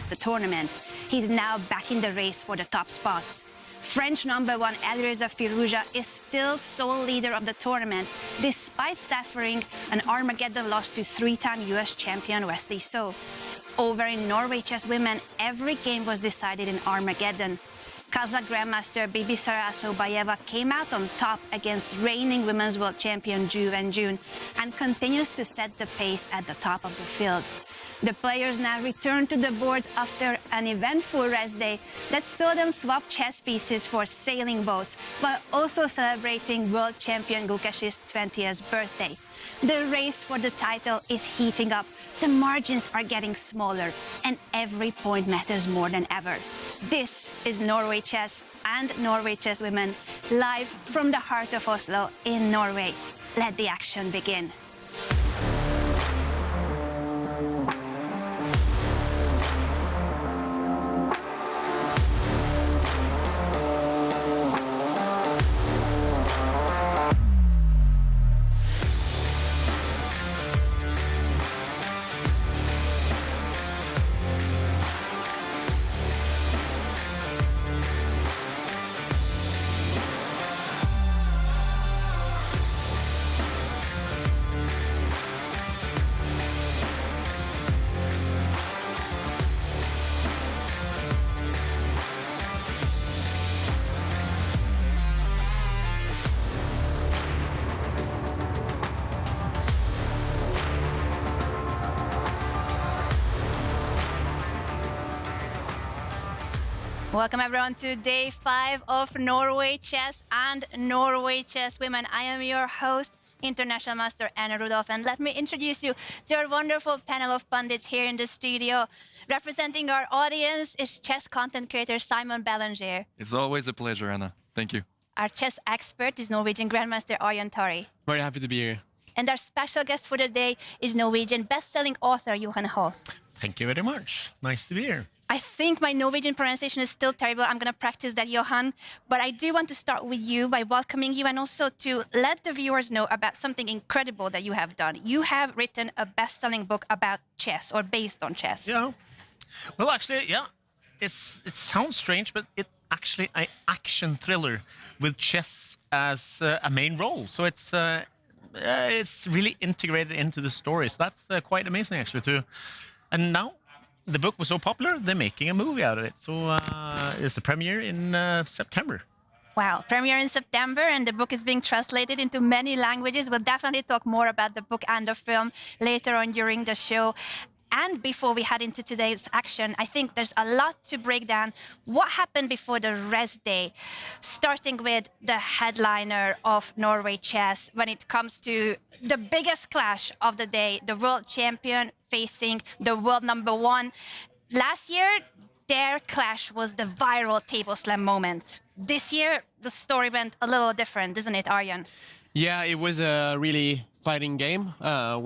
The tournament. He's now back in the race for the top spots. French #1 Alireza Firouzja is still sole leader of the tournament, despite suffering an Armageddon loss to three-time US champion Wesley. Over in Norway Chess Women, every game was decided in Armageddon. Kazakh Grandmaster Bibisara Assaubayeva came out on top against reigning women's world champion Wenjun and continues to set the pace at the top of the field. The players now return to the boards after an eventful rest day that saw them swap chess pieces for sailing boats, while also celebrating world champion Gukesh's 20th birthday. The race for the title is heating up, the margins are getting smaller, and every point matters more than ever. This is Norway Chess and Norway Chess Women, live from the heart of Oslo in Norway. Let the action begin. Welcome everyone to day 5 of Norway Chess and Norway Chess Women. I am your host, International Master Anna Rudolf, and let me introduce you to our wonderful panel of pundits here in the studio. Representing our audience is chess content creator Simon Bélanger. It's always a pleasure, Anna. Thank you. Our chess expert is Norwegian Grandmaster Aryan Tari. Very happy to be here. And our special guest for the day is Norwegian best-selling author Johan Holst. Thank you very much. Nice to be here. I think my Norwegian pronunciation is still terrible. I'm going to practice that, Johan. But I do want to start with you by welcoming you and also to let the viewers know about something incredible that you have done. You have written a best-selling book about chess or based on chess. Yeah. Well, actually, yeah. It sounds strange, but it's actually an action thriller with chess as a main role. So it's really integrated into the story. So that's quite amazing, actually, too. And now the book was so popular, they're making a movie out of it. So it's a premiere in September. Wow, premiere in September, and the book is being translated into many languages. We'll definitely talk more about the book and the film later on during the show. And before we head into today's action, I think there's a lot to break down. What happened before the rest day? Starting with the headliner of Norway Chess when it comes to the biggest clash of the day, the world champion facing the world #1. Last year, their clash was the viral table slam moment. This year, the story went a little different, isn't it, Aryan? Yeah, it was a really fighting game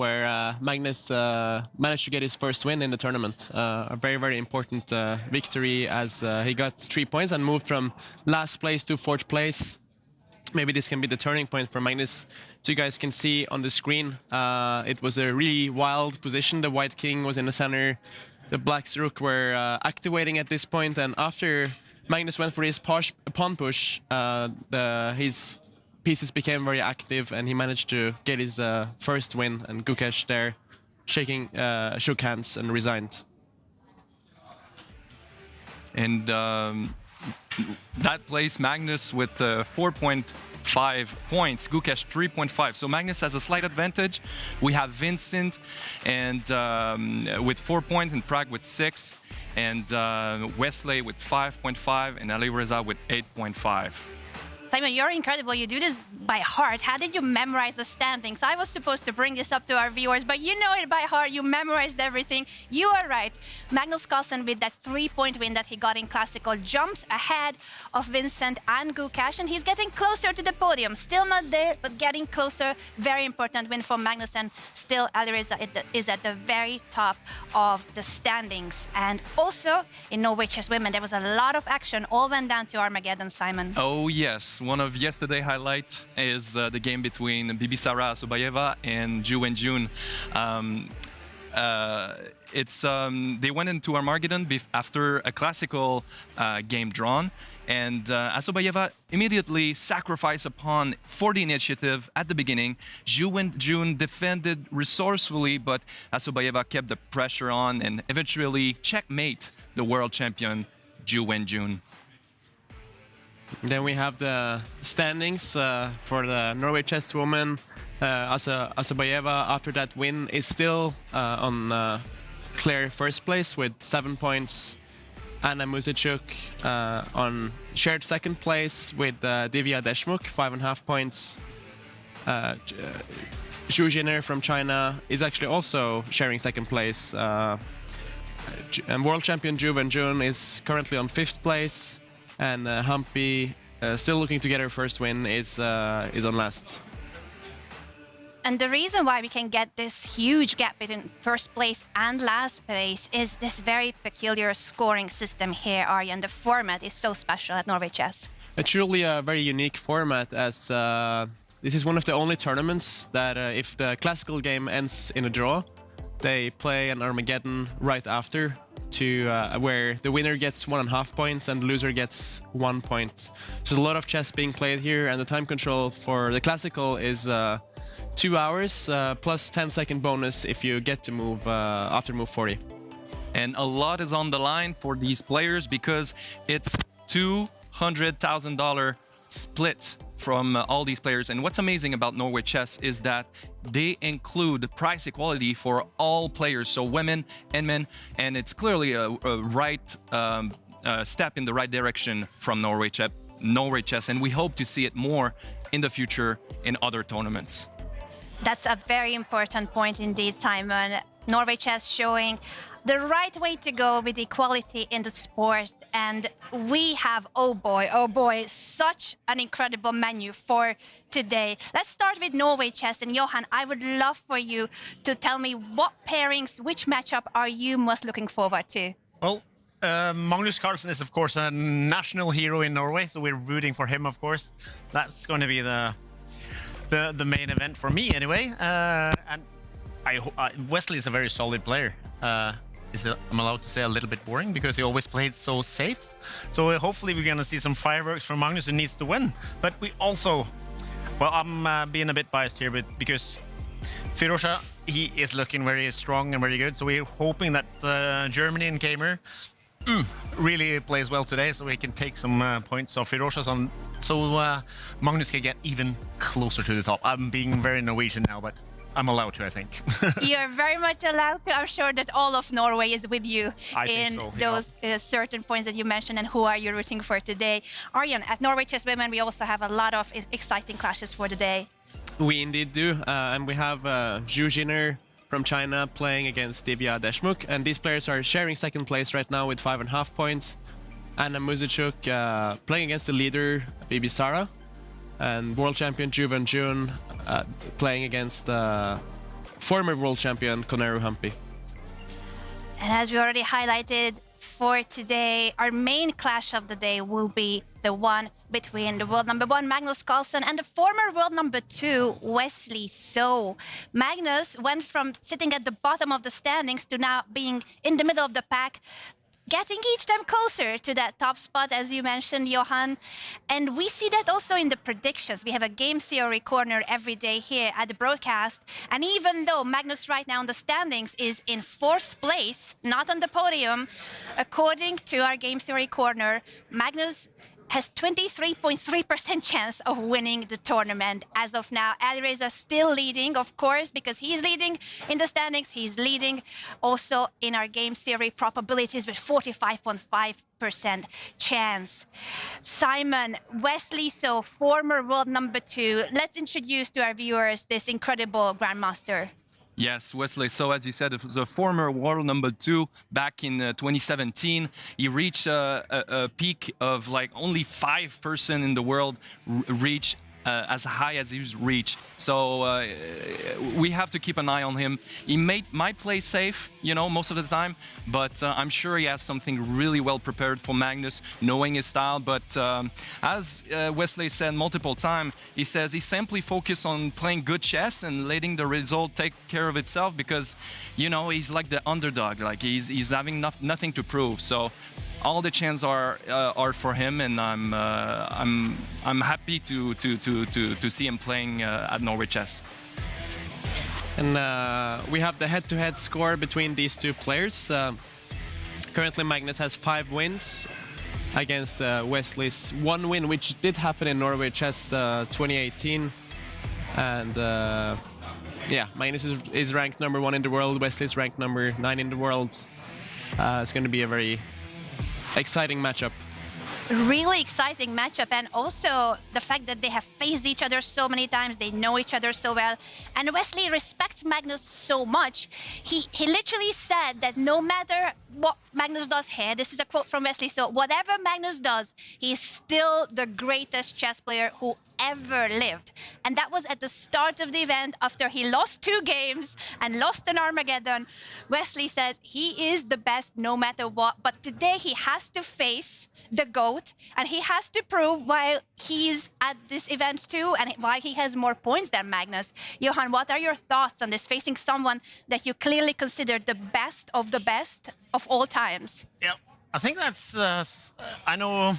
where Magnus managed to get his first win in the tournament. A very, very important victory as he got 3 points and moved from last place to 4th place. Maybe this can be the turning point for Magnus. So you guys can see on the screen, it was a really wild position. The white king was in the center. The black rook were activating at this point, and after Magnus went for his pawn push, his pieces became very active, and he managed to get his first win. And Gukesh there shook hands and resigned. And that place, Magnus with 4.5 points, Gukesh 3.5. So Magnus has a slight advantage. We have Vincent and with 4 points, and Prag with 6, and Wesley with 5.5, and Alireza with 8.5. Simon, you're incredible. You do this by heart. How did you memorize the standings? I was supposed to bring this up to our viewers, but you know it by heart. You memorized everything. You are right. Magnus Carlsen, with that 3-point win that he got in Classical, jumps ahead of Vincent and Gukesh, and he's getting closer to the podium. Still not there, but getting closer. Very important win for Magnus, and still Alireza is at the very top of the standings. And also, in Norway Chess Women, there was a lot of action. All went down to Armageddon, Simon. Oh, yes. One of yesterday's highlights is the game between Bibisara Assaubayeva and Wenjun. They went into Armageddon after a classical game drawn, and Assaubayeva immediately sacrificed a pawn for the initiative at the beginning. Wenjun defended resourcefully, but Assaubayeva kept the pressure on and eventually checkmate the world champion Wenjun. Then we have the standings for the Norway Chess Women. Assaubayeva, after that win, is still on clear first place with 7 points. Anna Muzychuk on shared second place with Divya Deshmukh, 5.5 points. Jiner from China is actually also sharing second place. And world champion Wenjun is currently on 5th place. And Humpy, still looking to get her first win, is on last. And the reason why we can get this huge gap between first place and last place is this very peculiar scoring system here, Aryan. The format is so special at Norway Chess. It's truly a very unique format, as this is one of the only tournaments that if the classical game ends in a draw, they play an Armageddon right after, to where the winner gets 1.5 points and the loser gets 1 point. So a lot of chess being played here, and the time control for the classical is 2 hours plus 10-second bonus if you get to move after move 40. And a lot is on the line for these players because it's $200,000 split from all these players. And what's amazing about Norway Chess is that they include price equality for all players, so women and men, and it's clearly a right step in the right direction from Norway Chess, and we hope to see it more in the future in other tournaments. That's a very important point indeed, Simon. Norway Chess showing the right way to go with equality in the sport. And we have, oh boy, such an incredible menu for today. Let's start with Norway Chess. And Johan, I would love for you to tell me what pairings, which matchup are you most looking forward to? Well, Magnus Carlsen is, of course, a national hero in Norway, so we're rooting for him, of course. That's going to be the main event for me, anyway. And Wesley is a very solid player. I'm allowed to say a little bit boring because he always played so safe. So hopefully we're going to see some fireworks from Magnus, who needs to win. But we also, well, I'm being a bit biased here, but because Firouzja, he is looking very strong and very good. So we're hoping that Germany and Keymer really plays well today, so we can take some points off Firouzja, so Magnus can get even closer to the top. I'm being very Norwegian now, but I'm allowed to, I think. You're very much allowed to. I'm sure that all of Norway is with you in those certain points that you mentioned. And who are you rooting for today? Aryan, at Norway Chess Women, we also have a lot of exciting clashes for the day. We indeed do. And we have Jiner from China playing against Divya Deshmukh. And these players are sharing second place right now with 5.5 points. Anna Muzychuk playing against the leader, Bibisara. And world champion Wenjun playing against former world champion Koneru Humpy. And as we already highlighted for today, our main clash of the day will be the one between the world number 1 Magnus Carlsen and the former world number 2 Wesley. So Magnus went from sitting at the bottom of the standings to now being in the middle of the pack. getting each time closer to that top spot, as you mentioned, Johan. And we see that also in the predictions. We have a game theory corner every day here at the broadcast. And even though Magnus right now in the standings is in 4th place, not on the podium, according to our game theory corner, Magnus has 23.3% chance of winning the tournament as of now. Alireza still leading, of course, because he's leading in the standings. He's leading also in our game theory probabilities with 45.5% chance. Simon, Wesley, so former world number 2. Let's introduce to our viewers this incredible grandmaster. Yes, Wesley. So as you said, it was a former world number 2 back in 2017. He reached a peak of like only 5 person in the world reach as high as he's reached. So we have to keep an eye on him. He might play safe, you know, most of the time, but I'm sure he has something really well prepared for Magnus, knowing his style. But as Wesley said multiple times, he says he simply focused on playing good chess and letting the result take care of itself because, you know, he's like the underdog. Like he's having nothing to prove. So all the chances are for him, and I'm happy to see him playing at Norway Chess. And we have the head-to-head score between these two players. Currently, Magnus has 5 wins against Wesley's 1 win, which did happen in Norway Chess 2018. And yeah, Magnus is ranked number 1 in the world. Wesley's ranked number 9 in the world. It's going to be a very exciting matchup. Really exciting matchup, and also the fact that they have faced each other so many times, they know each other so well. And Wesley respects Magnus so much. He literally said that no matter what Magnus does here, this is a quote from Wesley, so whatever Magnus does, he's still the greatest chess player who ever lived. And that was at the start of the event after he lost 2 games and lost an Armageddon. Wesley says he is the best no matter what, but today he has to face the GOAT, and he has to prove why he's at this event too and why he has more points than Magnus. Johan, what are your thoughts on this, facing someone that you clearly consider the best of all times? Yeah, I think that's, I know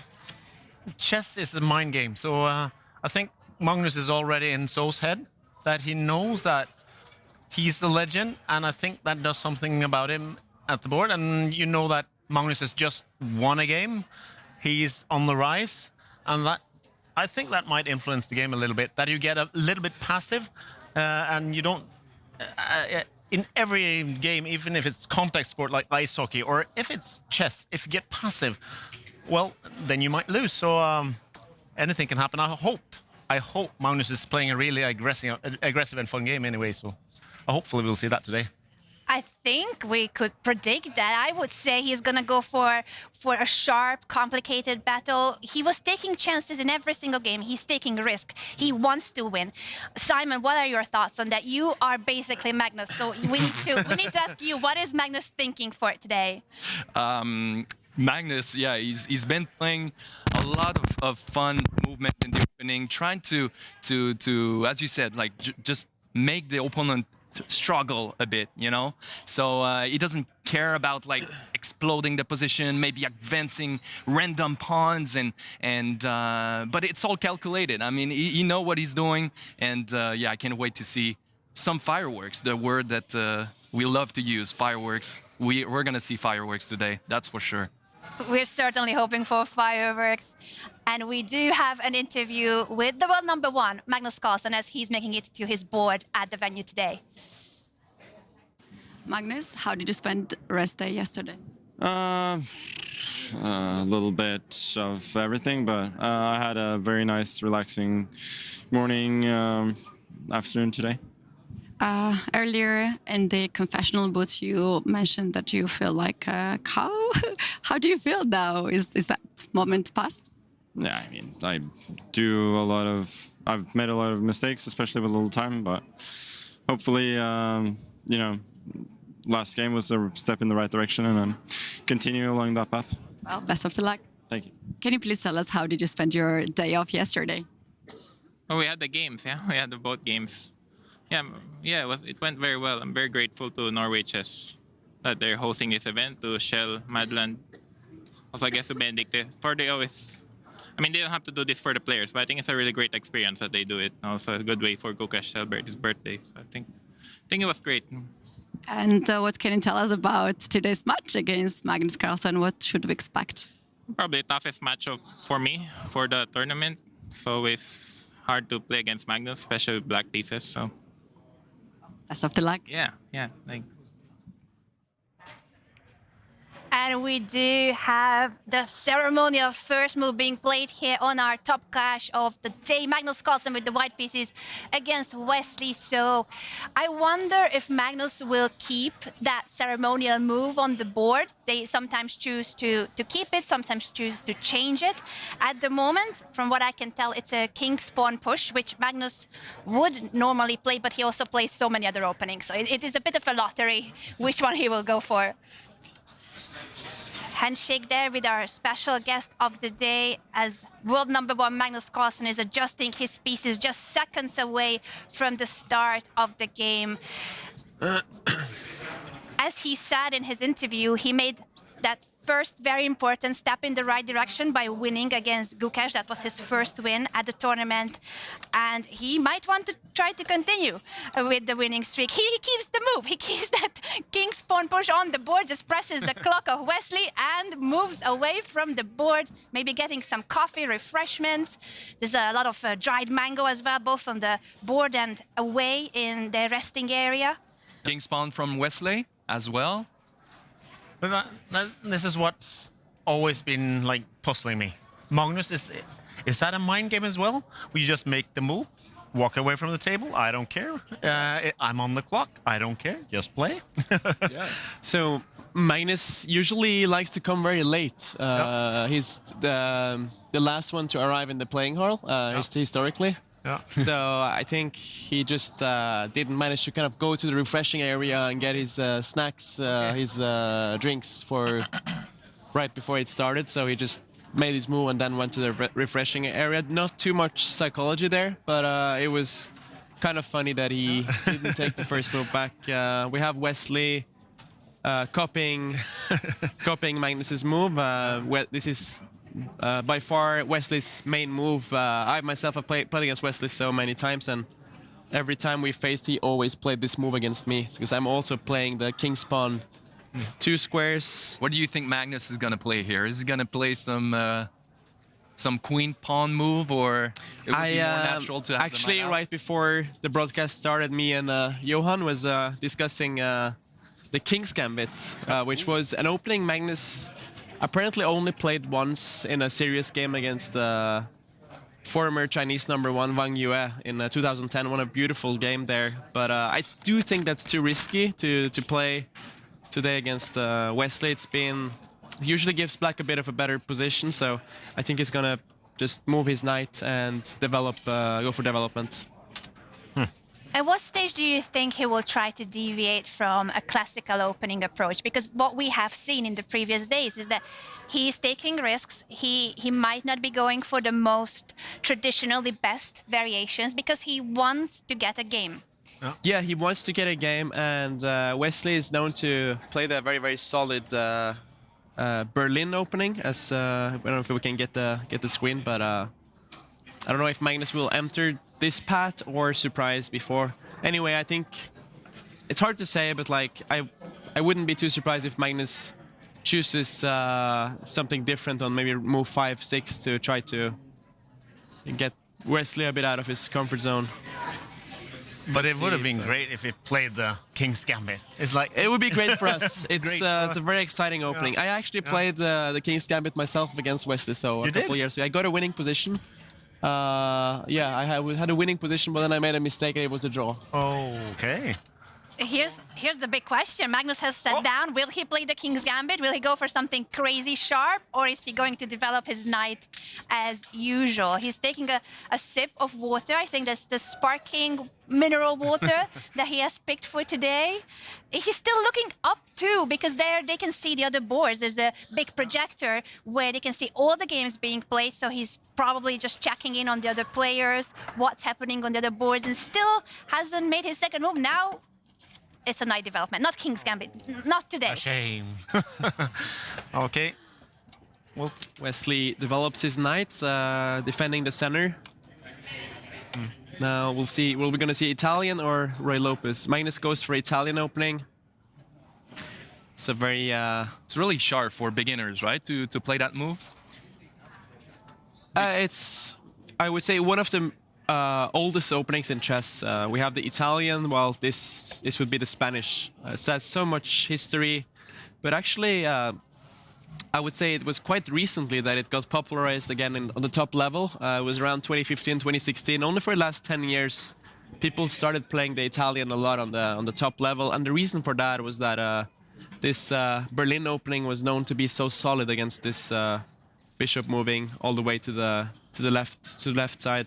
chess is a mind game, so I think Magnus is already in Zo's head, that he knows that he's the legend, and I think that does something about him at the board. And you know that Magnus has just won a game. He's on the rise, and that I think that might influence the game a little bit, that you get a little bit passive, and you don't... in every game, even if it's contact sport like ice hockey, or if it's chess, if you get passive, well, then you might lose. So anything can happen. I hope Magnus is playing a really aggressive and fun game anyway, so hopefully we'll see that today. I think we could predict that. I would say he's going to go for a sharp, complicated battle. He was taking chances in every single game. He's taking risk. He wants to win. Simon, what are your thoughts on that? You are basically Magnus, so we need to ask you, what is Magnus thinking for today? Magnus, yeah, he's been playing a lot of fun movement in the opening, trying to as you said, like just make the opponent struggle a bit, you know. So he doesn't care about like exploding the position, maybe advancing random pawns, but it's all calculated. I mean, he know what he's doing, and yeah, I can't wait to see some fireworks. The word that we love to use, fireworks. We're gonna see fireworks today, that's for sure. We're certainly hoping for fireworks. And we do have an interview with the world number 1, Magnus Carlsen, as he's making it to his board at the venue today. Magnus, how did you spend rest day yesterday? A little bit of everything, but I had a very nice, relaxing morning, afternoon today. Earlier in the confessional booth, you mentioned that you feel like a cow. How do you feel now? Is that moment past? Yeah, I mean, I've made a lot of mistakes, especially with little time, but hopefully, you know, last game was a step in the right direction, and I'm continuing along that path. Well, best of luck. Thank you. Can you please tell us, how did you spend your day off yesterday? Oh, we had the games, yeah. We had both games. Yeah, it went very well. I'm very grateful to Norway Chess that they're hosting this event, to Shell, Madland, Also, I guess to Benedict, for they always. I mean, they don't have to do this for the players, but I think it's a really great experience that they do it. Also, a good way for Gukesh to celebrate his birthday. So I think it was great. And what can you tell us about today's match against Magnus Carlsen? What should we expect? Probably the toughest match for me for the tournament. It's always hard to play against Magnus, especially with black pieces. So Best of the luck. yeah. Like, And we do have the ceremonial first move being played here on our top clash of the day. Magnus Carlsen with the white pieces against Wesley. So I wonder if Magnus will keep that ceremonial move on the board. They sometimes choose to keep it, sometimes choose to change it. At the moment, from what I can tell, it's a king spawn push, which Magnus would normally play, but he also plays so many other openings. So it is a bit of a lottery which one he will go for. Handshake there with our special guest of the day as world #1 Magnus Carlsen is adjusting his pieces just seconds away from the start of the game. As he said in his interview, he made that first very important step in the right direction by winning against Gukesh. That was his first win at the tournament. And he might want to try to continue with the winning streak. He keeps the move. He keeps that king spawn push on the board, just presses the clock of Wesley and moves away from the board, maybe getting some coffee, refreshments. There's a lot of dried mango as well, both on the board and away in the resting area. King spawn from Wesley as well. But this is what's always been like puzzling me. Magnus, is that a mind game as well? We just make the move, walk away from the table. I don't care. I'm on the clock. I don't care. Just play. Yeah. So Magnus usually likes to come very late. He's the last one to arrive in the playing hall historically. Yeah. So I think he just didn't manage to kind of go to the refreshing area and get his snacks, his drinks for right before it started. So he just made his move and then went to the refreshing area. Not too much psychology there, but it was kind of funny that he didn't take the first move back. We have Wesley copying Magnus's move. This is by far Wesley's main move. I myself have played against Wesley so many times, and every time we faced, he always played this move against me, because I'm also playing the king spawn 2 squares. What do you think Magnus is gonna play here? Is he gonna play some queen pawn move, or it would be more natural to have actually the knight out? right before the broadcast started, me and Johan was discussing the King's Gambit, which was an opening Magnus apparently only played once in a serious game against former Chinese #1 Wang Yue in 2010. Won a beautiful game there, but I do think that's too risky to play today against Wesley. It usually gives black a bit of a better position, so I think he's gonna just move his knight and go for development. At what stage do you think he will try to deviate from a classical opening approach? Because what we have seen in the previous days is that he's taking risks. He might not be going for the most traditional, the best variations, because he wants to get a game. Yeah, he wants to get a game, and Wesley is known to play the very, very solid Berlin opening. As I don't know if we can get the screen, but I don't know if Magnus will enter this path or surprise before. Anyway, I think it's hard to say, but like I wouldn't be too surprised if Magnus chooses something different on maybe move 5, 6 to try to get Wesley a bit out of his comfort zone. But it would have been great if he played the King's Gambit. It's like it would be great for us. Great It's for it's a very exciting opening. I actually played the King's Gambit myself against Wesley, so a couple years ago. I got a winning position. Yeah, I had a winning position, but then I made a mistake and it was a draw. Okay. Here's the big question. Magnus has sat down. Will he play the King's Gambit? Will he go for something crazy sharp? Or is he going to develop his knight as usual? He's taking a sip of water. I think that's the sparkling mineral water that he has picked for today. He's still looking up too, because there they can see the other boards. There's a big projector where they can see all the games being played. So he's probably just checking in on the other players, what's happening on the other boards, and still hasn't made his second move. Now it's a knight development, not King's Gambit, not today. A shame. Okay. Well, Wesley develops his knights, defending the center. Now we'll see. We're going to see Italian or Roy Lopez. Magnus goes for Italian opening. It's a very. It's really sharp for beginners, right? To play that move. It's, I would say, one of the oldest openings in chess. We have the Italian, while this would be the Spanish. It has so much history, but actually, I would say it was quite recently that it got popularized again on the top level. It was around 2015, 2016. Only for the last 10 years, people started playing the Italian a lot on the top level, and the reason for that was that this Berlin opening was known to be so solid against this bishop moving all the way to the left side.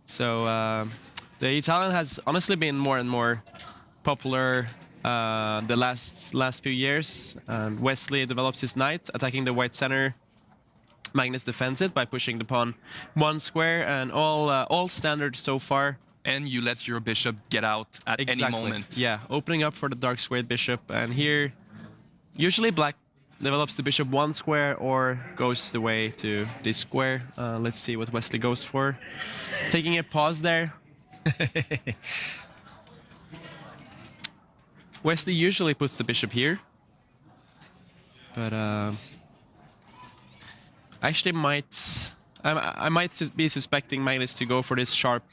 So the Italian has honestly been more and more popular the last few years. And Wesley develops his knight, attacking the white center. Magnus defends it by pushing the pawn one square, and all standard so far. And you let your bishop get out at any moment. Yeah, opening up for the dark squared bishop. And here, usually black develops the bishop one square or goes the way to this square. Let's see what Wesley goes for. Taking a pause there. Wesley usually puts the bishop here, but I actually I might be suspecting Magnus to go for this sharp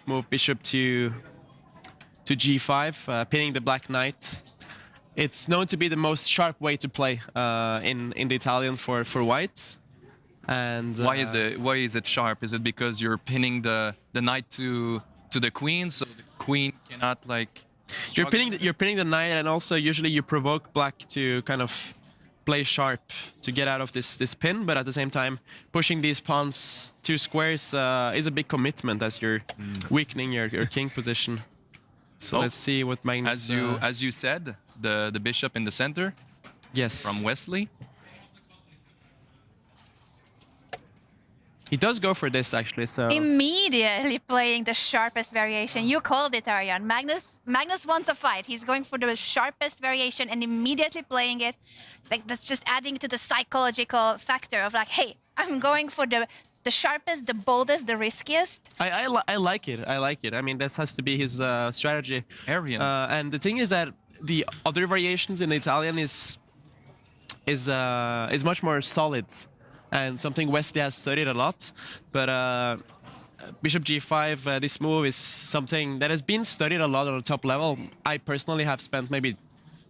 move, bishop to g5, pinning the black knight. It's known to be the most sharp way to play in the Italian for white. And why is it sharp? Is it because you're pinning the knight to the queen, so the queen cannot like? You're pinning the knight, and also usually you provoke black to kind of play sharp to get out of this pin, but at the same time pushing these pawns 2 squares is a big commitment as you're weakening your king position. So let's see what Magnus. As you said, the bishop in the center. Yes. From Wesley. He does go for this actually, so Immediately playing the sharpest variation. You called it, Aryan. Magnus wants a fight. He's going for the sharpest variation and immediately playing it. Like, that's just adding to the psychological factor of like, hey, I'm going for the sharpest, the boldest, the riskiest. I like it. I like it. I mean, this has to be his strategy. Aryan. And the thing is that the other variations in the Italian is much more solid, and something Wesley has studied a lot. But bishop g5, this move is something that has been studied a lot on the top level. I personally have spent maybe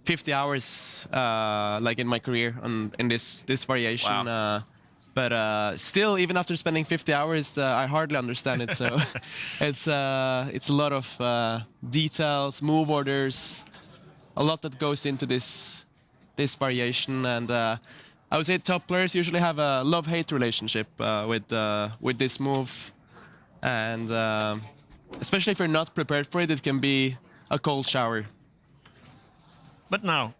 50 hours, like in my career, in this variation. Wow. But still, even after spending 50 hours, I hardly understand it. So it's a lot of details, move orders, a lot that goes into this variation. And I would say top players usually have a love-hate relationship with this move, and especially if you're not prepared for it, it can be a cold shower. But now,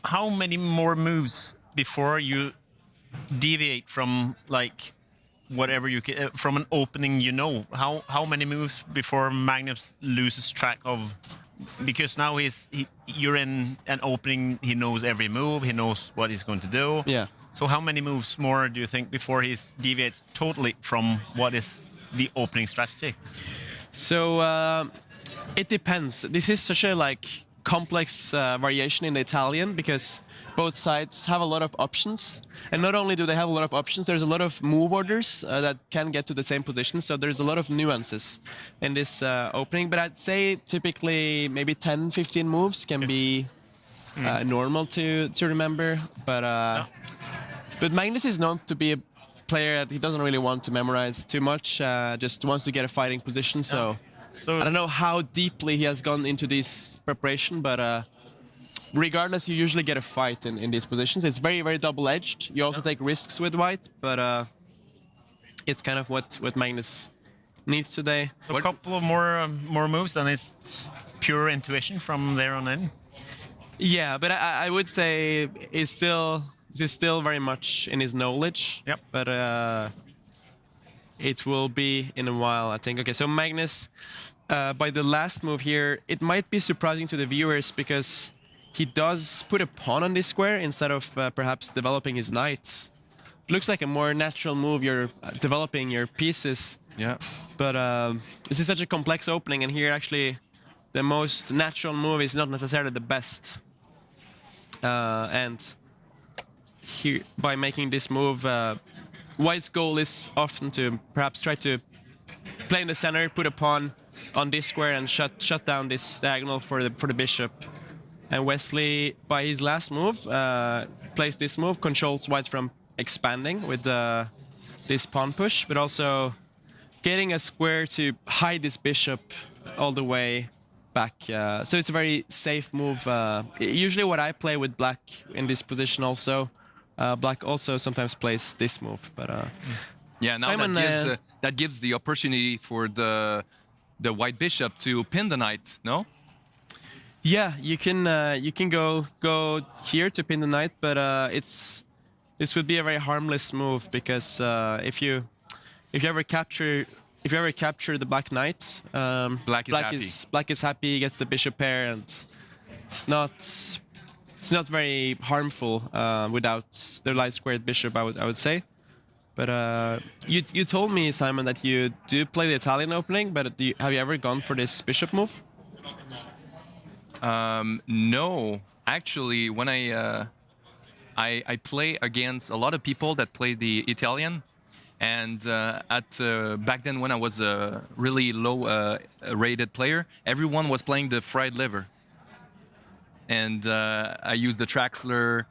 how many more moves before you deviate from like whatever you can, from an opening? How many moves before Magnus loses track of? Because now you're in an opening. He knows every move. He knows what he's going to do. Yeah. So how many moves more do you think before he deviates totally from what is the opening strategy? So it depends. This is such a complex variation in the Italian because both sides have a lot of options, and not only do they have a lot of options, there's a lot of move orders that can get to the same position, so there's a lot of nuances in this opening. But I'd say typically maybe 10-15 moves can be normal to remember, but Magnus is known to be a player that he doesn't really want to memorize too much, just wants to get a fighting position. So I don't know how deeply he has gone into this preparation, but regardless, you usually get a fight in these positions. It's very, very double-edged. You also take risks with white, but it's kind of what Magnus needs today. So a couple of more moves, and it's pure intuition from there on in. Yeah, but I would say he's still very much in his knowledge. Yep. But it will be in a while, I think. Okay, so Magnus, by the last move here, it might be surprising to the viewers because he does put a pawn on this square instead of perhaps developing his knight. It looks like a more natural move. You're developing your pieces. Yeah. But this is such a complex opening, and here actually the most natural move is not necessarily the best. And here, by making this move, White's goal is often to perhaps try to play in the center, put a pawn on this square, and shut down this diagonal for the bishop. And Wesley, by his last move, plays this move, controls White from expanding with this pawn push, but also getting a square to hide this bishop all the way back. So it's a very safe move. Usually what I play with black in this position also. Black also sometimes plays this move, but yeah, now Simon, that gives the opportunity for the white bishop to pin the knight. No. Yeah, you can go here to pin the knight, but this would be a very harmless move because if you ever capture the black knight, Black is happy. He gets the bishop pair, and it's not very harmful without the light squared bishop. I would say. But you told me, Simon, that you do play the Italian opening, but have you ever gone for this bishop move? No, actually, when I play against a lot of people that play the Italian, and back then when I was a really low rated player, everyone was playing the fried liver, and I used the Traxler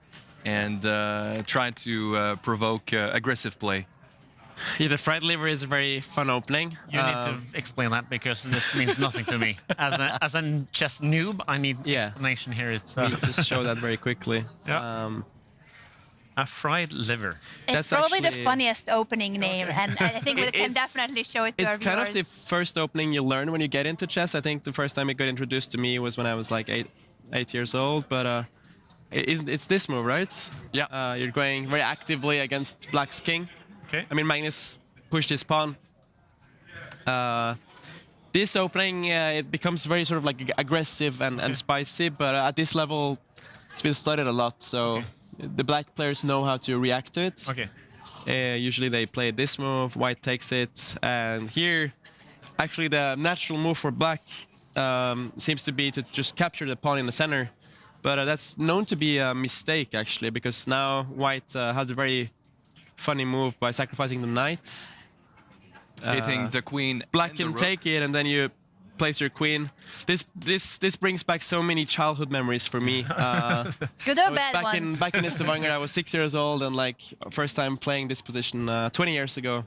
and tried to provoke aggressive play. Yeah, the fried liver is a very fun opening. You need to explain that because this means nothing to me. As a chess noob, I need explanation here. It's Let me just show that very quickly. Yeah. A fried liver. It's That's probably the actually- funniest opening name, and I think we can definitely show it to our It's kind viewers. of the first opening you learn when you get into chess. I think the first time it got introduced to me was when I was like eight years old. But it's this move, right? Yeah. You're going very actively against Black's king. Okay. I mean, Magnus pushed his pawn. This opening, it becomes very sort of like aggressive and spicy, but at this level, it's been studied a lot, so the black players know how to react to it. Okay. Usually they play this move, White takes it, and here, actually the natural move for Black seems to be to just capture the pawn in the center, but that's known to be a mistake actually, because now White has a very funny move by sacrificing the knight. Hitting the queen. Black and the can rook. take it, and then you place your queen. This brings back so many childhood memories for me. Good or bad back ones. in Stavanger, I was 6 years old, and like first time playing this position 20 years ago.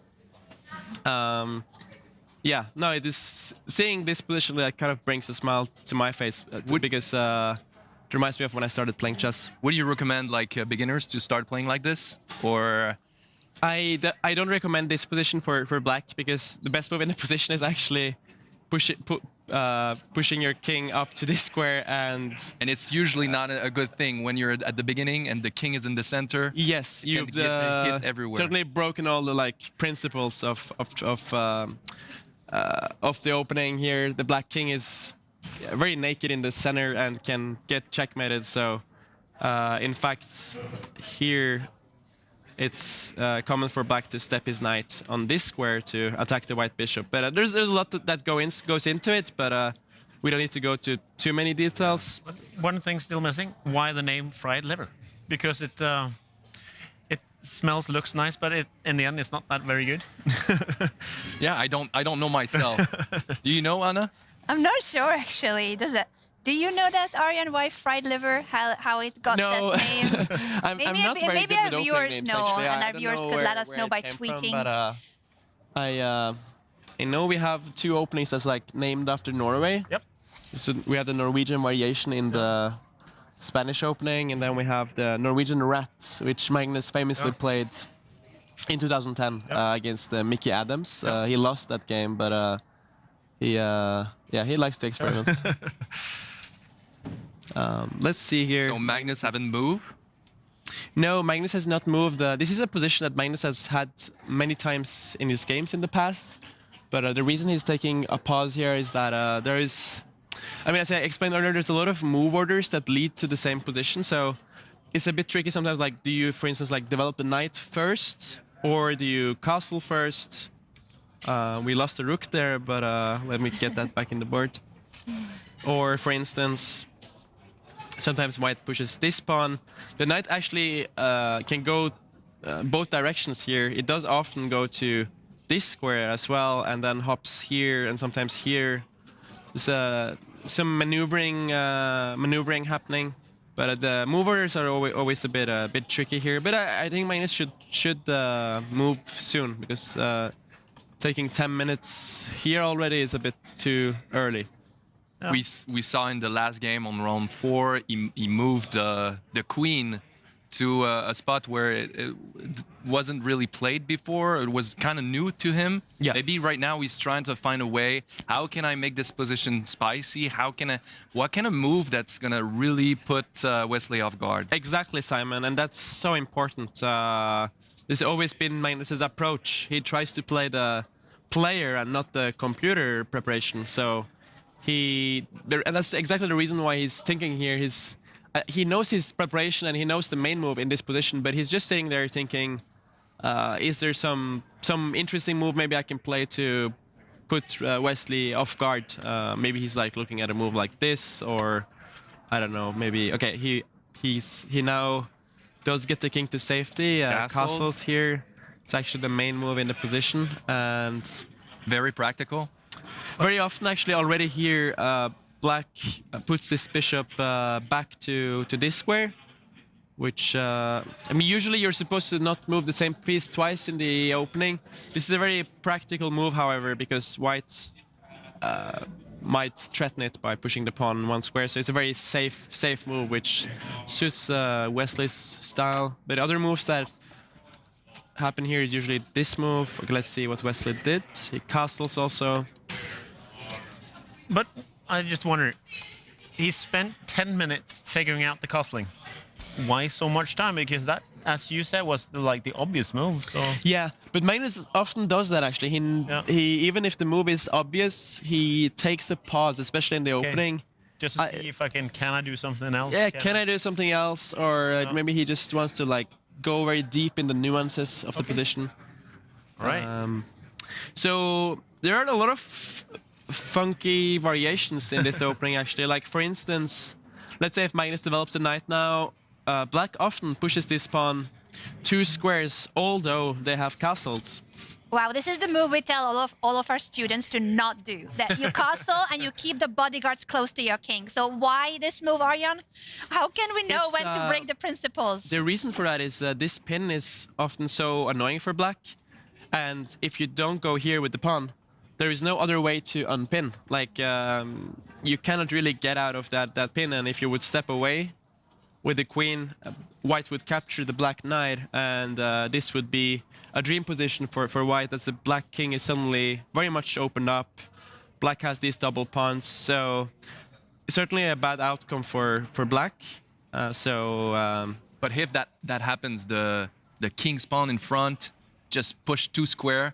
Yeah, no, it is seeing this position that kind of brings a smile to my face because it reminds me of when I started playing chess. Would you recommend like beginners to start playing like this, or? I don't recommend this position for Black because the best move in the position is actually pushing your king up to this square, and it's usually not a good thing when you're at the beginning and the king is in the center. yes, You you've get hit everywhere. certainly broken all the like principles of the opening here. The Black king is very naked in the center and can get checkmated. So in fact, here it's common for Black to step his knight on this square to attack the white bishop. But there's a lot that goes into it, but we don't need to go to too many details. One thing still missing. Why the name fried liver? Because it smells, looks nice, but in the end it's not that very good. Yeah, I don't know myself. Do you know, Anna? I'm not sure actually. Do you know that, Aryan, why fried liver, how it got No. that name? I'm not very maybe good our with opening viewers names, know, actually. and I our don't viewers know could let where us know it by came from, tweeting. but I know we have two openings that's like named after Norway. Yep. So we have the Norwegian variation in the Spanish opening, and then we have the Norwegian Rat, which Magnus famously played in 2010 against Mickey Adams. He lost that game, but he likes to experiment. Let's see here. So Magnus haven't moved. No, Magnus has not moved. This is a position that Magnus has had many times in his games in the past. But the reason he's taking a pause here is that I mean, as I explained earlier, there's a lot of move orders that lead to the same position, so it's a bit tricky sometimes. Like, do you, for instance, like develop the knight first, or do you castle first? We lost the rook there, but let me get that back in the board. Or, for instance, sometimes white pushes this pawn. The knight actually can go both directions here. It does often go to this square as well, and then hops here and sometimes here. There's some maneuvering happening, but the movers are always a bit tricky here. But I think Magnus should move soon, because taking 10 minutes here already is a bit too early. Yeah. We saw in the last game on round 4, he moved the queen to a spot where it wasn't really played before. It was kind of new to him. Yeah. Maybe right now he's trying to find a way. How can I make this position spicy? What kind of move that's gonna really put Wesley off guard? Exactly, Simon, and that's so important. This has always been Magnus's approach. He tries to play the player and not the computer preparation. So and that's exactly the reason why he's thinking here. He knows his preparation and he knows the main move in this position, but he's just sitting there thinking, is there some interesting move maybe I can play to put Wesley off guard? Maybe he's like looking at a move like this, or I don't know, maybe, okay, he now does get the king to safety, castles here. It's actually the main move in the position, and very practical. Very often actually already here, Black puts this bishop back to this square, which, I mean, usually you're supposed to not move the same piece twice in the opening. This is a very practical move, however, because white might threaten it by pushing the pawn one square, so it's a very safe move, which suits Wesley's style. But other moves that happen here is usually this move. Okay, let's see what Wesley did. He castles also. But I just wonder, he spent 10 minutes figuring out the castling. Why so much time? Because that, as you said, was the obvious move. So. Yeah, but Magnus often does that actually. He even if the move is obvious, he takes a pause, especially in the opening. Just to see if can I do something else? Yeah, can I do something else? Or maybe he just wants to go very deep in the nuances of the position. Right. So there are a lot of funky variations in this opening actually. Like, for instance, let's say if Magnus develops a knight now, Black often pushes this pawn 2 squares, although they have castled. Wow, this is the move we tell all of our students to not do. That you castle and you keep the bodyguards close to your king. So why this move, Aryan? How can we know when to break the principles? The reason for that is this pin is often so annoying for Black, and if you don't go here with the pawn, there is no other way to unpin. Like, you cannot really get out of that pin, and if you would step away with the queen, white would capture the black knight, and this would be a dream position for white, as the black king is suddenly very much opened up. Black has these double pawns, so certainly a bad outcome for black. But if that happens, the king's pawn in front just push 2 square.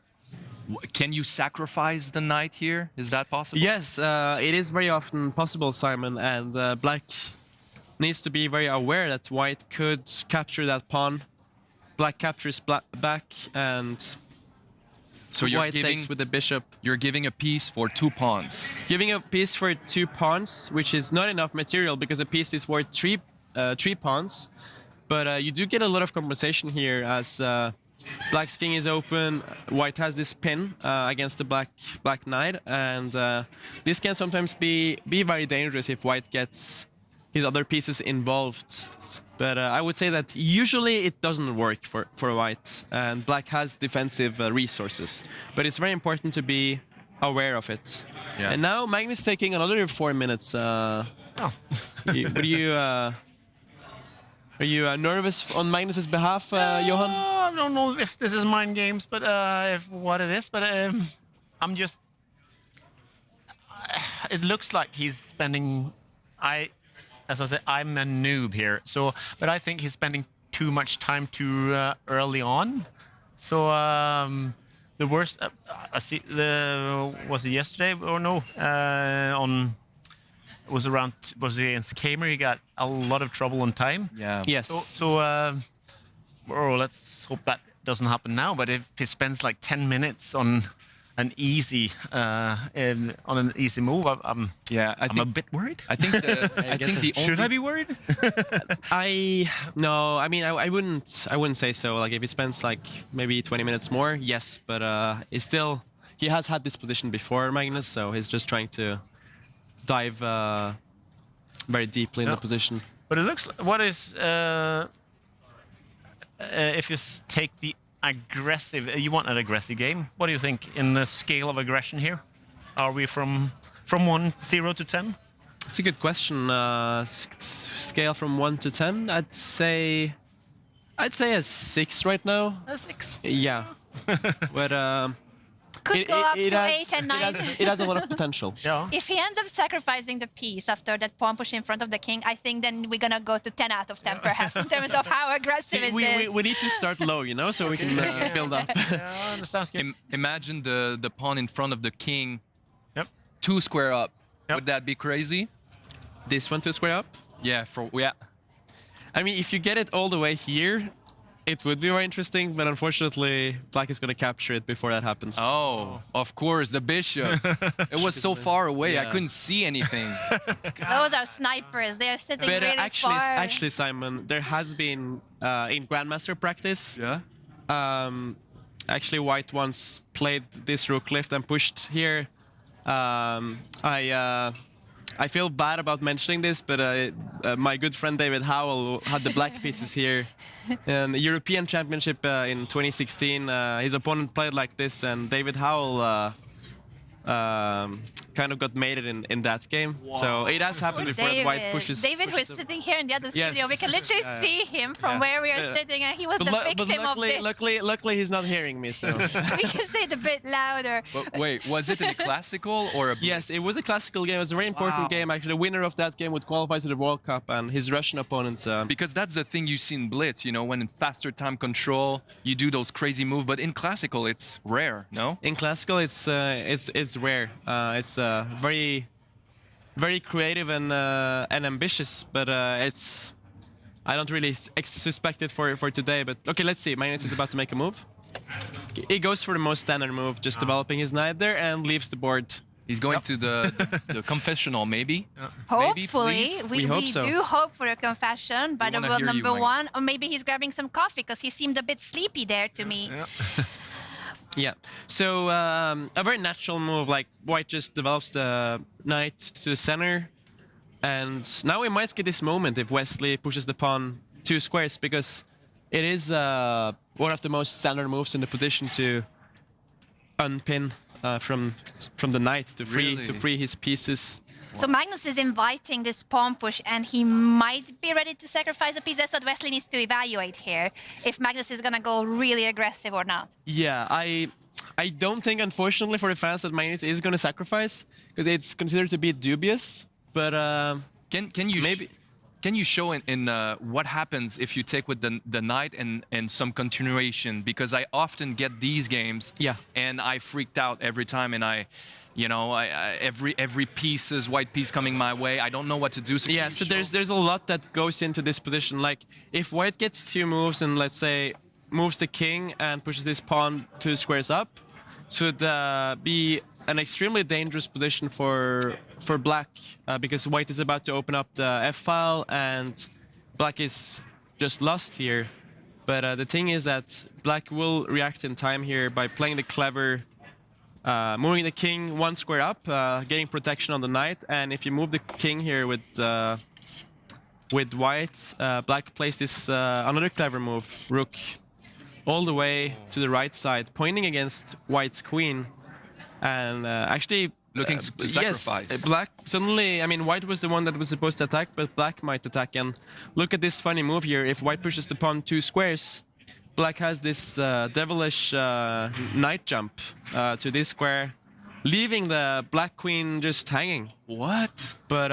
Can you sacrifice the knight here? Is that possible? Yes, it is very often possible, Simon, and Black needs to be very aware that white could capture that pawn. Black captures back, and so white takes with the bishop. You're giving a piece for 2 pawns. Giving a piece for 2 pawns, which is not enough material because a piece is worth 3 pawns. But you do get a lot of compensation here, as Black's king is open, white has this pin against the black knight, and this can sometimes be very dangerous if white gets his other pieces involved. But I would say that usually it doesn't work for white, and black has defensive resources. But it's very important to be aware of it. Yeah. And now Magnus taking another 4 minutes. Are you nervous on Magnus's behalf, Johan? I don't know if this is mind games, but if what it is. But I'm just. It looks like he's spending. As I said, I'm a noob here. So, but I think he's spending too much time too early on. So the worst. I see. Was it yesterday or no? On was against Keymer. He got a lot of trouble on time. Yeah. Yes. Let's hope that doesn't happen now. But if he spends like 10 minutes on an easy move, I'm a bit worried. I think the only Should I be worried? No, I mean I wouldn't say so. Like if he spends like maybe 20 minutes more, yes, but it's still, he has had this position before, Magnus, so he's just trying to dive very deeply in the position. But it looks like, what is if you take the aggressive, you want an aggressive game. What do you think in the scale of aggression here? Are we from 0 to 10? It's a good question. Scale from 1 to 10, I'd say a 6 right now. A 6. Yeah, but Could go up to 8 and 9. It has a lot of potential. Yeah. If he ends up sacrificing the piece after that pawn push in front of the king, I think then we're gonna go to 10 out of 10 perhaps in terms of how aggressive is this. We need to start low, you know, so we can build up. Yeah, that sounds good. Imagine the pawn in front of the king. Yep. 2 square up. Yep. Would that be crazy? This one to square up. Yeah. I mean, if you get it all the way here, it would be more interesting, but unfortunately, Black is going to capture it before that happens. Oh, of course, the bishop. It was so far away, I Yeah. couldn't see anything. Those are snipers. They are sitting But really far. actually, Simon, there has been in Grandmaster practice. Yeah. Actually, White once played this rook lift and pushed here. I feel bad about mentioning this, but my good friend David Howell had the black pieces here in the European Championship in 2016. His opponent played like this, and David Howell kind of got mated in that game. So it has happened before that White pushes. David was sitting here in the other studio. Yes. We can literally see him from where we are sitting, and he was the victim of this. Luckily, he's not hearing me. So We can say it a bit louder. But wait, was it in a classical or a blitz? yes, it was a classical game. It was a very important game. Actually, the winner of that game would qualify to the World Cup, and his Russian opponent. Because that's the thing you see in blitz, you know, when in faster time control, you do those crazy moves. But in classical, it's rare, no? In classical, it's rare. It's very creative and ambitious, but I don't really suspect it for today. But okay, let's see. Magnus is about to make a move. He goes for the most standard move, just developing his knight there, and leaves the board. He's going to the confessional, maybe? Hopefully, please? we hope so. do hope for a confession. But wanna well, hear you, number Magnus. one, or maybe he's grabbing some coffee because he seemed a bit sleepy there to me. Yeah. So a very natural move, like White just develops the knight to the center, and now we might get this moment if Wesley pushes the pawn 2 squares, because it is one of the most standard moves in the position to unpin from the knight to free his pieces. So Magnus is inviting this pawn push, and he might be ready to sacrifice a piece. That's what Wesley needs to evaluate here, if Magnus is going to go really aggressive or not. Yeah, I don't think, unfortunately, for the fans, that Magnus is going to sacrifice, because it's considered to be dubious. But Can you maybe can you show in what happens if you take with the knight and some continuation? Because I often get these games, and I freaked out every time, and I every piece is white piece coming my way. I don't know what to do. So yeah, so there's a lot that goes into this position. Like if White gets 2 moves and let's say moves the king and pushes this pawn 2 squares up, should be an extremely dangerous position for Black, because White is about to open up the f-file and Black is just lost here. But the thing is that Black will react in time here by playing the clever, moving the king 1 square up, getting protection on the knight, and if you move the king here with White, Black plays this another clever move, rook, all the way to the right side, pointing against White's queen, and actually looking to sacrifice. Yes, Black suddenly, I mean, White was the one that was supposed to attack, but Black might attack. And look at this funny move here. If White pushes the pawn 2 squares, Black has this devilish knight jump to this square, leaving the Black queen just hanging. What? But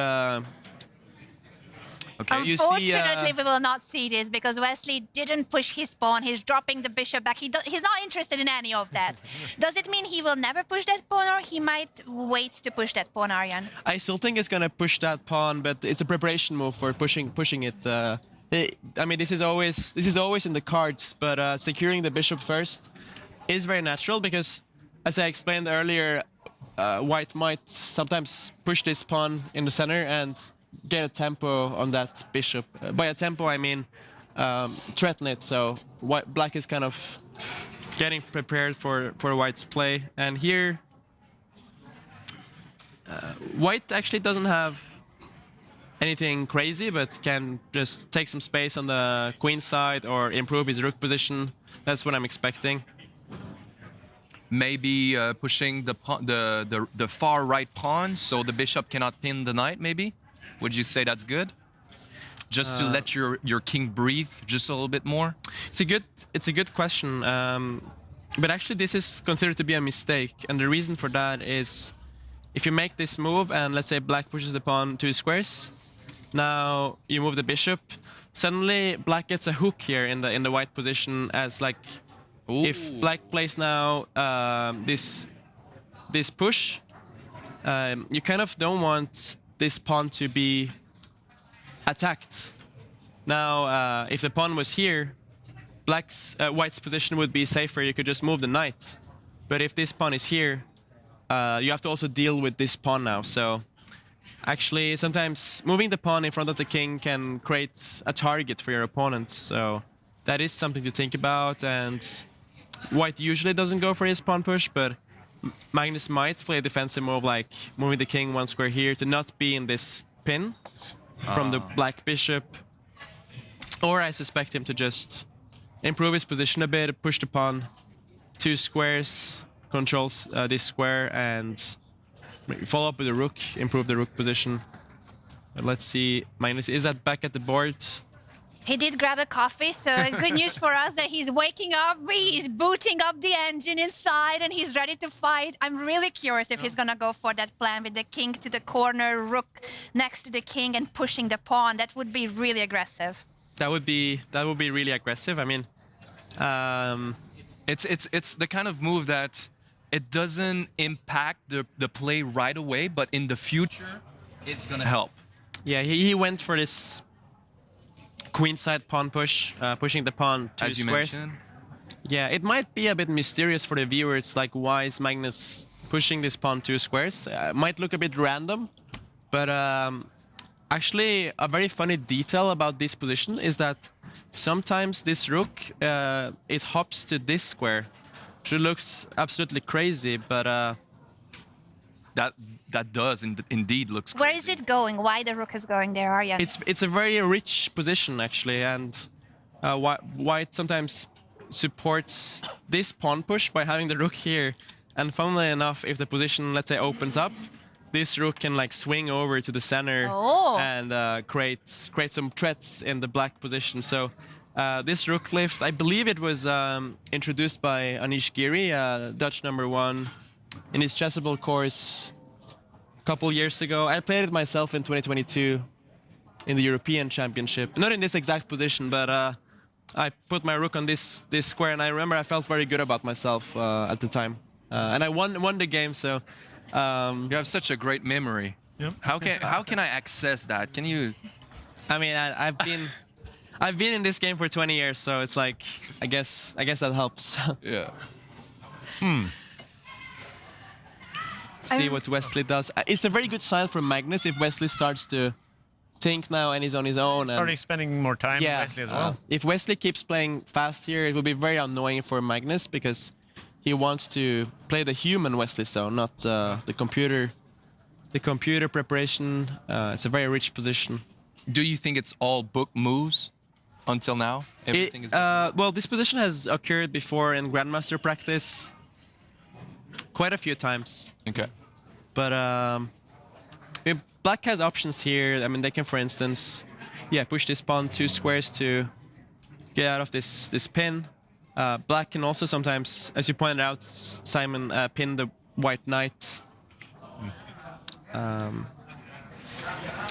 Okay. You see, Unfortunately, we will not see this because Wesley didn't push his pawn. He's dropping the bishop back. He's not interested in any of that. Does it mean he will never push that pawn, or he might wait to push that pawn, Aryan? I still think he's gonna push that pawn, but it's a preparation move for pushing it. I mean, this is always in the cards, but securing the bishop first is very natural because, as I explained earlier, White might sometimes push this pawn in the center and get a tempo on that bishop. By a tempo, I mean threaten it. So Black is kind of getting prepared for White's play, and here White actually doesn't have anything crazy, but can just take some space on the queen side or improve his rook position. That's what I'm expecting. Maybe pushing the far right pawn so the bishop cannot pin the knight, maybe? Would you say that's good? Just to let your king breathe just a little bit more? It's a good question. But actually this is considered to be a mistake, and the reason for that is if you make this move and let's say Black pushes the pawn 2 squares, now you move the bishop, suddenly Black gets a hook here in the white position as like, Ooh. if Black plays now this push, you kind of don't want this pawn to be attacked. Now, if the pawn was here, White's position would be safer. You could just move the knight. But if this pawn is here, you have to also deal with this pawn now. So actually, sometimes moving the pawn in front of the king can create a target for your opponent. So that is something to think about. And White usually doesn't go for his pawn push, but Magnus might play a defensive move like moving the king 1 square here to not be in this pin from the Black bishop. Or I suspect him to just improve his position a bit, push the pawn 2 squares, controls this square, and follow up with the rook, improve the rook position. But let's see, Magnus is back at the board. He did grab a coffee, so good news for us that he's waking up, he's booting up the engine inside, and he's ready to fight. I'm really curious if he's gonna go for that plan with the king to the corner, rook next to the king, and pushing the pawn. That would be really aggressive. That would be really aggressive. I mean, It's the kind of move that it doesn't impact the play right away, but in the future, it's gonna help. yeah, he went for this queenside pawn push, pushing the pawn 2 As you squares. mentioned. Yeah, it might be a bit mysterious for the viewers, like why is Magnus pushing this pawn 2 squares? Might look a bit random, but actually a very funny detail about this position is that sometimes this rook, it hops to this square, which looks absolutely crazy, but That does indeed looks crazy. Where is it going? Why the rook is going there, Aryan? it's a very rich position actually, and White sometimes supports this pawn push by having the rook here, and funnily enough, if the position, let's say, opens up, this rook can like swing over to the center and create some threats in the Black position. So this rook lift, I believe it was introduced by Anish Giri, Dutch #1, in his chessable course a couple years ago. I played it myself in 2022 in the European Championship. Not in this exact position, but I put my rook on this square, and I remember I felt very good about myself at the time. And I won the game, so... You have such a great memory. Yep. How can I access that? Can you? I mean, I've been in this game for 20 years, so it's like I guess that helps. Yeah. See what Wesley does. It's a very good sign for Magnus if Wesley starts to think now and he's on his own. Starting spending more time with Wesley as well. If Wesley keeps playing fast here, it will be very annoying for Magnus because he wants to play the human Wesley zone, not the computer. The computer preparation. It's a very rich position. Do you think it's all book moves until now? Everything is. Well, this position has occurred before in Grandmaster practice quite a few times. Okay. But if Black has options here. I mean, they can, for instance, push this pawn 2 squares to get out of this pin. Black can also sometimes, as you pointed out, Simon, pin the white knight.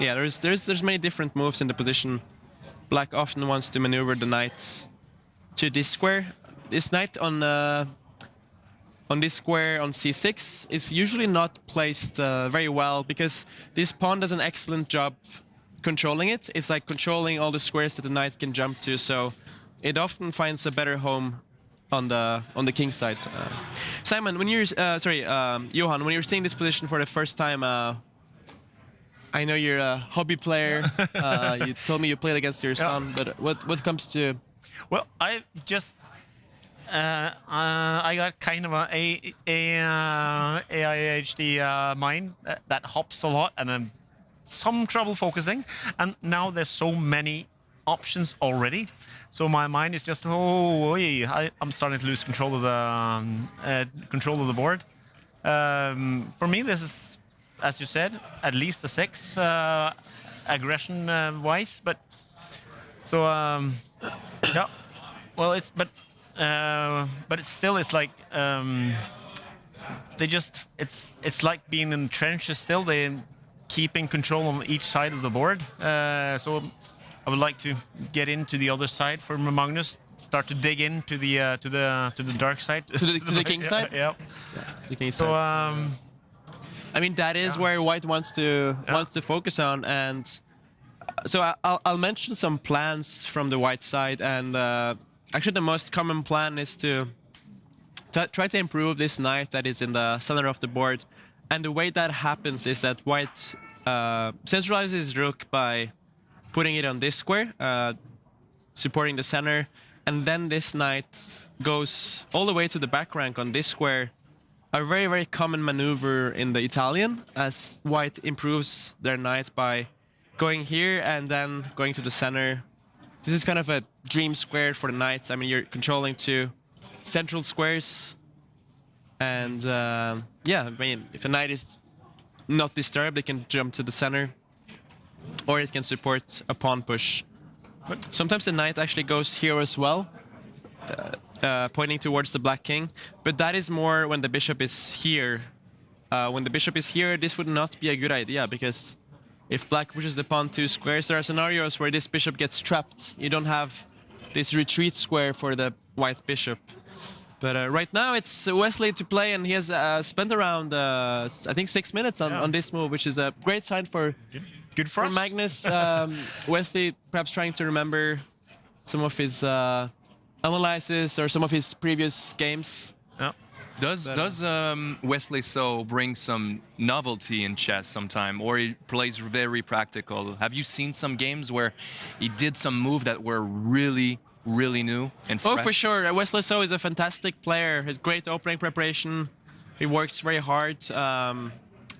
Yeah, there's many different moves in the position. Black often wants to maneuver the knight to this square. This knight on this square on c6 is usually not placed very well because this pawn does an excellent job controlling it. It's like controlling all the squares that the knight can jump to, so it often finds a better home on the king side. Simon, when you're Johan, when you're seeing this position for the first time, I know you're a hobby player. You told me you played against your son, but what comes to? Well, I just I got kind of a AIHD mind that hops a lot, and then some trouble focusing. And now there's so many options already, so my mind is just I'm starting to lose control of the board. For me, this is, as you said, at least a 6 aggression wise, but so yeah. Well, it's but it's still, it's like they just it's like being in trenches still. They keeping control on each side of the board. So I would like to get into the other side for Magnus. Start to dig into the dark side. To the king side. Yeah. To the king So side. I mean, that is where White wants to focus on, and so I'll mention some plans from the White side, and actually the most common plan is to try to improve this knight that is in the center of the board, and the way that happens is that White centralizes his rook by putting it on this square, supporting the center, and then this knight goes all the way to the back rank on this square. A very, very common maneuver in the Italian, as White improves their knight by going here and then going to the center. This is kind of a dream square for the knight. I mean, you're controlling 2 central squares. And yeah, I mean, if the knight is not disturbed, it can jump to the center, or it can support a pawn push. But sometimes the knight actually goes here as well, pointing towards the black king, but that is more when the bishop is here. When the bishop is here, this would not be a good idea, because if black pushes the pawn 2 squares, there are scenarios where this bishop gets trapped. You don't have this retreat square for the white bishop. But right now it's Wesley to play, and he has spent around, I think, 6 minutes on this move, which is a great sign for good for us. Magnus. Wesley perhaps trying to remember some of his analysis or some of his previous games. Yeah. Does Wesley So bring some novelty in chess sometime, or he plays very practical? Have you seen some games where he did some move that were really new and fresh? Oh, for sure. Wesley So is a fantastic player. His great opening preparation. He works very hard.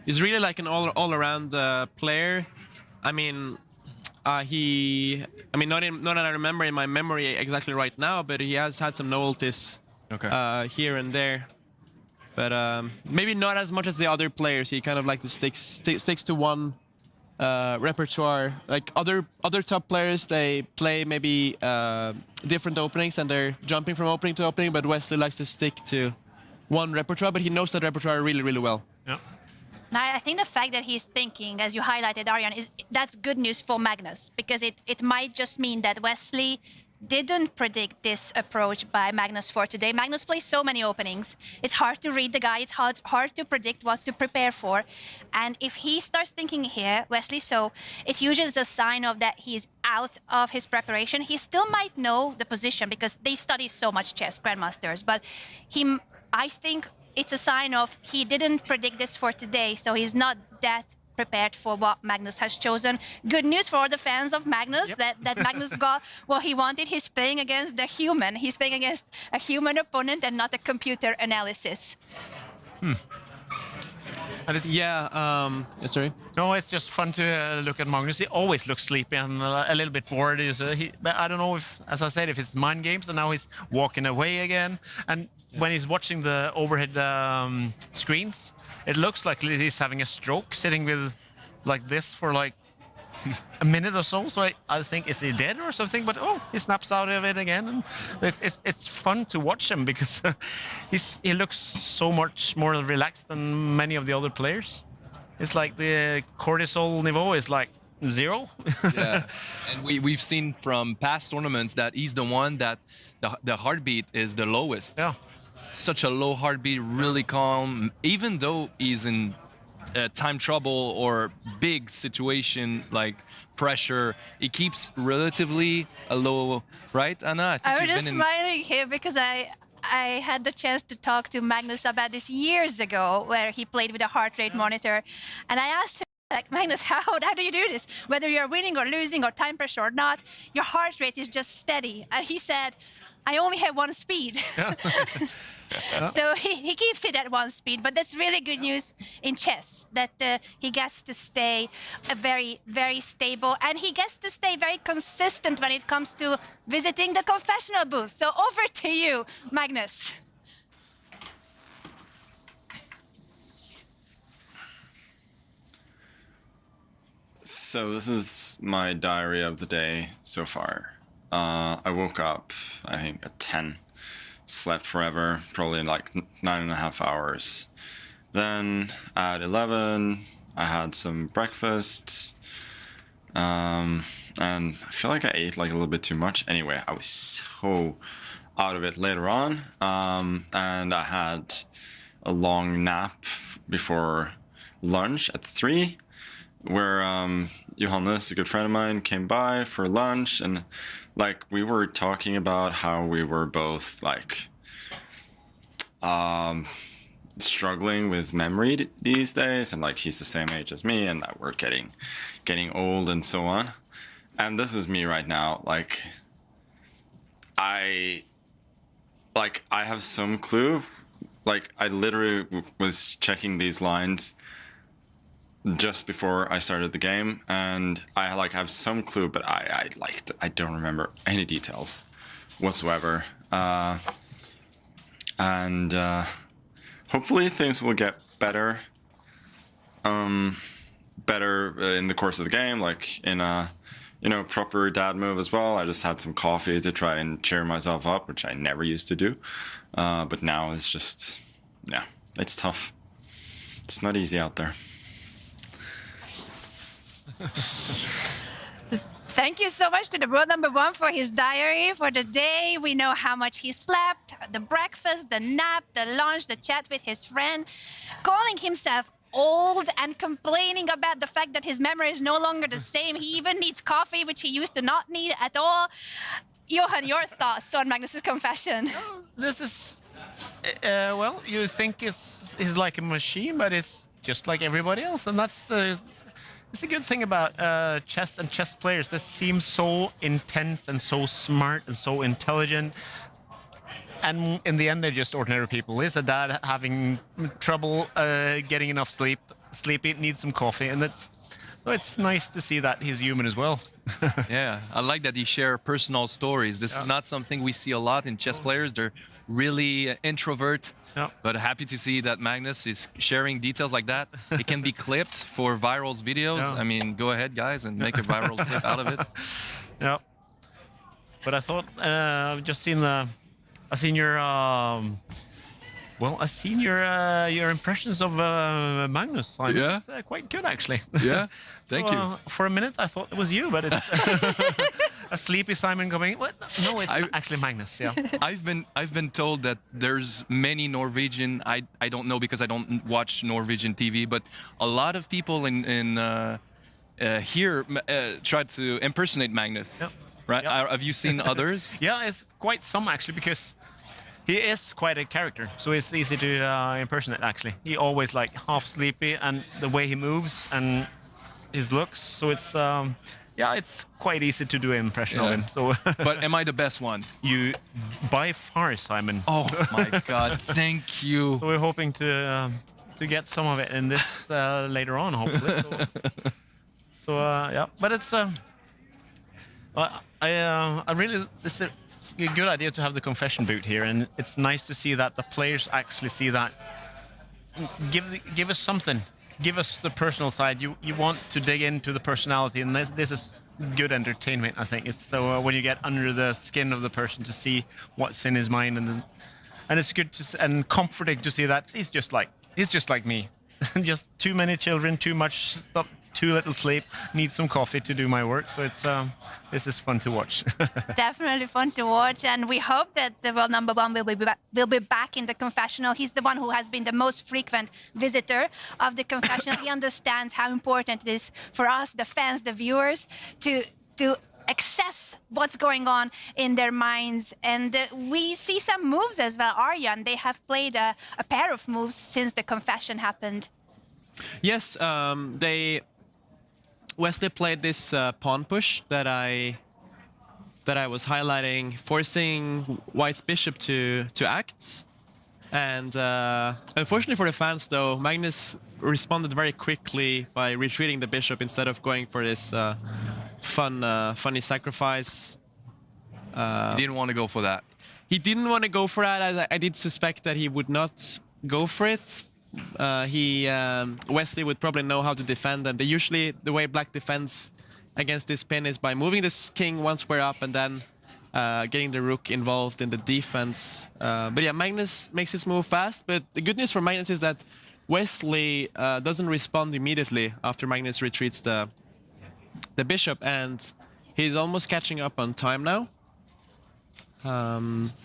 He's really like an all-around player. I mean, not that I remember in my memory exactly right now, but he has had some novelties here and there. But maybe not as much as the other players. He kind of like to sticks to one repertoire. Like other top players, they play maybe different openings and they're jumping from opening to opening. But Wesley likes to stick to one repertoire, but he knows that repertoire really well. Yeah. Now, I think the fact that he's thinking, as you highlighted, Aryan, that's good news for Magnus, because it might just mean that Wesley didn't predict this approach by Magnus for today. Magnus plays so many openings. It's hard to read the guy. It's hard to predict what to prepare for. And if he starts thinking here, Wesley, so it usually is a sign of that he's out of his preparation. He still might know the position because they study so much chess, grandmasters. But I think it's a sign of he didn't predict this for today, so he's not that prepared for what Magnus has chosen. Good news for all the fans of Magnus, that Magnus got what he wanted. He's playing against the human. He's playing against a human opponent and not a computer analysis. Sorry. No, it's just fun to look at Magnus. He always looks sleepy and a little bit bored. But I don't know if, as I said, if it's mind games, and now he's walking away again. And when he's watching the overhead screens, it looks like he's having a stroke, sitting with like this for like a minute or so. So I think, is he dead or something? But he snaps out of it again, and it's fun to watch him because he looks so much more relaxed than many of the other players. It's like the cortisol level is like 0. Yeah, and we've seen from past tournaments that he's the one that the heartbeat is the lowest. Yeah. Such a low heartbeat, really calm, even though he's in time trouble or big situation like pressure, he keeps relatively a low, right, Anna? I was you've just been smiling here because I had the chance to talk to Magnus about this years ago, where he played with a heart rate monitor, and I asked him, like, Magnus, how do you do this? Whether you're winning or losing or time pressure or not, your heart rate is just steady. And he said, I only have one speed. So he keeps it at one speed, but that's really good news in chess, that he gets to stay very, very stable, and he gets to stay very consistent when it comes to visiting the confessional booth. So over to you, Magnus. So this is my diary of the day so far. I woke up, I think, at 10. Slept forever, probably like 9.5 hours. Then at 11, I had some breakfast. And I feel like I ate like a little bit too much. Anyway, I was so out of it later on. And I had a long nap before lunch at 3, where Johannes, a good friend of mine, came by for lunch, and like we were talking about how we were both like struggling with memory these days, and like he's the same age as me, and that we're getting old and so on. And this is me right now. Like I have some clue. Like I literally was checking these lines just before I started the game, and I like have some clue, but I don't remember any details whatsoever. And hopefully things will get better. Better in the course of the game, like in a proper dad move as well. I just had some coffee to try and cheer myself up, which I never used to do. But now it's just, yeah, it's tough. It's not easy out there. Thank you so much to the world number one for his diary for the day. We know how much he slept, the breakfast, the nap, the lunch, the chat with his friend, calling himself old and complaining about the fact that his memory is no longer the same. He even needs coffee, which he used to not need at all. Johan, your thoughts on Magnus's confession? This is, well, you think it's like a machine, but it's just like everybody else, and that's it's a good thing about chess and chess players. They seem so intense and so smart and so intelligent, and in the end, they're just ordinary people. Is a dad having trouble getting enough sleep, needs some coffee, and so it's nice to see that he's human as well. Yeah, I like that he share personal stories. This is not something we see a lot in chess players. They're really introvert, but happy to see that Magnus is sharing details like that. It can be clipped for viral videos. Yeah. I mean, go ahead, guys, and make a viral clip out of it. Yeah. But I thought I've just seen I've seen your I've seen your impressions of Magnus. Simon. Yeah? It's quite good, actually. Yeah, thank you. For a minute, I thought it was you, but it's a sleepy Simon coming. What? No, it's actually Magnus. Yeah. I've been told that there's many Norwegian. I don't know because I don't watch Norwegian TV, but a lot of people in here tried to impersonate Magnus. Yep. Right? Yep. Have you seen others? Yeah, it's quite some actually, because he is quite a character, so it's easy to impersonate. Actually, he always like half sleepy, and the way he moves and his looks. So it's it's quite easy to do an impression of him. So, but am I the best one? You, by far, Simon. Oh my God! Thank you. So we're hoping to get some of it in this later on, hopefully. So yeah, but it's I really it's a good idea to have the confession boot here, and it's nice to see that the players actually see that. Give us something. Give us the personal side. You want to dig into the personality, and this is good entertainment. I think it's so when you get under the skin of the person to see what's in his mind, and it's good and comforting to see that he's just like me. just too many children, too much stuff, too little sleep, need some coffee to do my work. So it's this is fun to watch. Definitely fun to watch, and we hope that the world number one will be back in the confessional. He's the one who has been the most frequent visitor of the confessional. He understands how important it is for us, the fans, the viewers, to access what's going on in their minds. And we see some moves as well. Aryan, they have played a pair of moves since the confession happened. Yes, Wesley played this pawn push that I was highlighting, forcing White's bishop to act. And unfortunately for the fans, though, Magnus responded very quickly by retreating the bishop instead of going for this funny sacrifice. He didn't want to go for that. He didn't want to go for that, as I did suspect that he would not go for it. Wesley would probably know how to defend, and usually the way Black defends against this pin is by moving this king one square up and then getting the rook involved in the defense. But yeah, Magnus makes his move fast, but the good news for Magnus is that Wesley doesn't respond immediately after Magnus retreats the bishop, and he's almost catching up on time now.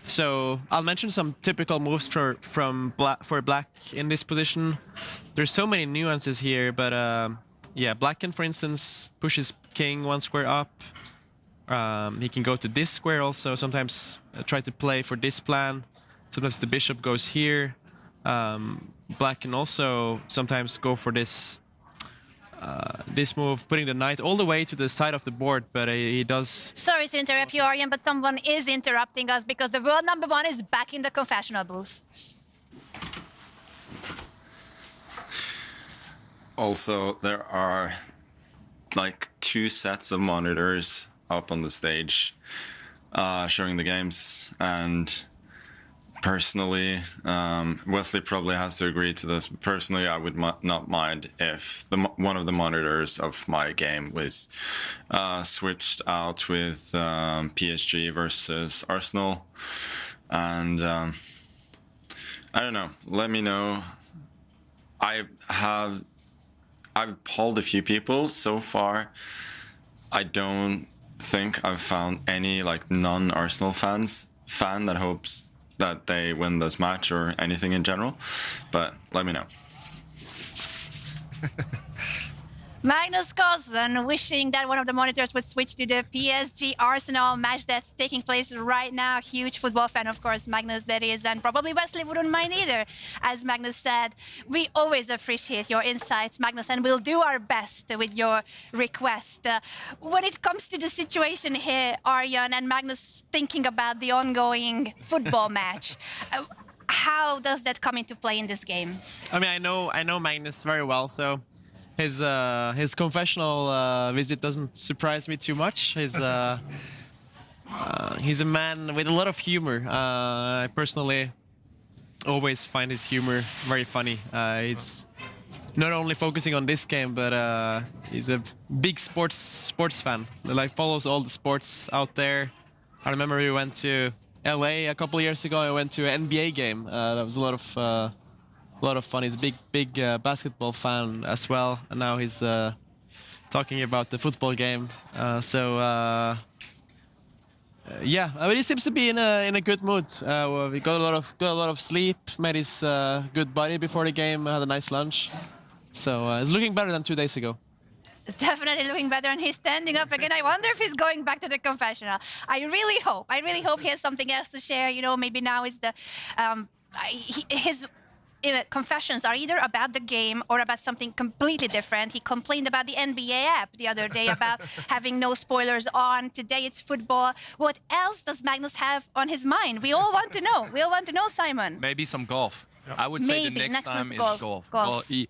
So I'll mention some typical moves for Black in this position. There's so many nuances here, but yeah, Black can, for instance, push his king one square up. He can go to this square also, sometimes try to play for this plan. Sometimes the bishop goes here. Black can also sometimes go for this move, putting the knight all the way to the side of the board, but he does... Sorry to interrupt you, Aryan, but someone is interrupting us because the world number one is back in the confessional booth. Also, there are like 2 sets of monitors up on the stage showing the games, and personally, Wesley probably has to agree to this, but personally I would not mind if one of the monitors of my game was switched out with PSG versus Arsenal. And I don't know, let me know. I've polled a few people so far. I don't think I've found any like non-Arsenal fan that hopes that they win this match or anything in general, but let me know. Magnus Carlsen wishing that one of the monitors would switch to the PSG Arsenal match that's taking place right now. Huge football fan, of course, Magnus that is, and probably Wesley wouldn't mind either. As Magnus said, we always appreciate your insights, Magnus, and we'll do our best with your request. When it comes to the situation here, Aryan and Magnus thinking about the ongoing football match, how does that come into play in this game? I mean, I know Magnus very well, so his confessional visit doesn't surprise me too much. He's a man with a lot of humor. I personally always find his humor very funny. He's not only focusing on this game, but he's a big sports fan. Like follows all the sports out there. I remember we went to LA a couple of years ago. I went to an NBA game. That was a lot of fun. He's a big basketball fan as well, and now he's talking about the football game. Yeah, but he seems to be in a good mood. We got a lot of sleep. Made his good body before the game. Had a nice lunch, so it's looking better than 2 days ago. Definitely looking better, and he's standing up again. I wonder if he's going back to the confessional. I really hope he has something else to share. You know, maybe now is the his confessions are either about the game or about something completely different. He complained about the NBA app the other day about having no spoilers on. Today it's football. What else does Magnus have on his mind? We all want to know. We all want to know, Simon. Maybe some golf. I would say the next time is golf. Well, he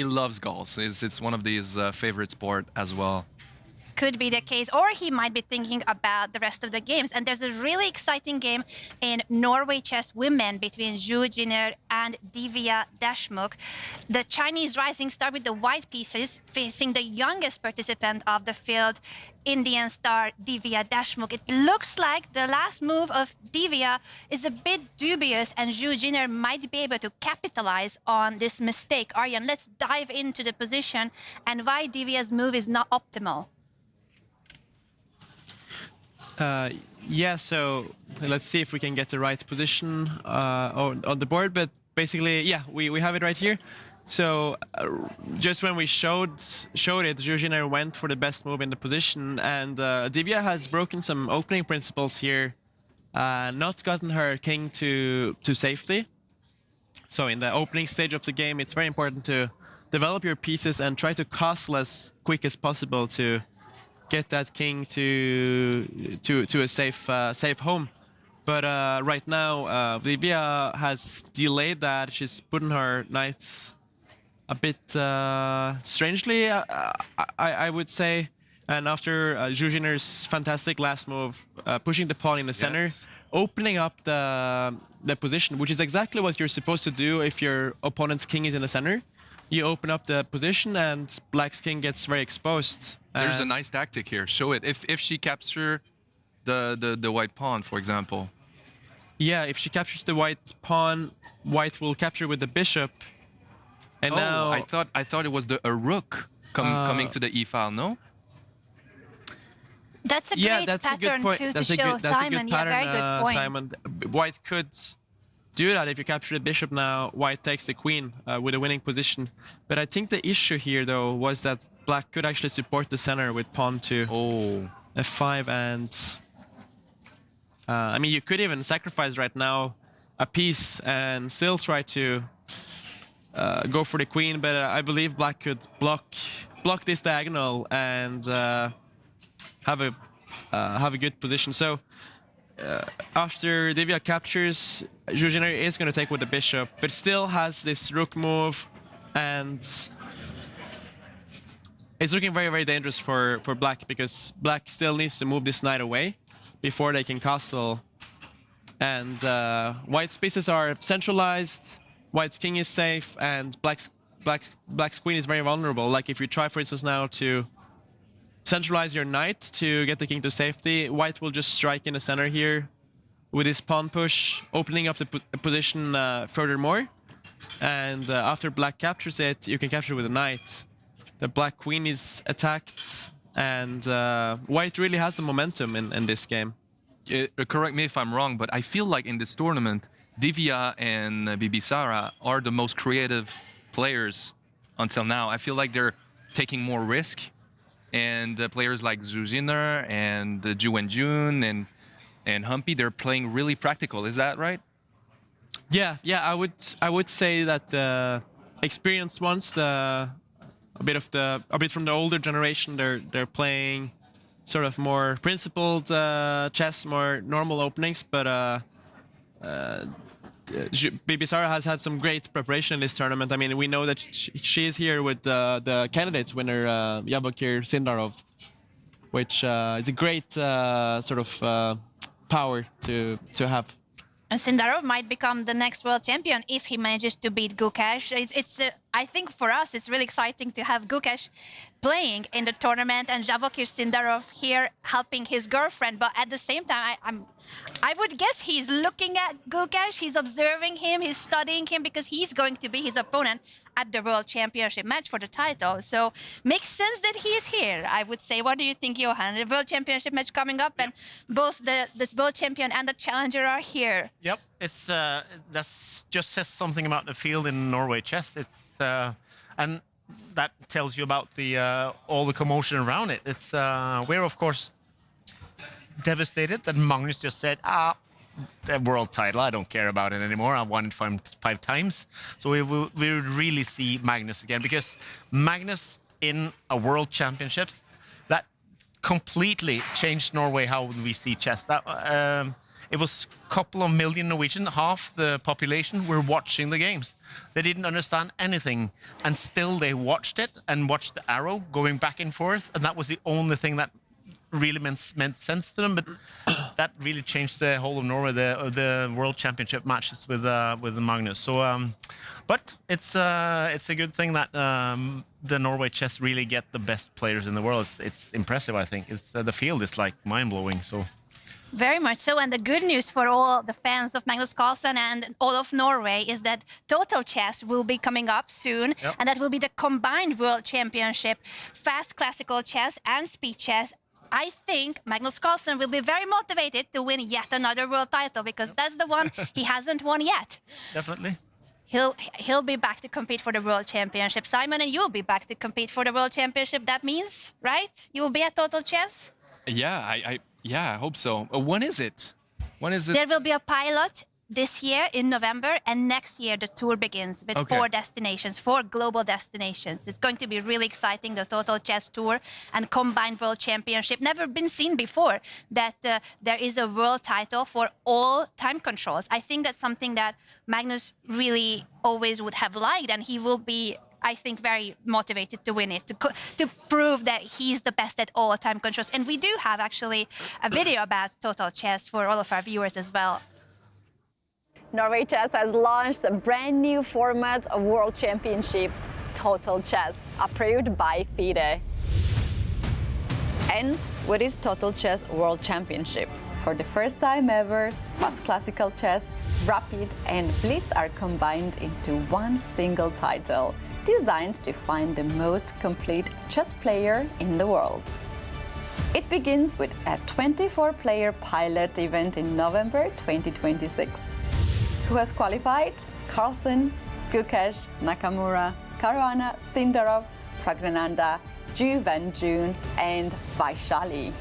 loves golf. It's one of his favorite sport as well. could be the case, or he might be thinking about the rest of the games. And there's a really exciting game in Norway Chess Women between Jiner and Divya Deshmukh. The Chinese rising star with the white pieces facing the youngest participant of the field, Indian star Divya Deshmukh. It looks like the last move of Divya is a bit dubious, and Jiner might be able to capitalize on this mistake. Aryan, let's dive into the position and why Divya's move is not optimal. Yeah, so let's see if we can get the right position on the board. But basically, yeah, we have it right here. So just when we showed it, Jiner went for the best move in the position, and Divya has broken some opening principles here, not gotten her king to safety. So in the opening stage of the game, it's very important to develop your pieces and try to castle as quick as possible to get that king to a safe home. But right now, Divya has delayed that. She's putting her knights a bit strangely, I would say. And after Jiner's fantastic last move, pushing the pawn in the center, opening up the position, which is exactly what you're supposed to do if your opponent's king is in the center. You open up the position and black's king gets very exposed. There's a nice tactic here. Show it. If she captures the white pawn, for example. Yeah, if she captures the white pawn, white will capture with the bishop. And now I thought it was a rook coming to the e file. No. That's a great pattern to show Simon. Yeah, very good point. Simon. White could do that if you capture the bishop now. White takes the queen with a winning position. But I think the issue here, though, was that black could actually support the center with pawn to f5, and I mean, you could even sacrifice right now a piece and still try to go for the queen. But I believe black could block this diagonal and have a good position. So after Divya captures, Jiner is going to take with the bishop, but still has this rook move, and it's looking very, very dangerous for black, because black still needs to move this knight away before they can castle. And white's pieces are centralized, white's king is safe, and black's queen is very vulnerable. Like if you try, for instance, now to centralize your knight to get the king to safety, white will just strike in the center here with his pawn push, opening up the position furthermore. And after black captures it, you can capture with a knight. The black queen is attacked, and white really has the momentum in this game. Correct me if I'm wrong, but I feel like in this tournament, Divya and Bibisara are the most creative players until now. I feel like they're taking more risk. And players like Jiner and Wenjun and Humpy, they're playing really practical. Is that right? Yeah. I would say that experienced ones, a bit from the older generation, they're playing sort of more principled chess, more normal openings. But Bibisara has had some great preparation in this tournament. I mean, we know that she is here with the candidates winner, Yabakir Sindarov, which is a great sort of power to have. And Sindarov might become the next world champion if he manages to beat Gukesh. I think for us, it's really exciting to have Gukesh playing in the tournament and Javokir Sindarov here helping his girlfriend. But at the same time, I would guess he's looking at Gukesh, he's observing him, he's studying him, because he's going to be his opponent at the World Championship match for the title. So makes sense that he is here, I would say. What do you think, Johan? The World Championship match coming up, and both the World Champion and the Challenger are here. Yep, it's that just says something about the field in Norway chess. It's and that tells you about the all the commotion around it. It's we're of course devastated that Magnus just said, the world title, I don't care about it anymore. I won it five times. So we would really see Magnus again, because Magnus in a world championships, that completely changed Norway how we see chess. That it was a couple of million Norwegian, half the population were watching the games. They didn't understand anything, and still they watched it and watched the arrow going back and forth, and that was the only thing that really meant sense to them. But that really changed the whole of Norway, the World Championship matches with Magnus. So, but it's a good thing that the Norway chess really get the best players in the world. It's impressive, I think. It's the field is like mind-blowing. So. Very much so, and the good news for all the fans of Magnus Carlsen and all of Norway is that Total Chess will be coming up soon, and that will be the combined World Championship, fast classical chess and speed chess. I think Magnus Carlsen will be very motivated to win yet another world title, because that's the one he hasn't won yet. Definitely. He'll be back to compete for the World Championship. Simon, and you'll be back to compete for the World Championship. That means, right? You will be at Total Chess? Yeah, I hope so. When is it? When is it? There will be a pilot this year in November, and next year the tour begins with 4 destinations, 4 global destinations. It's going to be really exciting, the Total Chess Tour and Combined World Championship. Never been seen before that there is a world title for all time controls. I think that's something that Magnus really always would have liked, and he will be, I think, very motivated to win it, to prove that he's the best at all time controls. And we do have actually a video about Total Chess for all of our viewers as well. Norway Chess has launched a brand new format of World Championships, Total Chess, approved by FIDE. And what is Total Chess World Championship? For the first time ever, fast classical chess, rapid and blitz are combined into one single title, designed to find the most complete chess player in the world. It begins with a 24-player pilot event in November 2026. Who has qualified? Carlsen, Gukesh, Nakamura, Caruana, Sindarov, Praggnanandhaa, Wenjun, and Vaishali.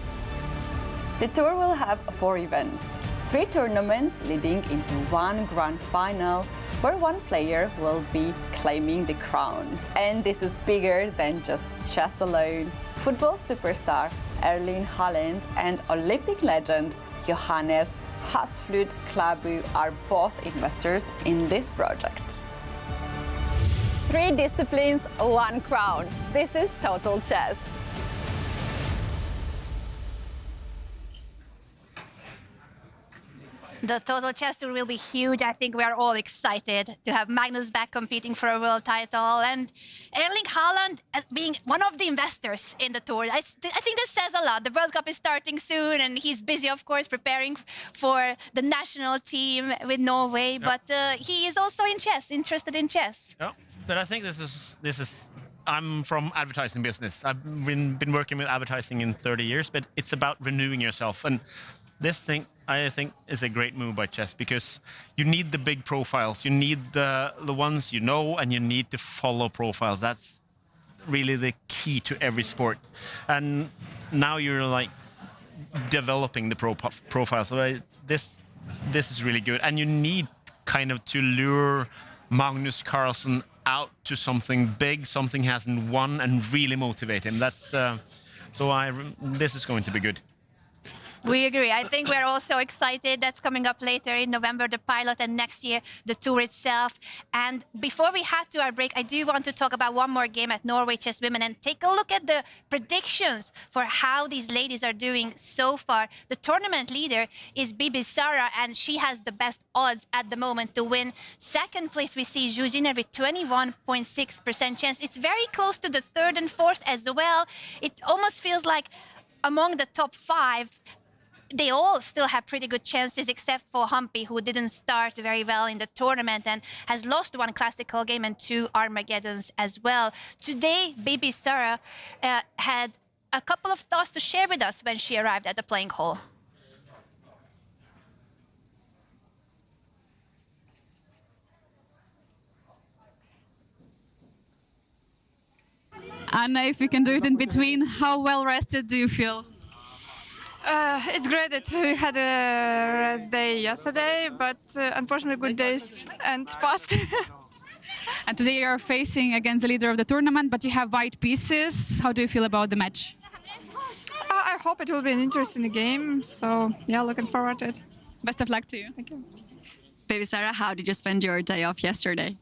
The tour will have 4 events, 3 tournaments leading into one grand final, where one player will be claiming the crown. And this is bigger than just chess alone. Football superstar Erling Haaland and Olympic legend Johannes Hasflut Klæbu are both investors in this project. 3 disciplines, 1 crown. This is Total Chess. The Total Chess Tour will be huge. I think we are all excited to have Magnus back competing for a world title, and Erling Haaland as being one of the investors in the tour. I think this says a lot. The World Cup is starting soon, and he's busy, of course, preparing for the national team with Norway. But he is also in chess, interested in chess. Yeah, but I think this is. I'm from advertising business. I've been working with advertising in 30 years, but it's about renewing yourself. And this thing, I think, is a great move by chess, because you need the big profiles. You need the ones you know, and you need to follow profiles. That's really the key to every sport. And now you're like developing the profiles. So this is really good. And you need kind of to lure Magnus Carlsen out to something big, something he hasn't won, and really motivate him. That's this is going to be good. We agree. I think we're also excited. That's coming up later in November, the pilot, and next year, the tour itself. And before we head to our break, I do want to talk about one more game at Norway Chess Women and take a look at the predictions for how these ladies are doing so far. The tournament leader is Bibisara, and she has the best odds at the moment to win. Second place, we see Jiner with 21.6% chance. It's very close to the 3rd and 4th as well. It almost feels like among the top 5, they all still have pretty good chances, except for Humpy, who didn't start very well in the tournament and has lost 1 classical game and 2 Armageddons as well. Today, Bibisara had a couple of thoughts to share with us when she arrived at the playing hall. Anna, if you can do it in between, how well rested do you feel? It's great that we had a rest day yesterday, but unfortunately good days and past. And today you are facing against the leader of the tournament, but you have white pieces. How do you feel about the match? I hope it will be an interesting game, so yeah, looking forward to it. Best of luck to you. Bibisara, how did you spend your day off yesterday?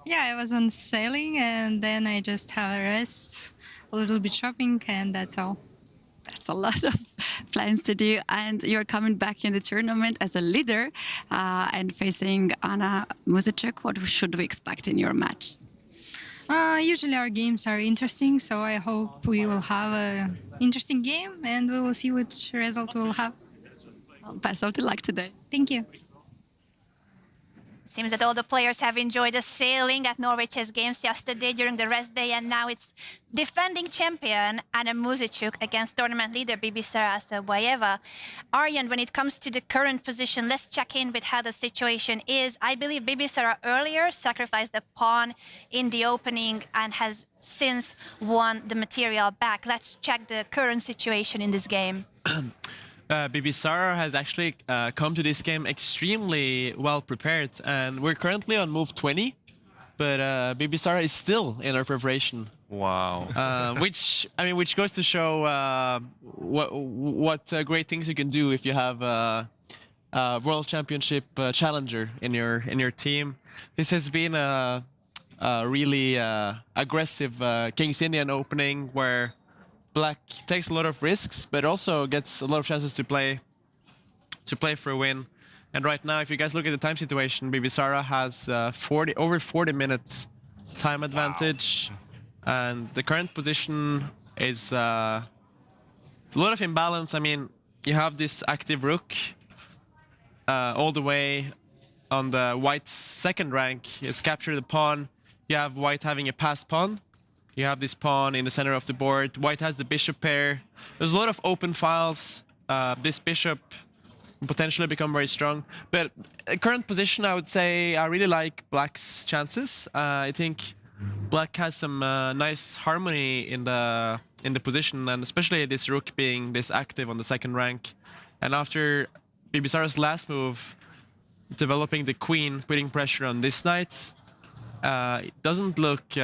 Yeah, I was on sailing and then I just have a rest, a little bit shopping, and that's all. That's a lot of plans to do, and you're coming back in the tournament as a leader and facing Anna Muzychuk. What should we expect in your match? Usually our games are interesting, so I hope we will have an interesting game and we will see which result we'll have. Well, best of luck today. Thank you. It seems that all the players have enjoyed the sailing at Norway Chess Games yesterday during the rest day, and now it's defending champion Anna Muzychuk against tournament leader Bibisara Assaubayeva. Aryan, when it comes to the current position, let's check in with how the situation is. I believe Bibisara earlier sacrificed a pawn in the opening and has since won the material back. Let's check the current situation in this game. Bibisara has actually come to this game extremely well prepared, and we're currently on move 20, but Bibisara is still in her preparation. Wow. Which goes to show what great things you can do if you have a World Championship challenger in your team. This has been a really aggressive King's Indian opening where Black takes a lot of risks, but also gets a lot of chances to play for a win. And right now, if you guys look at the time situation, Bibisara has over 40 minutes time advantage, and the current position is a lot of imbalance. I mean, you have this active rook all the way on the White's second rank. He's captured the pawn. You have White having a passed pawn. You have this pawn in the center of the board. White has the bishop pair. There's a lot of open files. This bishop can potentially become very strong. But current position, I would say I really like Black's chances. I think Black has some nice harmony in the position, and especially this rook being this active on the second rank. And after Bibisara's last move, developing the queen, putting pressure on this knight, it doesn't look...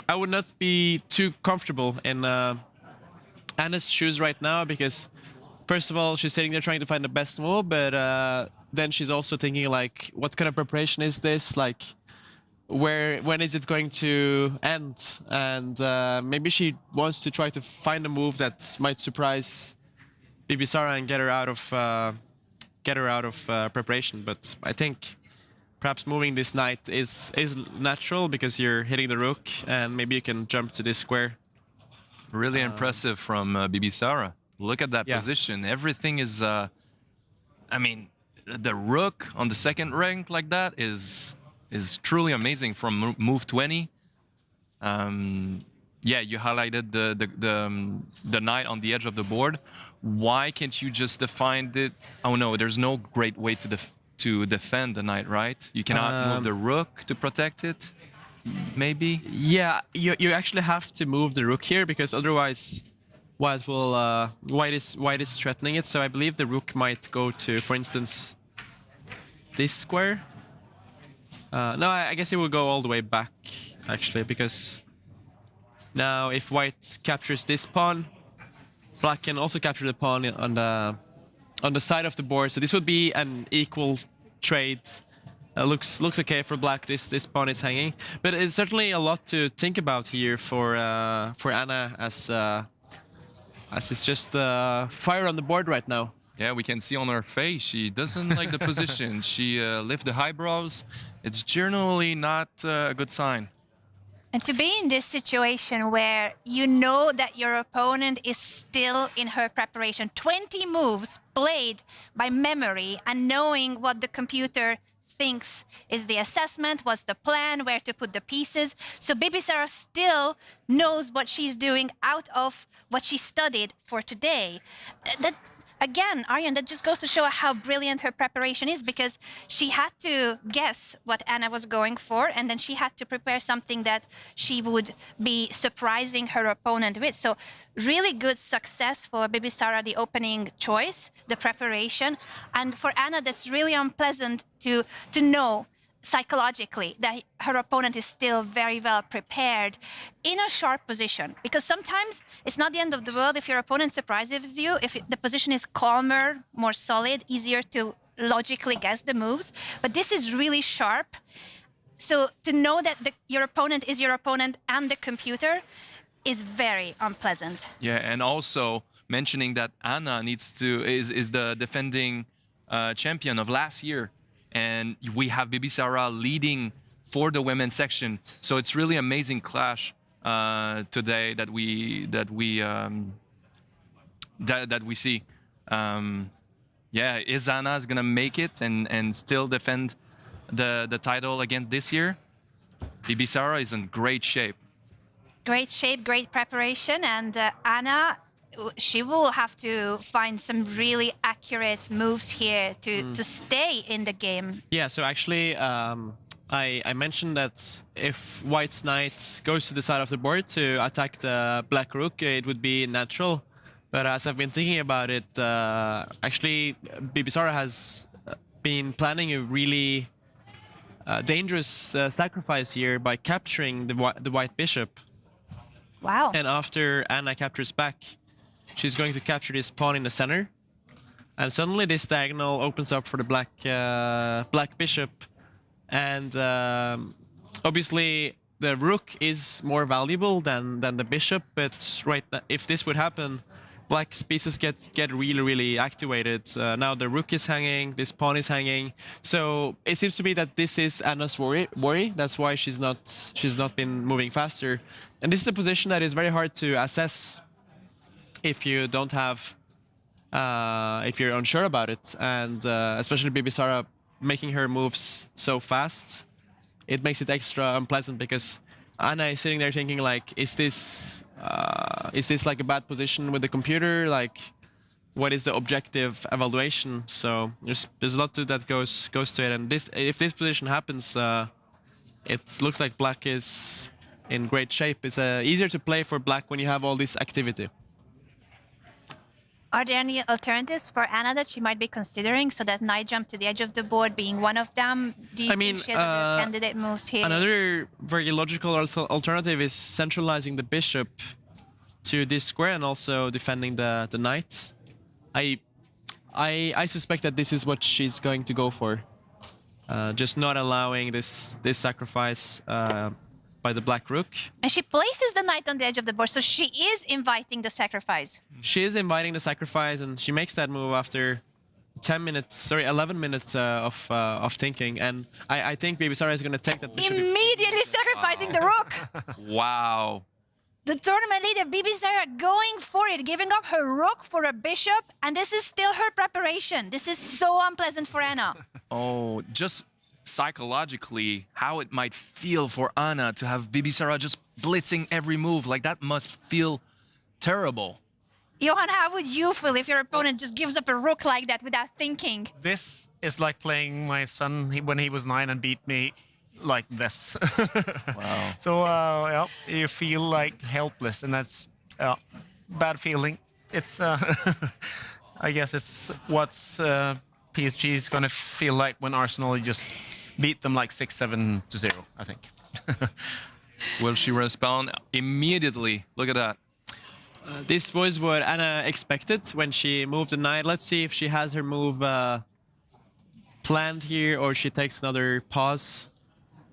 I would not be too comfortable in Anna's shoes right now, because first of all, she's sitting there trying to find the best move, but then she's also thinking like, what kind of preparation is this? Like, when is it going to end? And maybe she wants to try to find a move that might surprise Bibisara and get her out of preparation. But I think perhaps moving this knight is natural because you're hitting the rook, and maybe you can jump to this square. Really impressive from Bibisara. Look at that position. Everything is, I mean, the rook on the second rank like that is truly amazing from move 20. Yeah, you highlighted the knight on the edge of the board. Why can't you just define it? Oh no, there's no great way to defend the knight, right? You cannot move the rook to protect it, maybe? Yeah, you actually have to move the rook here, because otherwise White is threatening it. So I believe the rook might go to, for instance, this square. No, I guess it will go all the way back, actually, because now if White captures this pawn, Black can also capture the pawn on the side of the board. So this would be an equal trade. Looks okay for Black. This pawn is hanging, but it's certainly a lot to think about here for Anna, as it's just fire on the board right now. Yeah, we can see on her face she doesn't like the position. She lifts the eyebrows. It's generally not a good sign. And to be in this situation where you know that your opponent is still in her preparation, 20 moves played by memory and knowing what the computer thinks is the assessment, what's the plan, where to put the pieces. So Bibisara still knows what she's doing out of what she studied for today. Again, Aryan, that just goes to show how brilliant her preparation is, because she had to guess what Anna was going for, and then she had to prepare something that she would be surprising her opponent with. So really good success for Bibisara, the opening choice, the preparation. And for Anna, that's really unpleasant to know psychologically that her opponent is still very well prepared in a sharp position, because sometimes it's not the end of the world if your opponent surprises you, if the position is calmer, more solid, easier to logically guess the moves, but this is really sharp. So to know that your opponent is your opponent and the computer is very unpleasant. Yeah, and also mentioning that Anna is the defending champion of last year, and we have Bibisara leading for the women's section. So it's really amazing clash today that we see. Yeah, is Anna gonna make it and still defend the title again this year? Bibisara is in great shape. Great shape, great preparation, and Anna, she will have to find some really accurate moves here to stay in the game. Yeah, so actually, I mentioned that if White's knight goes to the side of the board to attack the black rook, it would be natural. But as I've been thinking about it, actually, Bibisara has been planning a really dangerous sacrifice here by capturing the white bishop. Wow. And after Anna captures back, she's going to capture this pawn in the center. And suddenly this diagonal opens up for the black bishop. And obviously the rook is more valuable than the bishop, but if this would happen, black's pieces get really activated. Now the rook is hanging, this pawn is hanging. So it seems to be that this is Anna's worry. That's why she's not been moving faster. And this is a position that is very hard to assess if you don't have, if you're unsure about it. And especially Bibisara making her moves so fast, it makes it extra unpleasant because Anna is sitting there thinking like, is this like a bad position with the computer? Like, what is the objective evaluation? So there's a lot that goes to it. And if this position happens, it looks like black is in great shape. It's easier to play for black when you have all this activity. Are there any alternatives for Anna that she might be considering? So that knight jump to the edge of the board being one of them. Do you think she has other candidate moves here? Another very logical alternative is centralizing the bishop to this square and also defending the knight. I suspect that this is what she's going to go for. Just not allowing this sacrifice by the black rook. And she places the knight on the edge of the board, so she is inviting the sacrifice. She is inviting the sacrifice, and she makes that move after 11 minutes of thinking. And I think Bibisara is going to take that bishop. Immediately sacrificing the rook. Wow. The tournament leader, Bibisara, going for it, giving up her rook for a bishop, and this is still her preparation. This is so unpleasant for Anna. Oh, just psychologically, how it might feel for Anna to have Bibisara just blitzing every move. Like, that must feel terrible. Johan, how would you feel if your opponent just gives up a rook like that without thinking? This is like playing my son when he was 9 and beat me like this. Wow. So yeah, you feel like helpless, and that's bad feeling. It's I guess it's what's PSG is gonna feel like when Arsenal just beat them like 6-7 to 0, I think. Will she respond immediately? Look at that. This was what Anna expected when she moved the knight. Let's see if she has her move planned here or she takes another pause.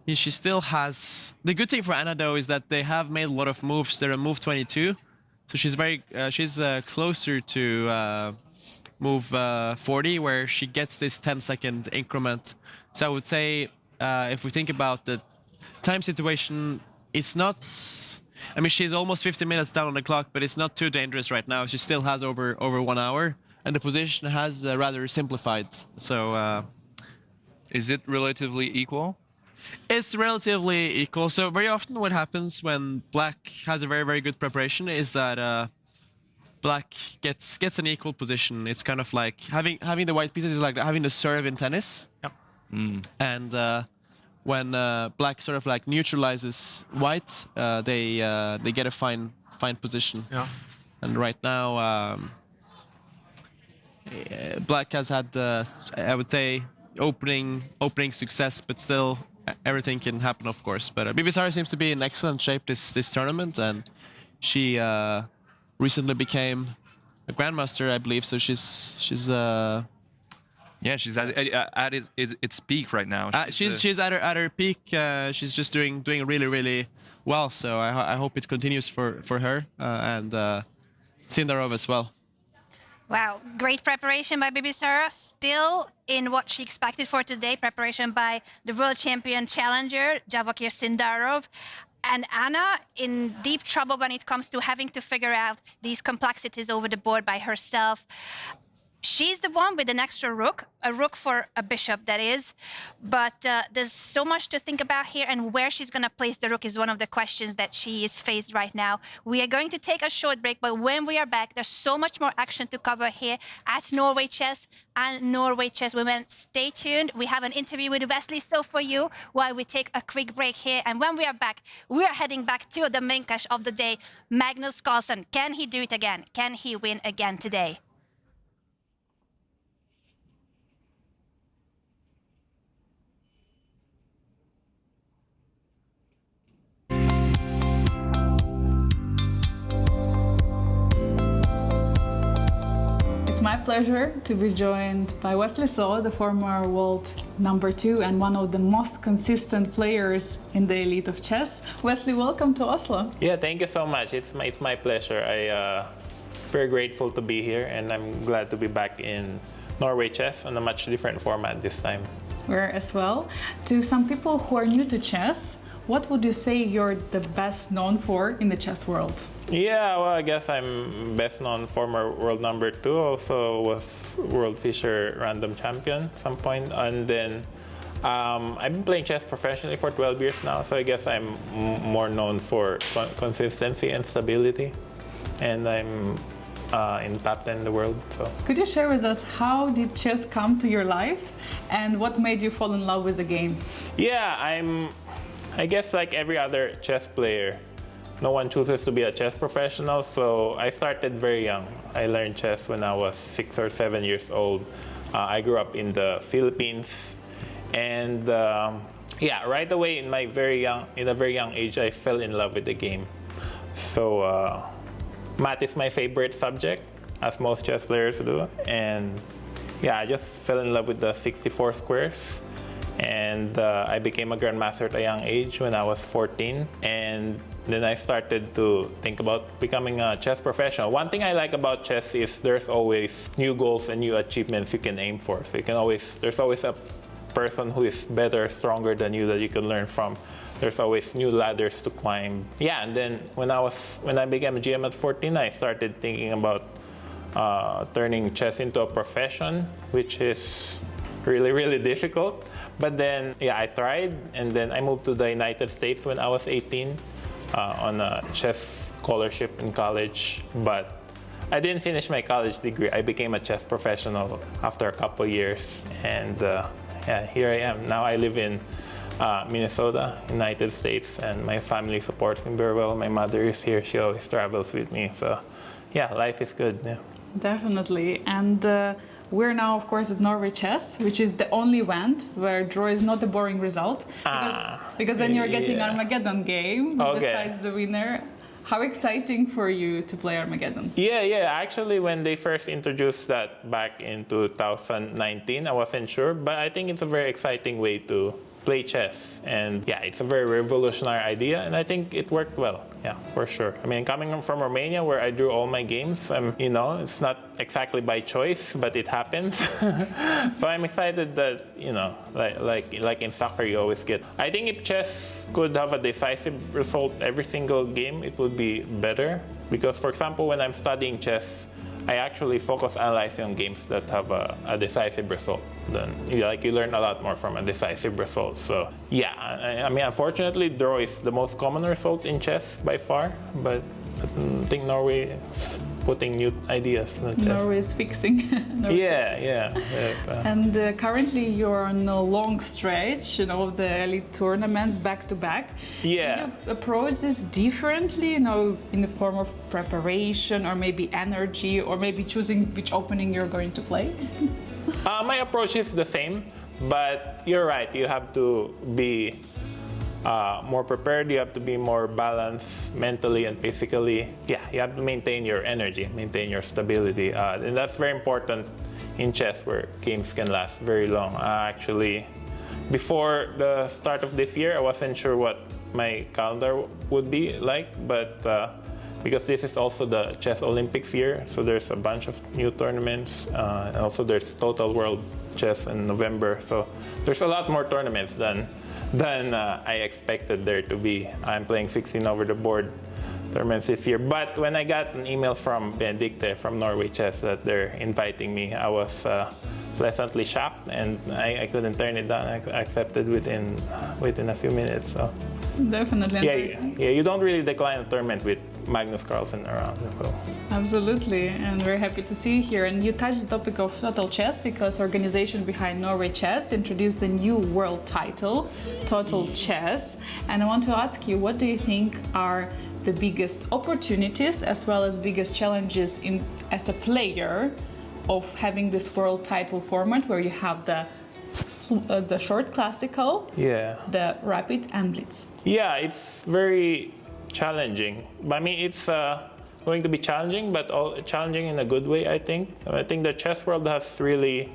She still has... The good thing for Anna, though, is that they have made a lot of moves. They're on move 22, so she's closer to move 40, where she gets this 10-second increment. So I would say, if we think about the time situation, it's not... I mean, she's almost 50 minutes down on the clock, but it's not too dangerous right now. She still has over 1 hour, and the position has rather simplified. So... Is it relatively equal? It's relatively equal. So very often what happens when black has a very, very good preparation is that black gets an equal position. It's kind of like having the white pieces is like having the serve in tennis. Yep. And when black sort of like neutralizes white, they get a fine position. Yeah. And right now, black has had I would say opening success, but still everything can happen, of course. But Bibisara seems to be in excellent shape this tournament, and she recently became a grandmaster, I believe. So she's Yeah, she's at its peak right now. She's at her peak. She's just doing really, really well. So I hope it continues for her and Sindarov as well. Wow, great preparation by Bibisara. Still in what she expected for today, preparation by the world champion challenger, Javakir Sindarov. And Anna in deep trouble when it comes to having to figure out these complexities over the board by herself. She's the one with an extra rook, a rook for a bishop, that is. But there's so much to think about here, and where she's going to place the rook is one of the questions that she is faced right now. We are going to take a short break, but when we are back, there's so much more action to cover here at Norway Chess and Norway Chess Women. Stay tuned. We have an interview with Wesley so for you while we take a quick break here. And when we are back, we are heading back to the main clash of the day, Magnus Carlsen. Can he do it again? Can he win again today? It's my pleasure to be joined by Wesley, the former world #2 and one of the most consistent players in the elite of chess. Wesley, welcome to Oslo. Yeah, thank you so much. It's my pleasure. Very grateful to be here, and I'm glad to be back in Norway Chess on a much different format this time. We're as well. To some people who are new to chess, what would you say you're the best known for in the chess world? Yeah, well, I guess I'm best known former world #2, also was World Fisher Random Champion at some point, and then I've been playing chess professionally for 12 years now, so I guess I'm more known for consistency and stability, and I'm in top 10 in the world. So, could you share with us how did chess come to your life, and what made you fall in love with the game? Yeah, I guess like every other chess player, no one chooses to be a chess professional, so I started very young. I learned chess when I was 6 or 7 years old. I grew up in the Philippines, and yeah, right away in a very young age, I fell in love with the game. So math is my favorite subject, as most chess players do, and yeah, I just fell in love with the 64 squares. And I became a grandmaster at a young age when I was 14, and then I started to think about becoming a chess professional. One thing I like about chess is there's always new goals and new achievements you can aim for. So there's always a person who is better, stronger than you that you can learn from. There's always new ladders to climb. Yeah, and then when I became a GM at 14, I started thinking about turning chess into a profession, which is really, really difficult. But then, yeah, I tried, and then I moved to the United States when I was 18 on a chess scholarship in college. But I didn't finish my college degree. I became a chess professional after a couple years, and yeah, here I am. Now I live in Minnesota, United States, and my family supports me very well. My mother is here. She always travels with me. So, yeah, life is good. Yeah. Definitely. And we're now, of course, at Norway Chess, which is the only event where draw is not a boring result. Because then you're getting Armageddon game, which decides the winner. How exciting for you to play Armageddon? Yeah. Actually, when they first introduced that back in 2019, I wasn't sure. But I think it's a very exciting way to play chess. And yeah, it's a very revolutionary idea, and I think it worked well. Yeah, for sure. I mean, coming from Romania, where I drew all my games, it's not exactly by choice, but it happens. So I'm excited that, like in soccer, you always get. I think if chess could have a decisive result every single game, it would be better. Because, for example, when I'm studying chess, I actually focus analyzing on games that have a decisive result. Then, you learn a lot more from a decisive result. So, yeah, I mean, unfortunately, draw is the most common result in chess by far. But I think Norway is putting new ideas in chess. Norway is fixing. Yeah. And currently, you're on a long stretch, of the elite tournaments back to back. Yeah. Do you approach this differently, in the form of preparation, or maybe energy, or maybe choosing which opening you're going to play? My approach is the same, but you're right. You have to be more prepared. You have to be more balanced mentally and physically. Yeah, you have to maintain your energy, maintain your stability, and that's very important in chess where games can last very long. Actually, before the start of this year, I wasn't sure what my calendar would be like, but because this is also the Chess Olympics year, so there's a bunch of new tournaments, and also there's Total World Chess in November, so there's a lot more tournaments than I expected there to be. I'm playing 16 over the board tournaments this year, but when I got an email from Benedicte from Norway Chess that they're inviting me, I was pleasantly shocked, and I couldn't turn it down. I accepted within a few minutes. So. Definitely. Yeah, you don't really decline a tournament with Magnus Carlsen around. So. Absolutely, and we're happy to see you here. And you touched the topic of Total Chess because organization behind Norway Chess introduced a new world title, Total Chess. And I want to ask you, what do you think are the biggest opportunities as well as biggest challenges as a player of having this world title format where you have the short classical, the rapid and blitz? Yeah, it's very challenging. I mean, it's going to be challenging, but challenging in a good way, I think. I think the chess world has really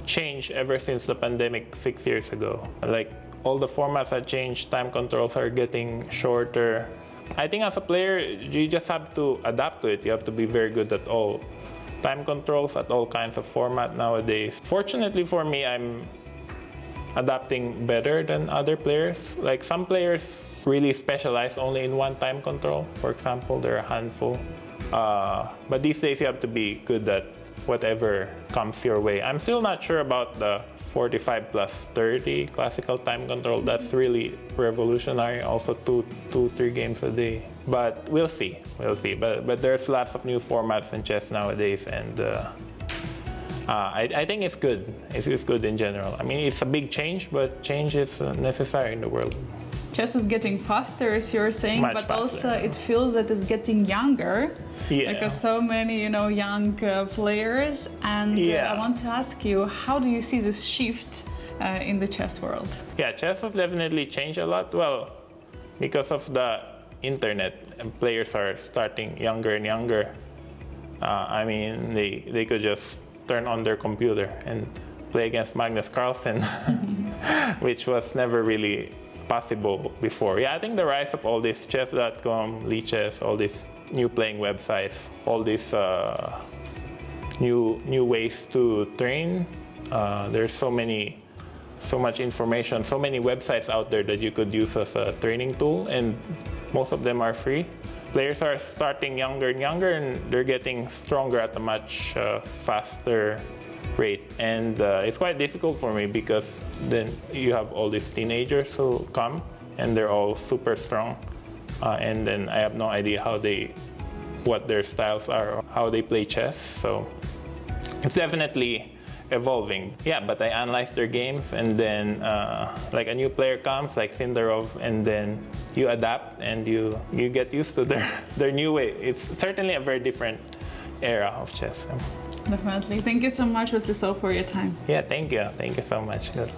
changed ever since the pandemic 6 years ago. Like, all the formats have changed, time controls are getting shorter. I think as a player, you just have to adapt to it. You have to be very good at all time controls, at all kinds of format nowadays. Fortunately for me, I'm adapting better than other players. Like, some players really specialize only in one time control. For example, there are a handful. But these days you have to be good at whatever comes your way. I'm still not sure about the 45+30 classical time control. That's really revolutionary. Also 3 games a day. But we'll see. But there's lots of new formats in chess nowadays, and I think it's good. It's good in general. I mean, it's a big change, but change is necessary in the world. Chess is getting faster, as you're saying, Much but faster. also it feels that it's getting younger. Yeah. Because so many, young players. And I want to ask you, how do you see this shift in the chess world? Yeah, chess has definitely changed a lot. Well, because of the internet, players are starting younger and younger. I mean, they could just turn on their computer and play against Magnus Carlsen, which was never really possible before. Yeah, I think the rise of all this chess.com, Lichess, all these new playing websites, all these new ways to train. There's so much information, so many websites out there that you could use as a training tool, and most of them are free. Players are starting younger and younger, and they're getting stronger at a much faster rate. And it's quite difficult for me because then you have all these teenagers who come, and they're all super strong. And then I have no idea what their styles are, or how they play chess. So it's definitely evolving. Yeah, but I analyze their games, and then like a new player comes, like Sindarov, and then you adapt and you get used to their new way. It's certainly a very different era of chess. Definitely. Thank you so much, Wesley, for your time. Yeah, thank you. Thank you so much. Good.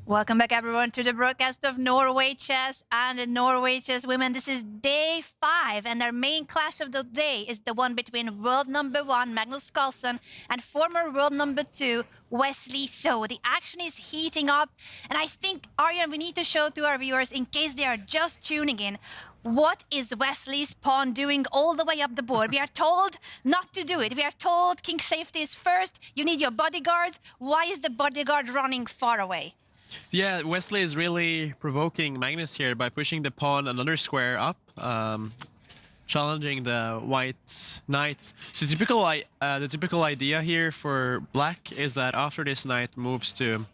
Welcome back, everyone, to the broadcast of Norway Chess and the Norway Chess Women. This is day 5, and our main clash of the day is the one between world number 1, Magnus Carlsen, and former world number 2, Wesley. So the action is heating up, and I think, Aryan, we need to show to our viewers, in case they are just tuning in, what is Wesley's pawn doing all the way up the board? We are told not to do it. We are told king safety is first. You need your bodyguard. Why is the bodyguard running far away? Yeah, Wesley is really provoking Magnus here by pushing the pawn another square up, challenging the white knight. So the typical idea here for black is that after this knight moves to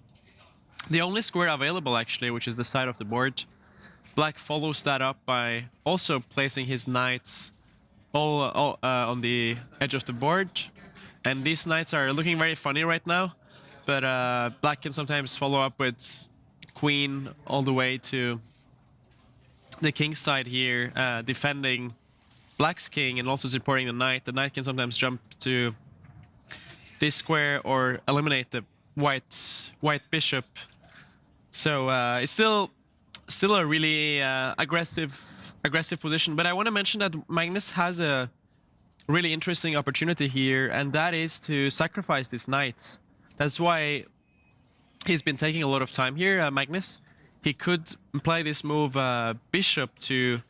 the only square available, actually, which is the side of the board, black follows that up by also placing his knights all on the edge of the board. And these knights are looking very funny right now. But black can sometimes follow up with queen all the way to the king side here, defending black's king and also supporting the knight. The knight can sometimes jump to this square or eliminate the white bishop. So it's still a really aggressive position. But I want to mention that Magnus has a really interesting opportunity here, and that is to sacrifice this knight. That's why he's been taking a lot of time here, Magnus. He could play this move bishop to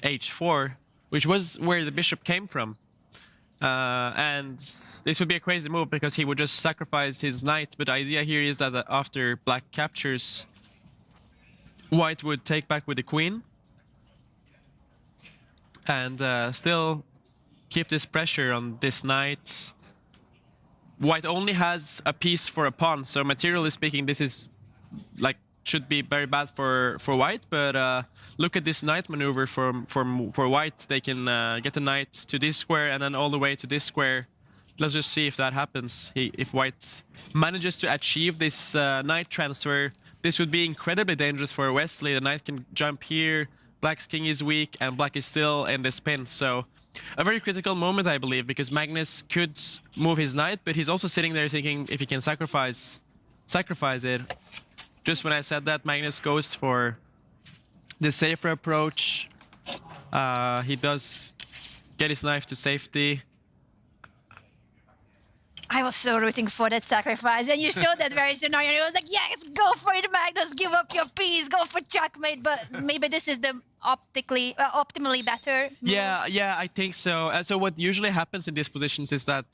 h4, which was where the bishop came from. And this would be a crazy move because he would just sacrifice his knight. But the idea here is that after black captures, white would take back with the queen. And still keep this pressure on this knight. White only has a piece for a pawn, so materially speaking, this is should be very bad for white. But look at this knight maneuver for white. They can get the knight to this square and then all the way to this square. Let's just see if that happens. If white manages to achieve this knight transfer, this would be incredibly dangerous for Wesley. The knight can jump here. Black's king is weak, and black is still in this pin. So a very critical moment, I believe, because Magnus could move his knight, but he's also sitting there thinking if he can sacrifice it. Just when I said that, Magnus goes for the safer approach. He does get his knife to safety. I was so rooting for that sacrifice, and you showed that very soon. I was like, yes, go for it, Magnus, give up your piece, go for checkmate. But maybe this is the optimally better move. Yeah, I think so. So what usually happens in these positions is that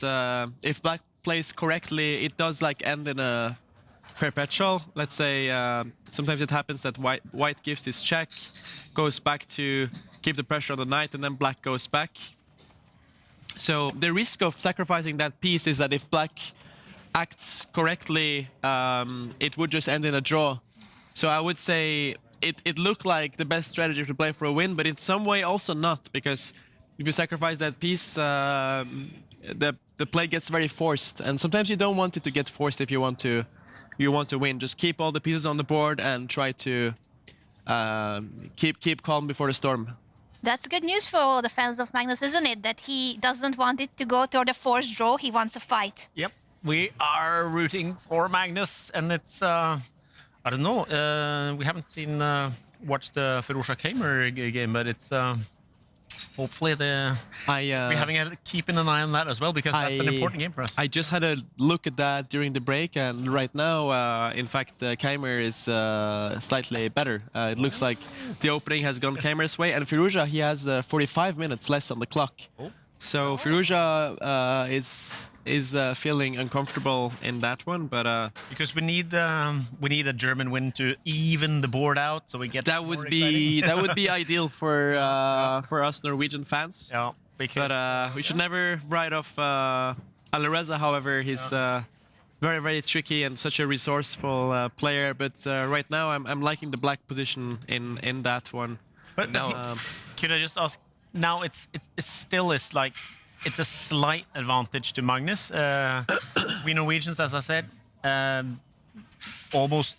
if black plays correctly, it does end in a perpetual. Let's say sometimes it happens that white gives his check, goes back to keep the pressure on the knight, and then black goes back. So the risk of sacrificing that piece is that if black acts correctly, it would just end in a draw. So I would say it looked like the best strategy to play for a win, but in some way also not, because if you sacrifice that piece, the play gets very forced, and sometimes you don't want it to get forced if you want to win. Just keep all the pieces on the board and try to keep calm before the storm. That's good news for all the fans of Magnus, isn't it? That he doesn't want it to go toward a forced draw. He wants a fight. Yep, we are rooting for Magnus, and it's I don't know. We haven't watched the Firouzja Keymer game, but it's hopefully we're keeping an eye on that as well, because that's an important game for us. I just had a look at that during the break, and right now, in fact, Keymer is slightly better. It looks like the opening has gone Keymer's way, and Firouzja, he has 45 minutes less on the clock. So Firouzja is feeling uncomfortable in that one, but because we need a German win to even the board out, so we get that would be ideal for us Norwegian fans. Yeah, but we should never write off Alireza. However, he's very, very tricky and such a resourceful player. But right now, I'm liking the black position in that one. But now, could I just ask? Now it's a slight advantage to Magnus. We Norwegians, as I said, almost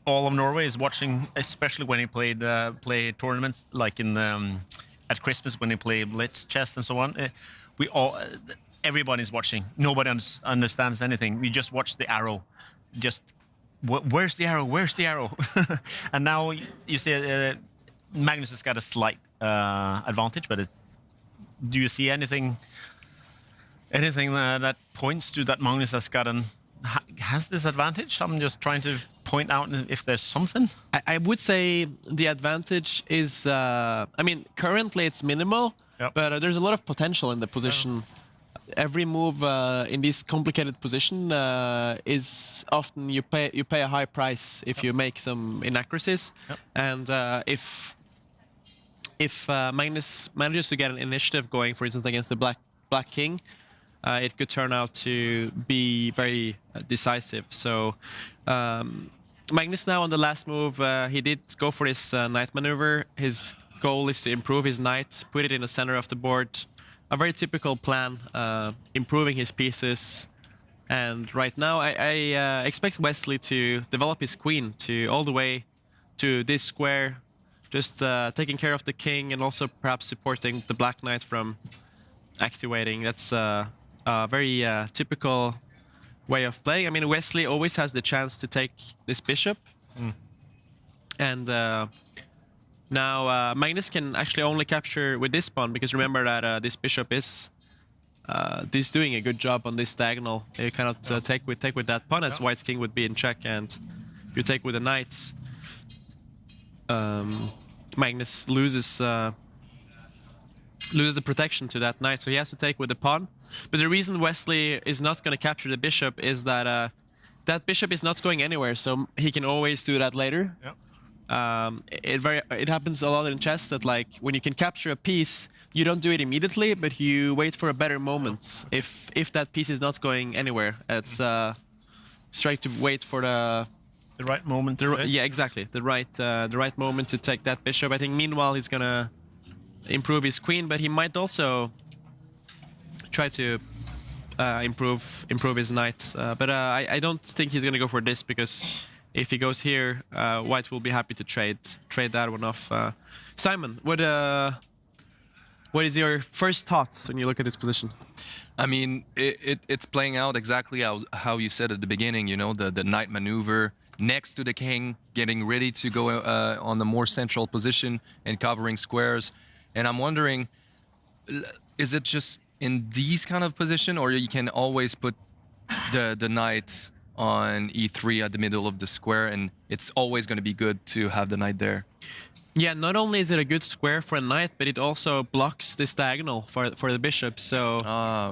all of Norway is watching, especially when he play tournaments like at Christmas when he play Blitz chess and so on. Everybody's watching. Nobody understands anything. We just watch the arrow, just where's the arrow? Where's the arrow? And now you see Magnus has got a slight advantage, but do you see anything that points to that Magnus has this advantage? I'm just trying to point out if there's something. I would say the advantage is, I mean, currently it's minimal, but there's a lot of potential in the position. Every move in this complicated position is often you pay a high price if you make some inaccuracies, and if Magnus manages to get an initiative going, for instance, against the black king, it could turn out to be very decisive. So Magnus now on the last move, he did go for his knight maneuver. His goal is to improve his knight, put it in the center of the board. A very typical plan, improving his pieces. And right now, I expect Wesley to develop his queen to all the way to this square, just taking care of the king and also perhaps supporting the black knight from activating. That's a very typical way of playing. I mean, Wesley always has the chance to take this bishop. And now Magnus can actually only capture with this pawn, because remember that this bishop is doing a good job on this diagonal. You cannot take with that pawn, as White's king would be in check, and if you take with the knights, Magnus loses the protection to that knight, so he has to take with the pawn. But the reason Wesley is not going to capture the bishop is that that bishop is not going anywhere, so he can always do that later. It happens a lot in chess that, like, when you can capture a piece, you don't do it immediately, but you wait for a better moment. If that piece is not going anywhere, it's trying to wait for the right moment. Yeah, exactly. The right moment to take that bishop. I think meanwhile he's gonna improve his queen, but he might also try to improve his knight. But I don't think he's gonna go for this, because if he goes here, White will be happy to trade that one off. Simon, what is your first thoughts when you look at this position? I mean, it's playing out exactly how you said at the beginning. You know, the knight maneuver next to the king, getting ready to go on the more central position and covering squares. And I'm wondering, is it just in these kind of position, or you can always put the knight on e3 at the middle of the square, and it's always going to be good to have the knight there? Yeah, not only is it a good square for a knight, but it also blocks this diagonal for the bishop. So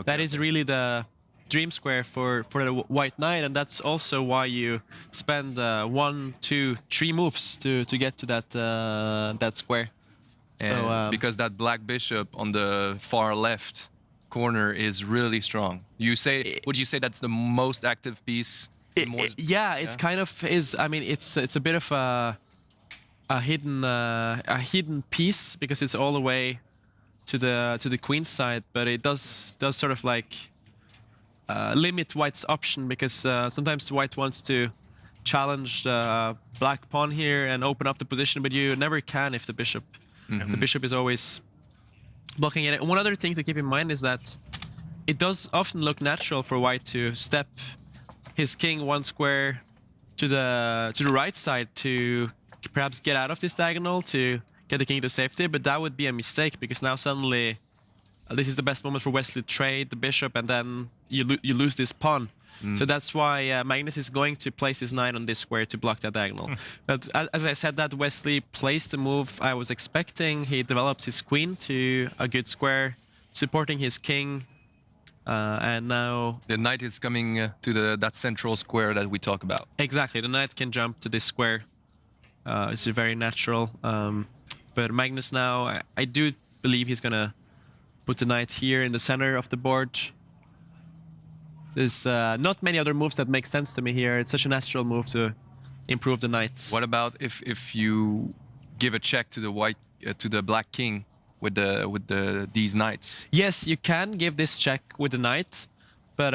that is really the dream square for the white knight, and that's also why you spend 1, 2, 3 moves to get to that square. And so because that black bishop on the far left corner is really strong. Would you say that's the most active piece? It's kind of is. I mean, it's a bit of a hidden piece, because it's all the way to the queen's side, but it does sort of like limit White's option, because sometimes White wants to challenge the black pawn here and open up the position, but you never can if the bishop is always blocking it. And one other thing to keep in mind is that it does often look natural for White to step his king 1 square to the right side to perhaps get out of this diagonal to get the king to safety, but that would be a mistake, because now suddenly this is the best moment for Wesley to trade the bishop, and then you lose this pawn. So that's why Magnus is going to place his knight on this square to block that diagonal. But as I said, that Wesley plays the move I was expecting. He develops his queen to a good square, supporting his king. And now the knight is coming to that central square that we talk about. Exactly, the knight can jump to this square. It's very natural. But Magnus now, I do believe he's gonna put the knight here in the center of the board. There's not many other moves that make sense to me here. It's such a natural move to improve the knight. What about if you give a check to the white to the black king with these knights? Yes, you can give this check with the knight, but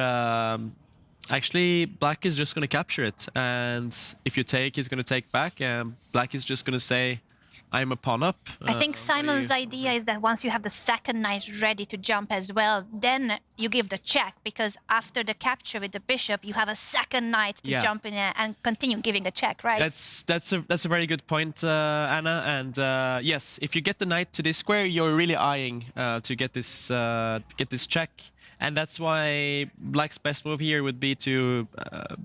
actually black is just going to capture it, and if you take, he's going to take back, and black is just going to say, I'm a pawn up. I think Simon's idea is that once you have the second knight ready to jump as well, then you give the check, because after the capture with the bishop, you have a second knight to jump in and continue giving a check, right? That's a very good point, Anna. And yes, if you get the knight to this square, you're really eyeing to get this check. And that's why Black's best move here would be to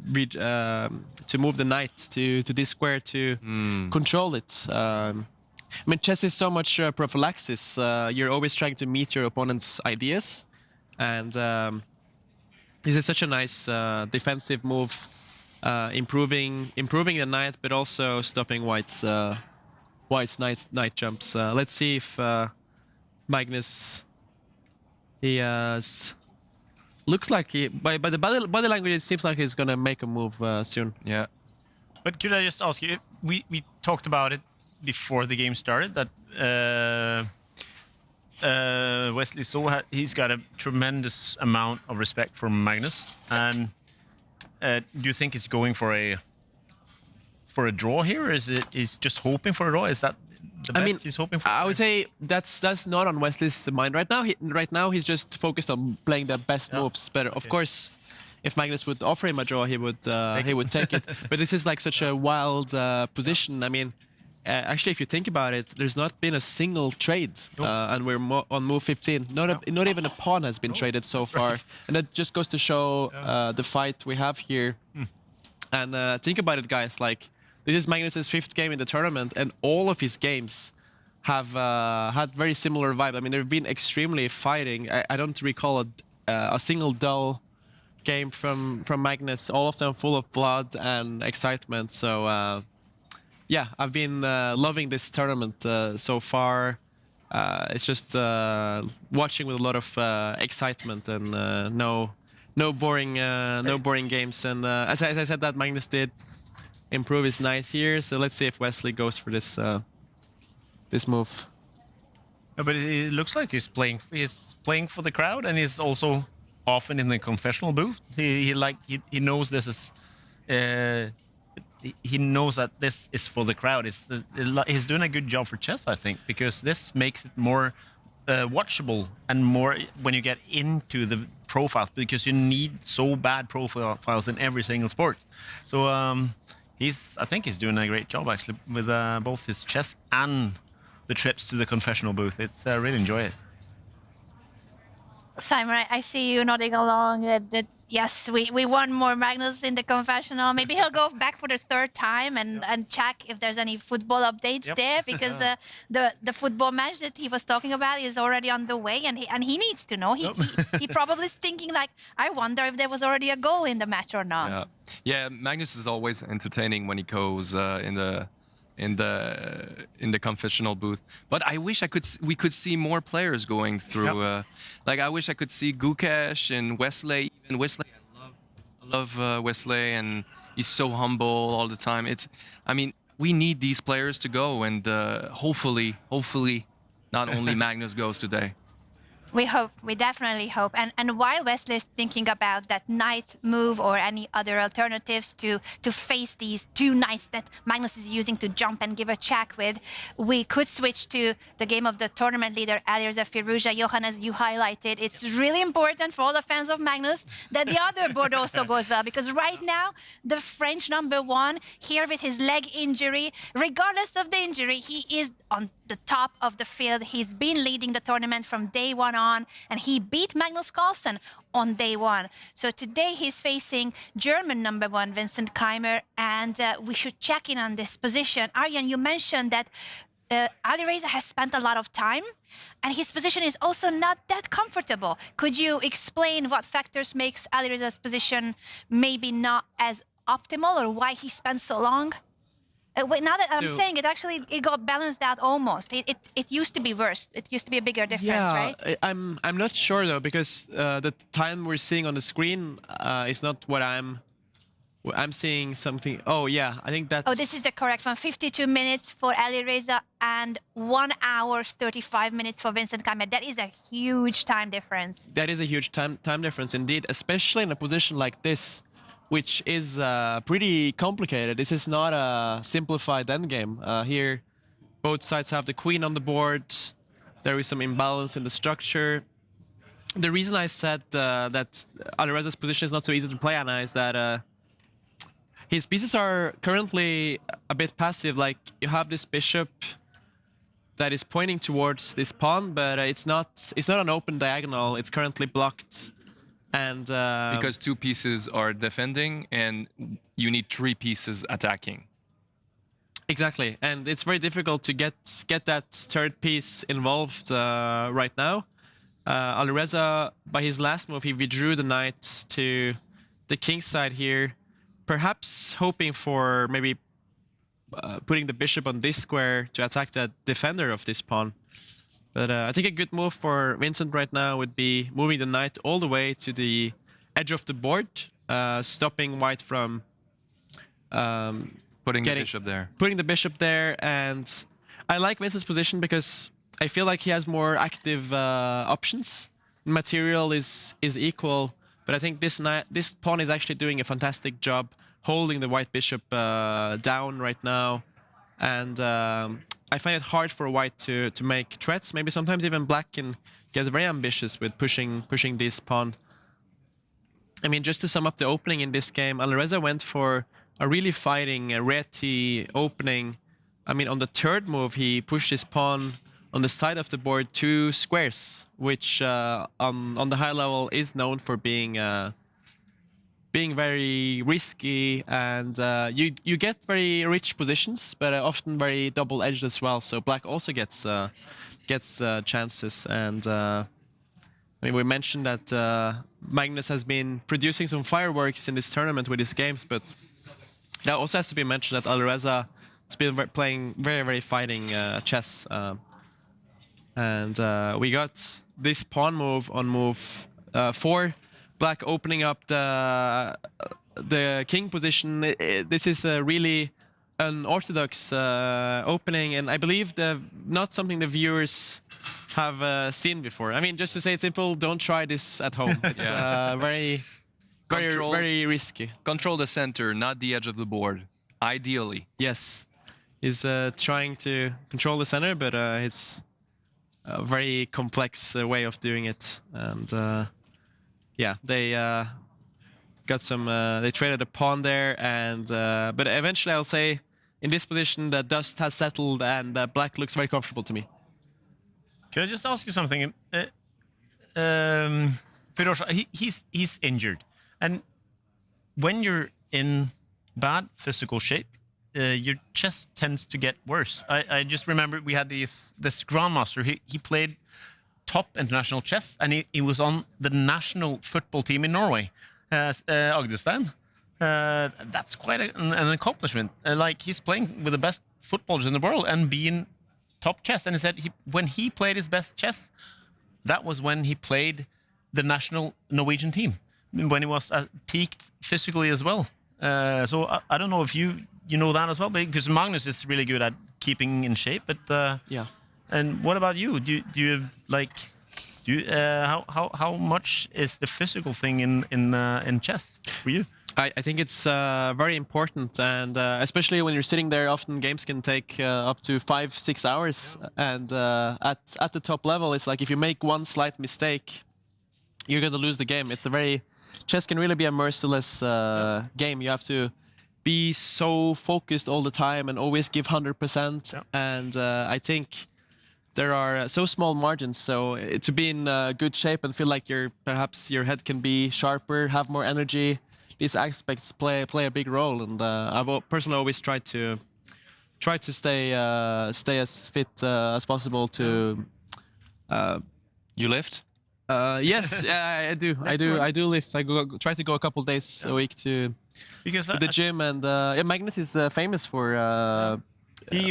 move the knight to this square to control it. I mean, chess is so much prophylaxis. You're always trying to meet your opponent's ideas, and this is such a nice defensive move, improving the knight, but also stopping White's knight jumps. Let's see if Magnus. He looks like by the body language, it seems like he's gonna make a move soon. Yeah. But could I just ask you? We talked about it before the game started, that Wesley saw he's got a tremendous amount of respect for Magnus, and do you think he's going for a draw here, or is it he's just hoping for a draw? Is that the best he's hoping for? I would say that's not on Wesley's mind right now. Right now he's just focused on playing the best moves. But of course, if Magnus would offer him a draw, he would take it. But this is like such a wild position. I mean, actually, if you think about it, there's not been a single trade, and we're on move 15. Not even a pawn has been traded so far, and that just goes to show the fight we have here. And think about it, guys. Like, this is Magnus's 5th game in the tournament, and all of his games have had very similar vibe. I mean, they've been extremely fighting. I don't recall a single dull game from Magnus. All of them full of blood and excitement. So. Yeah, I've been loving this tournament so far. It's just watching with a lot of excitement and no boring games. And as I said, that Magnus did improve his knight here. So let's see if Wesley goes for this move. No, but it looks like he's playing for the crowd, and he's also often in the confessional booth. He knows this is. He knows that this is for the crowd. He's doing a good job for chess, I think, because this makes it more watchable and more when you get into the profiles, because you need so bad profiles in every single sport. So I think he's doing a great job actually with both his chess and the trips to the confessional booth. It's really enjoy it. Simon, I see you nodding along. That yes, we want more Magnus in the confessional. Maybe he'll go back for the 3rd time and check if there's any football updates there, because the football match that he was talking about is already on the way, and he needs to know. He probably is thinking like, I wonder if there was already a goal in the match or not. Yeah. Magnus is always entertaining when he goes in the confessional booth, but I wish we could see more players going through. Like, I wish I could see Gukesh and Wesley. Even Wesley, I love Wesley, and he's so humble all the time. I mean, we need these players to go, and hopefully, not only Magnus goes today. We hope, we definitely hope. And while Wesley is thinking about that knight move or any other alternatives to face these 2 knights that Magnus is using to jump and give a check with, we could switch to the game of the tournament leader, Alireza Firouzja. Johan, as you highlighted, it's really important for all the fans of Magnus that the other board also goes well, because right now, the French #1, here with his leg injury, regardless of the injury, he is on the top of the field. He's been leading the tournament from day 1 on, and he beat Magnus Carlsen on day 1. So today he's facing German #1 Vincent Keymer, and we should check in on this position. Aryan, you mentioned that Alireza has spent a lot of time, and his position is also not that comfortable. Could you explain what factors makes Alireza's position maybe not as optimal, or why he spent so long? Now that I'm saying it, actually, it got balanced out almost. It used to be worse. It used to be a bigger difference, right? I'm not sure though, because the time we're seeing on the screen is not what I'm seeing something. Oh yeah, I think that's. Oh, this is the correct one. 52 minutes for Alireza and 1 hour 35 minutes for Vincent Keymer. That is a huge time difference. That is a huge time difference indeed, especially in a position like this, which is pretty complicated. This is not a simplified endgame. Here, both sides have the queen on the board. There is some imbalance in the structure. The reason I said that Alireza's position is not so easy to play, Anna, is that his pieces are currently a bit passive. Like, you have this bishop that is pointing towards this pawn, but it's not an open diagonal. It's currently blocked, and because 2 pieces are defending, and you need 3 pieces attacking. Exactly, and it's very difficult to get that third piece involved right now. Alireza, by his last move, he withdrew the knight to the king side here, perhaps hoping for maybe putting the bishop on this square to attack the defender of this pawn. But I think a good move for Vincent right now would be moving the knight all the way to the edge of the board, stopping white from Putting the bishop there. Putting the bishop there, and I like Vincent's position because I feel like he has more active options. Material is equal, but I think this pawn is actually doing a fantastic job holding the white bishop down right now, and I find it hard for white to make threats. Maybe sometimes even black can get very ambitious with pushing this pawn. I mean, just to sum up the opening in this game, Alireza went for a really fighting, reti opening. I mean, on the third move, he pushed his pawn on the side of the board 2 squares, which on the high level is known for being very risky, and you get very rich positions, but often very double-edged as well. So black also gets chances, and I mean, we mentioned that Magnus has been producing some fireworks in this tournament with his games, but that also has to be mentioned that Alireza has been playing very, very fighting chess. And we got this pawn move on move 4, black opening up the king position. This is a really unorthodox opening, and I believe not something the viewers have seen before. I mean, just to say it simple, don't try this at home. It's very risky. Control the center, not the edge of the board, ideally. Yes, he's trying to control the center, but it's a very complex way of doing it. And yeah, they got some. They traded a pawn there, and but eventually, I'll say, in this position, the dust has settled, and black looks very comfortable to me. Can I just ask you something? Firouzja, he's injured, and when you're in bad physical shape, your chess tends to get worse. I just remember we had this grandmaster. He played top international chess, and he was on the national football team in Norway, Agdestein. That's quite an accomplishment. Like, he's playing with the best footballers in the world and being top chess. And he said when he played his best chess, that was when he played the national Norwegian team, when he was peaked physically as well. So I don't know if you know that as well, because Magnus is really good at keeping in shape. But yeah. And what about you? How much is the physical thing in chess for you? I think it's very important, and especially when you're sitting there, often games can take up to 5-6 hours. And at the top level, it's like if you make one slight mistake, you're going to lose the game. Chess can really be a merciless game. You have to be so focused all the time and always give 100%. Yeah. And I think there are so small margins, so to be in good shape and feel like perhaps your head can be sharper, have more energy, these aspects play a big role. And I've personally always tried to stay as fit as possible. To you lift? Yes, I do. I do lift. I try to go a couple days a week to the gym, and Magnus is famous for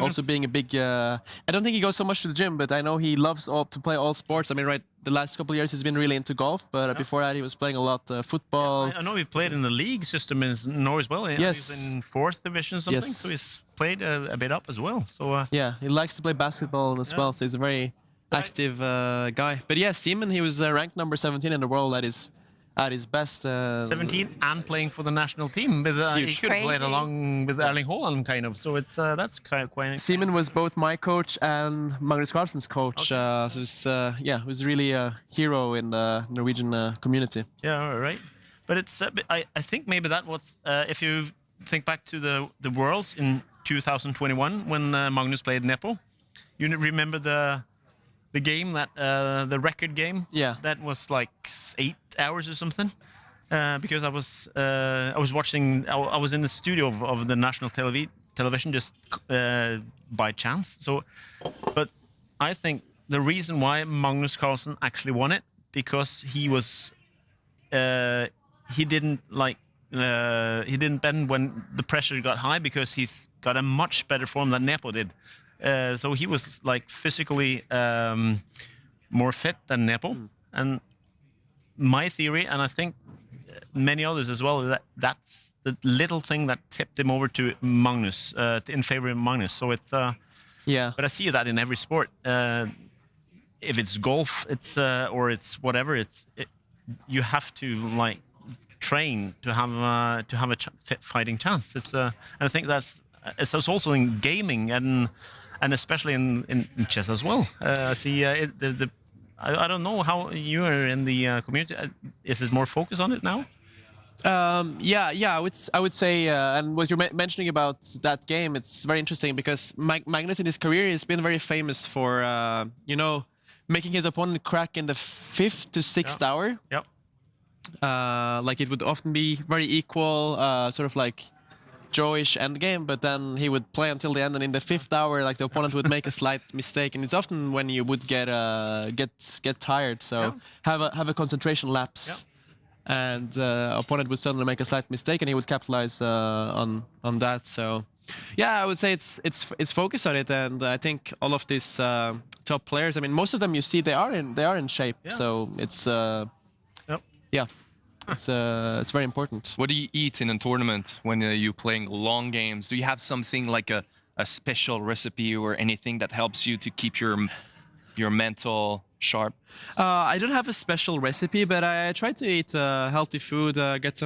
also being a big. I don't think he goes so much to the gym, but I know he loves to play all sports. I mean, the last couple of years he's been really into golf, but before that he was playing a lot football. Yeah, I know he played in the league system in Norway as well. Yes, he's in 4th division or something, yes. So he's played a bit up as well. So yeah, he likes to play basketball as well. So he's a very active guy. But yeah, Seaman, he was ranked number 17 in the world. That is at his best. 17 and playing for the national team. With, he huge. could have played Crazy. along with Erling Haaland, kind of. So it's that's quite. Seaman was both my coach and Magnus Carlsen's coach. So it's, it was really a hero in the Norwegian community. Yeah, all right. But it's I think maybe that was if you think back to the Worlds in 2021 when Magnus played Nepo. You remember the game that the record game? Yeah. That was like 8 hours or something. Because I was watching. I was in the studio of the national television just by chance. So, but I think the reason why Magnus Carlsen actually won it because he was he didn't bend when the pressure got high because he's got a much better form than Nepo did. So he was like physically more fit than Nepo. And my theory, and I think many others as well, is that's the little thing that tipped him over to Magnus, in favor of Magnus. So it's but I see that in every sport. If it's golf, it's or it's whatever, you have to like train to have a fighting chance. It's and I think it's also in gaming and especially in chess as well. I see I don't know how you are in the community. Is there more focus on it now? I would say, and what you're mentioning about that game, it's very interesting because Magnus in his career has been very famous for, making his opponent crack in the 5th to 6th hour. Yep. Like it would often be very equal, sort of like Joe-ish endgame, but then he would play until the end, and in the 5th hour, like the opponent would make a slight mistake, and it's often when you would get tired. So have a concentration lapse, and opponent would suddenly make a slight mistake, and he would capitalize on that. So I would say it's focused on it, and I think all of these top players. I mean, most of them you see they are in shape. Yeah. So it's It's very important. What do you eat in a tournament when you're playing long games? Do you have something like a special recipe or anything that helps you to keep your mental sharp? I don't have a special recipe, but I try to eat healthy food, get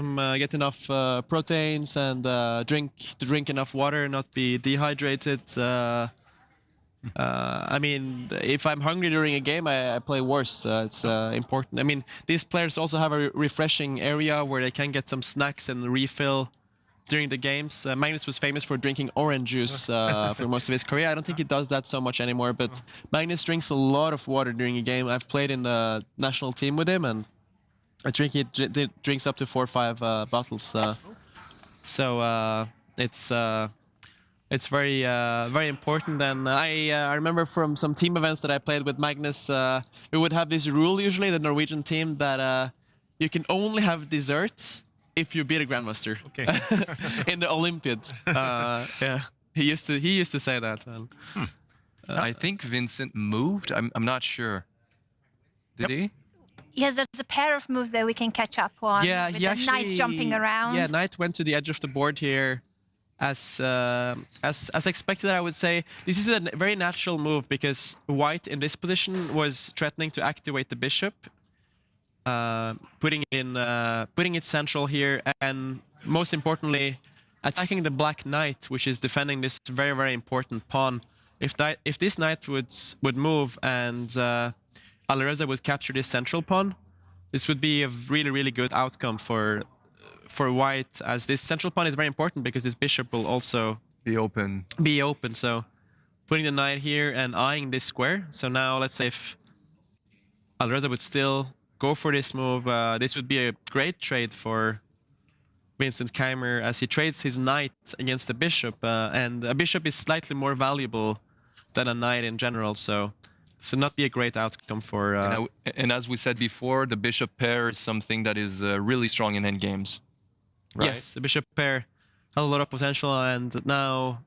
enough proteins, and drink enough water, not be dehydrated. I mean, if I'm hungry during a game, I play worse. It's important. I mean, these players also have a refreshing area where they can get some snacks and refill during the games. Magnus was famous for drinking orange juice for most of his career. I don't think he does that so much anymore, but Magnus drinks a lot of water during a game. I've played in the national team with him, and I think he drinks up to 4 or 5 bottles. It's very very important. And I remember from some team events that I played with Magnus, we would have this rule usually, the Norwegian team, that you can only have dessert if you beat a grandmaster. Okay. In the Olympiad. He used to say that. I think Vincent moved. I'm not sure. Did he? Yes, there's a pair of moves that we can catch up on. Yeah, with he the actually knights jumping around. Yeah, knight went to the edge of the board here. As expected, I would say. This is a very natural move because white in this position was threatening to activate the bishop, putting it central here, and most importantly, attacking the black knight, which is defending this very, very important pawn. If this knight would move and Alireza would capture this central pawn, this would be a really, really good outcome for white, as this central pawn is very important because this bishop will also be open. So putting the knight here and eyeing this square. So now let's say if Alireza would still go for this move, this would be a great trade for Vincent Keymer, as he trades his knight against the bishop, and a bishop is slightly more valuable than a knight in general, so not be a great outcome for... And as we said before, the bishop pair is something that is really strong in endgames. Right? Yes, the bishop pair had a lot of potential, and now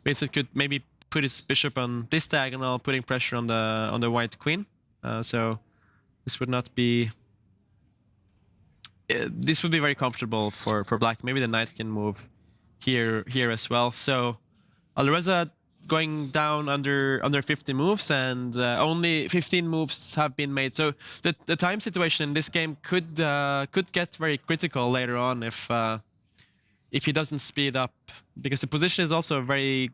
Vincent could maybe put his bishop on this diagonal, putting pressure on the white queen. So this would not be... this would be very comfortable for black. Maybe the knight can move here as well. So Alireza going down under 50 moves, and only 15 moves have been made. So the time situation in this game could get very critical later on if he doesn't speed up, because the position is also very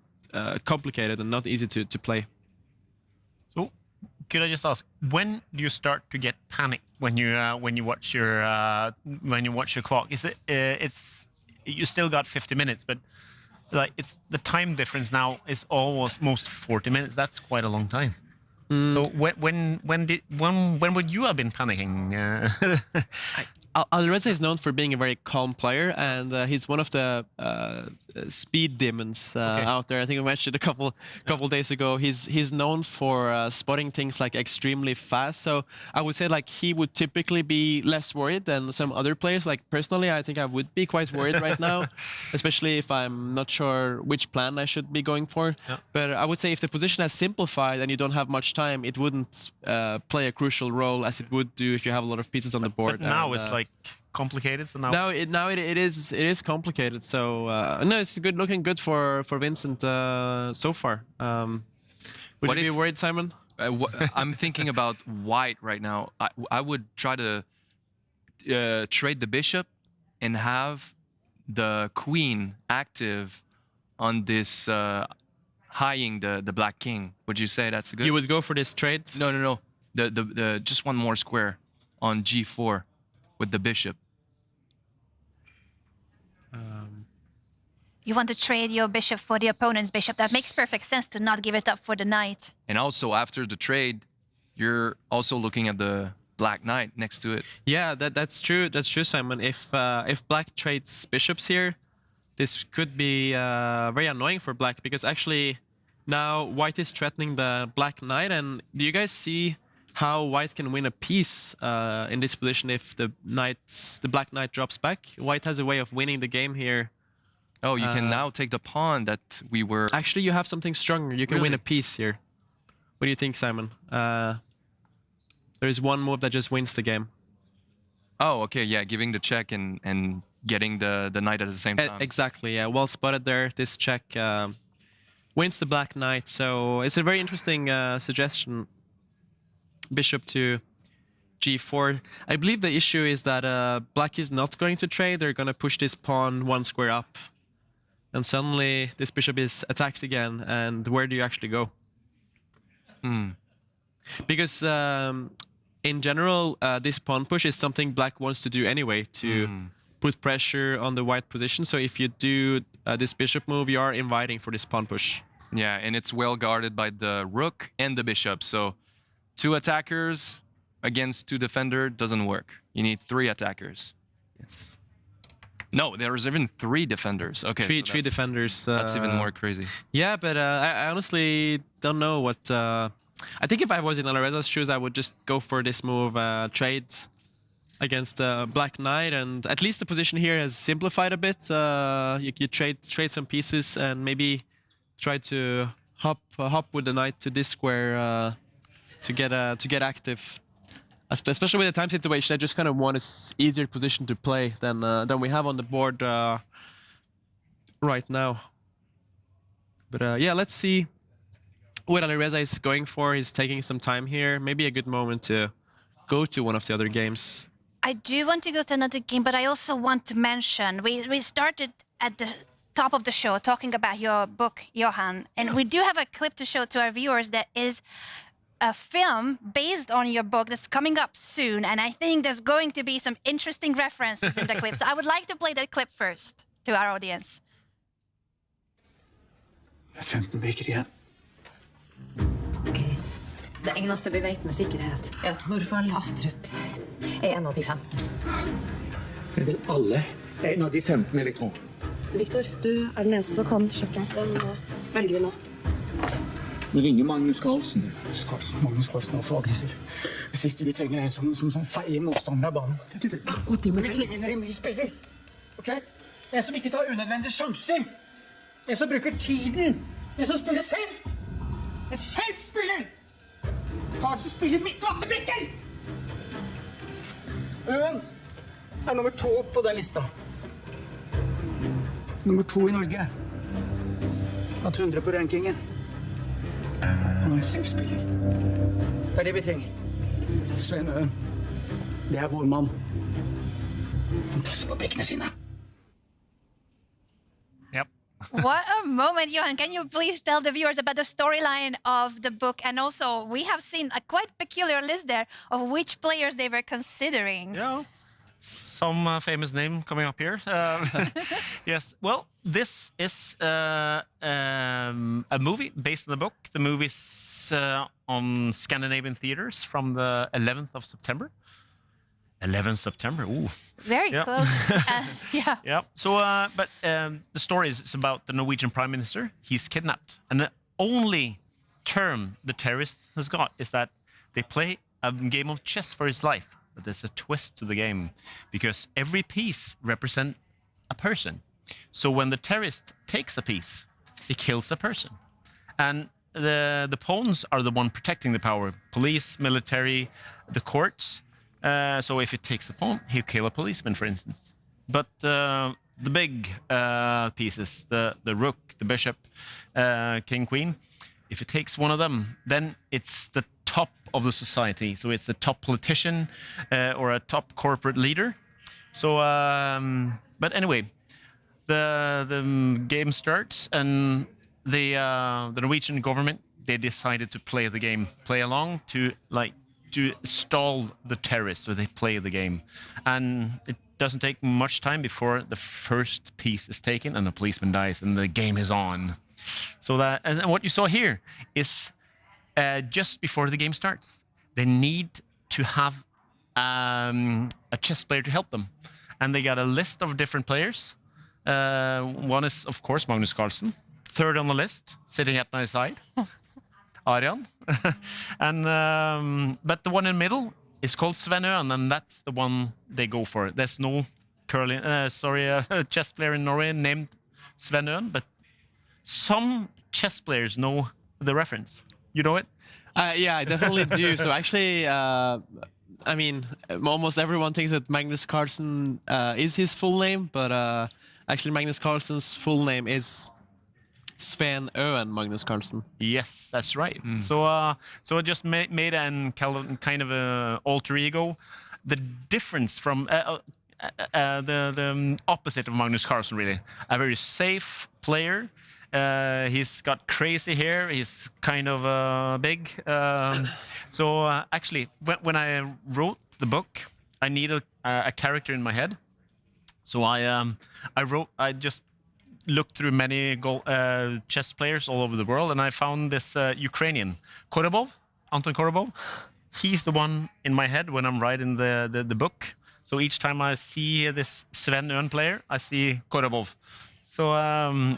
complicated and not easy to play. So, could I just ask, when do you start to get panic when you watch your clock? Is it you still got 50 minutes, but like it's the time difference now is almost 40 minutes. That's quite a long time. So when would you have been panicking? Alireza is known for being a very calm player, and he's one of the speed demons out there. I think I mentioned a couple days ago. He's known for spotting things like extremely fast. So I would say like he would typically be less worried than some other players. Like personally, I think I would be quite worried right now, especially if I'm not sure which plan I should be going for. Yeah. But I would say if the position has simplified and you don't have much time, it wouldn't play a crucial role as it would do if you have a lot of pieces on the board. But now it's like complicated. So now it is complicated. So no, it's looking good for Vincent so far. Would you be worried, Simon? I'm thinking about white right now. I would try to trade the bishop and have the queen active on this highing the black king. Would you say that's good? You would go for this trade? No. The just one more square on g4 with the bishop. You want to trade your bishop for the opponent's bishop. That makes perfect sense to not give it up for the knight. And also after the trade, you're also looking at the black knight next to it. Yeah, that's true. That's true, Simon. If black trades bishops here, this could be very annoying for black, because actually now white is threatening the black knight. And do you guys see how white can win a piece in this position if the black knight drops back? White has a way of winning the game here. Oh, you can now take the pawn that we were... Actually, you have something stronger. You can win a piece here. What do you think, Simon? There's one move that just wins the game. Oh, okay, yeah, giving the check and getting the knight at the same time. Exactly, yeah, well spotted there. This check wins the black knight, so it's a very interesting suggestion. Bishop to g4. I believe the issue is that black is not going to trade. They're going to push this pawn one square up. And suddenly this bishop is attacked again. And where do you actually go? Because in general, this pawn push is something black wants to do anyway to put pressure on the white position. So if you do this bishop move, you are inviting for this pawn push. Yeah, and it's well guarded by the rook and the bishop. So 2 attackers against 2 defender doesn't work. You need 3 attackers. No, there's even 3 defenders. Okay, three defenders. That's even more crazy. Yeah, but I honestly don't know what... I think if I was in Alireza's shoes, I would just go for this move, trades against the black knight, and at least the position here has simplified a bit. You trade some pieces and maybe try to hop with the knight to this square to get active. Especially with the time situation, I just kind of want an easier position to play than we have on the board right now. But yeah, let's see what Alireza is going for. He's taking some time here. Maybe a good moment to go to one of the other games. I do want to go to another game, but I also want to mention, we started at the top of the show talking about your book, Johan, and we do have a clip to show to our viewers that is a film based on your book that's coming up soon, and I think there's going to be some interesting references in the clip. So I would like to play that clip first to our audience. 15 brikker igjen. Okay. Det eneste vi vet med sikkerhet at morfar Astrup en av de 15. Vi vil alle en av de 15, vil jeg tro. Victor, du den eneste som kan kjøkken. Den velger vi nå. Vi ringer Magnus Carlsen. Magnus Carlsen er for aggressiv. Det siste vi trenger som feier motstander av banen. Akkurat det, men vi trenger en remisspiller. Ok? En som ikke tar unødvendige sjanser. En som bruker tiden. En som spiller safe. En safe-spiller! Carlsen spiller mistvassebrikker! Øen er nummer 2 på den lista. Nummer 2 i Norge. At 100 på rankingen. Han er en safe-spiller. Det er det vi trenger. Sven Øen. Det er vår mann. Han passer på bekkene sine. Yep. What a moment, Johan. Can you please tell the viewers about the storyline of the book? And also, we have seen a quite peculiar list there of which players they were considering. Yeah. Some famous name coming up here. Yes. Well, this is a movie based on the book. The movie's on Scandinavian theaters from the 11th of September. 11th September. Ooh. Very close. Yeah. Yeah. So, but the story is about the Norwegian Prime Minister. He's kidnapped, and the only term the terrorist has got is that they play a game of chess for his life. But there's a twist to the game, because every piece represents a person. So when the terrorist takes a piece, he kills a person, and the pawns are the one protecting the power: police, military, the courts. So if he takes a pawn, he'll kill a policeman, for instance. But the big pieces, the rook, the bishop, king, queen, if he takes one of them, then it's the top of the society. So it's the top politician or a top corporate leader. So, but anyway, the game starts, and the Norwegian government, they decided to play the game, play along to stall the terrorists, so they play the game. And it doesn't take much time before the first piece is taken and the policeman dies and the game is on. So that, and what you saw here is just before the game starts, they need to have a chess player to help them. And they got a list of different players. One is, of course, Magnus Carlsen, third on the list, sitting at my side. Aryan. And but the one in the middle is called Sven Øen, and that's the one they go for. There's no chess player in Norway named Sven Øen, but some chess players know the reference. You know it? Yeah, I definitely do. So actually, I mean, almost everyone thinks that Magnus Carlsen is his full name, but actually Magnus Carlsen's full name is Sven Øen Magnus Carlsen. Yes, that's right. So I just made a kind of a alter ego. The difference from the opposite of Magnus Carlsen, really. A very safe player. He's got crazy hair. He's kind of big. So actually, when I wrote the book, I needed a character in my head. So I just looked through many chess players all over the world, and I found this Ukrainian, Anton Korobov. He's the one in my head when I'm writing the book. So each time I see this Sven Øen player, I see Korobov. So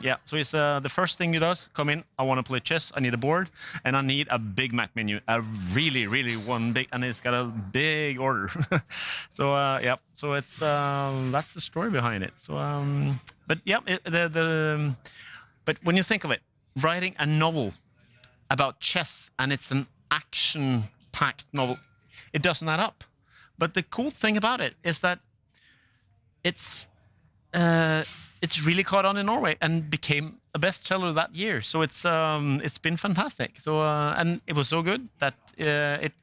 yeah, so it's the first thing he does, come in, I want to play chess, I need a board, and I need a Big Mac menu, a really one big, and it's got a big order. So yeah, so it's that's the story behind it. So but yeah, but when you think of it, writing a novel about chess, and it's an action-packed novel, it doesn't add up. But the cool thing about it is that it's really caught on in Norway and became a bestseller that year. So it's been fantastic. So and it was so good that it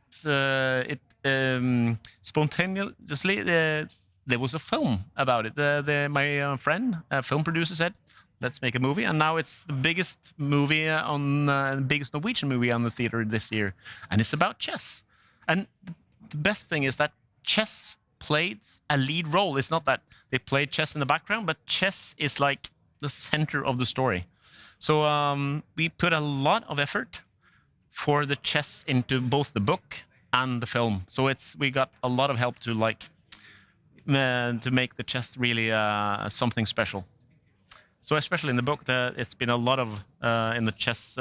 spontaneously there was a film about it. My friend, a film producer, said, "Let's make a movie," and now it's the biggest movie biggest Norwegian movie on the theater this year, and it's about chess. And the best thing is that chess plays a lead role. It's not that they play chess in the background, but chess is like the center of the story. So we put a lot of effort for the chess into both the book and the film. So we got a lot of help to to make the chess really something special. So especially in the book, it's been a lot of in the chess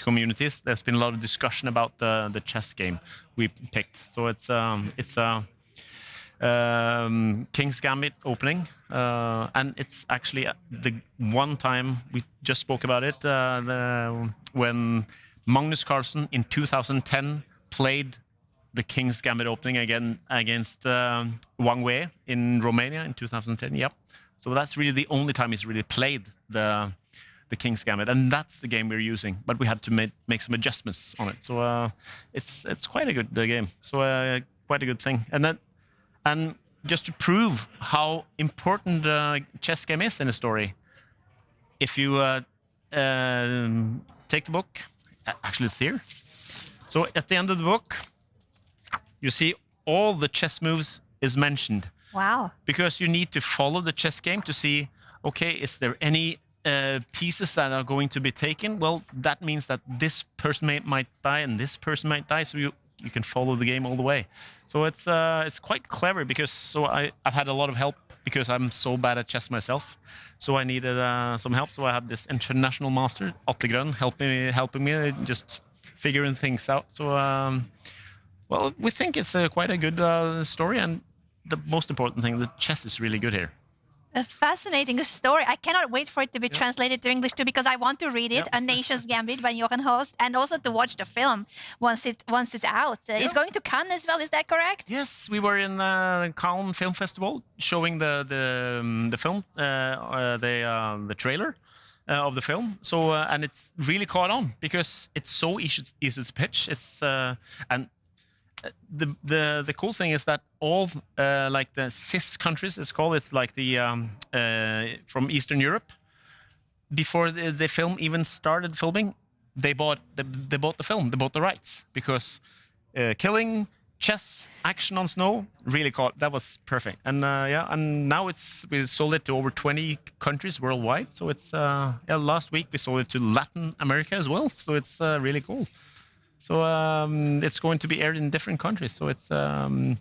communities. There's been a lot of discussion about the chess game we picked. So it's King's Gambit opening, and it's actually the one time we just spoke about it when Magnus Carlsen in 2010 played the King's Gambit opening again against Wang Wei in Romania in 2010. Yep. So that's really the only time he's really played the the King's Gambit, and that's the game we're using. But we had to make some adjustments on it, so it's quite a good game. So quite a good thing, and just to prove how important chess game is in a story, if you take the book, actually it's here. So at the end of the book, you see all the chess moves is mentioned. Wow. Because you need to follow the chess game to see, okay, is there any pieces that are going to be taken? Well, that means that this person might die and this person might die, so you can follow the game all the way. So it's quite clever, because I've had a lot of help because I'm so bad at chess myself. So I needed some help. So I had this international master, Atle Grønn, helping me just figuring things out. So well, we think it's quite a good story, and the most important thing, the chess is really good here. A fascinating story. I cannot wait for it to be translated to English too, because I want to read it, A Nation's Gambit by Johan Holst, and also to watch the film once it's out. It's going to Cannes as well, is that correct? Yes, we were in Cannes Film Festival showing the film, the trailer of the film. So and it's really caught on because it's so easy to pitch. It's and the cool thing is that all like the CIS countries, it's like the from Eastern Europe, before the film even started filming, they bought the film, they bought the rights, because killing, chess, action on snow really caught. That was perfect. And and now we sold it to over 20 countries worldwide. So it's last week we sold it to Latin America as well. So it's really cool. So it's going to be aired in different countries. So it's and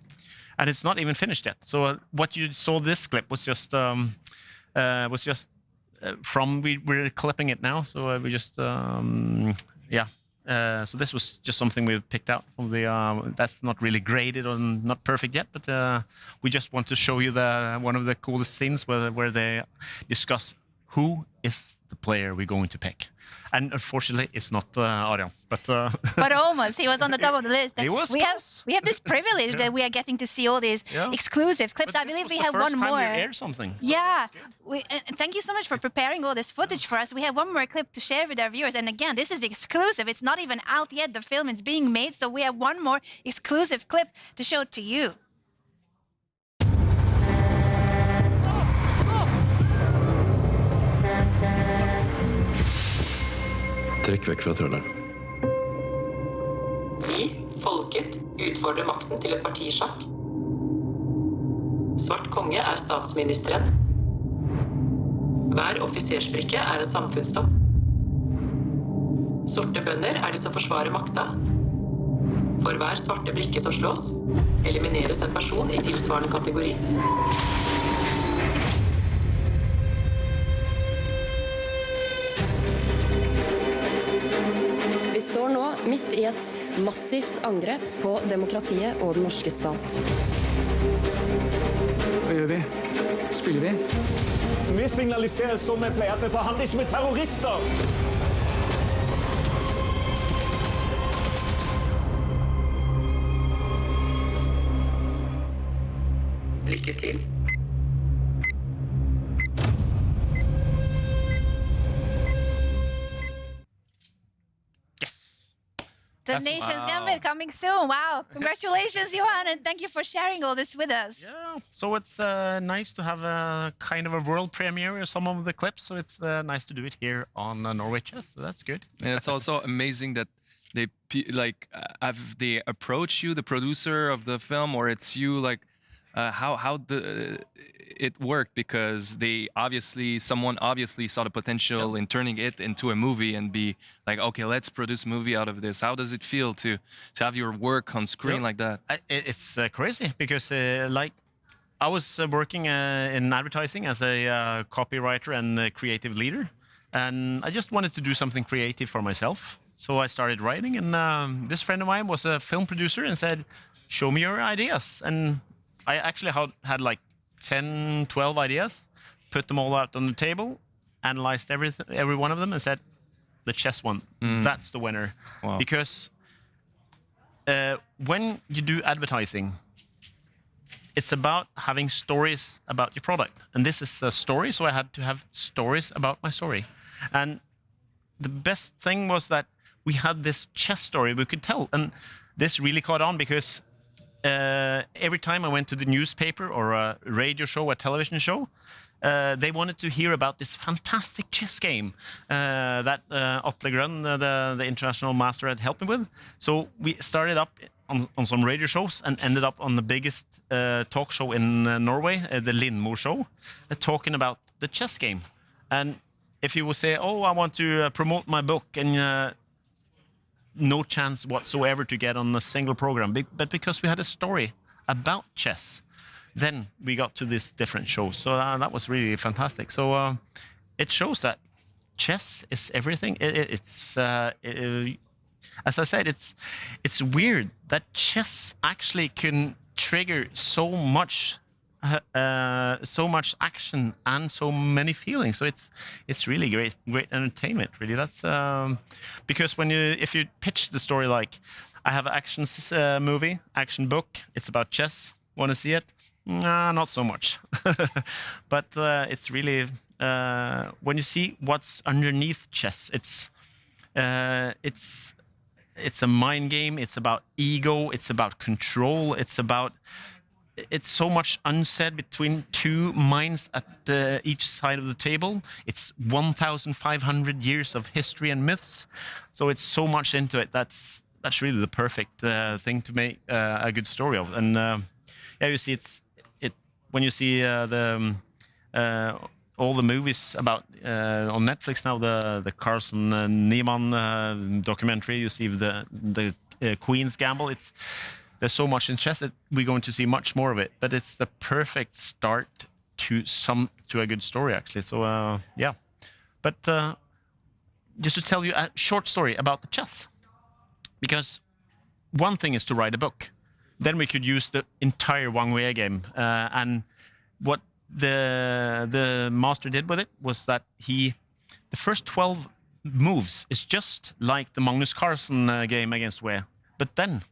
it's not even finished yet. So what you saw this clip was just from we're clipping it now. So we just so this was just something we picked out from the. That's not really graded or not perfect yet, but we just want to show you one of the coolest scenes where they discuss who is the player we're going to pick. And unfortunately, it's not Aryan, but but almost. He was on the top of the list. He was. We have this privilege that we are getting to see all these exclusive clips. I believe we have one more. You aired something. Yeah. Thank you so much for preparing all this footage for us. We have one more clip to share with our viewers. And again, this is exclusive. It's not even out yet. The film is being made. So we have one more exclusive clip to show to you. Trekk vekk fra trølleren. Vi, folket, utfordrer makten til et parti i sjakk. Svart konge er statsministeren. Hver offisersbrikke er en samfunnstopp. Sorte bønder er de som forsvarer makta. For hver svarte brikke som slås, elimineres en person i tilsvarende kategori. Vi står nå midt i et massivt angrep på demokratiet og den norske stat. Hva gjør vi? Spiller vi? Vi signaliserer som vi pleier at vi forhandler ikke med terrorister! Lykke til. The Nation's Gambit coming soon. Wow. Congratulations, Johan, and thank you for sharing all this with us. Yeah. So it's nice to have a kind of a world premiere of some of the clips. So it's nice to do it here on Norway Chess. So that's good. And it's also amazing that they have they approach you, the producer of the film, or it's you, like how it worked, because someone obviously saw the potential in turning it into a movie and be like, okay, let's produce a movie out of this. How does it feel to have your work on screen like that? It's crazy, because like I was working in advertising as a copywriter and a creative leader, and I just wanted to do something creative for myself. So I started writing, and this friend of mine was a film producer and said, show me your ideas. And I actually had like 10, 12 ideas, put them all out on the table, analyzed every one of them, and said, the chess one, that's the winner. Wow. Because when you do advertising, it's about having stories about your product. And this is a story, so I had to have stories about my story. And the best thing was that we had this chess story we could tell. And this really caught on because every time I went to the newspaper or a radio show, a television show, they wanted to hear about this fantastic chess game that Atle Grønn, the international master, had helped me with. So we started up on some radio shows and ended up on the biggest talk show in Norway, the Lindmo show, talking about the chess game. And if you would say, oh, I want to promote my book, and no chance whatsoever to get on a single program, but because we had a story about chess, then we got to this different show. So that was really fantastic. So it shows that chess is everything. As I said, it's weird that chess actually can trigger so much action and so many feelings. So it's really great entertainment. Really, that's because if you pitch the story like, I have an action movie, action book, it's about chess. Want to see it? Nah, not so much. But it's really when you see what's underneath chess, it's a mind game. It's about ego. It's about control. It's so much unsaid between two minds at each side of the table. It's 1,500 years of history and myths. So it's so much into it. That's really the perfect thing to make a good story of. And yeah, you see it when you see all the movies about on Netflix now, the Carlsen Niemann documentary. You see the Queen's Gamble. There's so much in chess that we're going to see much more of it. But it's the perfect start to a good story, actually. So yeah, but just to tell you a short story about the chess, because one thing is to write a book, then we could use the entire Wang Wei game, and what the master did with it was that the first 12 moves is just like the Magnus Carlsen game against Wei, but then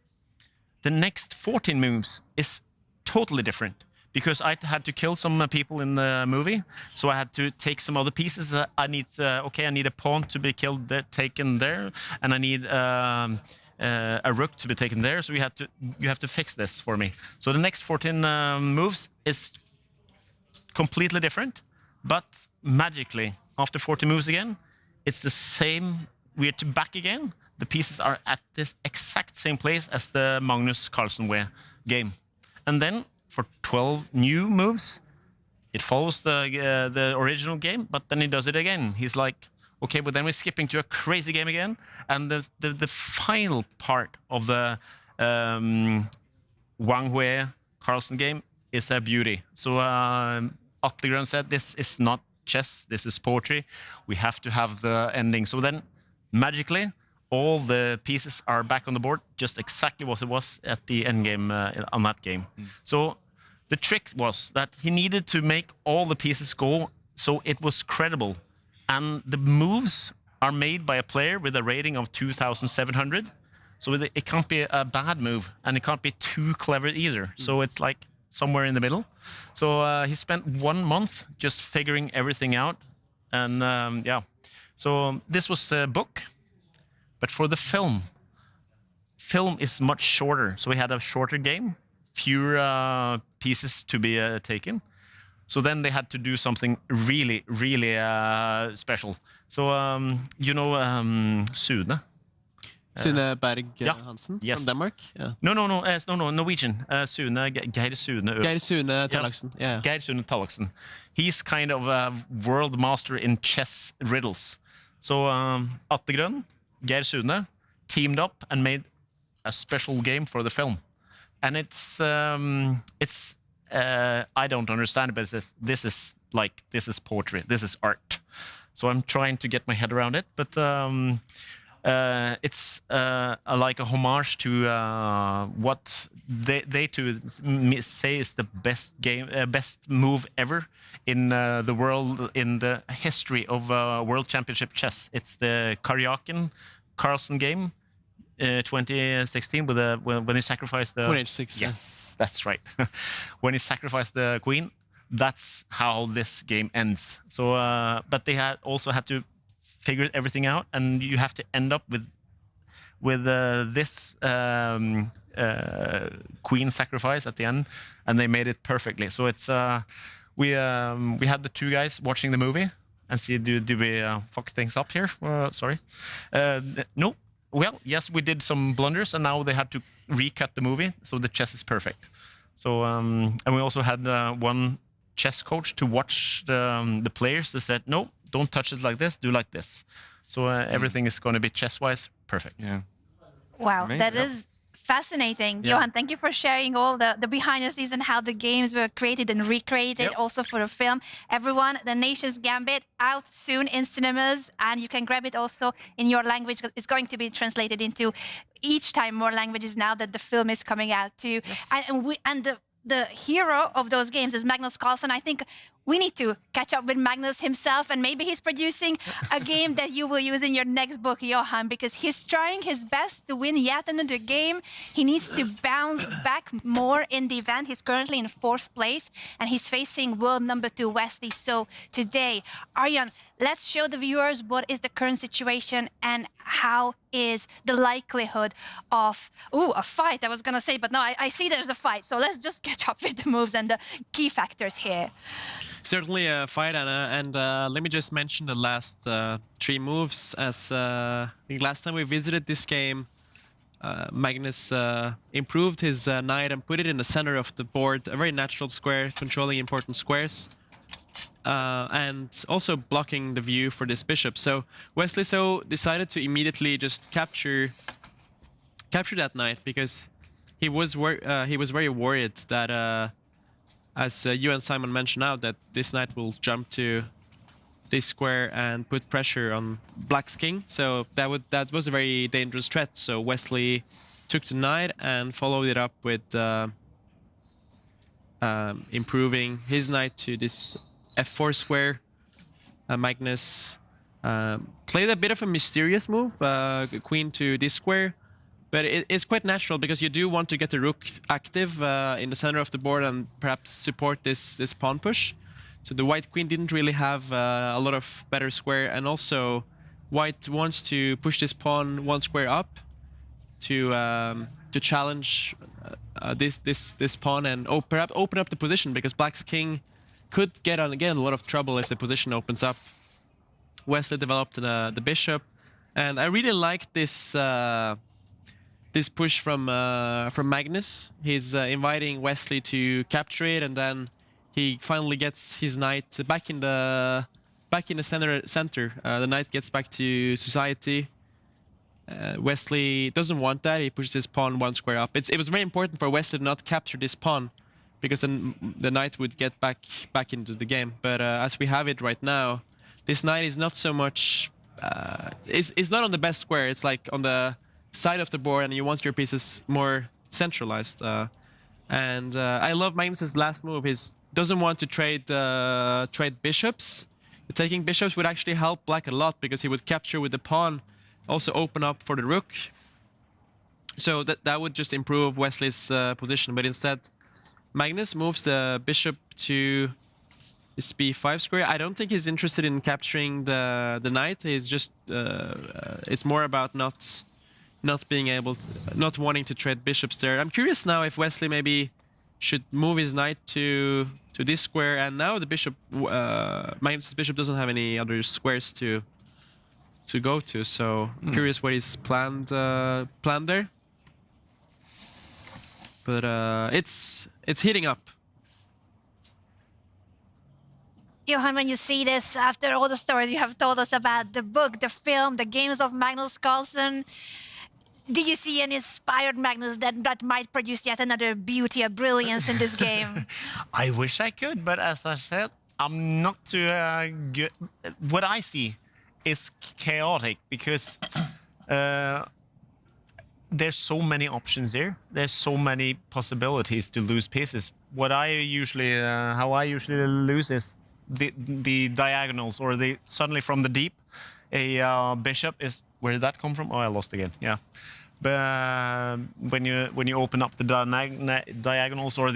the next 14 moves is totally different, because I had to kill some people in the movie, so I had to take some other pieces. I need a pawn to be killed taken there, and I need a rook to be taken there. So you have to fix this for me. So the next 14 moves is completely different, but magically after 40 moves again, it's the same. We're back again. The pieces are at this exact same place as the Magnus Carlsen game, and then for 12 new moves, it follows the original game, but then he does it again. He's like, okay, but then we're skipping to a crazy game again, and the final part of the Wang Wei Carlsen game is a beauty. So Atle Grønn said, this is not chess, this is poetry. We have to have the ending. So then, magically, all the pieces are back on the board, just exactly what it was at the end game on that game. So the trick was that he needed to make all the pieces go so it was credible. And the moves are made by a player with a rating of 2,700. So it can't be a bad move, and it can't be too clever either. So it's like somewhere in the middle. So he spent 1 month just figuring everything out. And yeah, so this was the book. But for the film is much shorter. So we had a shorter game, fewer pieces to be taken. So then they had to do something really, really special. So you know Sune? Sune Berg Hansen from Denmark? Yeah. No, Norwegian. Sune, Geir Sune. Geir Sune Tallaksen, yeah. Geir Sune Tallaksen. He's kind of a world master in chess riddles. So Atle Grønn, Geir Sune teamed up and made a special game for the film. And it's I don't understand it, but this is poetry, this is art. So I'm trying to get my head around it, but it's like a homage to what they two say is the best move ever in the world, in the history of World Championship chess. It's the Karjakin Carlsen game, 2016, when he sacrificed the Queen H6. Yes, that's right. When he sacrificed the queen, that's how this game ends. So, but they also had to figured everything out, and you have to end up with this queen sacrifice at the end, and they made it perfectly. So it's we had the two guys watching the movie and see do we fuck things up here? Sorry, no. Well, yes, we did some blunders, and now they had to recut the movie, so the chess is perfect. So and we also had one chess coach to watch the players. They said, no, don't touch it like this, do like this. So everything is going to be chess-wise perfect. Yeah. Wow, Amazing. that is fascinating. Yeah. Johan, thank you for sharing all the behind the scenes and how the games were created and recreated, also for the film. Everyone, The Nation's Gambit, out soon in cinemas, and you can grab it also in your language. It's going to be translated into each time more languages now that the film is coming out too. Yes. And the hero of those games is Magnus Carlsen. I think we need to catch up with Magnus himself, and maybe he's producing a game that you will use in your next book, Johan, because he's trying his best to win yet another game. He needs to bounce back more in the event. He's currently in 4th place, and he's facing world number 2 Wesley. So today, Aryan, let's show the viewers what is the current situation and how is the likelihood of, a fight, I was going to say, but no, I see there's a fight. So let's just catch up with the moves and the key factors here. Certainly a fight, Anna, and let me just mention the last 3 moves. As I think last time we visited this game, Magnus improved his knight and put it in the center of the board, a very natural square, controlling important squares, and also blocking the view for this bishop. So Wesley decided to immediately just capture that knight, because he was very worried that. As you and Simon mentioned now, that this knight will jump to this square and put pressure on Black's king. So that was a very dangerous threat. So Wesley took the knight and followed it up with improving his knight to this f4 square. Magnus played a bit of a mysterious move, queen to this square. But it's quite natural, because you do want to get the rook active in the center of the board and perhaps support this pawn push. So the white queen didn't really have a lot of better square, and also white wants to push this pawn 1 square up to challenge this pawn and perhaps open up the position, because Black's king could get a lot of trouble if the position opens up. Wesley developed the bishop, and I really like this. This push from Magnus. He's inviting Wesley to capture it, and then he finally gets his knight back in the center. The knight gets back to society. Wesley doesn't want that. He pushes his pawn 1 square up. It was very important for Wesley to not capture this pawn, because then the knight would get back into the game. But as we have it right now, this knight is not so much. It's not on the best square. It's like on the side of the board, and you want your pieces more centralized. And I love Magnus's last move. He doesn't want to trade bishops. Taking bishops would actually help Black a lot, because he would capture with the pawn, also open up for the rook. So that would just improve Wesley's position. But instead, Magnus moves the bishop to this b5 square. I don't think he's interested in capturing the knight. He's just it's more about not being able, not wanting to trade bishops there. I'm curious now if Wesley maybe should move his knight to this square, and now the bishop, Magnus' bishop doesn't have any other squares to go to. So I'm curious what he's planned there. But it's heating up. Johan, when you see this, after all the stories you have told us about the book, the film, the games of Magnus Carlsen, do you see an inspired Magnus that might produce yet another beauty or brilliance in this game? I wish I could, but as I said, I'm not too good. What I see is chaotic, because there's so many options here. There's so many possibilities to lose pieces. What I usually, how I usually lose is the diagonals, or suddenly from the deep, a bishop is. Where did that come from? Oh, I lost again. Yeah, but when you open up the diagonals, or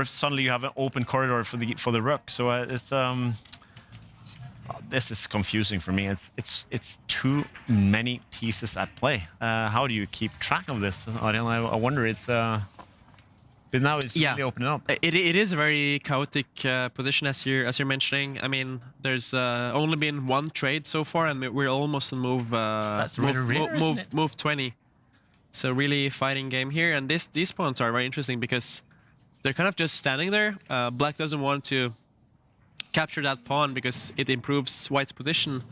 if suddenly you have an open corridor for the rook, so it's This is confusing for me. It's too many pieces at play. How do you keep track of this, Aryan? I wonder. But now it's really opening up. It is a very chaotic position as you're mentioning. I mean, there's only been one trade so far, and we're almost on move move 20. So really fighting game here, and these pawns are very interesting because they're kind of just standing there. Black doesn't want to capture that pawn because it improves White's position,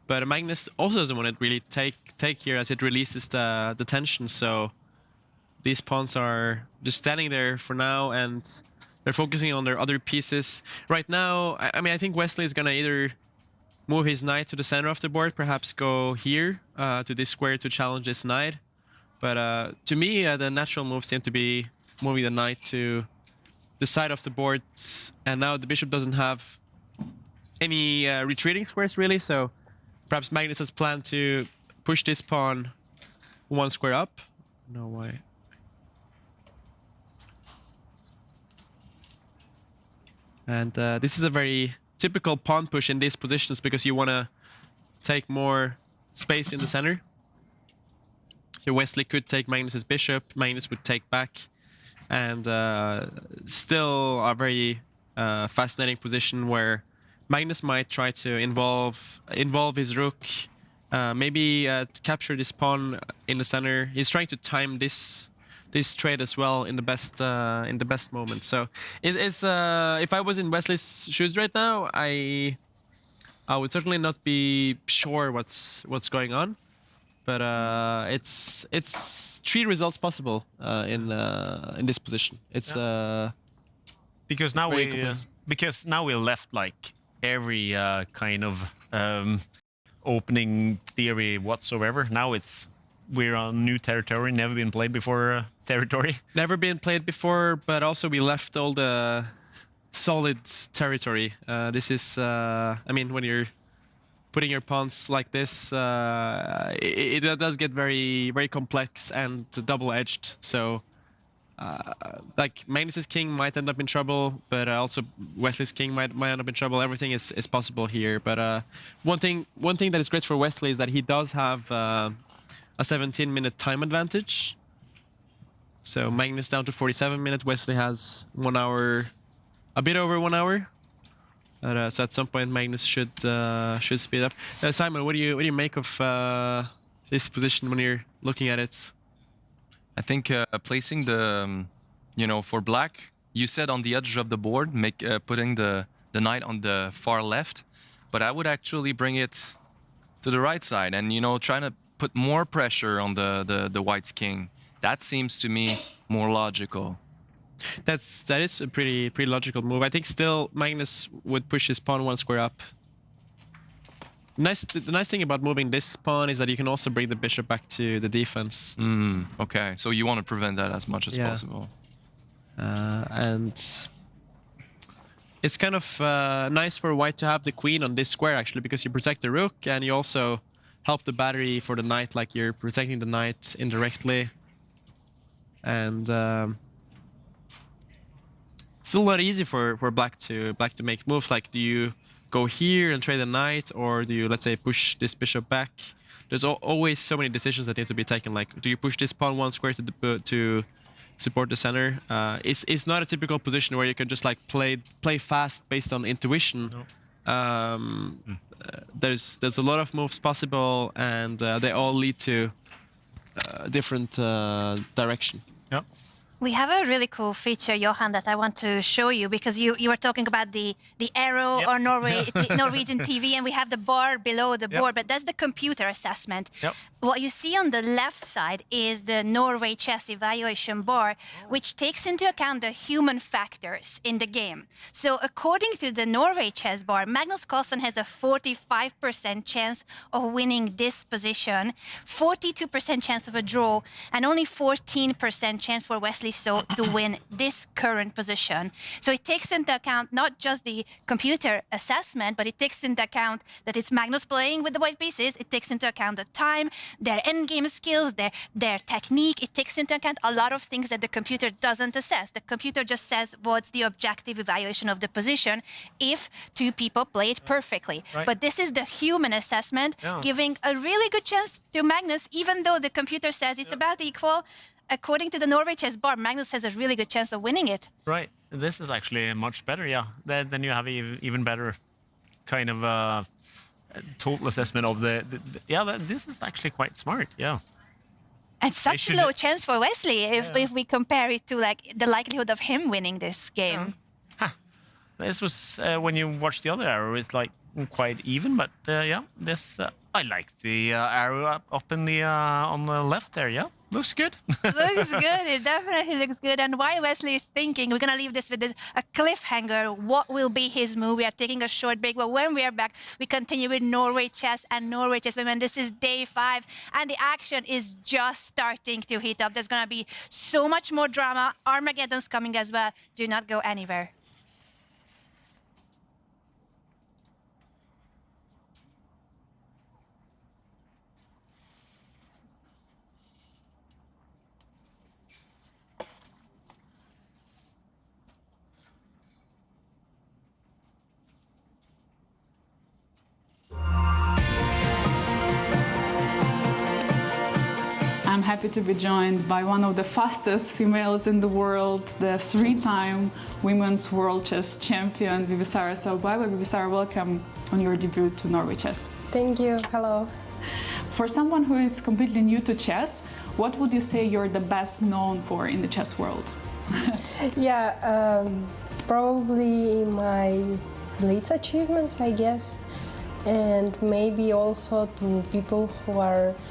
but Magnus also doesn't want to really take here as it releases the tension. So these pawns are just standing there for now, and they're focusing on their other pieces. Right now, I mean, I think Wesley is going to either move his knight to the center of the board, perhaps go here to this square to challenge this knight. But to me, the natural moves seem to be moving the knight to the side of the board, and now the bishop doesn't have any retreating squares really, so perhaps Magnus has planned to push this pawn one square up. No way. And this is a very typical pawn push in these positions because you want to take more space in the center. So Wesley could take Magnus's bishop, Magnus would take back, and still a very fascinating position where Magnus might try to involve his rook, maybe capture this pawn in the center. He's trying to time this trade as well in the best moment. So it's if I was in Wesley's shoes right now, I would certainly not be sure what's going on, but it's 3 results possible in this position. It's because now we're left like every kind of opening theory whatsoever. Now we're on new territory, never been played before territory. Never been played before, but also we left all the solid territory. This is, I mean, when you're putting your pawns like this, it does get very, very complex and double-edged. So, like Magnus's king might end up in trouble, but also Wesley's king might end up in trouble. Everything is possible here. But one thing that is great for Wesley is that he does have a 17-minute time advantage. So Magnus down to 47 minutes. Wesley has 1 hour, a bit over 1 hour. So at some point Magnus should speed up. Simon, what do you make of this position when you're looking at it? I think placing the, for black, you said on the edge of the board, putting the knight on the far left, but I would actually bring it to the right side and, trying to put more pressure on the white's king. That seems to me more logical. That is a pretty logical move. I think still Magnus would push his pawn 1 square up. The nice thing about moving this pawn is that you can also bring the bishop back to the defense. Okay, so you want to prevent that as much as possible. And it's kind of nice for white to have the queen on this square actually, because you protect the rook and you also help the battery for the knight, like you're protecting the knight indirectly. And it's still not easy for black to make moves. Like, do you go here and trade the knight, or do you, let's say, push this bishop back? There's always so many decisions that need to be taken. Like, do you push this pawn 1 square to support the center? It's not a typical position where you can just like play fast based on intuition. No. There's a lot of moves possible, and they all lead to different direction. Yeah. We have a really cool feature, Johan, that I want to show you, because you were talking about the arrow or Norwegian TV, and we have the bar below the board, but that's the computer assessment. What you see on the left side is the Norway Chess evaluation bar, which takes into account the human factors in the game. So according to the Norway Chess bar, Magnus Carlsen has a 45% chance of winning this position, 42% chance of a draw, and only 14% chance for Wesley Wesley so to win this current position. So it takes into account not just the computer assessment, but it takes into account that it's Magnus playing with the white pieces. It takes into account the time, their endgame skills, their technique. It takes into account a lot of things that the computer doesn't assess. The computer just says what's the objective evaluation of the position if two people play it perfectly. Right. But this is the human assessment, giving a really good chance to Magnus, even though the computer says it's about equal. According to the Norway Chess Bar, Magnus has a really good chance of winning it. Right. This is actually much better, yeah. Then you have even better kind of total assessment of this is actually quite smart, yeah. And such a low chance for Wesley if we compare it to like the likelihood of him winning this game. This was when you watch the other arrow, it's like quite even, but this I like the arrow up in the on the left there. Yeah, looks good. Looks good. It definitely looks good. And while Wesley is thinking, we're gonna leave this with a cliffhanger. What will be his move? We are taking a short break, but when we are back, we continue with Norway Chess and Norway Chess Women. This is day 5, and the action is just starting to heat up. There's gonna be so much more drama. Armageddon's coming as well. Do not go anywhere. I'm happy to be joined by one of the fastest females in the world, the 3-time Women's World Chess Champion, Bibisara Assaubayeva. Bibisara, welcome on your debut to Norway Chess. Thank you. Hello. For someone who is completely new to chess, what would you say you're the best known for in the chess world? Probably my blitz achievements, I guess. And maybe also to people who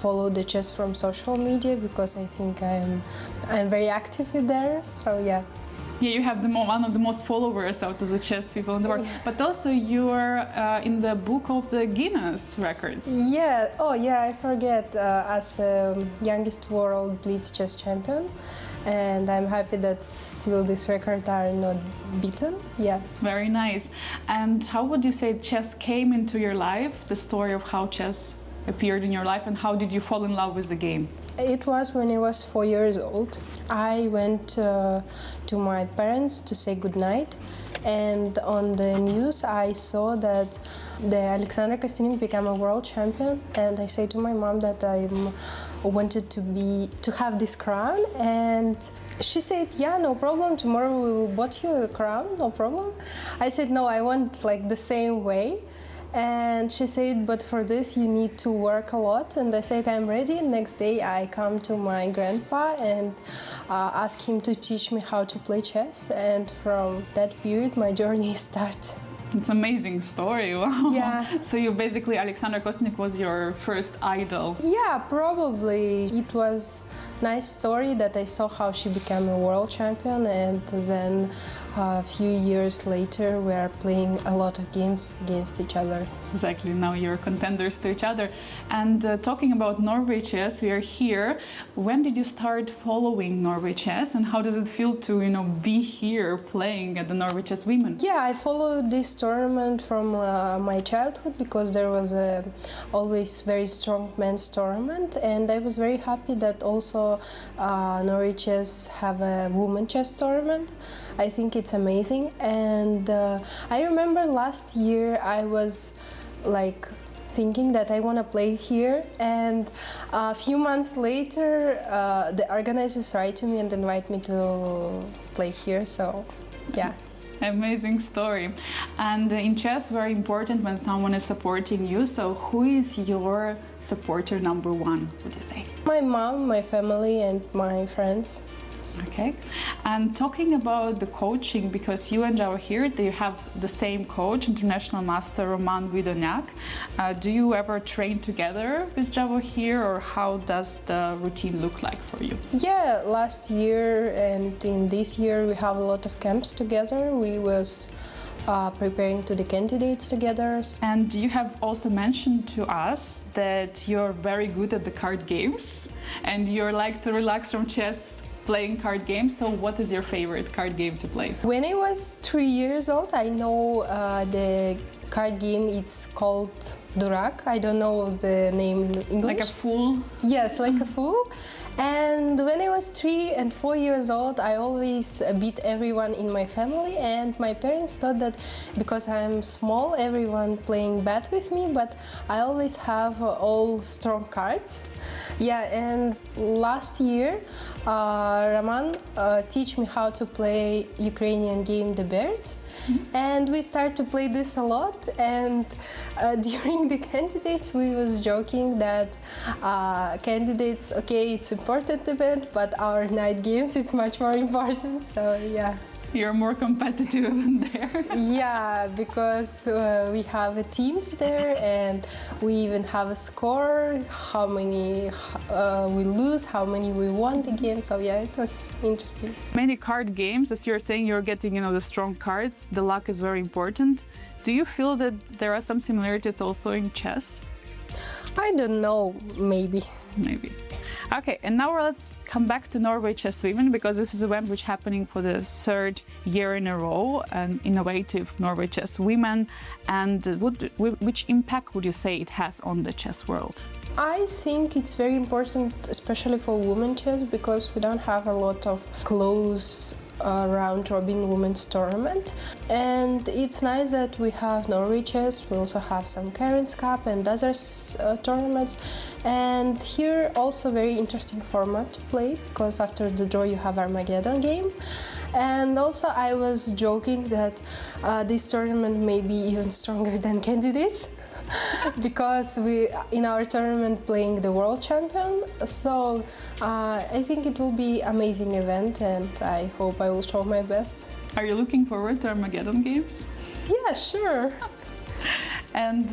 follow the chess from social media, because I think I'm very active there. So yeah. Yeah, you have one of the most followers out of the chess people in the world. But also you're in the book of the Guinness records. Yeah. Oh yeah, I forget. As youngest world blitz chess champion. And I'm happy that still these records are not beaten. Yeah. Very nice. And how would you say chess came into your life? The story of how chess appeared in your life, and how did you fall in love with the game? It was when I was 4 years old. I went to my parents to say goodnight, and on the news I saw that the Alexander Kostyuk became a world champion, and I said to my mom that I wanted to have this crown, and she said, yeah, no problem, tomorrow we will buy you a crown, no problem. I said, no, I want like the same way. And she said, but for this you need to work a lot. And I said, I'm ready. Next day I come to my grandpa and ask him to teach me how to play chess. And from that period my journey started. It's an amazing story. Wow. Yeah. So you basically, Alexander Kostyuk was your first idol. Yeah, probably. It was a nice story that I saw how she became a world champion, and then a few years later we are playing a lot of games against each other. Exactly, now you're contenders to each other. And talking about Norway Chess, we are here. When did you start following Norway Chess, and how does it feel to, be here playing at the Norway Chess Women? Yeah, I followed this tournament from my childhood, because there was a always very strong men's tournament, and I was very happy that also Norway Chess have a women chess tournament. I think it's amazing. And I remember last year I was like thinking that I want to play here, and a few months later the organizers write to me and invite me to play here, so yeah. Amazing story. And in chess, very important when someone is supporting you. So who is your supporter number 1, would you say? My mom, my family, and my friends. Okay. And talking about the coaching, because you and Jawahir, they have the same coach, international master Roman Widoniak. Do you ever train together with Jawahir, or how does the routine look like for you? Yeah, last year and in this year we have a lot of camps together. We was preparing to the candidates together. And you have also mentioned to us that you're very good at the card games, and you're like to relax from chess playing card games. So what is your favorite card game to play? When I was 3 years old, I know the card game, it's called Durak. I don't know the name in English. Like a fool? Yes, like a fool. And when I was 3 and 4 years old, I always beat everyone in my family, and my parents thought that because I'm small, everyone playing bad with me, but I always have all strong cards. Yeah, and last year, Raman teach me how to play Ukrainian game The Birds. And we started to play this a lot, and during the candidates we was joking that candidates, okay, it's important event, but our night games it's much more important. So yeah. You're more competitive in there. Yeah, because we have teams there, and we even have a score, how many we lose, how many we won the game. So yeah, it was interesting. Many card games, as you're saying, you're getting, the strong cards. The luck is very important. Do you feel that there are some similarities also in chess? I don't know, maybe. Maybe. Okay, and now let's come back to Norway Chess Women, because this is an event which is happening for the 3rd year in a row, an innovative Norway Chess Women. And which impact would you say it has on the chess world? I think it's very important, especially for women chess, because we don't have a lot of close round-robin women's tournament. And it's nice that we have Norway Chess, we also have some Karen's Cup and other tournaments. And here also very interesting format to play, because after the draw you have Armageddon game. And also I was joking that this tournament may be even stronger than candidates. Because we in our tournament playing the world champion, so I think it will be amazing event, and I hope I will show my best. Are you looking forward to Armageddon games? Yeah, sure. And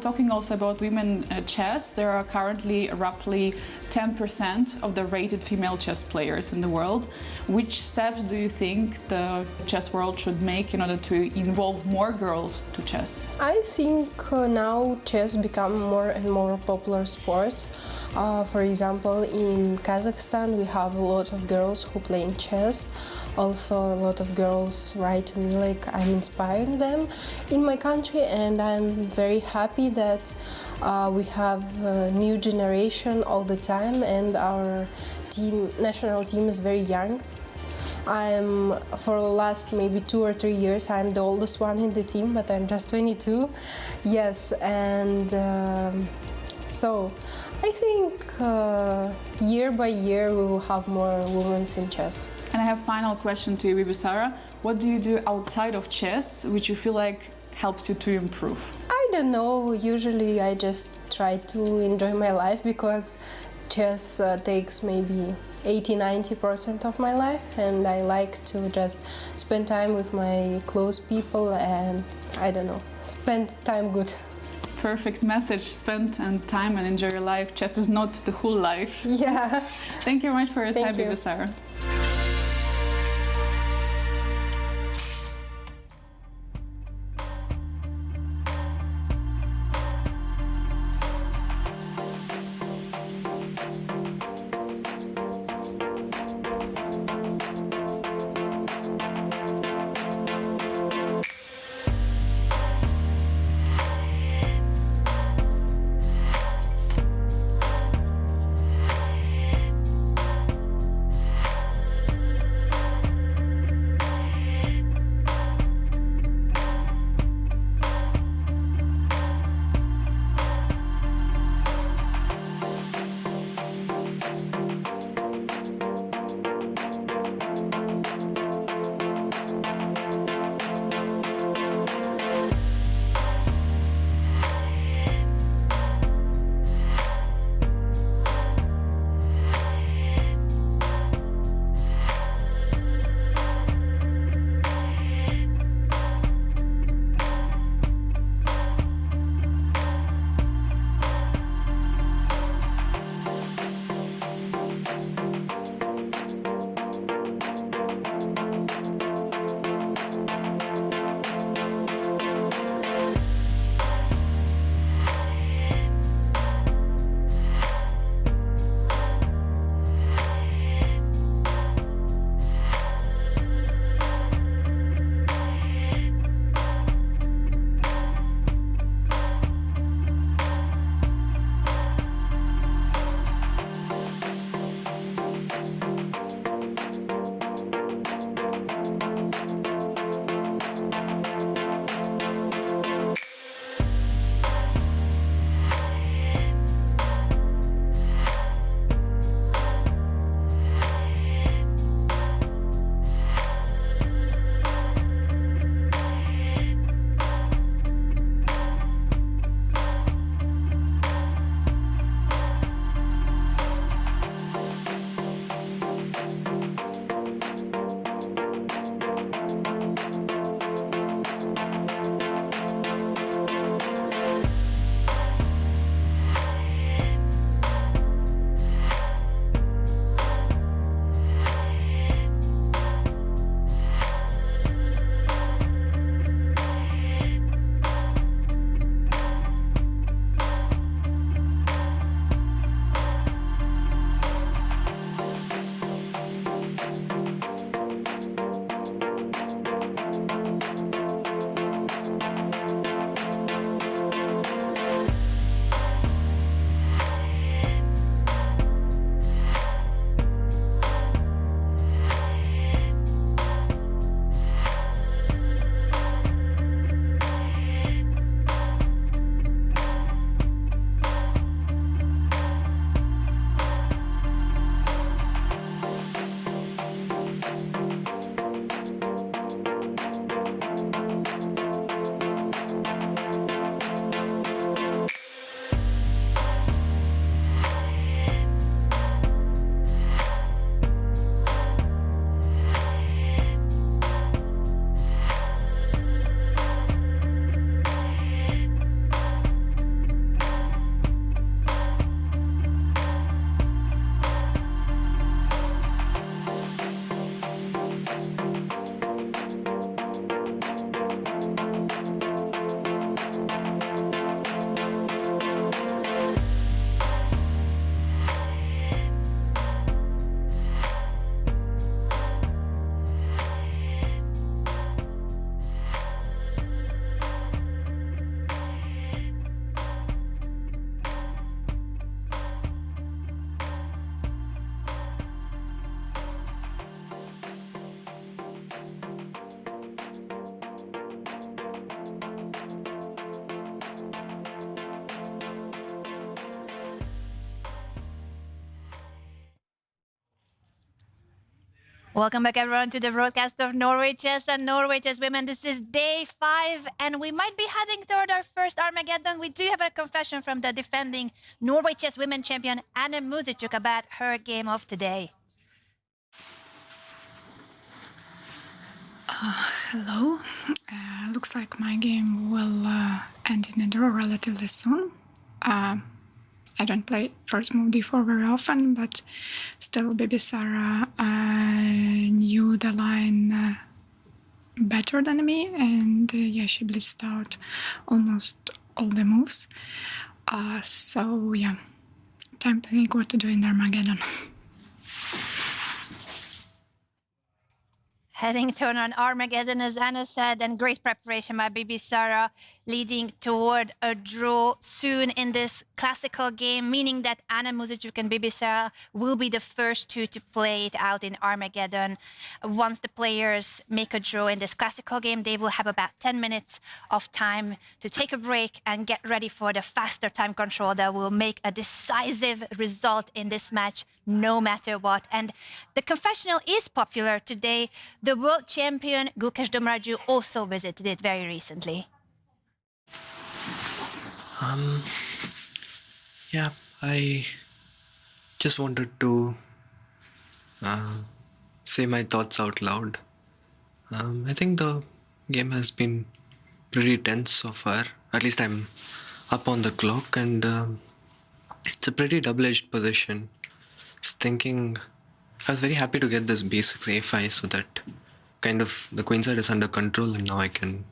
talking also about women chess, there are currently roughly 10% of the rated female chess players in the world. Which steps do you think the chess world should make in order to involve more girls to chess? I think now chess become more and more popular sport. For example, in Kazakhstan we have a lot of girls who playing chess. Also a lot of girls write to me like I'm inspiring them in my country, and I'm very happy that we have a new generation all the time, and our national team is very young. For the last maybe 2 or 3 years, I'm the oldest one in the team, but I'm just 22. Yes, and so I think year by year we will have more women in chess. And I have a final question to you, Bibisara. What do you do outside of chess which you feel like helps you to improve? I don't know. Usually I just try to enjoy my life, because chess takes maybe 80-90% of my life, and I like to just spend time with my close people and, I don't know, spend time good. Perfect message. Spend time and enjoy your life. Chess is not the whole life. Yeah. Thank you very much for your time, Bibisara. Welcome back, everyone, to the broadcast of Norway Chess and Norway Chess Women. This is day 5, and we might be heading toward our first Armageddon. We do have a confession from the defending Norway Chess Women champion, Anna Muzychuk, about her game of today. Hello. Looks like my game will end in a draw relatively soon. I don't play first move d4 very often, but still Bibisara knew the line better than me, and yeah, she blitzed out almost all the moves. So yeah, time to think what to do in Armageddon. Heading toward an Armageddon, as Anna said, and great preparation by Bibisara, leading toward a draw soon in this classical game, meaning that Anna Muzychuk and Bibisara will be the first two to play it out in Armageddon. Once the players make a draw in this classical game, they will have about 10 minutes of time to take a break and get ready for the faster time control that will make a decisive result in this match, no matter what. And the confessional is popular today. The world champion Gukesh D also visited it very recently. Yeah, I just wanted to say my thoughts out loud. I think the game has been pretty tense so far. At least I'm up on the clock, and it's a pretty double-edged position. I was very happy to get this b6 a5 so that kind of the queen side is under control, and now I can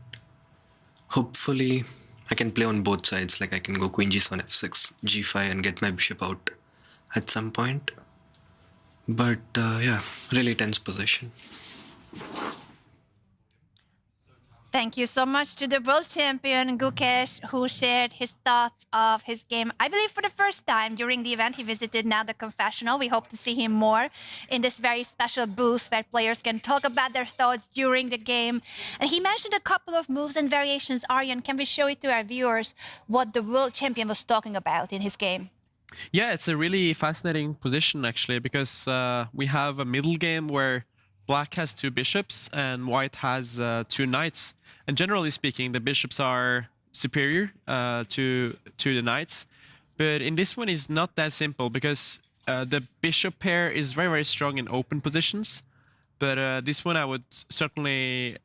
hopefully play on both sides. Like I can go queen g7 f6 g5 and get my bishop out at some point. But yeah, really tense position. Thank you so much to the world champion Gukesh, who shared his thoughts of his game, I believe for the first time during the event he visited, now the confessional. We hope to see him more in this very special booth where players can talk about their thoughts during the game. And he mentioned a couple of moves and variations. Aryan, can we show it to our viewers what the world champion was talking about in his game? Yeah, it's a really fascinating position actually, because we have a middle game where Black has 2 bishops and White has 2 knights. And generally speaking, the bishops are superior to the knights. But in this one, it's not that simple, because the bishop pair is very, very strong in open positions. But this one, I would certainly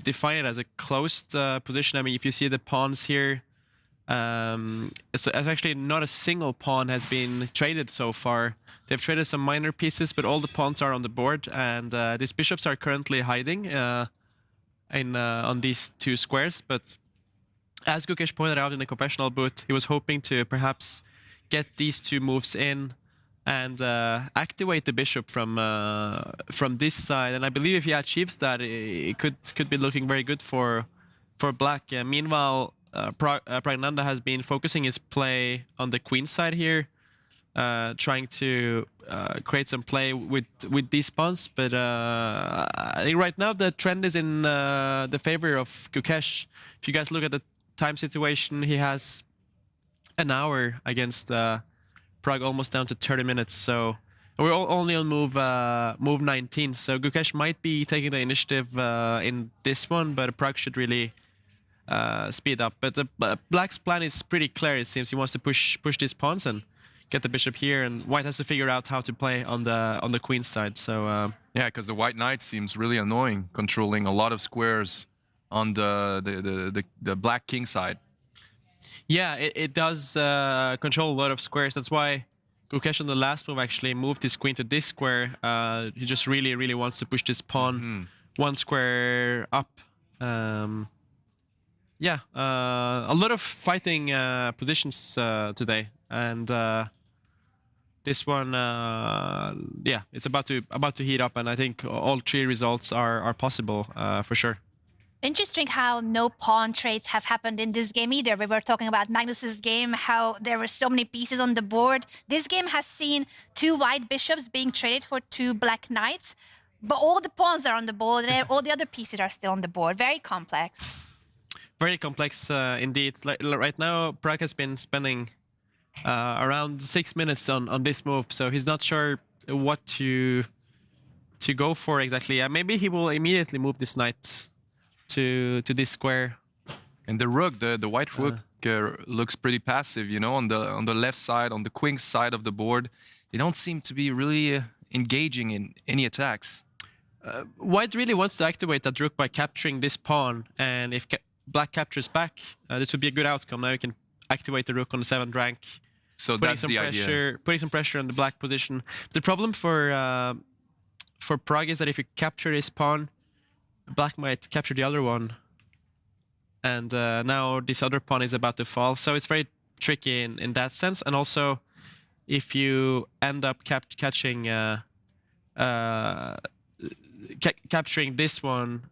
define it as a closed position. I mean, if you see the pawns here, so actually not a single pawn has been traded so far. They've traded some minor pieces, but all the pawns are on the board, and these bishops are currently hiding on these 2 squares. But as Gukesh pointed out in the confessional booth, he was hoping to perhaps get these 2 moves in and activate the bishop from this side. And I believe if he achieves that, it could be looking very good for Black. Meanwhile, Praggnanandhaa has been focusing his play on the queen side here, trying to create some play with these pawns. But I think right now the trend is in the favor of Gukesh. If you guys look at the time situation, he has an hour against Prag, almost down to 30 minutes. So we're only on move 19. So Gukesh might be taking the initiative in this one, but Prag should really speed up. But Black's plan is pretty clear, it seems. He wants to push these pawns and get the bishop here, and White has to figure out how to play on the queen side. So yeah, because the White knight seems really annoying, controlling a lot of squares on the Black king side. Yeah, it does control a lot of squares. That's why Gukesh on the last move actually moved his queen to this square. He just really wants to push this pawn 1 square up. Yeah, a lot of fighting positions today, and this one, yeah, it's about to heat up, and I think all 3 results are possible for sure. Interesting how no pawn trades have happened in this game either. We were talking about Magnus's game, how there were so many pieces on the board. This game has seen 2 white bishops being traded for 2 black knights, but all the pawns are on the board and all the other pieces are still on the board. Very complex. Very complex indeed. Right now, Prag has been spending around 6 minutes on this move, so he's not sure what to go for exactly. Yeah, maybe he will immediately move this knight to this square. And the rook, the white rook, looks pretty passive. You know, on the left side, on the queen side of the board, they don't seem to be really engaging in any attacks. White really wants to activate that rook by capturing this pawn, and if black captures back, this would be a good outcome. Now you can activate the rook on the 7th rank. So that's the idea. Putting some pressure on the black position. The problem for Pragg is that if you capture this pawn, black might capture the other one, and now this other pawn is about to fall. So it's very tricky in that sense. And also, if you end up capturing this one,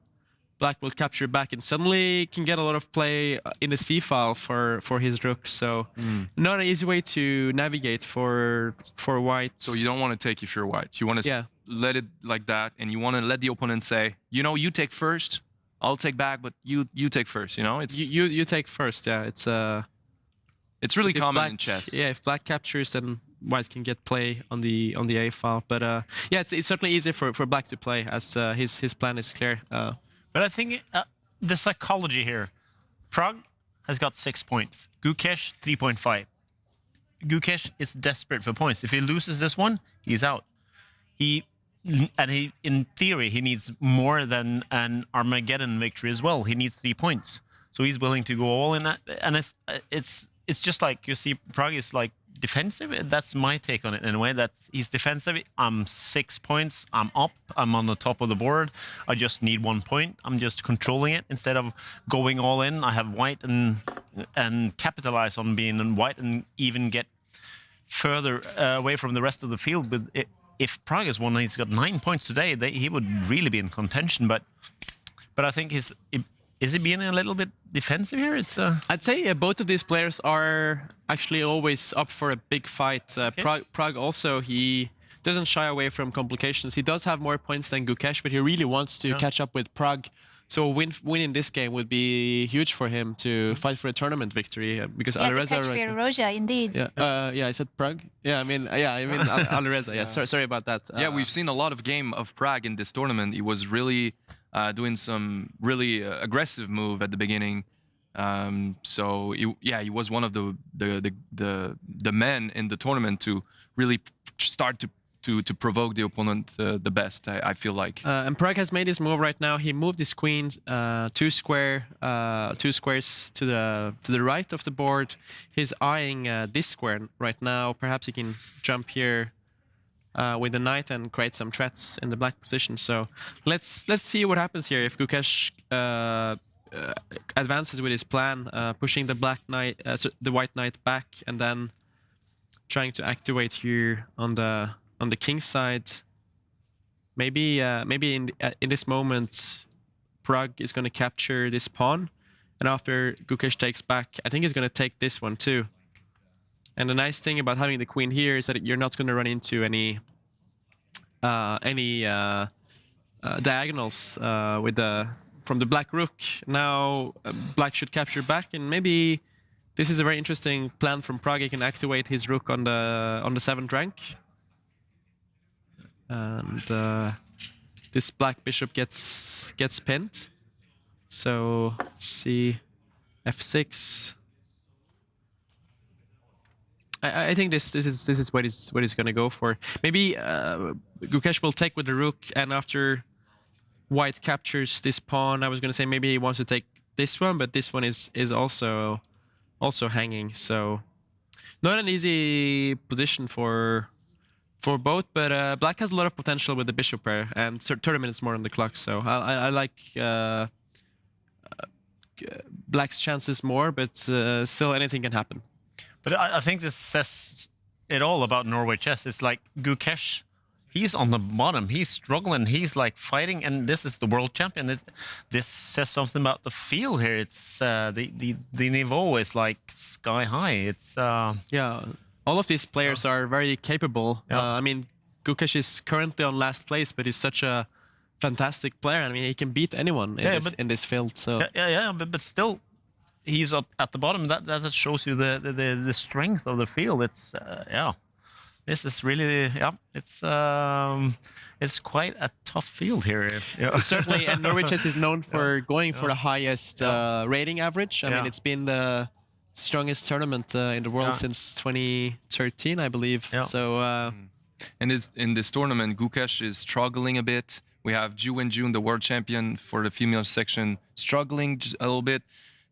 black will capture back and suddenly can get a lot of play in the c file for his rook. So not an easy way to navigate for white. So you don't want to take if you're white. You want to let it like that, and you want to let the opponent say, you know, you take first, I'll take back, but you take first. You know, it's you take first. Yeah, it's really common in chess. Yeah, if black captures, then white can get play on the a file. But yeah, it's certainly easier for black to play, as his plan is clear. But I think the psychology here, Pragg has got 6 points, Gukesh 3.5. Gukesh is desperate for points. If he loses this one, he's out. In theory, he needs more than an Armageddon victory as well. He needs 3 points, so he's willing to go all in that. And if it's just like you see, Pragg is like defensive. That's my take on it in a way. He's defensive. I'm 6 points. I'm up. I'm on the top of the board. I just need 1 point. I'm just controlling it instead of going all in. I have white and capitalize on being in white and even get further away from the rest of the field. But if Pragg is one, he's got 9 points today. He would really be in contention. But I think is he being a little bit defensive here? I'd say both of these players are actually always up for a big fight. Pragg also, he doesn't shy away from complications. He does have more points than Gukesh, but he really wants to catch up with Pragg. So winning this game would be huge for him to fight for a tournament victory, because Alireza. Firouzja, indeed. Yeah, I said Pragg. I mean Alireza. Yeah, sorry about that. Yeah, we've seen a lot of game of Pragg in this tournament. He was really doing some really aggressive move at the beginning. So he was one of the men in the tournament to really start to provoke the opponent the best. I feel like. And Pragg has made his move right now. He moved his queen 2 squares to the right of the board. He's eyeing this square right now. Perhaps he can jump here with the knight and create some threats in the black position. So let's see what happens here if Gukesh advances with his plan, pushing the black knight, the white knight back, and then trying to activate here on the king side. Maybe in this moment, Pragg is going to capture this pawn, and after Gukesh takes back, I think he's going to take this one too. And the nice thing about having the queen here is that you're not going to run into any diagonals from the black rook. Now black should capture back, and maybe this is a very interesting plan from Pragg. He can activate his rook on the 7th rank, and this black bishop gets pinned. So see f6. I think this is what he's going to go for. Maybe Gukesh will take with the rook, and after white captures this pawn, I was going to say maybe he wants to take this one, but this one is also hanging. So not an easy position for both, but black has a lot of potential with the bishop pair, and 30 minutes more on the clock. So I like black's chances more, but still anything can happen. But I think this says it all about Norway chess. It's like Gukesh, he's on the bottom. He's struggling. He's like fighting, and this is the world champion. This says something about the field here. It's the niveau is like sky high. It's yeah. All of these players are very capable. I mean, Gukesh is currently on last place, but he's such a fantastic player. I mean, he can beat anyone in this field. So but still, he's up at the bottom. That shows you the strength of the field. It's this is really, it's quite a tough field here. Certainly, and Norway Chess is known for going for the highest rating average. I mean, it's been the strongest tournament in the world since 2013, I believe. So, and it's, in this tournament, Gukesh is struggling a bit. We have Wenjun, the world champion for the female section, struggling a little bit.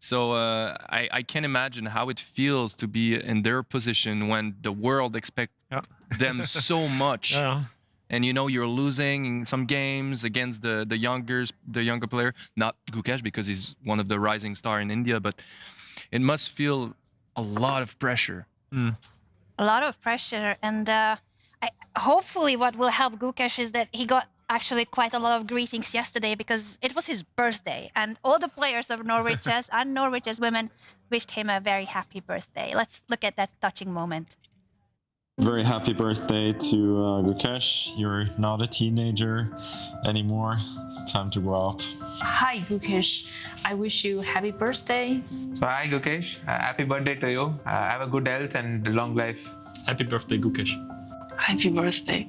So I can't imagine how it feels to be in their position when the world expects them so much. And you know you're losing in some games against the younger player, not Gukesh because he's one of the rising star in India, but it must feel a lot of pressure. A lot of pressure, and hopefully what will help Gukesh is that he got actually quite a lot of greetings yesterday because it was his birthday, and all the players of Norway Chess and Norway Chess Women wished him a very happy birthday. Let's look at that touching moment. Very happy birthday to Gukesh. You're not a teenager anymore. It's time to grow up. Hi Gukesh, I wish you happy birthday. So hi Gukesh, happy birthday to you. Have a good health and long life. Happy birthday Gukesh. Happy birthday.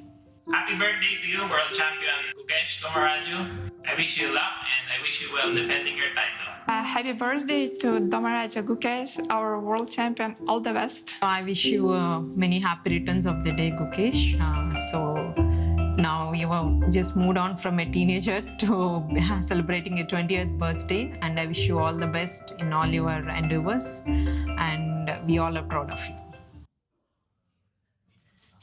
Happy birthday to you, world champion Gukesh Domaraju. I wish you luck and I wish you well defending your title. Happy birthday to Domaraju Gukesh, our world champion. All the best. I wish you many happy returns of the day, Gukesh. So now you have just moved on from a teenager to celebrating your 20th birthday, and I wish you all the best in all your endeavors, and we all are proud of you.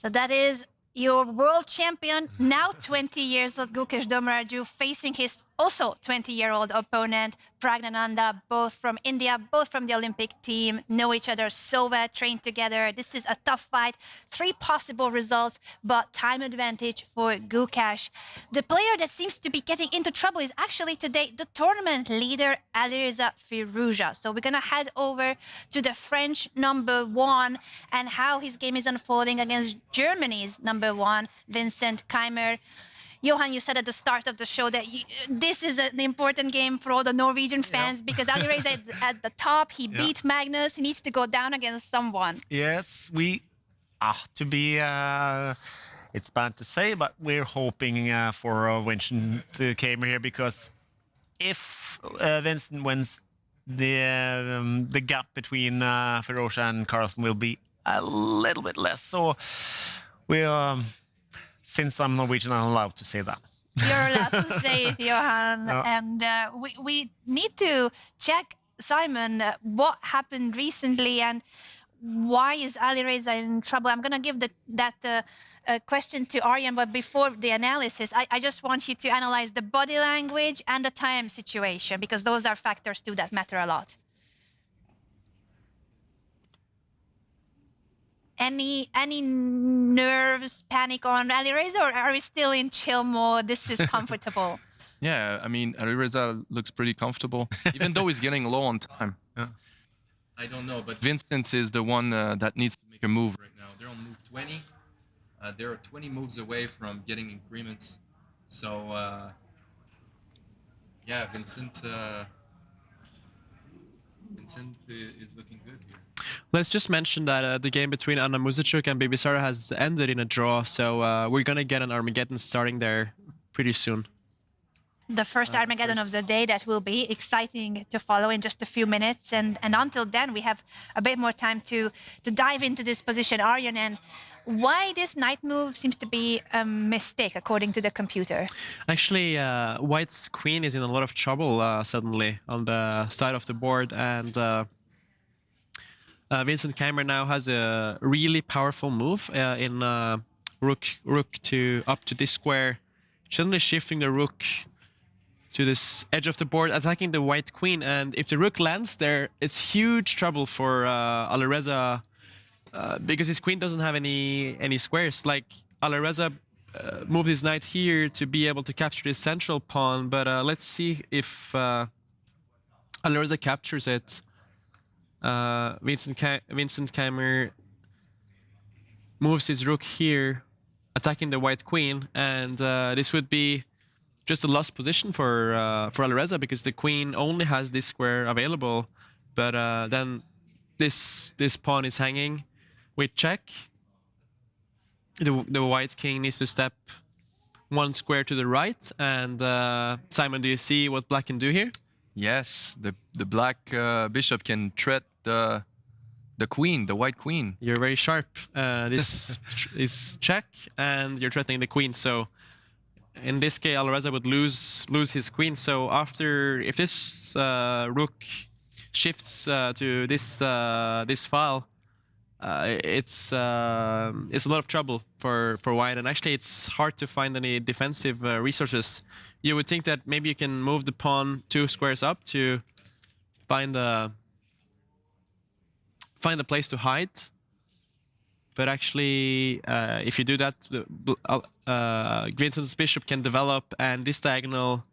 So that is your world champion, now 20 years old Gukesh Domaraju, facing his also 20-year-old opponent, Praggnanandhaa, both from India, both from the Olympic team, know each other so well, trained together. This is a tough fight. 3 possible results, but time advantage for Gukesh. The player that seems to be getting into trouble is actually today the tournament leader, Alireza Firouzja. So we're going to head over to the French #1 and how his game is unfolding against Germany's #1, Vincent Keymer. Johan, you said at the start of the show that this is an important game for all the Norwegian fans because Alireza is at the top. He beat Magnus. He needs to go down against someone. Yes, we to be. It's bad to say, but we're hoping for Wenjun to Keymer here because if Vincent wins, the gap between Firouzja and Carlsen will be a little bit less. So we. Since I'm Norwegian, I'm allowed to say that. You're allowed to say it, Johan. And we need to check, Simon, what happened recently and why is Alireza in trouble? I'm going to give that question to Aryan, but before the analysis, I just want you to analyze the body language and the time situation, because those are factors too that matter a lot. Any nerves, panic on Alireza, or are we still in chill mode? This is comfortable. Yeah, I mean, Alireza looks pretty comfortable, even though he's getting low on time. I don't know, but Vincent is the one that needs to make a move right now. They're on move 20. They're 20 moves away from getting agreements. So, yeah, Vincent is looking good here. Let's just mention that the game between Anna Muzychuk and Bibisara has ended in a draw, so we're going to get an Armageddon starting there pretty soon. The first Armageddon of the day that will be exciting to follow in just a few minutes. And until then, we have a bit more time to dive into this position. Aryan, and why this knight move seems to be a mistake, according to the computer? Actually, White's queen is in a lot of trouble suddenly on the side of the board, and Vincent Keymer now has a really powerful move in rook to up to this square, suddenly shifting the rook to this edge of the board, attacking the white queen. And if the rook lands there, it's huge trouble for Alireza because his queen doesn't have any squares. Like Alireza moved his knight here to be able to capture this central pawn, but let's see if Alireza captures it. Vincent Keymer moves his rook here, attacking the white queen, and this would be just a lost position for Alireza because the queen only has this square available. But then this pawn is hanging with check, the white king needs to step one square to the right. And Simon, do you see what black can do here? Yes, the black bishop can threat the queen, the white queen. You're very sharp. This is check, and you're threatening the queen. So in this case, Alireza would lose his queen. So if this rook shifts to this file, it's a lot of trouble for white. And actually, it's hard to find any defensive resources. You would think that maybe you can move the pawn 2 squares up to find a place to hide. But actually, if you do that, Vincent's bishop can develop, and this diagonal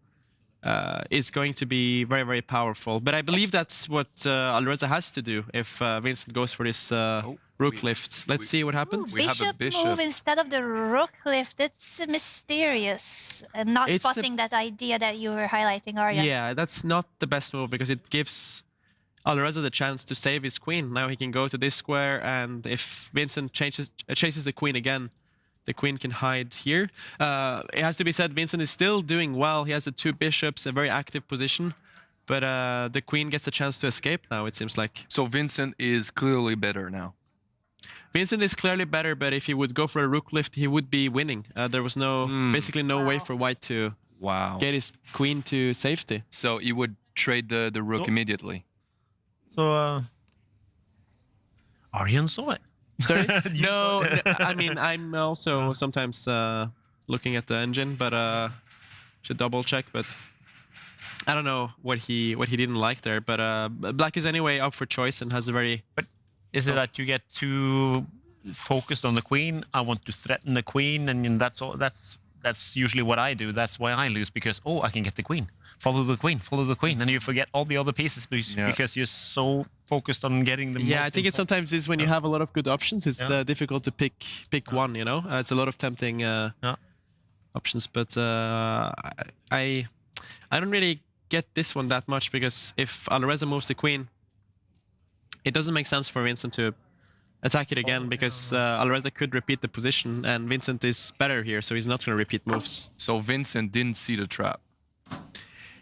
is going to be very, very powerful. But I believe that's what Alireza has to do if Vincent goes for this rook lift. Let's see what happens. Bishop move instead of the rook lift. It's mysterious. And not spotting that idea that you were highlighting, Aryan. Yeah, that's not the best move because it gives Alireza the chance to save his queen. Now he can go to this square, and if Vincent chases the queen again, the queen can hide here. It has to be said, Vincent is still doing well. He has the 2 bishops, a very active position, but the queen gets a chance to escape now, it seems like. So Vincent is clearly better now. Vincent is clearly better, but if he would go for a rook lift, he would be winning. There was basically no way for white to get his queen to safety. So he would trade the rook immediately. So Aryan saw it. Sorry? No, I mean, I'm also sometimes looking at the engine, but should double check. But I don't know what he didn't like there. But black is anyway up for choice and has a very. But is it that you get too focused on the queen? I want to threaten the queen, and that's all. That's usually what I do. That's why I lose, because I can get the queen. Follow the queen, and you forget all the other pieces because you're so focused on getting them. Yeah, I think sometimes is when you have a lot of good options, it's difficult to pick one. You know, it's a lot of tempting options, but I don't really get this one that much because if Alireza moves the queen, it doesn't make sense for Vincent to attack it again because Alireza could repeat the position, and Vincent is better here, so he's not going to repeat moves. So Vincent didn't see the trap.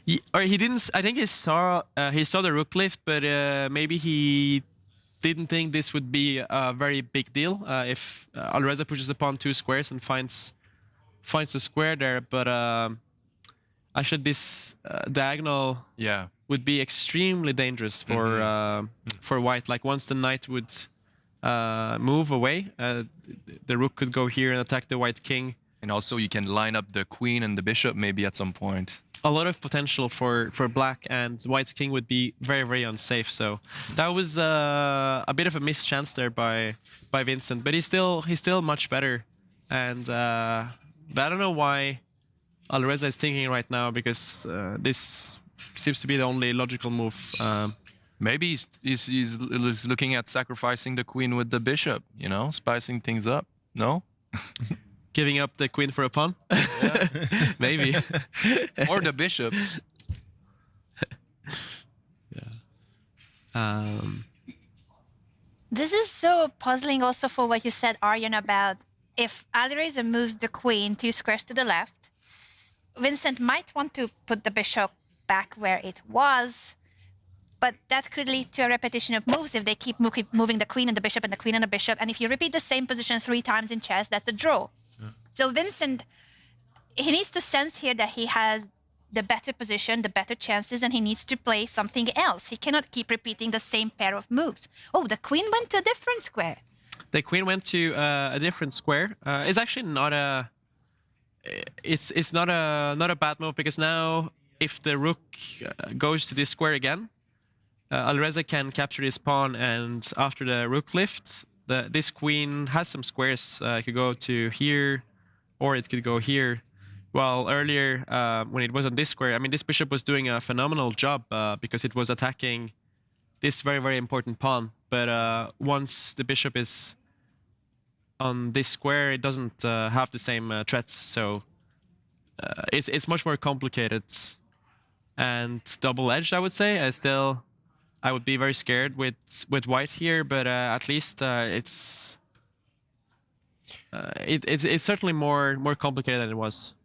He didn't. I think he saw the rook lift, but maybe he didn't think this would be a very big deal if Alireza pushes the pawn 2 squares and finds a square there. But actually, this diagonal would be extremely dangerous for white. Like once the knight would move away, the rook could go here and attack the white king. And also, you can line up the queen and the bishop maybe at some point. A lot of potential for black, and white's king would be very, very unsafe. So that was a bit of a missed chance there by Vincent, but he's still much better. And but I don't know why Alireza is thinking right now, because this seems to be the only logical move. Maybe he's looking at sacrificing the queen with the bishop, you know, spicing things up. No? Giving up the queen for a pawn? Yeah. Maybe. Or the bishop. This is so puzzling also for what you said, Aryan, about if Alireza moves the queen 2 squares to the left, Vincent might want to put the bishop back where it was, but that could lead to a repetition of moves if they keep moving the queen and the bishop and the queen and the bishop. And if you repeat the same position 3 times in chess, that's a draw. So Vincent, he needs to sense here that he has the better position, the better chances, and he needs to play something else. He cannot keep repeating the same pair of moves. Oh, the queen went to a different square. The queen went to a different square. It's actually not a. It's not a bad move, because now if the rook goes to this square again, Alireza can capture this pawn, and after the rook lift, this queen has some squares. It could go to here, or it could go here. Well, earlier, when it was on this square, I mean, this bishop was doing a phenomenal job because it was attacking this very, very important pawn. But once the bishop is on this square, it doesn't have the same threats. So it's much more complicated and double-edged, I would say. I would be very scared with white here, but at least it's it's certainly more complicated than it was.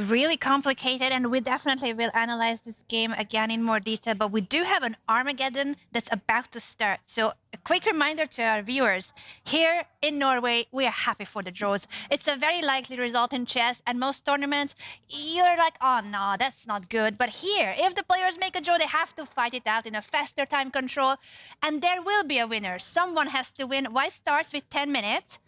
Really complicated, and we definitely will analyze this game again in more detail, but we do have an Armageddon that's about to start. So a quick reminder to our viewers, here in Norway, we are happy for the draws. It's a very likely result in chess, and most tournaments, you're like, oh no, that's not good. But here, if the players make a draw, they have to fight it out in a faster time control, and there will be a winner. Someone has to win. White starts with 10 minutes.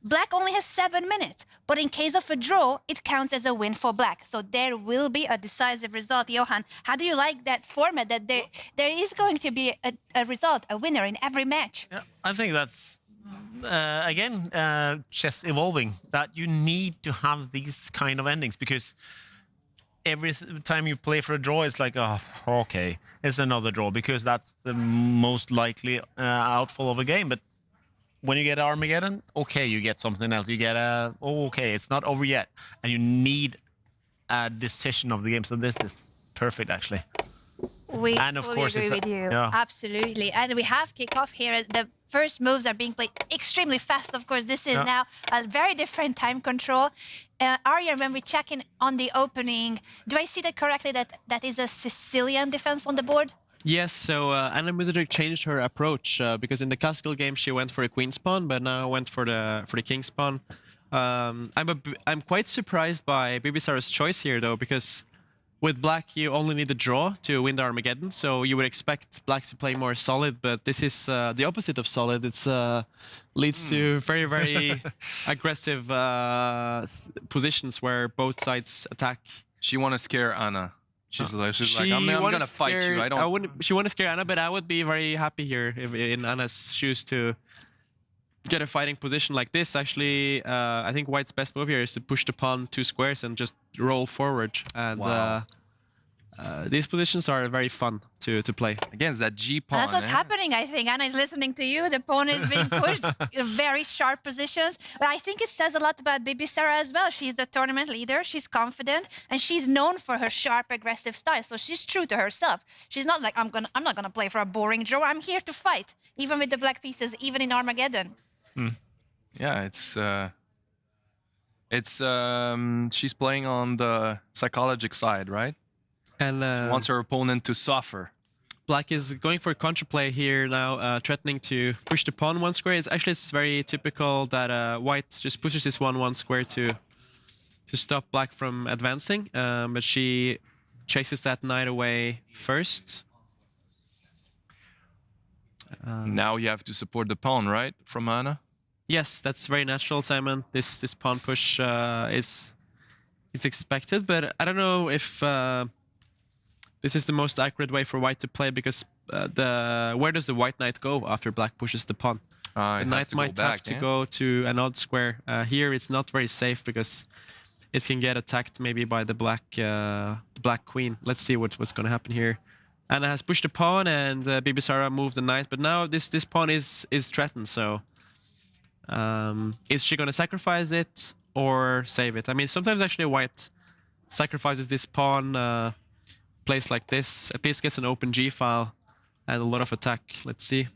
Black only has 7 minutes, but in case of a draw, it counts as a win for Black. So there will be a decisive result. Johan, how do you like that format, that there is going to be a result, a winner in every match? Yeah, I think that's, again, chess evolving, that you need to have these kind of endings, because every time you play for a draw, it's like, oh, okay, it's another draw, because that's the most likely outfall of a game. But when you get Armageddon, okay, you get something else. You get okay, it's not over yet. And you need a decision of the game. So this is perfect, actually. We and of fully course agree with you. Yeah. Absolutely. And we have kickoff here. The first moves are being played extremely fast. Of course, this is now a very different time control. Aryan, when we check in on the opening, do I see that correctly, that is a Sicilian defense on the board? Yes, so Anna Muzychuk changed her approach because in the classical game she went for a queen pawn, but now went for the king's pawn. I'm quite surprised by Bibisara's choice here though, because with Black you only need a draw to win the Armageddon, so you would expect Black to play more solid, but this is the opposite of solid. It's leads to very aggressive positions where both sides attack. She want to scare Anna. She's like, I'm gonna fight you. She want to scare Anna, but I would be very happy here if in Anna's shoes to get a fighting position like this. Actually, I think White's best move here is to push the pawn 2 squares and just roll forward. And these positions are very fun to play. Against that G pawn. That's what's happening, I think. Anna is listening to you. The pawn is being pushed in very sharp positions. But I think it says a lot about Bibisara as well. She's the tournament leader. She's confident, and she's known for her sharp, aggressive style. So she's true to herself. She's not like, I'm not gonna play for a boring draw. I'm here to fight, even with the black pieces, even in Armageddon. Yeah, she's playing on the psychological side, right? And she wants her opponent to suffer. Black is going for a counterplay here now, threatening to push the pawn 1 square. It's very typical that White just pushes this 1 square to stop Black from advancing, but she chases that knight away first. Now you have to support the pawn, right, from Anna? Yes, that's very natural, Simon. This pawn push is expected, but I don't know if this is the most accurate way for White to play, because where does the White knight go after Black pushes the pawn? The knight might have to go to an odd square. Here it's not very safe because it can get attacked maybe by the black queen. Let's see what's going to happen here. Anna has pushed the pawn and Bibisara moved the knight, but now this pawn is threatened. So is she going to sacrifice it or save it? I mean, sometimes actually White sacrifices this pawn, plays like this, at least gets an open G file and a lot of attack. Let's see.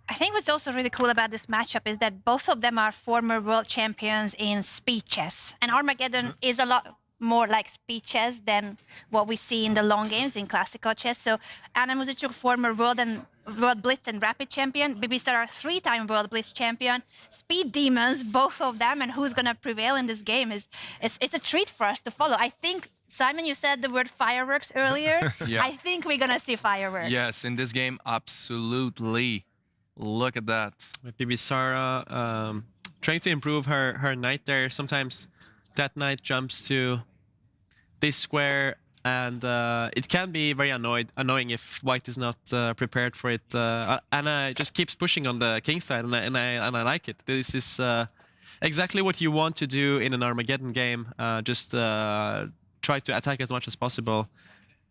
I think what's also really cool about this matchup is that both of them are former world champions in speed chess. And Armageddon is a lot more like speed chess than what we see in the long games in classical chess. So Anna Muzychuk, former world blitz and rapid champion. Bibisara, 3-time world blitz champion. Speed demons, both of them. And who's going to prevail in this game it's a treat for us to follow. I think, Simon, you said the word fireworks earlier. Yeah. I think we're going to see fireworks. Yes, in this game, absolutely. Look at that. Bibisara trying to improve her knight there. Sometimes that knight jumps to this square, and it can be very annoying if White is not prepared for it. Anna just keeps pushing on the king side, and I like it. This is exactly what you want to do in an Armageddon game. Just try to attack as much as possible.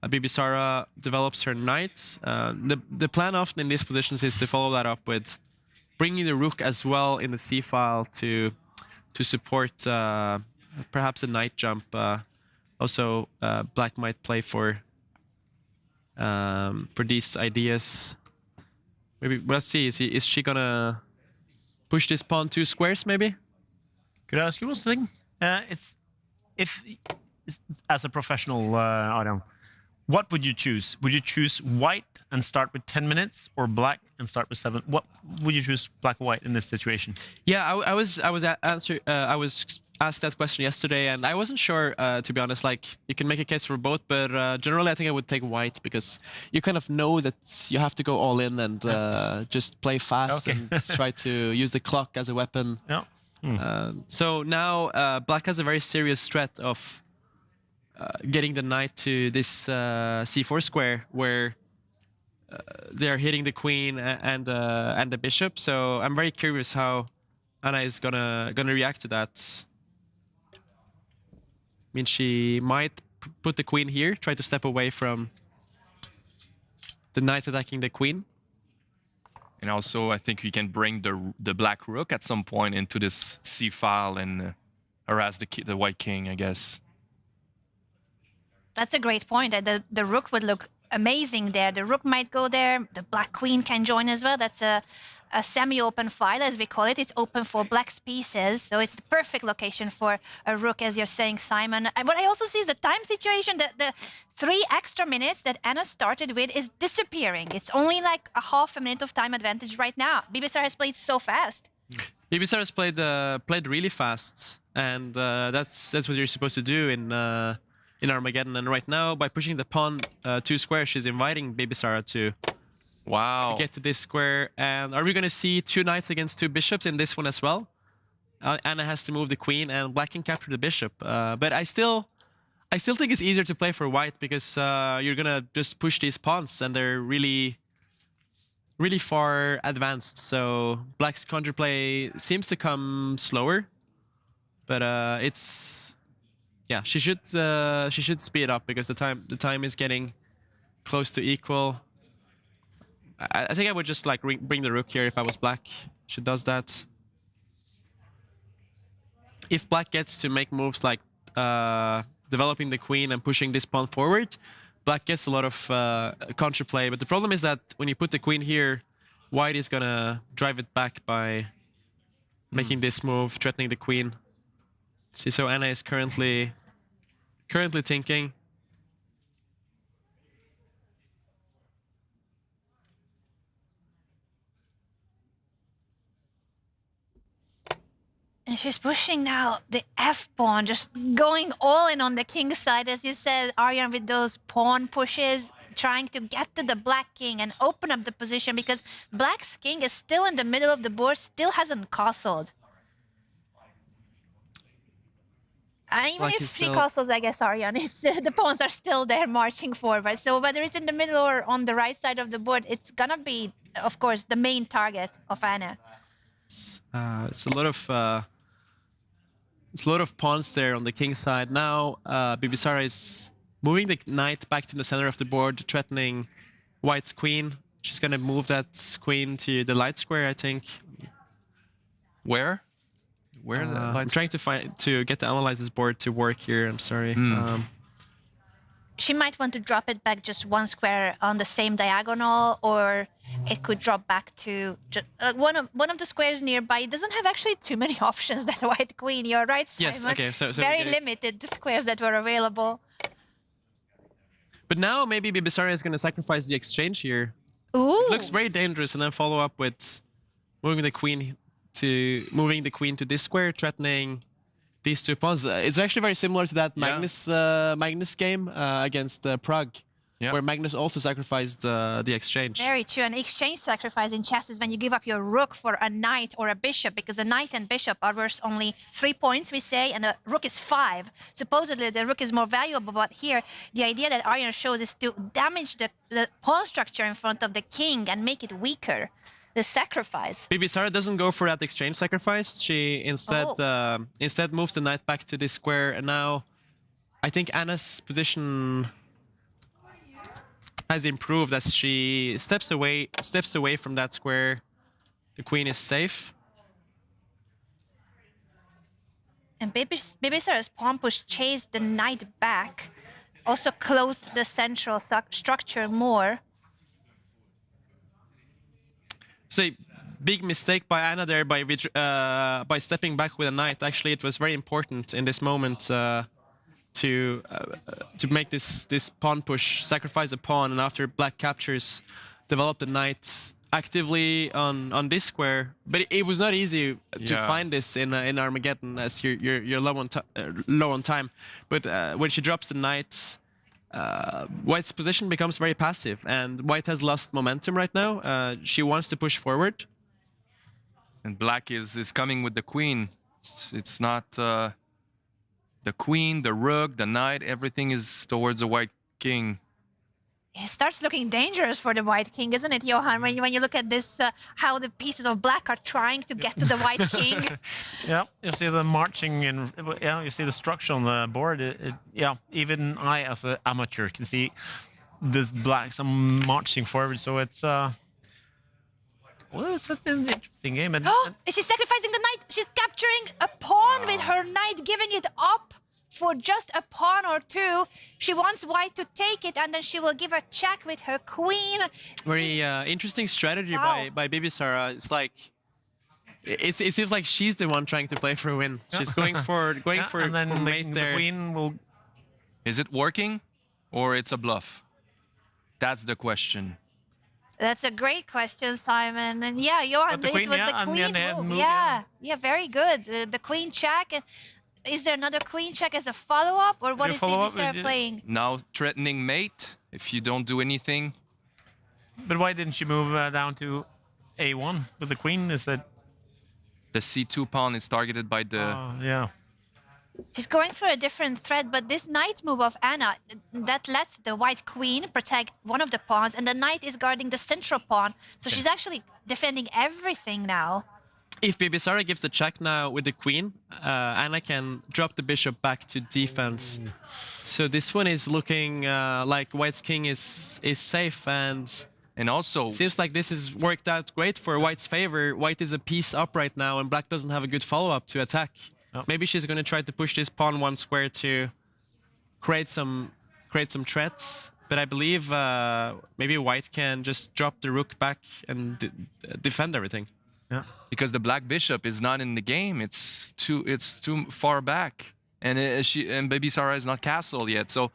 Bibisara develops her knight. The plan often in these positions is to follow that up with bringing the rook as well in the c file to support perhaps a knight jump. Also, Black might play for these ideas. Maybe let's see. Is she gonna push this pawn 2 squares, maybe? Could I ask you one thing? If as a professional, Aryan, what would you choose? Would you choose white and start with 10 minutes, or black and start with 7? What would you choose, black or white, in this situation? Yeah, I was asked that question yesterday, and I wasn't sure, to be honest. Like, you can make a case for both, but generally I think I would take white, because you kind of know that you have to go all in and just play fast and try to use the clock as a weapon. Yeah. So now black has a very serious threat of getting the knight to this c4 square, where they're hitting the queen and the bishop. So I'm very curious how Anna is gonna react to that. I mean, she might put the queen here, try to step away from the knight attacking the queen. And also, I think we can bring the black rook at some point into this c file and harass the white king, I guess. That's a great point. The rook would look amazing there. The rook might go there. The black queen can join as well. That's a semi-open file, as we call it. It's open for black's pieces, so it's the perfect location for a rook, as you're saying, Simon. And what I also see is the time situation. The 3 extra minutes that Anna started with is disappearing. It's only like a half a minute of time advantage right now. Bibisara has played so fast. Bibisara has played really fast, and that's what you're supposed to do in Armageddon. And right now, by pushing the pawn 2 squares, she's inviting Bibisara to get to this square. And are we going to see 2 knights against 2 bishops in this one as well? Anna has to move the queen, and black can capture the bishop. But I still think it's easier to play for white, because you're going to just push these pawns, and they're really, really far advanced. So black's counterplay seems to come slower, but it's... Yeah, she should speed up, because the time is getting close to equal. I think I would just like bring the rook here if I was black. She does that. If black gets to make moves like developing the queen and pushing this pawn forward, black gets a lot of counterplay. But the problem is that when you put the queen here, white is gonna drive it back by making this move, threatening the queen. See, so Anna is currently thinking. And she's pushing now the f-pawn, just going all in on the king's side, as you said, Aryan, with those pawn pushes, trying to get to the black king and open up the position, because black's king is still in the middle of the board, still hasn't castled. And even if she castles, I guess, Aryan, the pawns are still there marching forward. So whether it's in the middle or on the right side of the board, it's gonna be, of course, the main target of Anna. It's a lot of pawns there on the king's side. Now Bibisara is moving the knight back to the center of the board, threatening white's queen. She's gonna move that queen to the light square, I think. Where I'm trying to get the analysis board to work here. I'm sorry. She might want to drop it back just 1 square on the same diagonal, or it could drop back to one of the squares nearby. It doesn't have actually too many options, that white queen. You're right, Simon. Yes. Okay. So very limited, the squares that were available. But now maybe Bibisara is going to sacrifice the exchange here. Ooh. It looks very dangerous, and then follow up with moving the queen to this square, threatening these 2 pawns. It's actually very similar to that Magnus game against Prague, where Magnus also sacrificed the exchange. Very true. An exchange sacrifice in chess is when you give up your rook for a knight or a bishop, because a knight and bishop are worth only 3 points, we say, and a rook is 5. Supposedly, the rook is more valuable, but here, the idea that Aryan shows is to damage the pawn structure in front of the king and make it weaker. The sacrifice. Bibisara doesn't go for that exchange sacrifice. She instead moves the knight back to this square, and now I think Anna's position has improved as she steps away from that square. The queen is safe. And Bibisara's pawn push chased the knight back, also closed the central structure more. So big mistake by Anna there by stepping back with a knight. Actually, it was very important in this moment to make this pawn push, sacrifice a pawn, and after black captures, develop the knight actively on this square. But it was not easy to find this in Armageddon, as you're low on time. But when she drops the knight, White's position becomes very passive, and White has lost momentum right now. She wants to push forward. And Black is coming with the queen. It's not the queen, the rook, the knight. Everything is towards the White king. It starts looking dangerous for the White king, isn't it, Johan? When you look at this, how the pieces of Black are trying to get to the White king. Yeah, you see the marching and you see the structure on the board. Yeah, even I, as an amateur, can see this Black some marching forward. So it's well, it's an interesting game. And Is she sacrificing the knight? She's capturing a pawn with her knight, giving it up for just a pawn or two. She wants White to take it, and then she will give a check with her queen. Very interesting strategy by Bibisara. It's like it seems like she's the one trying to play for a win. She's going for and then for mate the there. queen will. Is it working, or it's a bluff? That's the question. That's a great question, Simon. And yeah, Johan, But the it queen, was yeah, the and queen then move. move, Yeah, very good. The queen check. And is there another queen check as a follow-up, or what is Bibisara playing? Now threatening mate if you don't do anything. But why didn't she move down to A1 with the queen? Is that the C2 pawn is targeted by the... yeah. She's going for a different threat, but this knight move of Anna, that lets the White queen protect one of the pawns, and the knight is guarding the central pawn. So she's actually defending everything now. If Bibisara gives the check now with the queen, Anna can drop the bishop back to defense. So this one is looking like White's king is safe, and also seems like this has worked out great for White's favor. White is a piece up right now, and Black doesn't have a good follow-up to attack. Maybe she's going to try to push this pawn one square to create some threats. But I believe maybe White can just drop the rook back and defend everything. Yeah, because the Black bishop is not in the game. It's too far back, and Bibisara is not castled yet. So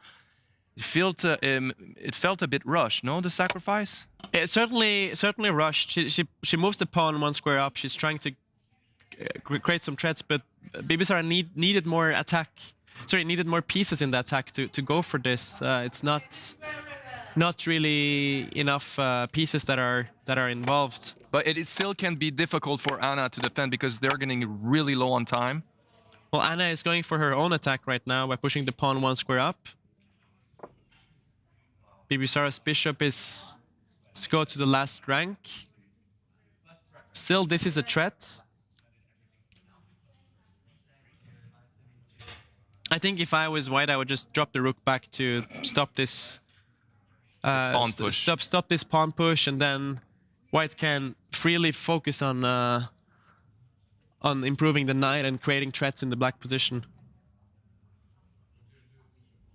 it felt a bit rushed. No, the sacrifice. It certainly rushed. She moves the pawn one square up. She's trying to create some threats, but Bibisara needed more attack. Sorry, needed more pieces in the attack to go for this. It's not really enough pieces that are involved. But it still can be difficult for Anna to defend because they're getting really low on time. Well, Anna is going for her own attack right now by pushing the pawn one square up. Bibisara's bishop is to go to the last rank. Still, this is a threat. I think if I was White, I would just drop the rook back to stop this pawn push. Stop this pawn push, and then White can freely focus on improving the knight and creating threats in the Black position.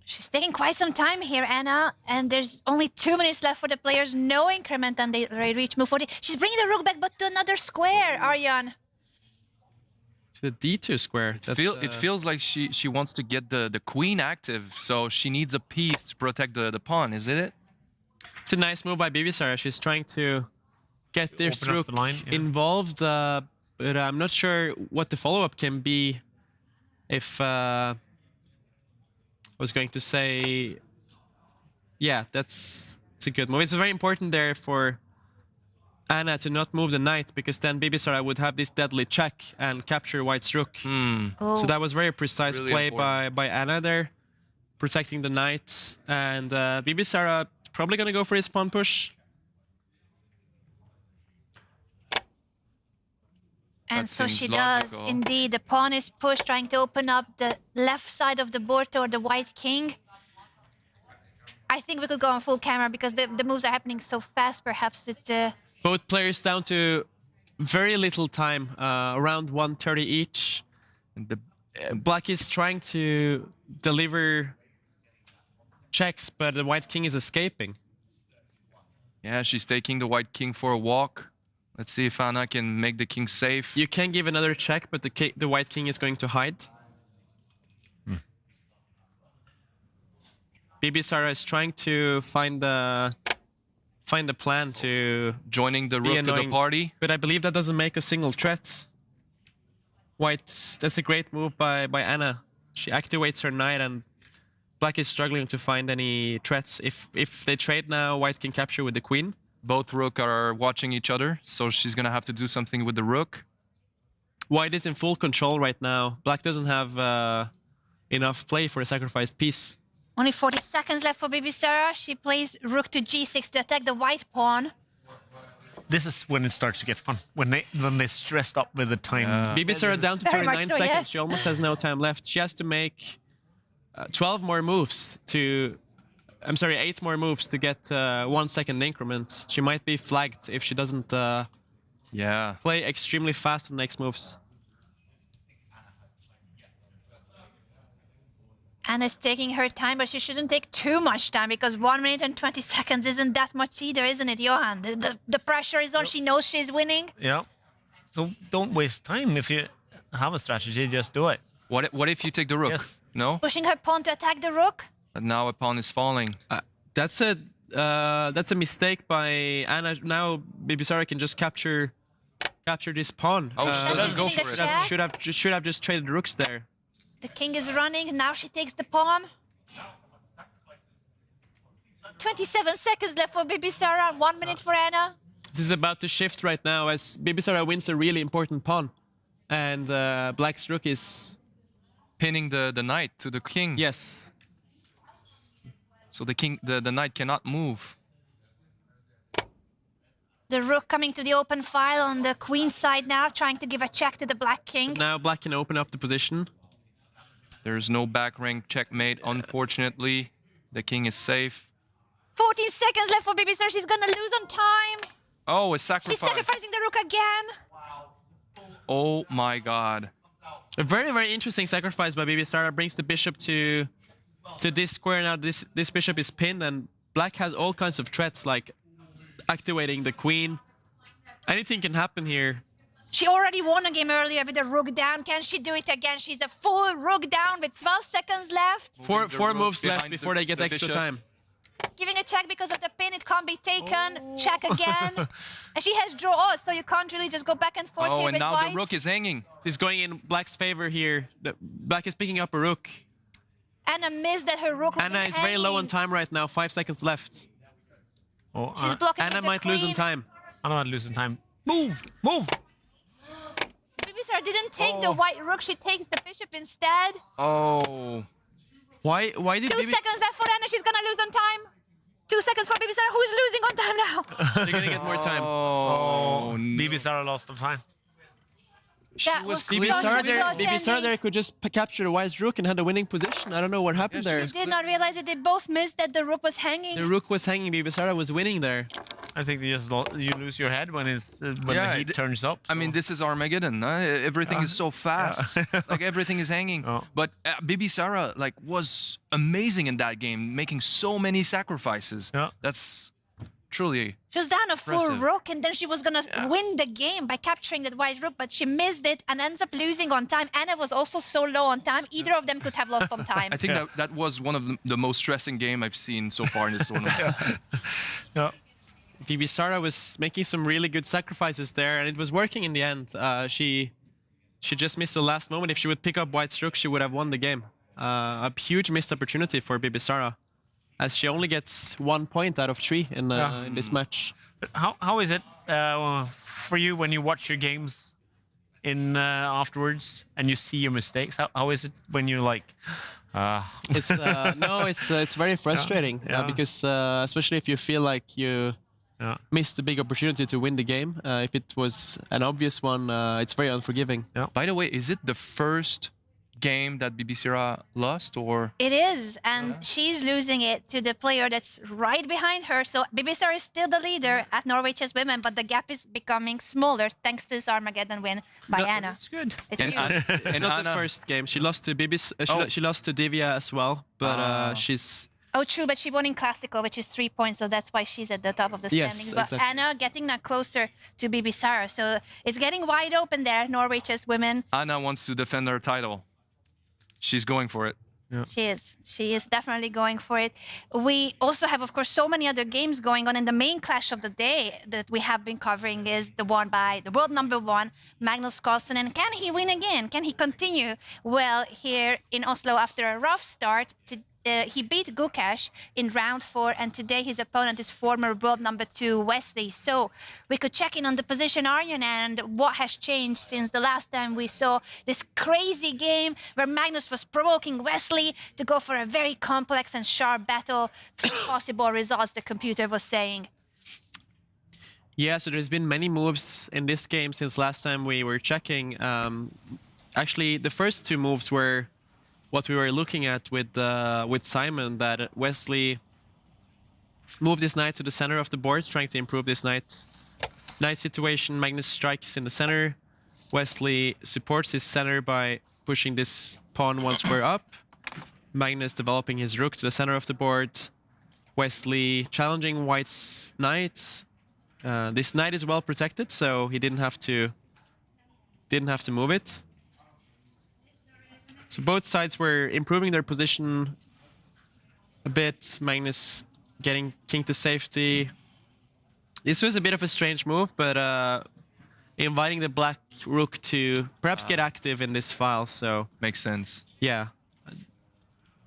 She's taking quite some time here, Anna, and there's only 2 minutes left for the players. No increment, and they reach move 40. She's bringing the rook back, but to another square, Aryan. To the D2 square. It feels like she wants to get the queen active, so she needs a piece to protect the pawn, isn't it? It's a nice move by Bibisara. She's trying to get this rook involved, but I'm not sure what the follow-up can be. If I was going to say, yeah, it's a good move. It's very important there for Anna to not move the knight, because then Bibisara would have this deadly check and capture White's rook. So that was very precise play by Anna there, protecting the knight. And Bibisara probably going to go for his pawn push. And so she does, indeed. The pawn is pushed, trying to open up the left side of the board toward the White king. I think we could go on full camera because the moves are happening so fast. Perhaps it's... Both players down to very little time, around 1:30 each. And the Black is trying to deliver checks, but the White king is escaping. Yeah, she's taking the White king for a walk. Let's see if Anna can make the king safe. You can give another check, but the white king is going to hide. Bibisara is trying to find the plan to joining the rook to the party, but I believe that doesn't make a single threat. White, that's a great move by Anna. She activates her knight, and black is struggling to find any threats. If they trade now, white can capture with the queen. Both rook are watching each other, so she's gonna have to do something with the rook. White is in full control right now. Black doesn't have enough play for a sacrificed piece. Only 40 seconds left for Bibisara. She plays rook to g6 to attack the white pawn. This is when it starts to get fun. When they're stressed up with the time. Bibisara down to Very 39 much so, seconds. yes. She almost has no time left. She has to make 12 more moves to... I'm sorry, 8 more moves to get 1 second increment. She might be flagged if she doesn't play extremely fast on the next moves. Anna's taking her time, but she shouldn't take too much time because 1 minute and 20 seconds isn't that much either, isn't it, Johan? The pressure is on. She knows she's winning. Yeah. So don't waste time. If you have a strategy, just do it. What if you take the rook? Yes. No? Pushing her pawn to attack the rook. But now a pawn is falling. That's a mistake by Anna. Now Bibisara can just capture this pawn. Oh, she doesn't go for it. Should have just traded rooks there. The king is running. Now she takes the pawn. 27 seconds left for Bibisara. 1 minute for Anna. This is about to shift right now as Bibisara wins a really important pawn. And black's rook is... pinning the knight to the king. Yes. So the knight cannot move. The rook coming to the open file on the queen side now, trying to give a check to the black king. Now black can open up the position. There's no back rank checkmate, unfortunately. The king is safe. 14 seconds left for Bibisara. She's gonna lose on time. Oh, a sacrifice. She's sacrificing the rook again. Oh my god. A very, very interesting sacrifice by Bibisara. Brings the bishop to this square. Now this bishop is pinned, and black has all kinds of threats, like activating the queen. Anything can happen here. She already won a game earlier with a rook down. Can she do it again? She's a full rook down with 12 seconds left. Four moves left before they get extra time. Giving a check because of the pin, it can't be taken. Check again. And she has draw, so you can't really just go back and forth here with and now white. the rook is hanging. She's going in black's favor here. Black is picking up a rook. Anna missed that her rook was Anna is very low on time right now. 5 seconds left. Oh, She's blocking Anna the might queen. lose on time. Anna might lose on time. Move! Move! Bibisara didn't take the white rook. She takes the bishop instead. Oh. Why did 2 seconds left for Anna. She's gonna lose on time. 2 seconds for Bibisara, who is losing on time now. They're gonna get more time. Oh, Bibisara lost on time. Bibisara there could just capture the white rook and had a winning position. I don't know what happened there. She did not realize that they both missed that the rook was hanging. The rook was hanging. Bibisara was winning there. I think you lose your head when the heat turns up. I mean, this is Armageddon. Everything is so fast. Like everything is hanging. But Bibisara was amazing in that game, making so many sacrifices. That's truly She was down a full impressive. rook, and then she was gonna win the game by capturing that white rook, but she missed it and ends up losing on time. Anna was also so low on time. Either of them could have lost on time. I think that was one of the most stressing game I've seen so far in this tournament. Bibisara was making some really good sacrifices there, and it was working in the end. She just missed the last moment. If she would pick up white's rook, she would have won the game. A huge missed opportunity for Bibisara, as she only gets 1 point out of 3 in this match. But how is it for you when you watch your games afterwards and you see your mistakes? How is it when you're like... It's very frustrating because especially if you feel like you missed a big opportunity to win the game. If it was an obvious one, it's very unforgiving. By the way, is it the first game that Bibisara lost, or? It is, and she's losing it to the player that's right behind her. So Bibisara is still the leader at Norway Chess Women, but the gap is becoming smaller thanks to this Armageddon win by Anna. It's good. It's not the first game. She lost to she lost to Divya as well, but she's Oh, true, but she won in classical, which is 3 points, so that's why she's at the top of the Yes, standings. But exactly. Anna getting now closer to Bibisara, so it's getting wide open there, Norway Chess Women. Anna wants to defend her title. She's going for it. Yeah. She is definitely going for it. We also have, of course, so many other games going on, and the main clash of the day that we have been covering is the one by the world number one, Magnus Carlsen. And can he win again? Can he continue well here in Oslo after a rough start? He beat Gukesh in round 4, and today his opponent is former world number 2 Wesley. So we could check in on the position, Aryan, and what has changed since the last time we saw this crazy game where Magnus was provoking Wesley to go for a very complex and sharp battle. 3 possible results, the computer was saying. Yeah, so there's been many moves in this game since last time we were checking. Actually, the first 2 moves were what we were looking at with Simon, that Wesley moved his knight to the center of the board, trying to improve this knight situation. Magnus strikes in the center. Wesley supports his center by pushing this pawn 1 square up. Magnus developing his rook to the center of the board. Wesley challenging White's knight. This knight is well protected, so he didn't have to move it. So both sides were improving their position a bit. Magnus getting king to safety. This was a bit of a strange move, but inviting the black rook to perhaps get active in this file. So makes sense. Yeah.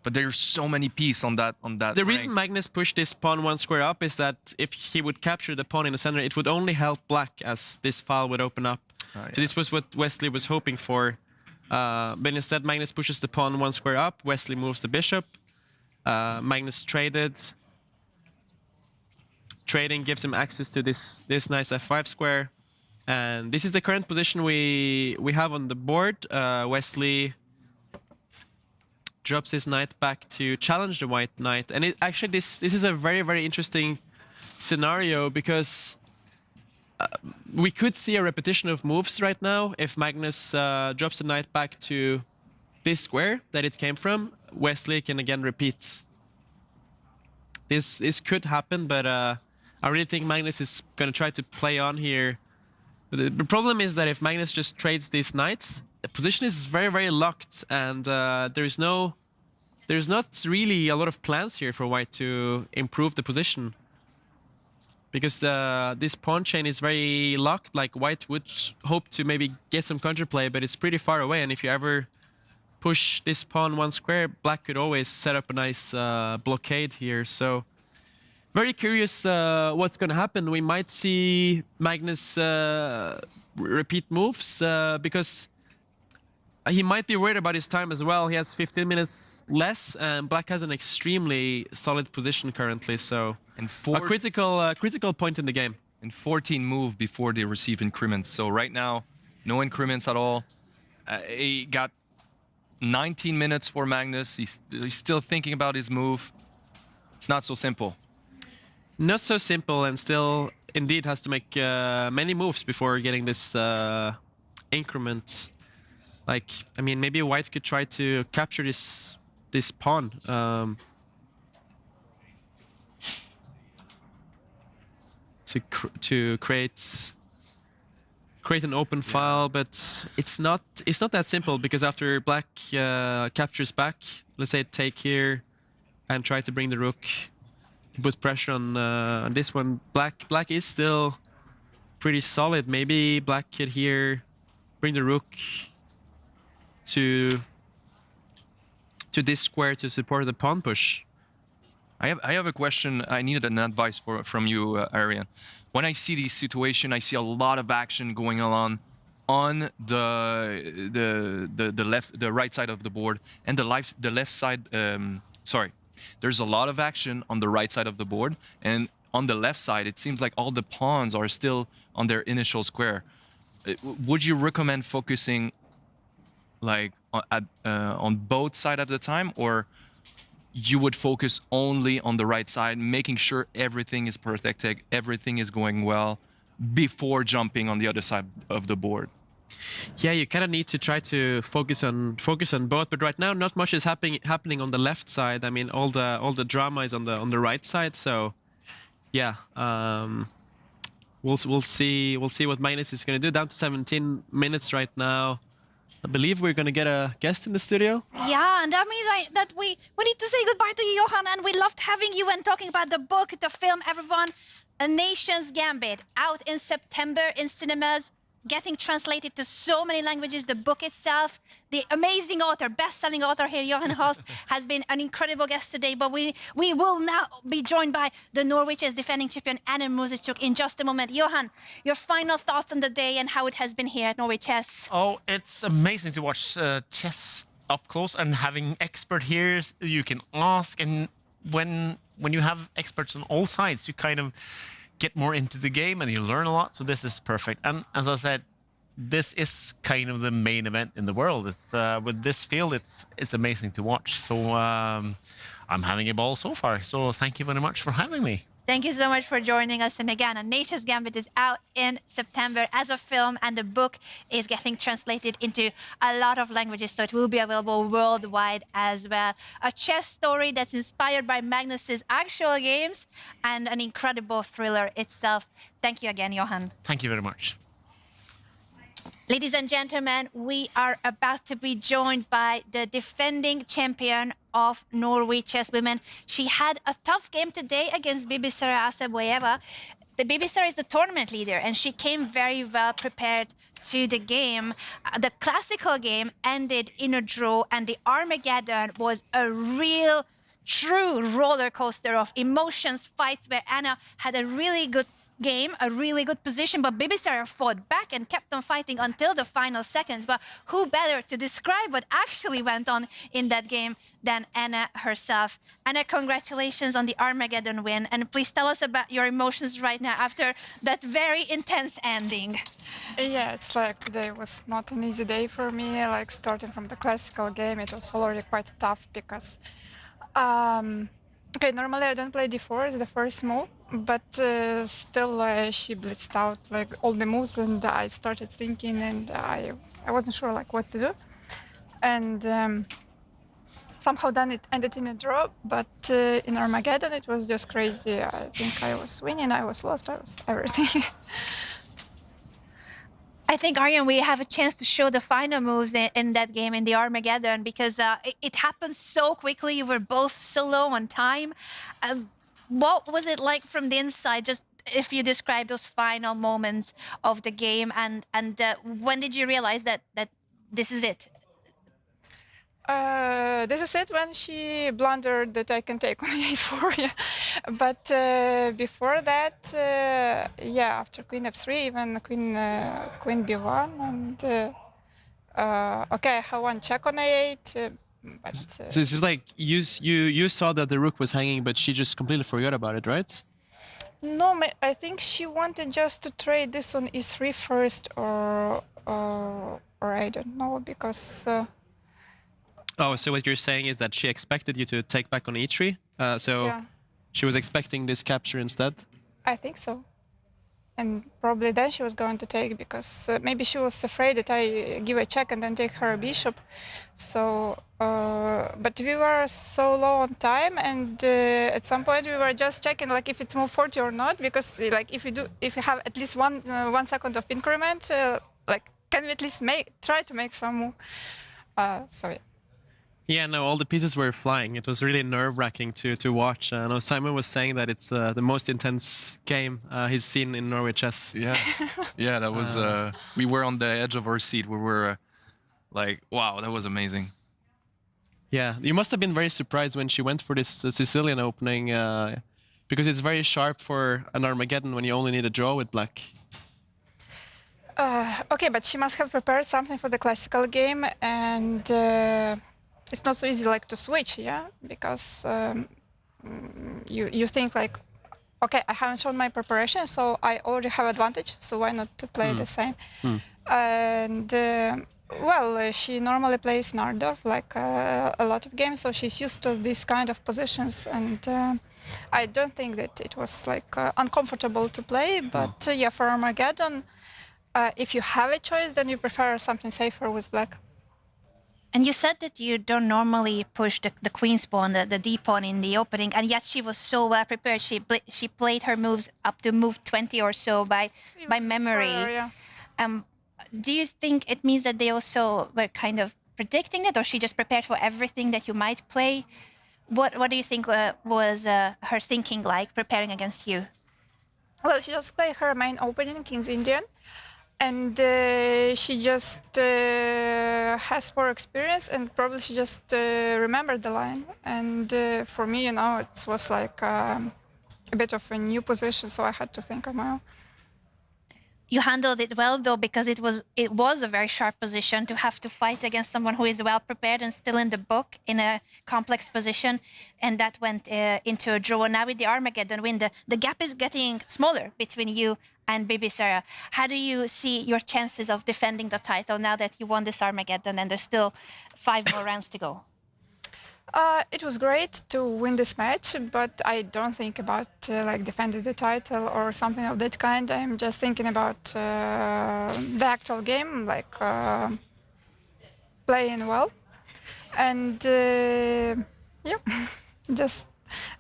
But there's so many pieces on that. The reason Magnus pushed this pawn 1 square up is that if he would capture the pawn in the center, it would only help black, as this file would open up. So this was what Wesley was hoping for. But instead, Magnus pushes the pawn 1 square up. Wesley moves the bishop. Magnus traded. Trading gives him access to this nice f5 square. And this is the current position we have on the board. Wesley drops his knight back to challenge the white knight. And actually, this is a very, very interesting scenario, because we could see a repetition of moves right now. If Magnus drops the knight back to this square that it came from, Wesley can again repeat. This could happen, but I really think Magnus is going to try to play on here. The problem is that if Magnus just trades these knights, the position is very, very locked, and there's not really a lot of plans here for White to improve the position. Because this pawn chain is very locked. Like, White would hope to maybe get some counterplay, but it's pretty far away. And if you ever push this pawn 1 square, black could always set up a nice blockade here. So very curious what's going to happen. We might see Magnus repeat moves because he might be worried about his time as well. He has 15 minutes less, and black has an extremely solid position currently. So a critical point in the game. And 14 move before they receive increments. So right now, no increments at all. He got 19 minutes for Magnus. He's still thinking about his move. It's not so simple. Not so simple, and still indeed has to make many moves before getting this increment. Like, I mean, maybe White could try to capture this pawn. To create an open file, but it's not that simple, because after black captures back, let's say take here and try to bring the rook to put pressure on this one. Black is still pretty solid. Maybe black could here bring the rook to this square to support the pawn push. I have a question. I needed an advice from you, Aryan. When I see this situation, I see a lot of action going on the right side of the board and the left side. Sorry, there's a lot of action on the right side of the board, and on the left side, it seems like all the pawns are still on their initial square. Would you recommend focusing like on both sides at the time, or you would focus only on the right side, making sure everything is protected, everything is going well, before jumping on the other side of the board? Yeah, you kind of need to try to focus on both. But right now, not much is happening on the left side. I mean, all the drama is on the right side. So, yeah, we'll see what Magnus is going to do. Down to 17 minutes right now. I believe we're going to get a guest in the studio. Yeah, and that means that we need to say goodbye to you, Johan, and we loved having you and talking about the book, the film, everyone. A Nation's Gambit, out in September in cinemas, getting translated to so many languages. The book itself, the amazing author, best-selling author here, Johan Host, has been an incredible guest today. But we will now be joined by the Norway Chess defending champion, Anna Muzychuk, in just a moment. Johan, your final thoughts on the day and how it has been here at Norway Chess. Oh, it's amazing to watch chess up close and having expert here you can ask. And when you have experts on all sides, you kind of get more into the game and you learn a lot. So this is perfect. And as I said, this is kind of the main event in the world. It's with this field, it's amazing to watch. So I'm having a ball so far. So thank you very much for having me. Thank you so much for joining us. And again, A Nation's Gambit is out in September as a film, and the book is getting translated into a lot of languages, so it will be available worldwide as well. A chess story that's inspired by Magnus's actual games and an incredible thriller itself. Thank you again, Johan. Thank you very much. Ladies and gentlemen, we are about to be joined by the defending champion of Norway Chess Women. She had a tough game today against Bibisara Assaubayeva. The Bibisara is the tournament leader, and she came very well prepared to the game. The classical game ended in a draw, and the Armageddon was a real, true roller coaster of emotions, fights where Anna had a really good game, a really good position, but Bibisara fought back and kept on fighting until the final seconds. But who better to describe what actually went on in that game than Anna herself? Anna, congratulations on the Armageddon win, and please tell us about your emotions right now after that very intense ending. Yeah, it's like today was not an easy day for me. Like starting from the classical game, it was already quite tough because okay, normally I don't play d4 as the first move, but still she blitzed out like all the moves, and I started thinking, and I wasn't sure like what to do, and somehow then it ended in a draw. But in Armageddon it was just crazy. I think I was winning, I was lost, I was everything. I think, Aryan, we have a chance to show the final moves in that game, in the Armageddon, because it happened so quickly. You were both so low on time. What was it like from the inside, just if you describe those final moments of the game, and when did you realize that this is it? This is it when she blundered that I can take on a4, yeah. But before that, yeah, after queen f3, even queen b1, and okay, I have one check on a8. But, so it's like you saw that the rook was hanging, but she just completely forgot about it, right? No, I think she wanted just to trade this on e3 first, or I don't know, because. Oh, so what you're saying is that she expected you to take back on e3? So yeah. She was expecting this capture instead? I think so. And probably then she was going to take, because maybe she was afraid that I give a check and then take her bishop. So, but we were so low on time, and at some point we were just checking like if it's move 40 or not, because like if you have at least 1 second of increment, like can we at least try to make some move? So yeah. Yeah, no, all the pieces were flying. It was really nerve-wracking to watch. I know Simon was saying that it's the most intense game he's seen in Norway chess. Yeah, yeah, that was. We were on the edge of our seat. We were like, wow, that was amazing. Yeah, you must have been very surprised when she went for this Sicilian opening, because it's very sharp for an Armageddon when you only need a draw with black. Okay, but she must have prepared something for the classical game, and. It's not so easy like to switch, yeah, because you think like, okay, I haven't shown my preparation, so I already have advantage, so why not to play the same? And well, she normally plays Nardorf like a lot of games, so she's used to this kind of positions, and I don't think that it was like uncomfortable to play. But yeah, for Armageddon, if you have a choice, then you prefer something safer with black. And you said that you don't normally push the queen's pawn, the d pawn in the opening, and yet she was so well prepared. She played her moves up to move 20 or so by memory. Yeah. Do you think it means that they also were kind of predicting it, or she just prepared for everything that you might play? What do you think was her thinking like, preparing against you? Well, she just played her main opening, King's Indian, and she just has more experience, and probably she just remembered the line. And for me, you know, it was like a bit of a new position, so I had to think on my own. You handled it well, though, because it was a very sharp position to have to fight against someone who is well prepared and still in the book in a complex position, and that went into a draw. Now with the Armageddon win, the gap is getting smaller between you and Bibisara. How do you see your chances of defending the title now that you won this Armageddon and there's still 5 more rounds to go? It was great to win this match, but I don't think about like defending the title or something of that kind. I'm just thinking about the actual game, like playing well, and yeah, just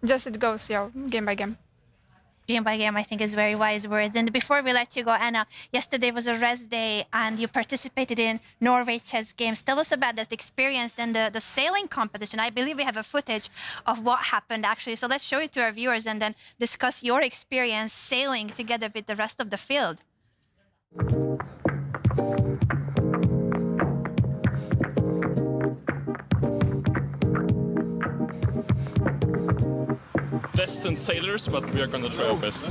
it goes, yeah, game by game. Game by game, I think, is very wise words. And before we let you go, Anna, yesterday was a rest day and you participated in Norway Chess Games. Tell us about that experience and the sailing competition. I believe we have a footage of what happened, actually. So let's show it to our viewers and then discuss your experience sailing together with the rest of the field. Destined sailors, but we are going to try our best.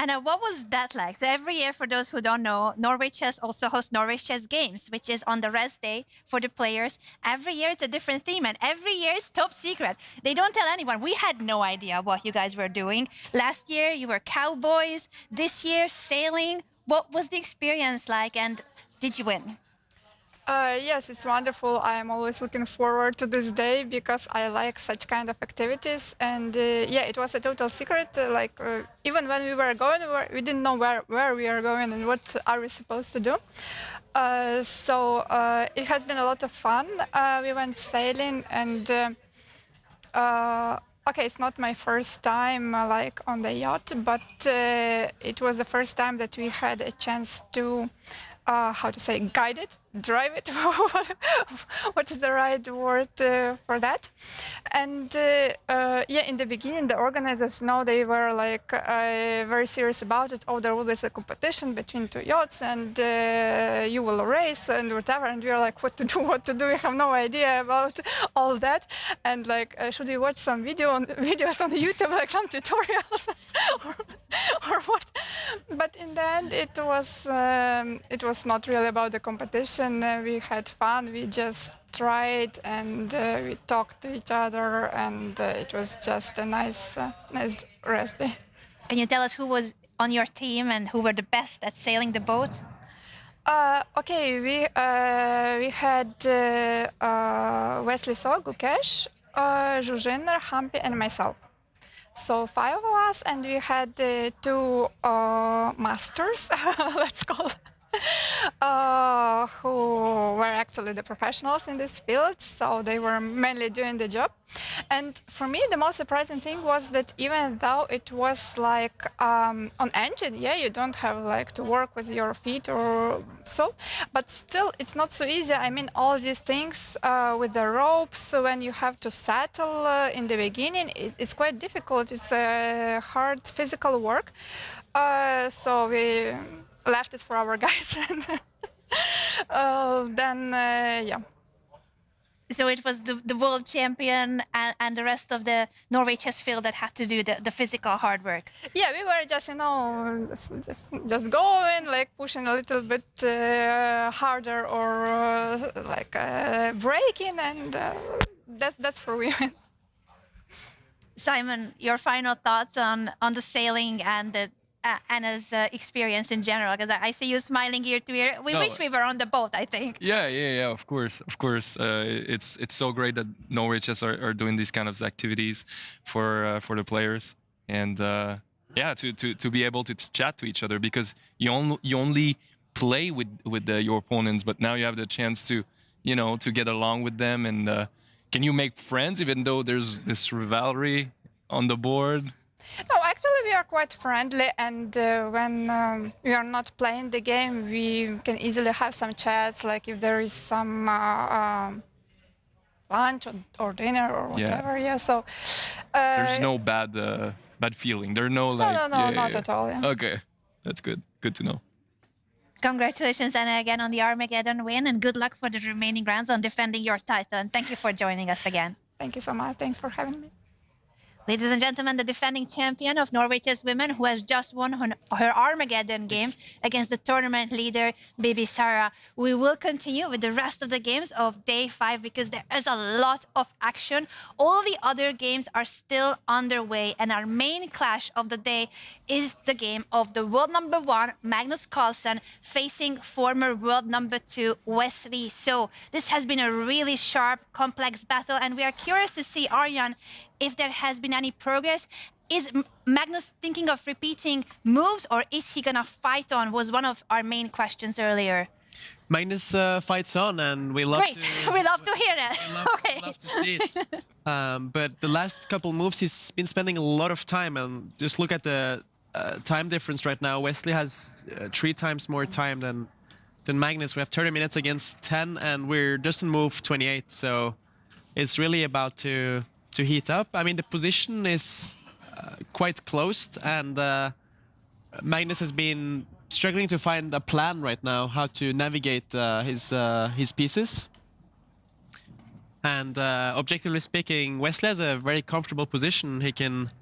Anna, what was that like? So every year, for those who don't know, Norway Chess also hosts Norway Chess Games, which is on the rest day for the players. Every year it's a different theme, and every year it's top secret. They don't tell anyone. We had no idea what you guys were doing. Last year you were cowboys. This year sailing. What was the experience like, and did you win? Yes, it's wonderful. I am always looking forward to this day because I like such kind of activities. And yeah, it was a total secret. Even when we were going, we didn't know where we are going and what are we supposed to do. So it has been a lot of fun. We went sailing, and okay, it's not my first time like on the yacht, but it was the first time that we had a chance to how to say, guide it, drive it, what is the right word for that? And yeah, in the beginning, the organizers know they were like very serious about it. Oh, there will be a competition between two yachts, and you will race and whatever. And we are like, what to do? We have no idea about all that. And like, should we watch some videos on YouTube, like some tutorials, or what? But in the end, it was not really about the competition. We had fun. We just tried, and we talked to each other, and it was just a nice rest day. Can you tell us who was on your team and who were the best at sailing the boat? Okay, we had Wesley, Gukesh, Jiner, Humpy, and myself. So 5 of us, and we had 2 masters, let's call it, who were actually the professionals in this field, so they were mainly doing the job. And for me, the most surprising thing was that even though it was like on engine, yeah, you don't have like to work with your feet or so, but still it's not so easy. I mean, all these things with the ropes, when you have to settle in the beginning, it's quite difficult. It's hard physical work. So we left it for our guys. And then, yeah. So it was the world champion and the rest of the Norway chess field that had to do the physical hard work. Yeah, we were just, just going, like pushing a little bit harder or breaking, and that's for women. Simon, your final thoughts on the sailing and the Anna's experience in general, because I see you smiling ear to ear. We wish we were on the boat, I think. Yeah. Of course. It's so great that Norway Chess are doing these kind of activities for the players, and to be able to chat to each other, because you only play with your opponents, but now you have the chance to to get along with them, and can you make friends even though there's this rivalry on the board? No, actually we are quite friendly, and when we are not playing the game, we can easily have some chats, like if there is some lunch or dinner or whatever. Yeah. So there's no bad feeling. There's no like. No, not at all. Yeah. Okay, that's good. Good to know. Congratulations, Anna, again on the Armageddon win, and good luck for the remaining rounds on defending your title. And thank you for joining us again. Thank you so much. Thanks for having me. Ladies and gentlemen, the defending champion of Norway Chess Women, who has just won her Armageddon game against the tournament leader, Bibisara. We will continue with the rest of the games of day 5 because there is a lot of action. All the other games are still underway, and our main clash of the day is the game of the world number 1, Magnus Carlsen, facing former world number 2, Wesley. So this has been a really sharp, complex battle, and we are curious to see, Aryan, if there has been any progress. Is Magnus thinking of repeating moves, or is he gonna fight on, was one of our main questions earlier. Magnus fights on, and we love to... we love to hear that. Okay. Love to see it. But the last couple moves, he's been spending a lot of time, and just look at the time difference right now. Wesley has 3 times more time than Magnus. We have 30 minutes against 10, and we're just in move 28, so it's really about to heat up. I mean, the position is quite closed, and Magnus has been struggling to find a plan right now how to navigate his pieces. And objectively speaking, Wesley has a very comfortable position. He can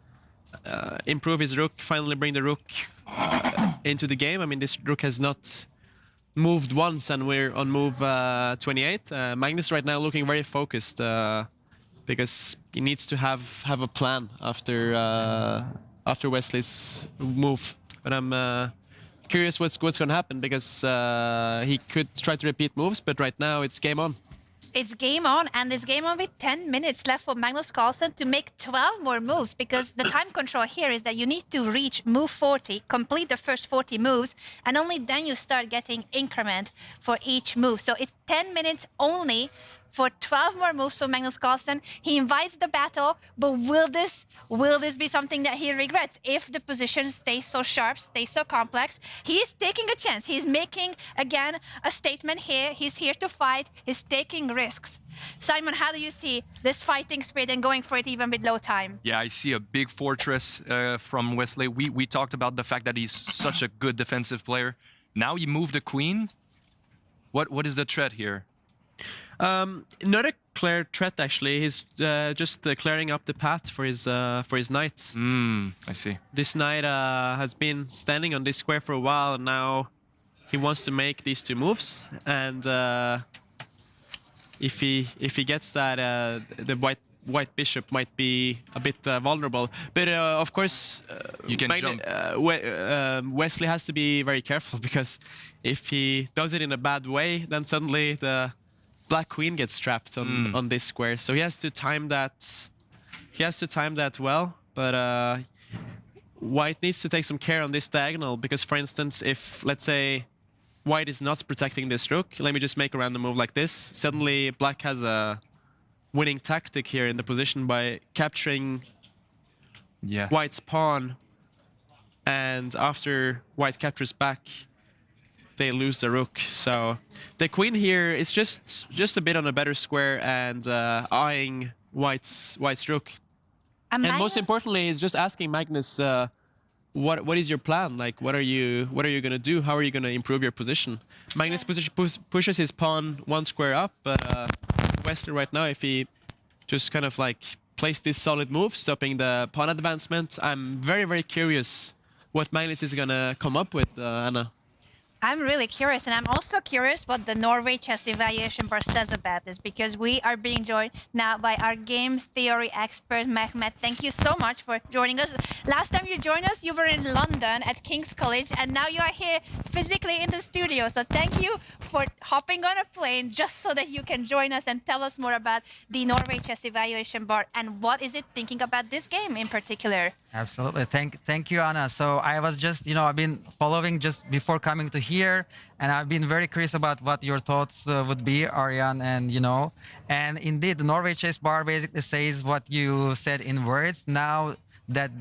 improve his rook, finally bring the rook into the game. I mean, this rook has not moved once, and we're on move 28. Magnus right now looking very focused, because he needs to have a plan after Wesley's move. But I'm curious what's going to happen, because he could try to repeat moves, but right now it's game on. It's game on, and it's game on with 10 minutes left for Magnus Carlsen to make 12 more moves, because the time control here is that you need to reach move 40, complete the first 40 moves, and only then you start getting increment for each move. So it's 10 minutes only for 12 more moves for Magnus Carlsen. He invites the battle, but will this be something that he regrets if the position stays so sharp, stays so complex? He is taking a chance. He's making, again, a statement here. He's here to fight. He's taking risks. Simon, how do you see this fighting spirit and going for it even with low time? Yeah, I see a big fortress from Wesley. We talked about the fact that he's such a good defensive player. Now he moved the queen. What is the threat here? Not a clear threat, actually. He's just clearing up the path for his knight. I see. This knight has been standing on this square for a while, and now he wants to make these 2 moves. And if he gets that, the white bishop might be a bit vulnerable. But of course, you can jump. Wesley has to be very careful, because if he does it in a bad way, then suddenly the black queen gets trapped on this square. So he has to time that. He has to time that well. But white needs to take some care on this diagonal, because, for instance, if, let's say, white is not protecting this rook, let me just make a random move like this. Suddenly, black has a winning tactic here in the position by capturing white's pawn, and after white captures back, they lose the rook. So the queen here is just a bit on a better square, and eyeing white's rook. And most importantly, is just asking Magnus, what is your plan? Like, what are you gonna do? How are you gonna improve your position? Magnus pushes his pawn 1 square up, but Wesley right now if he just kind of like plays this solid move, stopping the pawn advancement. I'm very, very curious what Magnus is gonna come up with, Anna. I'm really curious, and I'm also curious what the Norway Chess Evaluation Bar says about this, because we are being joined now by our game theory expert, Mehmet. Thank you so much for joining us. Last time you joined us, you were in London at King's College, and now you are here physically in the studio. So thank you for hopping on a plane just so that you can join us and tell us more about the Norway Chess Evaluation Bar and what is it thinking about this game in particular. Absolutely. Thank you, Anna. So I was just, I've been following just before coming to here, and I've been very curious about what your thoughts would be, Aryan, and and indeed, the Norway Chess Bar basically says what you said in words. Now that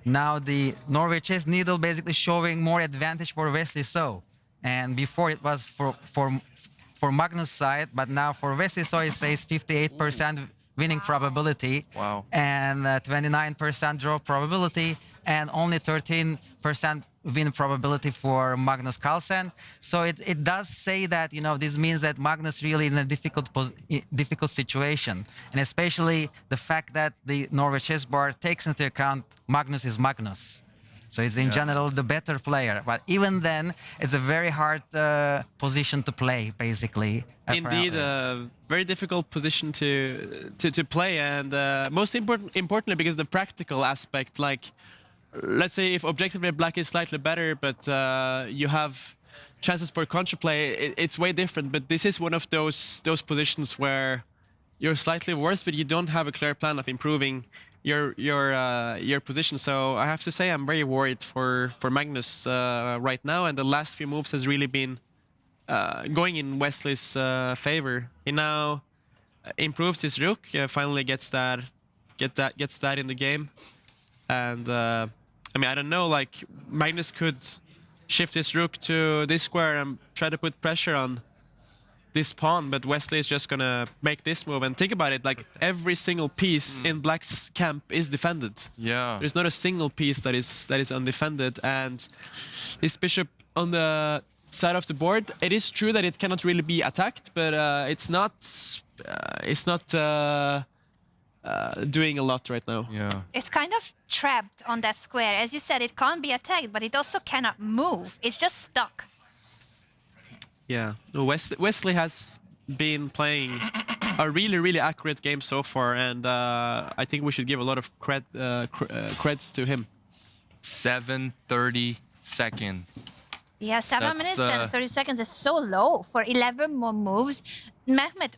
now the Norway Chess Needle basically showing more advantage for Wesley. So, and before it was for Magnus' side, but now for Wesley, so it says 58% winning probability, and 29% draw probability, and only 13% win probability for Magnus Carlsen. So it does say that this means that Magnus really in a difficult situation, and especially the fact that the Norway Chess Bar takes into account Magnus is Magnus. So it's in general the better player, but even then, it's a very hard position to play, basically. Indeed, a very difficult position to play, and most importantly, because the practical aspect, like, let's say if objectively black is slightly better, but you have chances for counterplay, it's way different. But this is one of those positions where you're slightly worse, but you don't have a clear plan of improving your position. So I have to say I'm very worried for Magnus right now, and the last few moves has really been going in Wesley's favor. He now improves his rook, finally gets that in the game, and I mean, I don't know, like, Magnus could shift his rook to this square and try to put pressure on this pawn, but Wesley is just gonna make this move. And think about it, like, every single piece in Black's camp is defended. Yeah. There's not a single piece that is undefended, and his bishop on the side of the board, it is true that it cannot really be attacked, but it's not doing a lot right now. Yeah. It's kind of trapped on that square. As you said, it can't be attacked, but it also cannot move. It's just stuck. Yeah, no, Wesley has been playing a really, really accurate game so far, and I think we should give a lot of creds to him. 7:30 second. Yeah, 7 minutes and 30 seconds is so low for 11 more moves. Mehmet,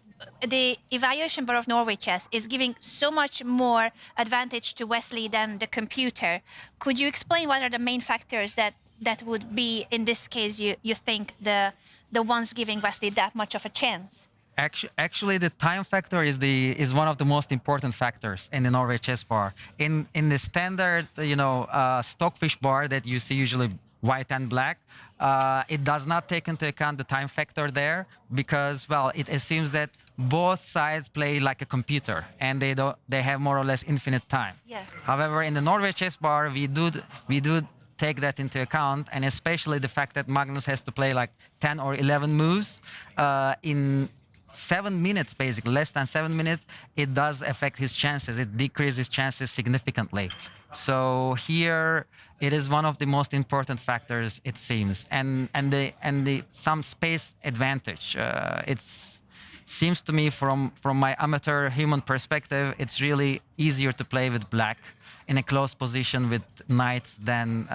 the evaluation bar of Norway Chess is giving so much more advantage to Wesley than the computer. Could you explain what are the main factors that would be, in this case, you think the ones giving Wesley that much of a chance? Actually, the time factor is one of the most important factors in the Norway Chess Bar. In the standard, stockfish bar that you see usually white and black, it does not take into account the time factor there because, well, it assumes that both sides play like a computer and they have more or less infinite time. Yeah. However, in the Norway Chess Bar, we do take that into account, and especially the fact that Magnus has to play like 10 or 11 moves in 7 minutes, basically, less than 7 minutes, it does affect his chances. It decreases his chances significantly. So here, it is one of the most important factors, it seems, and the some space advantage. It seems to me, from my amateur human perspective, it's really easier to play with black in a close position with knights than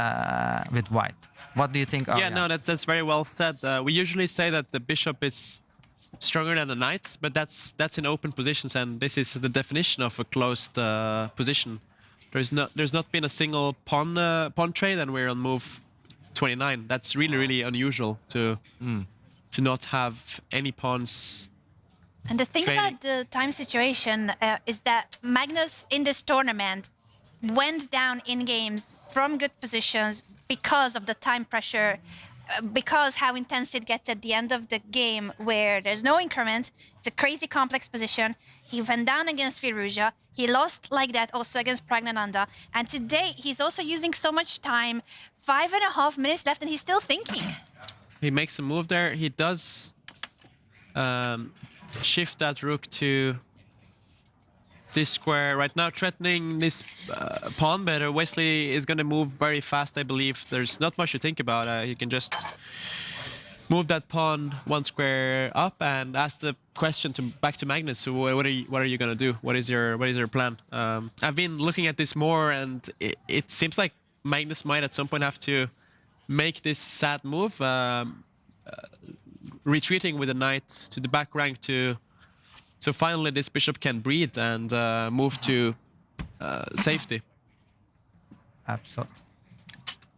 with white. What do you think, Aryan? Yeah, no, that's very well said. We usually say that the bishop is stronger than the knight, but that's in open positions, and this is the definition of a closed position. There's not been a single pawn trade, and we're on move 29. That's really, really unusual to not have any pawns. And the thing trading. about the time situation is that Magnus in this tournament went down in games from good positions because of the time pressure, because how intense it gets at the end of the game where there's no increment. It's a crazy complex position. He went down against Firouzja. He lost like that also against Praggnanandhaa. And today he's also using so much time, 5.5 minutes left, and he's still thinking. He makes a move there. He does shift that rook to this square right now, threatening this pawn, but Wesley is going to move very fast, I believe. There's not much to think about. He can just move that pawn one square up and ask the question back to Magnus. So what are you going to do? What is your plan? I've been looking at this more, and it seems like Magnus might at some point have to make this sad move, retreating with the knight to the back rank so finally this bishop can breathe and move to safety. Absolutely.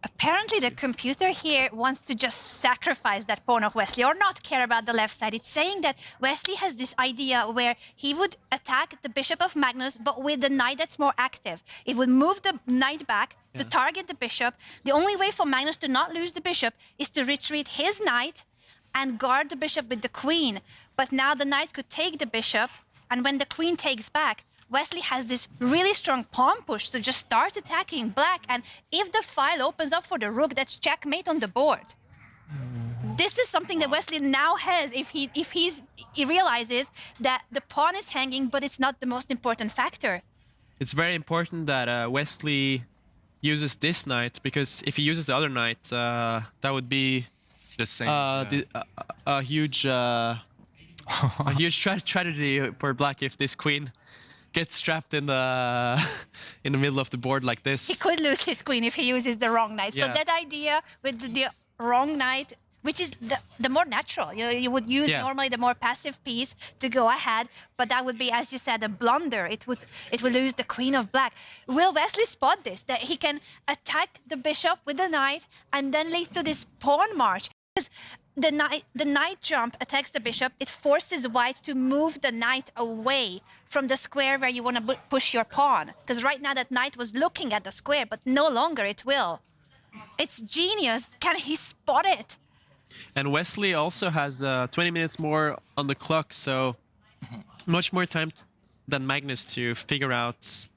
Apparently the computer here wants to just sacrifice that pawn of Wesley or not care about the left side. It's saying that Wesley has this idea where he would attack the bishop of Magnus, but with the knight that's more active. It would move the knight back to target the bishop. The only way for Magnus to not lose the bishop is to retreat his knight and guard the bishop with the queen. But now the knight could take the bishop, and when the queen takes back, Wesley has this really strong pawn push to just start attacking black, and if the file opens up for the rook, that's checkmate on the board. This is something that Wesley now has if he realizes that the pawn is hanging, but it's not the most important factor. It's very important that Wesley uses this knight, because if he uses the other knight, that would be the same. A huge tragedy for black if this queen gets trapped in the middle of the board like this. He could lose his queen if he uses the wrong knight. Yeah. So that idea with the wrong knight, which is the more natural. You would use normally the more passive piece to go ahead, but that would be, as you said, a blunder. It would lose the queen of black. Will Wesley spot this? That he can attack the bishop with the knight and then lead to this pawn march? Because the knight jump attacks the bishop. It forces white to move the knight away from the square where you want to push your pawn. Because right now that knight was looking at the square, but no longer it will. It's genius. Can he spot it? And Wesley also has 20 minutes more on the clock, so much more time than Magnus to figure out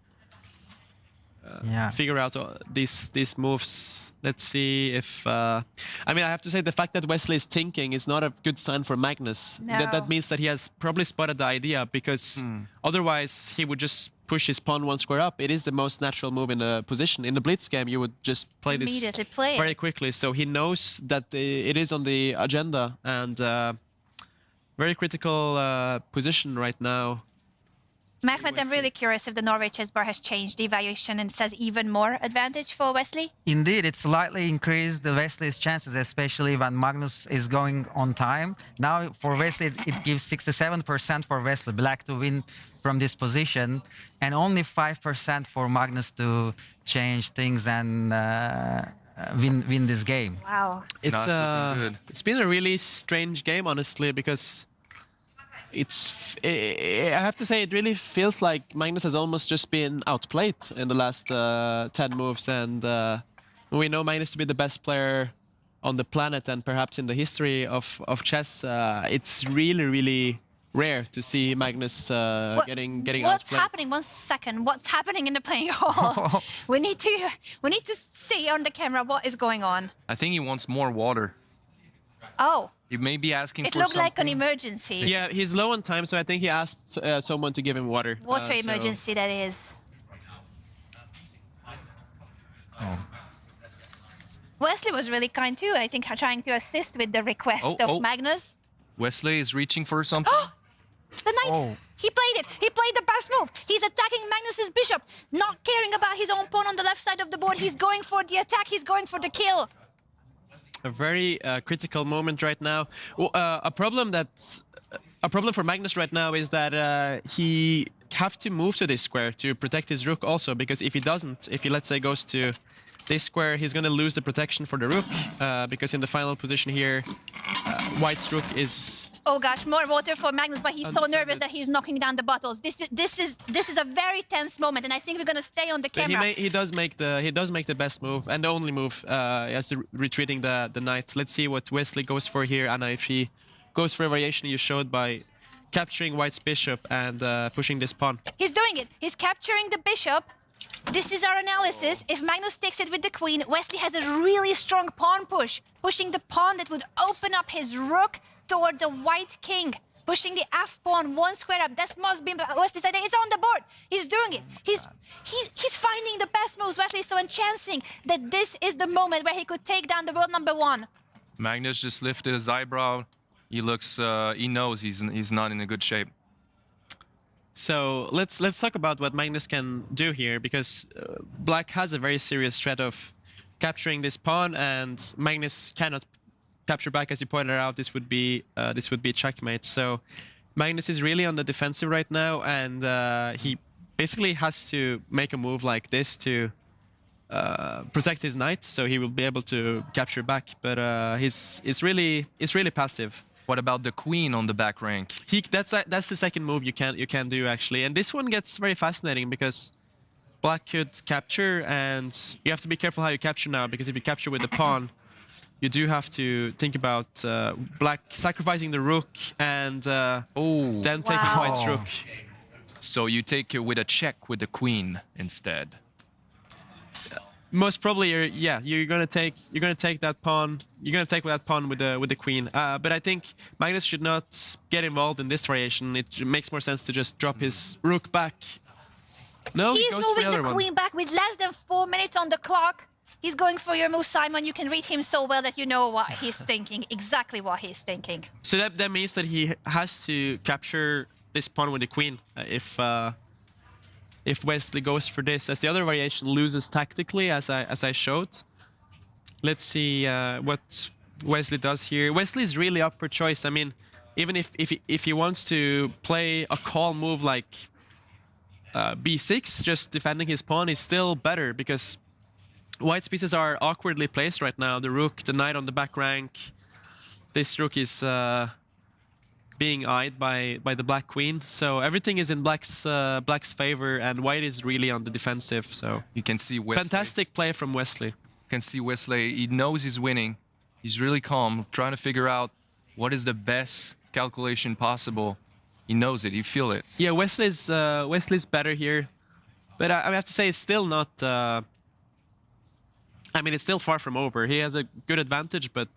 these moves. Let's see if I mean, I have to say the fact that Wesley is thinking is not a good sign for Magnus. No. That means that he has probably spotted the idea, because otherwise he would just push his pawn one square up. It is the most natural move in the position. In the blitz game, you would just play this Immediately play it. very quickly. So he knows that it is on the agenda, and very critical position right now. Mehmet, I'm really curious if the Norway chess bar has changed the evaluation and says even more advantage for Wesley. Indeed, it slightly increased the Wesley's chances, especially when Magnus is going on time. Now, for Wesley, it gives 67% for Wesley, black, to win from this position, and only 5% for Magnus to change things and win this game. Wow. It's been a really strange game, honestly, because I have to say, it really feels like Magnus has almost just been outplayed in the last 10 moves, and we know Magnus to be the best player on the planet and perhaps in the history of chess. It's really, really rare to see Magnus getting outplayed. What's happening? 1 second. What's happening in the playing hall? we need to see on the camera what is going on. I think he wants more water. Oh. He may be asking for something. It looked like an emergency. Yeah, he's low on time, so I think he asked someone to give him water. Water emergency, that is. Oh. Wesley was really kind too, I think, trying to assist with the request of Magnus. Wesley is reaching for something. The knight! He played it! He played the best move! He's attacking Magnus's bishop, not caring about his own pawn on the left side of the board. He's going for the attack, he's going for the kill. A very critical moment right now. A problem for Magnus right now is that he have to move to this square to protect his rook also, because if he doesn't, if he, let's say, goes to this square, he's going to lose the protection for the rook, because in the final position here, White's rook is... Oh gosh, more water for Magnus, but he's so nervous that he's knocking down the bottles. This is a very tense moment, and I think we're going to stay on the camera. He does make the best move and the only move as retreating the knight. Let's see what Wesley goes for here, Anna, if he goes for a variation you showed by capturing White's bishop and pushing this pawn. He's doing it. He's capturing the bishop. This is our analysis. If Magnus takes it with the queen, Wesley has a really strong pawn push, pushing the pawn that would open up his rook toward the white king. pushing the F pawn one square up. That must be Wesley saying it's on the board. He's doing it. He's finding the best moves. Wesley is so enchancing that this is the moment where he could take down the world number one. Magnus just lifted his eyebrow. He looks, he knows he's not in a good shape. So let's talk about what Magnus can do here, because Black has a very serious threat of capturing this pawn, and Magnus cannot capture back, as you pointed out. This would be checkmate. So Magnus is really on the defensive right now, and he basically has to make a move like this to protect his knight, so he will be able to capture back. But it's really passive. What about the queen on the back rank? That's the second move you can do, actually, and this one gets very fascinating because Black could capture, and you have to be careful how you capture now, because if you capture with the pawn, you do have to think about Black sacrificing the rook and then taking White's rook. So you take it with a check with the queen instead. Most probably, you're gonna take that pawn. You're gonna take that pawn with the queen. But I think Magnus should not get involved in this variation. It makes more sense to just drop his rook back. No, he's he goes for moving the the other queen back with less than 4 minutes on the clock. He's going for your move, Simon. You can read him so well that you know what he's thinking, exactly what he's thinking. So that means that he has to capture this pawn with the queen if Wesley goes for this, as the other variation loses tactically, as I showed. Let's see what Wesley does here. Wesley's really up for choice. I mean, even if he wants to play a call move like b6, just defending his pawn is still better, because White's pieces are awkwardly placed right now. The rook, the knight on the back rank. This rook is being eyed by the Black queen, so everything is in Black's favor, and White is really on the defensive. So you can see Wesley. Fantastic play from Wesley. You can see Wesley. He knows he's winning. He's really calm, trying to figure out what is the best calculation possible. He knows it. He feels it. Yeah, Wesley's better here, but I have to say it's still not. I mean, it's still far from over. He has a good advantage, but.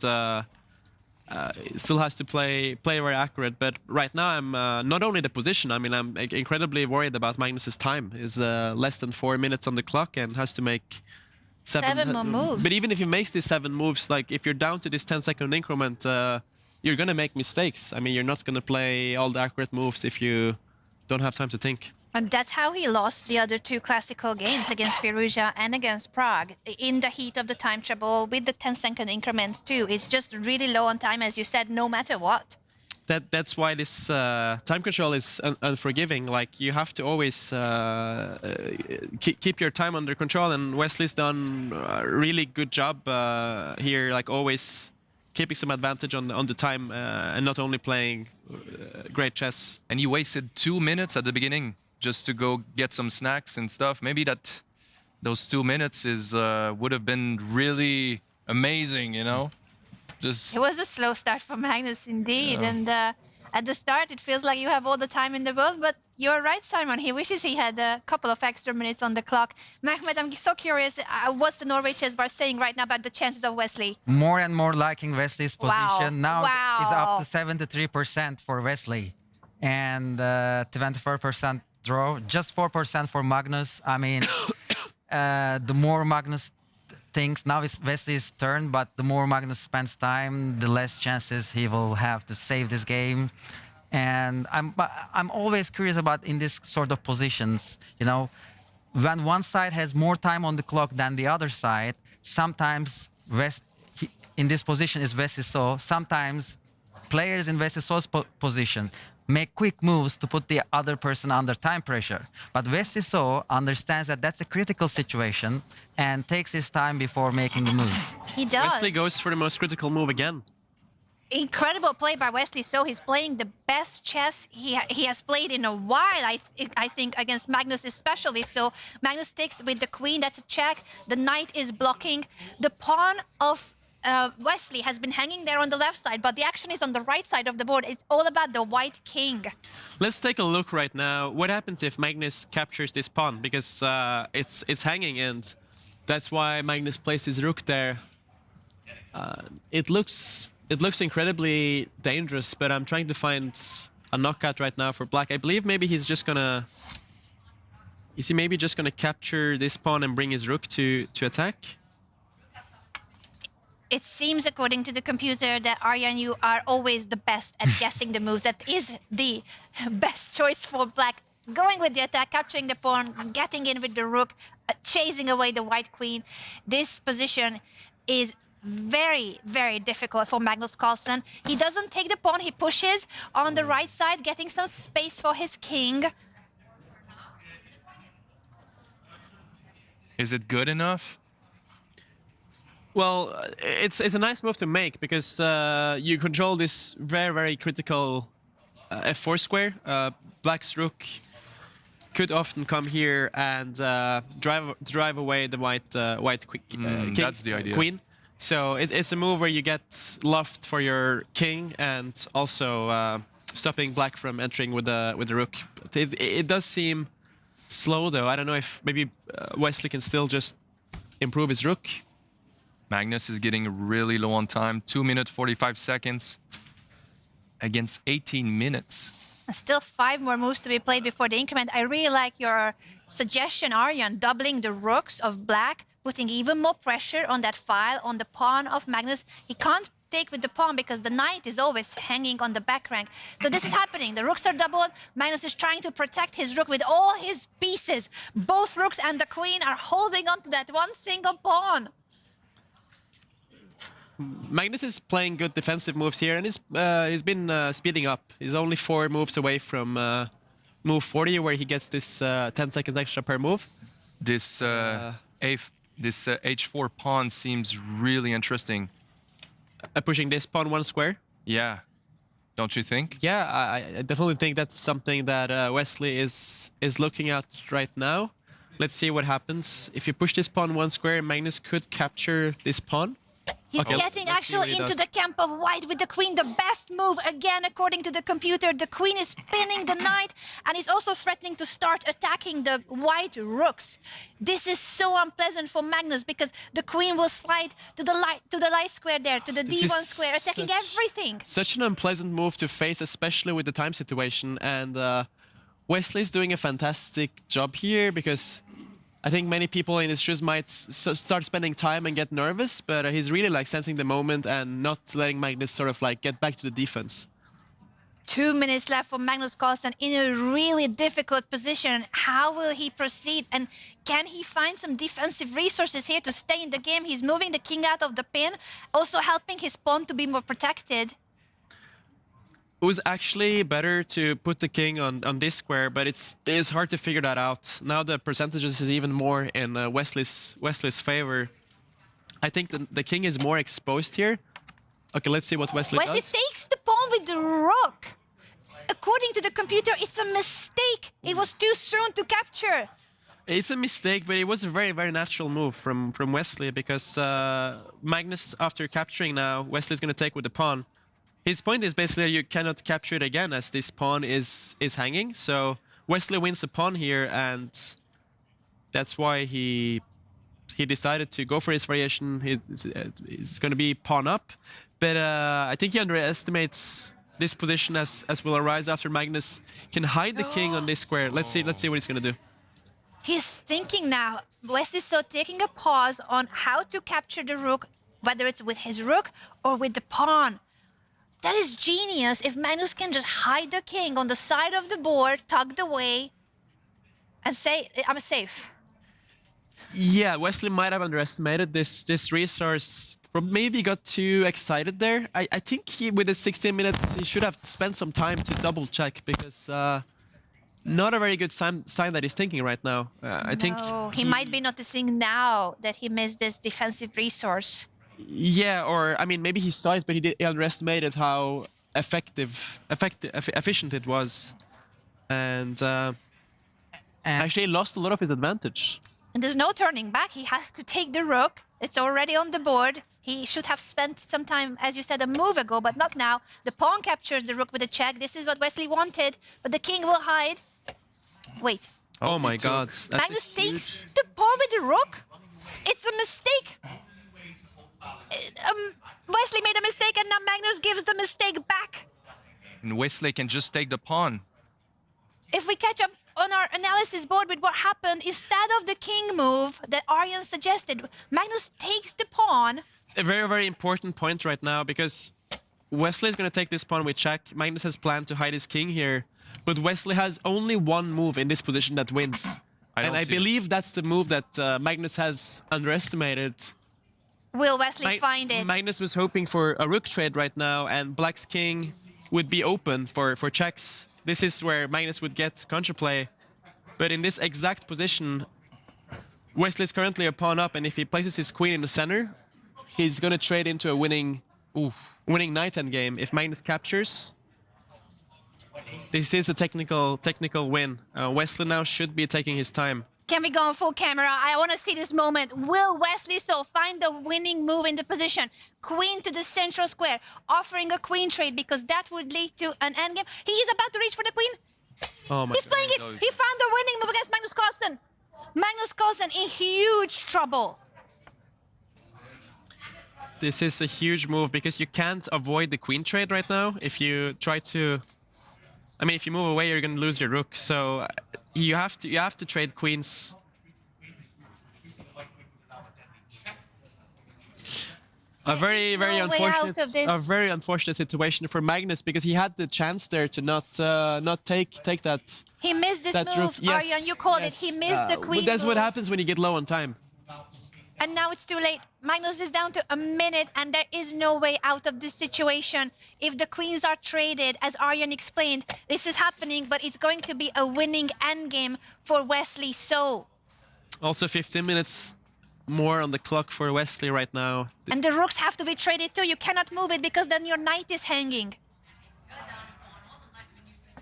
Still has to play very accurate. But right now, I'm not only the position. I mean, I'm incredibly worried about Magnus's time. Is less than 4 minutes on the clock and has to make seven more moves. But even if he makes these 7 moves, like if you're down to this 10-second increment, you're gonna make mistakes. I mean, you're not gonna play all the accurate moves if you don't have time to think. And that's how he lost the other 2 classical games against Firouzja and against Prague, in the heat of the time trouble with the 10-second increments too. It's just really low on time, as you said, no matter what. That's why this time control is unforgiving. Like, you have to always keep your time under control, and Wesley's done a really good job here, like always keeping some advantage on the time and not only playing great chess. And he wasted 2 minutes at the beginning just to go get some snacks and stuff. Maybe those 2 minutes would have been really amazing, you know? It was a slow start for Magnus, indeed. Yeah. And at the start, it feels like you have all the time in the world, but you're right, Simon. He wishes he had a couple of extra minutes on the clock. Mehmet, I'm so curious, what's the Norway Chess Bar saying right now about the chances of Wesley? More and more liking Wesley's position. Wow. Now it's up to 73% for Wesley and 24% draw, just 4% for Magnus. I mean, the more Magnus thinks, now it's Wesley's turn, but the more Magnus spends time, the less chances he will have to save this game. And I'm always curious about in this sort of positions, you know, when one side has more time on the clock than the other side, sometimes in this position is Wesley So. Sometimes players in Wesley So's position make quick moves to put the other person under time pressure. But Wesley So understands that that's a critical situation and takes his time before making the moves. He does. Wesley goes for the most critical move again. Incredible play by Wesley So. He's playing the best chess he has played in a while, I think, against Magnus especially. So Magnus takes with the queen, that's a check. The knight is blocking. The pawn of Wesley has been hanging there on the left side, but the action is on the right side of the board. It's all about the white king. Let's take a look right now. What happens if Magnus captures this pawn? Because it's hanging, and that's why Magnus placed his rook there. It looks incredibly dangerous, but I'm trying to find a knockout right now for black. I believe maybe he's just gonna... Is he maybe just gonna capture this pawn and bring his rook to attack? It seems, according to the computer, that Aryan, you are always the best at guessing the moves. That is the best choice for black. Going with the attack, capturing the pawn, getting in with the rook, chasing away the white queen. This position is very, very difficult for Magnus Carlsen. He doesn't take the pawn, he pushes on the right side, getting some space for his king. Is it good enough? Well, it's a nice move to make because you control this very, very critical f4 square. Black's rook could often come here and drive away the white king, that's the idea. Queen. So it's a move where you get loft for your king and also stopping black from entering with the rook. It does seem slow though. I don't know if maybe Wesley can still just improve his rook. Magnus is getting really low on time. 2 minutes 45 seconds against 18 minutes. Still 5 more moves to be played before the increment. I really like your suggestion, Aryan, doubling the rooks of black, putting even more pressure on that file, on the pawn of Magnus. He can't take with the pawn because the knight is always hanging on the back rank. So this is happening. The rooks are doubled. Magnus is trying to protect his rook with all his pieces. Both rooks and the queen are holding on to that one single pawn. Magnus is playing good defensive moves here, and he's been speeding up. He's only 4 moves away from move 40, where he gets this 10 seconds extra per move. This h4 pawn seems really interesting. Pushing this pawn 1 square? Yeah. Don't you think? Yeah, I definitely think that's something that Wesley is looking at right now. Let's see what happens. If you push this pawn 1 square, Magnus could capture this pawn. He's getting actually into the camp of white with the queen. The best move, again, according to the computer. The queen is pinning the knight, and he's also threatening to start attacking the white rooks. This is so unpleasant for Magnus because the queen will slide to the light square there, to the d1 square, attacking everything. Such an unpleasant move to face, especially with the time situation. And Wesley's doing a fantastic job here because I think many people in his shoes might start spending time and get nervous, but he's really like sensing the moment and not letting Magnus sort of like get back to the defense. 2 minutes left for Magnus Carlsen in a really difficult position. How will he proceed? And can he find some defensive resources here to stay in the game? He's moving the king out of the pin, also helping his pawn to be more protected. It was actually better to put the king on this square, but it's hard to figure that out. Now the percentages is even more in Wesley's favor. I think the king is more exposed here. Okay, let's see what Wesley does. Wesley takes the pawn with the rook. According to the computer, it's a mistake. It was too soon to capture. It's a mistake, but it was a very, very natural move from Wesley because Magnus, after capturing now, Wesley's going to take with the pawn. His point is basically you cannot capture it again as this pawn is hanging. So Wesley wins the pawn here, and that's why he decided to go for his variation. He's going to be pawn up, but I think he underestimates this position as will arise after Magnus can hide the king on this square. Let's see what he's going to do. He's thinking now. Wesley's still taking a pause on how to capture the rook, whether it's with his rook or with the pawn. That is genius. If Magnus can just hide the king on the side of the board, tugged away, and say, I'm safe. Yeah, Wesley might have underestimated this resource. Maybe got too excited there. I think with the 16 minutes, he should have spent some time to double check because not a very good sign that he's thinking right now. I think he might be noticing now that he missed this defensive resource. Yeah, or I mean, maybe he saw it, but he underestimated how efficient it was, and actually lost a lot of his advantage. And there's no turning back. He has to take the rook. It's already on the board. He should have spent some time, as you said, a move ago, but not now. The pawn captures the rook with a check. This is what Wesley wanted, but the king will hide. Wait. Oh my God! Magnus takes the pawn with the rook. It's a mistake. Wesley made a mistake, and now Magnus gives the mistake back. And Wesley can just take the pawn. If we catch up on our analysis board with what happened, instead of the king move that Aryan suggested, Magnus takes the pawn. A very, very important point right now, because Wesley is going to take this pawn with check. Magnus has planned to hide his king here, but Wesley has only one move in this position that wins. I believe that's the move that Magnus has underestimated. Will Wesley find it? Magnus was hoping for a rook trade right now, and Black's king would be open for checks. This is where Magnus would get counterplay. But in this exact position, Wesley's currently a pawn up, and if he places his queen in the center, he's going to trade into a winning knight endgame. If Magnus captures, this is a technical win. Wesley now should be taking his time. Can we go on full camera? I want to see this moment. Will Wesley so find the winning move in the position? Queen to the central square, offering a queen trade, because that would lead to an endgame. He is about to reach for the queen. Oh my He's playing it. He found the winning move against Magnus Carlsen. Magnus Carlsen in huge trouble. This is a huge move, because you can't avoid the queen trade right now. If you try to... I mean, if you move away, you're going to lose your rook. So you have to trade queens. A very unfortunate situation for Magnus, because he had the chance there to not take that. He missed this move, rook. Yes, Aryan. You called it. He missed the queen. That's what move. happens when you get low on time. And now it's too late. Magnus is down to a minute, and there is no way out of this situation. If the queens are traded, as Aryan explained, this is happening, but it's going to be a winning endgame for Wesley So. Also 15 minutes more on the clock for Wesley right now. And the rooks have to be traded too. You cannot move it, because then your knight is hanging.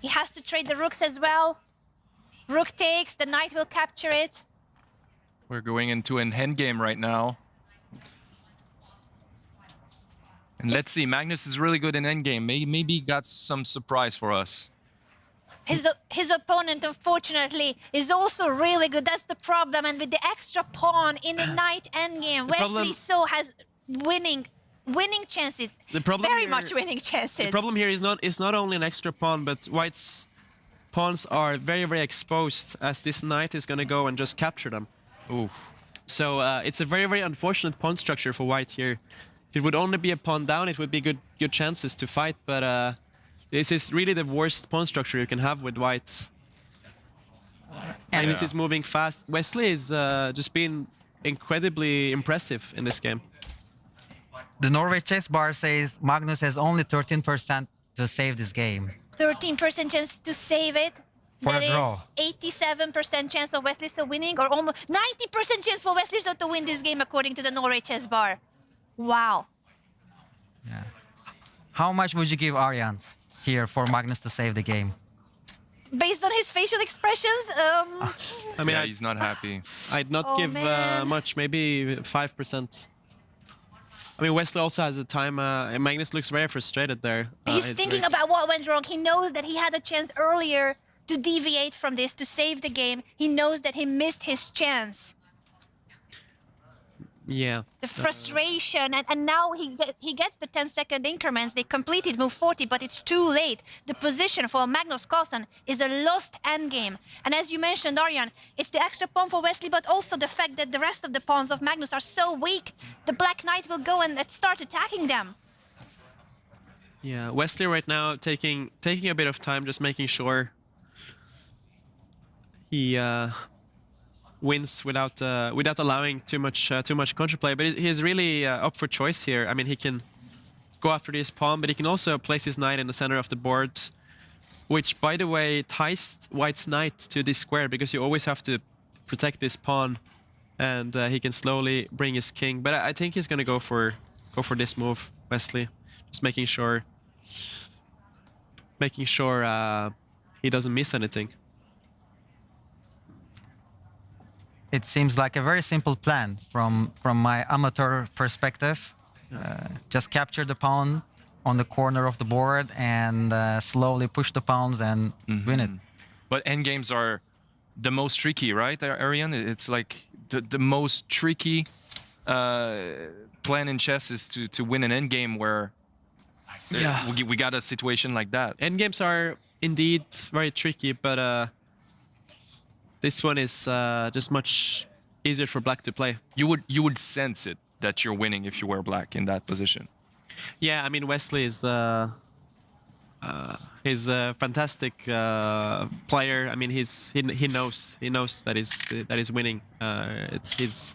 He has to trade the rooks as well. Rook takes, the knight will capture it. We're going into an endgame right now. And let's see, Magnus is really good in endgame. Maybe he got some surprise for us. His opponent, unfortunately, is also really good. That's the problem. And with the extra pawn in the knight endgame, Wesley So has winning chances. Very much winning chances. The problem here is not only an extra pawn, but White's pawns are very, very exposed, as this knight is going to go and just capture them. Ooh. So it's a very, very unfortunate pawn structure for White here. If it would only be a pawn down, it would be good chances to fight, but this is really the worst pawn structure you can have with White. And this is moving fast. Wesley is just being incredibly impressive in this game. The Norway Chess Bar says Magnus has only 13% to save this game. 13% chance to save it. For That a draw. is 87% chance of Wesley So winning, or almost 90% chance for Wesley So to win this game, according to the Norway Chess Bar. Wow. Yeah. How much would you give Aryan here for Magnus to save the game? Based on his facial expressions, I mean, yeah, he's not happy. I'd not Oh, give man. much, maybe 5%. I mean, Wesley also has a time, and Magnus looks very frustrated there. he's It's thinking very- about what went wrong. He knows that he had a chance earlier to deviate from this, to save the game. He knows that he missed his chance. Yeah. The frustration, and now he gets the 10-second increments. They completed move 40, but it's too late. The position for Magnus Carlsen is a lost endgame. And as you mentioned, Aryan, it's the extra pawn for Wesley, but also the fact that the rest of the pawns of Magnus are so weak. The Black Knight will go and start attacking them. Yeah, Wesley right now taking a bit of time, just making sure he wins without allowing too much counterplay. But he's really up for choice here. I mean, he can go after this pawn, but he can also place his knight in the center of the board, which, by the way, ties White's knight to this square, because you always have to protect this pawn, and he can slowly bring his king. But I think he's gonna go for this move, Wesley, just making sure he doesn't miss anything. It seems like a very simple plan from my amateur perspective. Just capture the pawn on the corner of the board and slowly push the pawns and win it. But endgames are the most tricky, right, Aryan? It's like the most tricky plan in chess is to win an endgame where Yeah. we got a situation like that. Endgames are indeed very tricky, but this one is just much easier for black to play. You would sense it that you're winning if you were black in that position. Yeah, I mean Wesley is he's a fantastic player. I mean he knows that he's winning. He's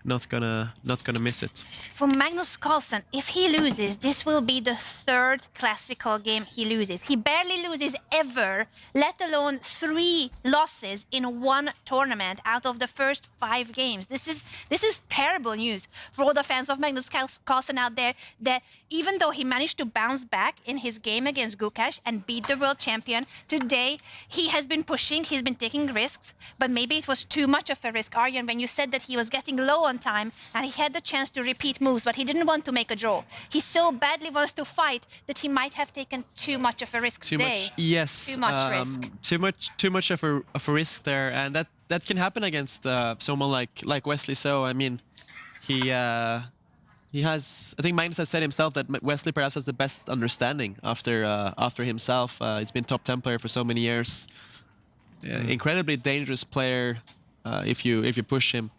not gonna miss it. For Magnus Carlsen, if he loses, this will be the third classical game he loses. He barely loses ever, let alone 3 losses in one tournament out of the first 5 games. This is terrible news for all the fans of Magnus Carlsen out there, that even though he managed to bounce back in his game against Gukesh and beat the world champion, today he has been pushing, he's been taking risks, but maybe it was too much of a risk, Aryan, when you said that he was getting low on time and he had the chance to repeat moves, but he didn't want to make a draw. He so badly wants to fight that he might have taken too much of a risk today. Yes. Too much risk. Too much of a risk there, and that can happen against someone like Wesley. So I mean, he has. I think Magnus has said himself that Wesley perhaps has the best understanding after himself. He's been top 10 player for so many years. Incredibly dangerous player if you push him.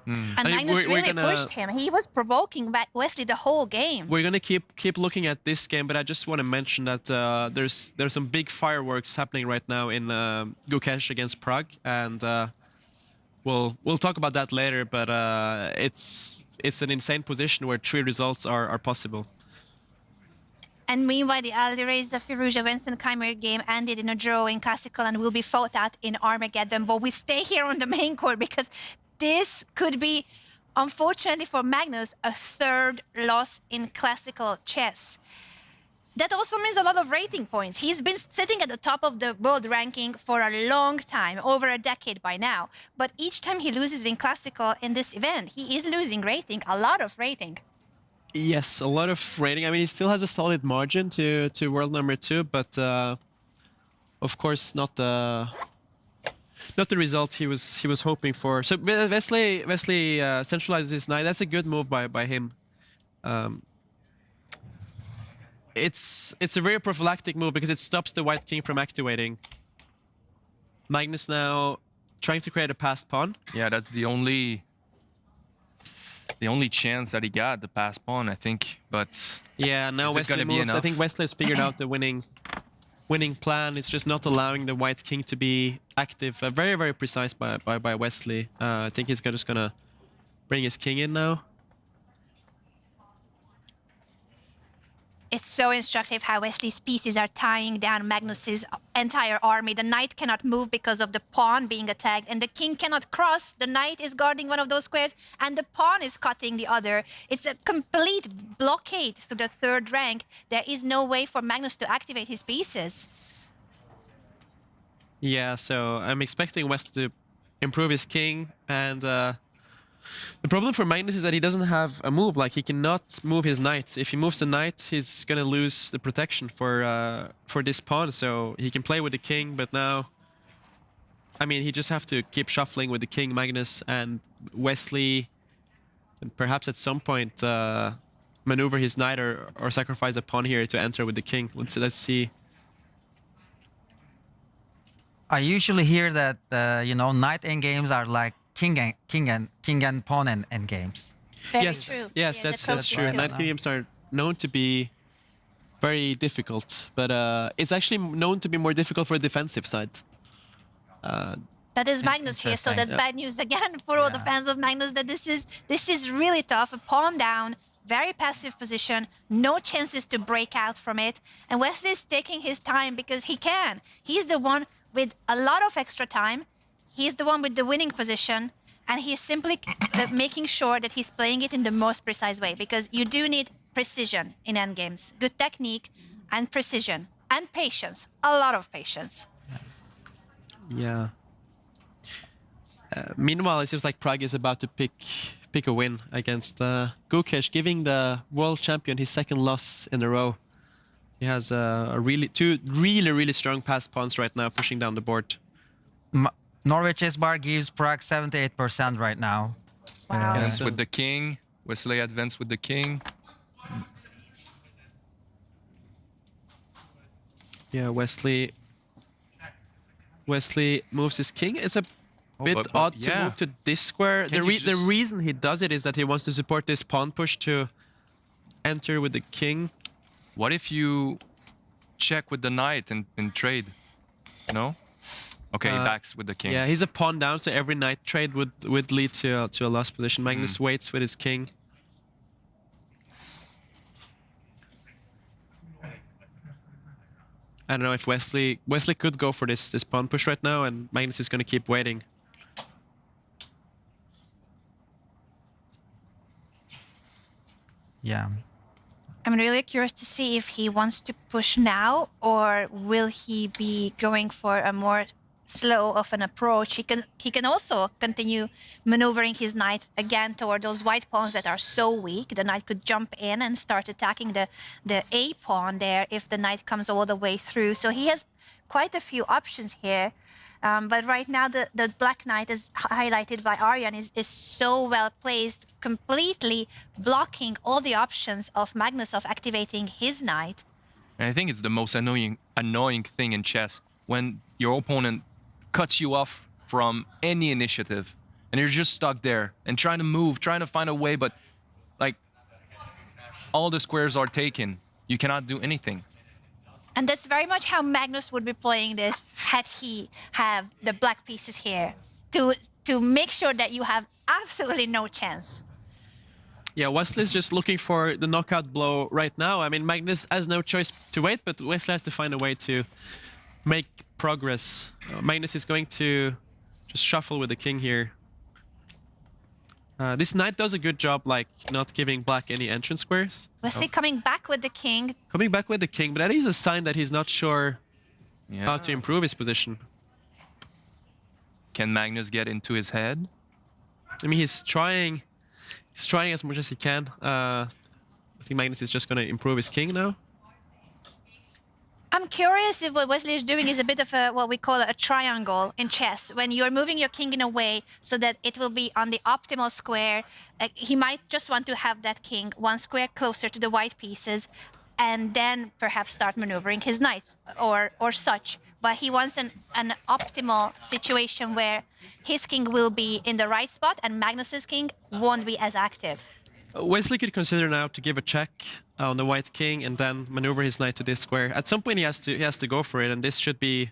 And Magnus really pushed him. He was provoking Wesley the whole game. We're gonna keep looking at this game, but I just want to mention that there's some big fireworks happening right now in Gukesh against Prague, and we'll talk about that later. But it's an insane position where 3 results are possible. And meanwhile, the Alireza Firouzja Vincent Keymer game ended in a draw in Classical and will be fought out in Armageddon. But we stay here on the main court because this could be, unfortunately for Magnus, a 3rd loss in classical chess. That also means a lot of rating points. He's been sitting at the top of the world ranking for a long time, over a decade by now. But each time he loses in classical in this event, he is losing rating, a lot of rating. Yes, a lot of rating. I mean, he still has a solid margin to world number 2, but of course not the result he was hoping for. So Wesley centralizes his knight. That's a good move by him. It's a very prophylactic move because it stops the white king from activating. Magnus now trying to create a passed pawn. Yeah, that's the only chance that he got, the pass pawn, I think. But yeah, now Wesley moves. I think Wesley has figured out the winning plan. It's just not allowing the white king to be active. Very, very precise by Wesley. I think he's just gonna bring his king in now. It's so instructive how Wesley's pieces are tying down Magnus's entire army. The knight cannot move because of the pawn being attacked, and the king cannot cross. The knight is guarding one of those squares, and the pawn is cutting the other. It's a complete blockade to the 3rd rank. There is no way for Magnus to activate his pieces. Yeah, so I'm expecting West to improve his king, and the problem for Magnus is that he doesn't have a move. Like, he cannot move his knight. If he moves the knight, he's gonna lose the protection for this pawn. So he can play with the king, but now, I mean, he just have to keep shuffling with the king, Magnus, and Wesley, and perhaps at some point maneuver his knight or sacrifice a pawn here to enter with the king. Let's see. I usually hear that knight endgames are like king and pawn endgames. Very yes, true. Yes, Yeah, that's true. Knight games are known to be very difficult, but it's actually known to be more difficult for the defensive side. That is Magnus here, so that's bad news again for all the fans of Magnus, that this is really tough. A pawn down, very passive position, no chances to break out from it. And Wesley is taking his time because he can. He's the one with a lot of extra time. He's the one with the winning position, and he's simply making sure that he's playing it in the most precise way, because you do need precision in endgames. Good technique and precision and patience, a lot of patience. Yeah. Meanwhile, it seems like Prague is about to pick a win against Gukesh, giving the world champion his 2nd loss in a row. He has two really strong pass pawns right now, pushing down the board. Norway Chess Bar gives Prague 78% right now. Wow. Advance with the king. Wesley advanced with the king. Yeah, Wesley moves his king. It's a bit odd to move to this square. The reason he does it is that he wants to support this pawn push to enter with the king. What if you check with the knight and trade? No? Okay, he backs with the king. Yeah, he's a pawn down, so every knight trade would lead to a lost position. Magnus waits with his king. I don't know if Wesley could go for this pawn push right now, and Magnus is going to keep waiting. Yeah. I'm really curious to see if he wants to push now, or will he be going for a more slow of an approach. He can also continue maneuvering his knight again toward those white pawns that are so weak. The knight could jump in and start attacking the A pawn there if the knight comes all the way through. So he has quite a few options here. But right now the black knight, is highlighted by Aryan, is so well placed, completely blocking all the options of Magnus of activating his knight. And I think it's the most annoying thing in chess when your opponent cuts you off from any initiative and you're just stuck there and trying to move, trying to find a way, but like all the squares are taken. You cannot do anything. And that's very much how Magnus would be playing this had he have the black pieces here to make sure that you have absolutely no chance. Yeah, Wesley's just looking for the knockout blow right now. I mean, Magnus has no choice to wait, but Wesley has to find a way to make progress. Magnus is going to just shuffle with the king here. This knight does a good job, like, not giving black any entrance squares. Wesley coming back with the king. Coming back with the king, but that is a sign that he's not sure how to improve his position. Can Magnus get into his head? I mean, he's trying as much as he can. I think Magnus is just going to improve his king now. I'm curious if what Wesley is doing is a bit of a, what we call a triangle in chess. When you're moving your king in a way so that it will be on the optimal square, he might just want to have that king one square closer to the white pieces and then perhaps start maneuvering his knights or such. But he wants an optimal situation where his king will be in the right spot and Magnus's king won't be as active. Wesley could consider now to give a check on the white king and then maneuver his knight to this square. At some point he has to go for it, and this should be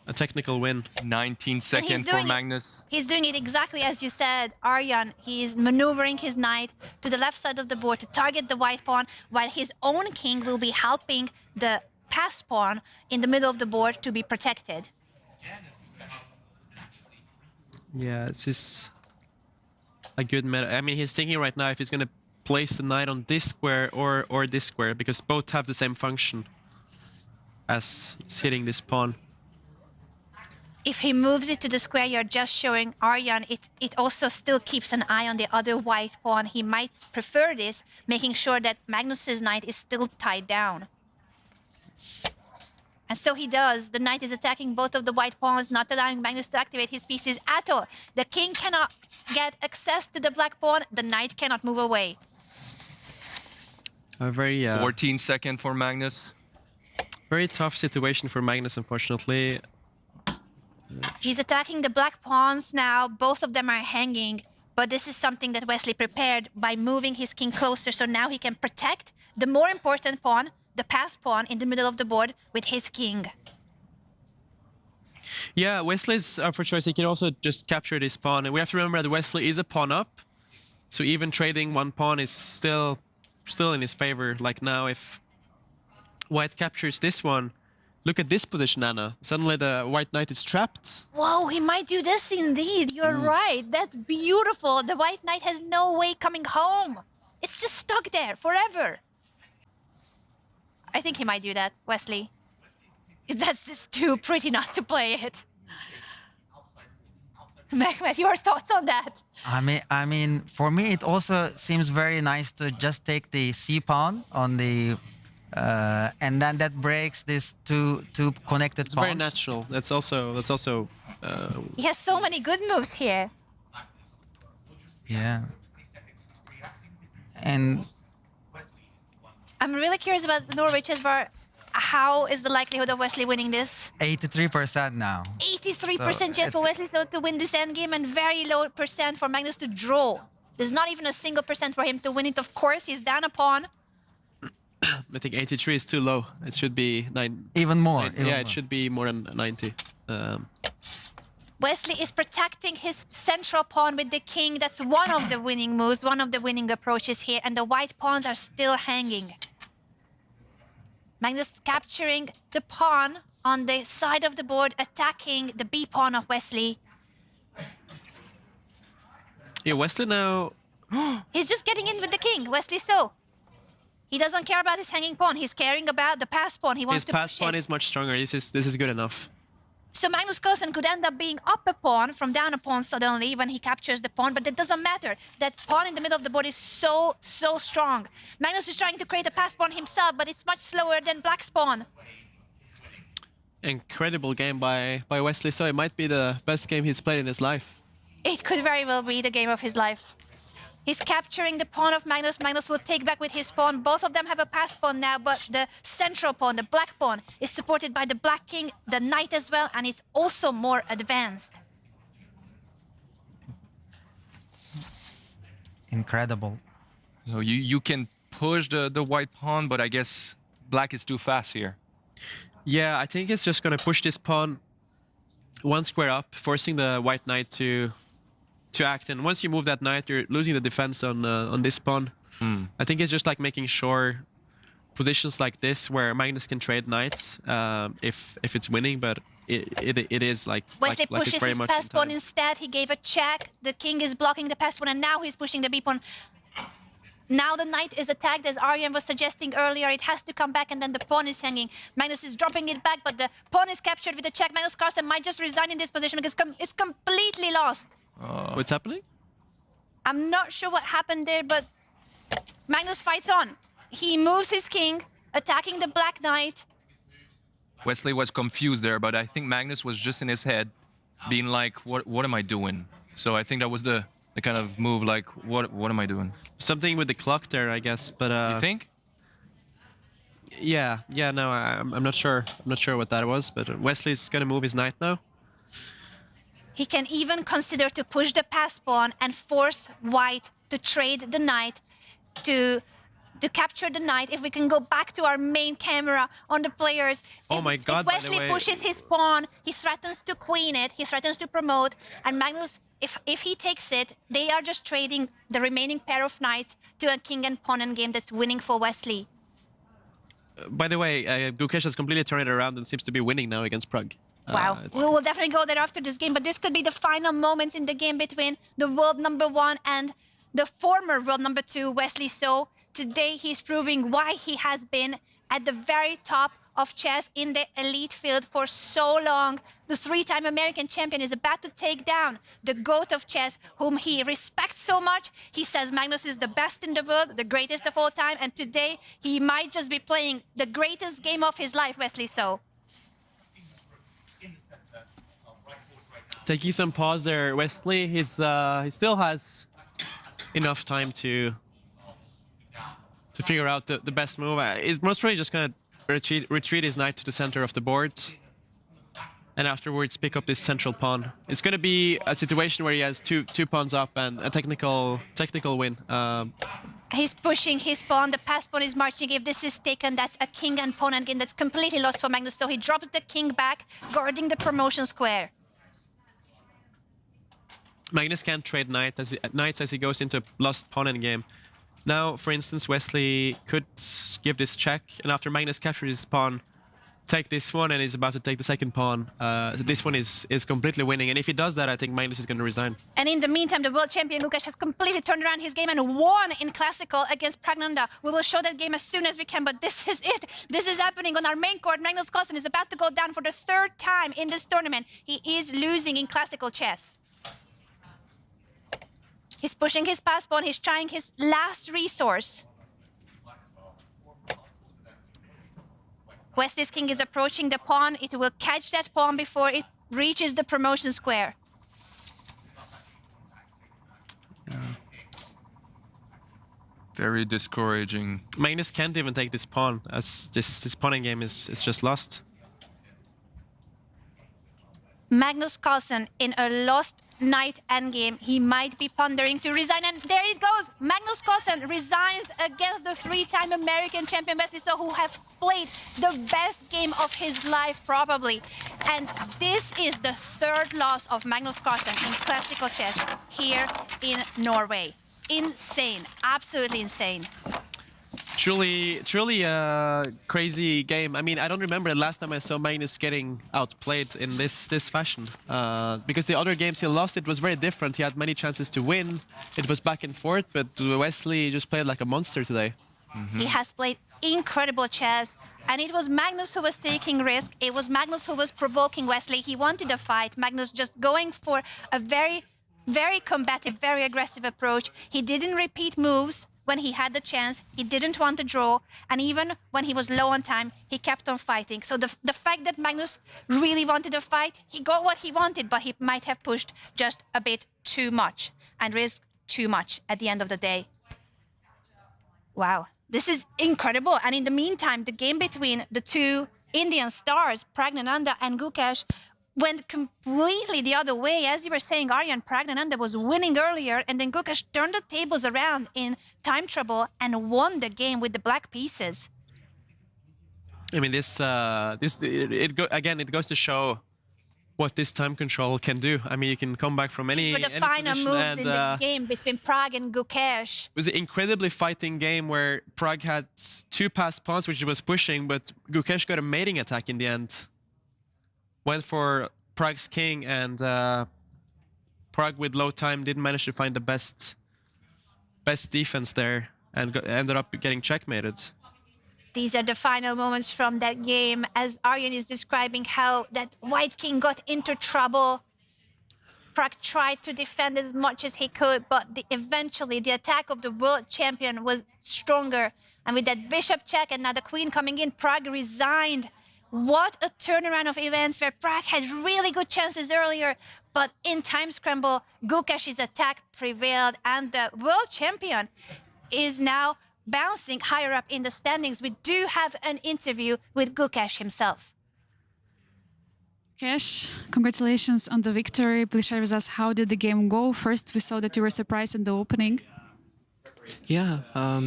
a technical win. 19 seconds for Magnus. He's doing it exactly as you said, Aryan. He's maneuvering his knight to the left side of the board to target the white pawn, while his own king will be helping the pass pawn in the middle of the board to be protected. Yeah, this is a good meta. I mean, he's thinking right now if he's going to place the knight on this square or this square, because both have the same function as he's hitting this pawn. If he moves it to the square you're just showing Aryan, it also still keeps an eye on the other white pawn. He might prefer this, making sure that Magnus's knight is still tied down. And so he does. The knight is attacking both of the white pawns, not allowing Magnus to activate his pieces at all. The king cannot get access to the black pawn. The knight cannot move away. A very 14 seconds for Magnus. Very tough situation for Magnus, unfortunately. He's attacking the black pawns now. Both of them are hanging. But this is something that Wesley prepared by moving his king closer. So now he can protect the more important pawn, the pass pawn in the middle of the board, with his king. Yeah, Wesley's up for choice. He can also just capture this pawn. And we have to remember that Wesley is a pawn up. So even trading one pawn is still in his favor. Like now, if white captures this one, look at this position, Anna. Suddenly the white knight is trapped. Whoa, he might do this indeed. You're right. That's beautiful. The white knight has no way coming home. It's just stuck there forever. I think he might do that, Wesley. That's just too pretty not to play it. Mehmet, your thoughts on that? I mean, for me, it also seems very nice to just take the C pawn on the, and then that breaks this two connected pawns. It's very natural. That's also. He has so many good moves here. Yeah. And I'm really curious about the Norway Chess Bar How is the likelihood of Wesley winning this? 83% now. 83% chance for Wesley so to win this endgame and very low percent for Magnus to draw. There's not even a single percent for him to win it. Of course, he's down a pawn. I think 83 is too low. It should be Even more. It should be more than 90. Wesley is protecting his central pawn with the king. That's one of the winning moves, one of the winning approaches here. And the white pawns are still hanging. Magnus capturing the pawn on the side of the board, attacking the b pawn of Wesley. Yeah, Wesley now... He's just getting in with the king, Wesley so. He doesn't care about his hanging pawn. He's caring about the pass pawn. He wants to push it. His pass pawn is much stronger. This is good enough. So Magnus Carlsen could end up being up a pawn from down a pawn suddenly when he captures the pawn, but that doesn't matter. That pawn in the middle of the board is so strong. Magnus is trying to create a pass pawn himself, but it's much slower than black's pawn. Incredible game by Wesley, so it might be the best game he's played in his life. It could very well be the game of his life. He's capturing the pawn of Magnus. Magnus will take back with his pawn. Both of them have a pass pawn now, but the central pawn, the black pawn, is supported by the black king, the knight as well, and it's also more advanced. Incredible. So you can push the white pawn, but I guess black is too fast here. Yeah, I think it's just going to push this pawn one square up, forcing the white knight to act. And once you move that knight, you're losing the defense on this pawn. I think it's just like making sure positions like this where Magnus can trade knights if it's winning, but it is like Wesley like pushes it's very his much pass in pawn time. instead. He gave a check. The king is blocking the pass pawn, and now he's pushing the b pawn. Now the knight is attacked, as Aryan was suggesting earlier. It has to come back, and then the pawn is hanging. Magnus is dropping it back, but the pawn is captured with a check. Magnus Carlsen might just resign in this position because it's completely lost. What's happening? I'm not sure what happened there, but Magnus fights on. He moves his king, attacking the black knight. Wesley was confused there, but I think Magnus was just in his head, being like, "What am I doing?" So I think that was the kind of move, like, "What am I doing?" Something with the clock there, I guess. But you think? Yeah. No, I'm not sure. I'm not sure what that was. But Wesley's gonna move his knight now. He can even consider to push the pass pawn and force white to trade the knight to capture the knight. If we can go back to our main camera on the players. Oh my God, If by the Wesley way. pushes his pawn, he threatens to queen it, he threatens to promote, and Magnus, if he takes it, they are just trading the remaining pair of knights to a king and pawn endgame that's winning for Wesley. By the way, Gukesh has completely turned it around and seems to be winning now against Pragg. Wow, we will definitely go there after this game, but this could be the final moments in the game between the world #1 and the former world #2, Wesley So. Today he's proving why he has been at the very top of chess in the elite field for so long. The 3-time American champion is about to take down the GOAT of chess, whom he respects so much. He says Magnus is the best in the world, the greatest of all time, and today he might just be playing the greatest game of his life, Wesley So. Taking some pause there, Wesley. He still has enough time to figure out the best move. He's most probably just gonna retreat his knight to the center of the board, and afterwards pick up this central pawn. It's gonna be a situation where he has two pawns up and a technical win. He's pushing his pawn. The pass pawn is marching. If this is taken, that's a king and pawn endgame that's completely lost for Magnus. So he drops the king back, guarding the promotion square. Magnus can't trade knights as he goes into lost pawn endgame. Now, for instance, Wesley could give this check, and after Magnus captures his pawn, take this one, and he's about to take the second pawn. So this one is completely winning, and if he does that, I think Magnus is going to resign. And in the meantime, the world champion Gukesh has completely turned around his game and won in classical against Praggnanandhaa. We will show that game as soon as we can, but this is it. This is happening on our main court. Magnus Carlsen is about to go down for the 3rd time in this tournament. He is losing in classical chess. He's pushing his pass pawn. He's trying his last resource. Wesley's king is approaching the pawn. It will catch that pawn before it reaches the promotion square. Very discouraging. Magnus can't even take this pawn, as this pawning game is just lost. Magnus Carlsen in a lost knight endgame. He might be pondering to resign, and there it goes. Magnus Carlsen resigns against the three-time American champion Wesley, who has played the best game of his life probably. And this is the third loss of Magnus Carlsen in classical chess here in Norway. Insane, absolutely insane. Truly a crazy game. I mean, I don't remember the last time I saw Magnus getting outplayed in this fashion. Because the other games he lost, it was very different. He had many chances to win. It was back and forth, but Wesley just played like a monster today. He has played incredible chess, and it was Magnus who was taking risk. It was Magnus who was provoking Wesley. He wanted a fight. Magnus just going for a very, very combative, very aggressive approach. He didn't repeat moves when he had the chance. He didn't want to draw, and even when he was low on time, he kept on fighting. So the fact that Magnus really wanted a fight, he got what he wanted, but he might have pushed just a bit too much and risked too much at the end of the day. Wow, this is incredible. And in the meantime, the game between the two Indian stars, Praggnanandhaa and Gukesh, went completely the other way. As you were saying, Aryan, Praggnanandhaa was winning earlier, and then Gukesh turned the tables around in time trouble and won the game with the black pieces. I mean, it goes to show what this time control can do. I mean, you can come back from any These were the final position, moves and, in the game between Pragg and Gukesh. It was an incredibly fighting game where Pragg had two passed pawns, which he was pushing, but Gukesh got a mating attack in the end. Went for Pragg's king, and Pragg with low time didn't manage to find the best defense there, and ended up getting checkmated. These are the final moments from that game, as Aryan is describing how that white king got into trouble. Pragg tried to defend as much as he could, but eventually the attack of the world champion was stronger. And with that bishop check and now the queen coming in, Pragg resigned. What a turnaround of events, where Pragg had really good chances earlier, but in time scramble, Gukesh's attack prevailed, and the world champion is now bouncing higher up in the standings. We do have an interview with Gukesh himself. Gukesh, congratulations on the victory. Please share with us, how did the game go? First, we saw that you were surprised in the opening. Yeah,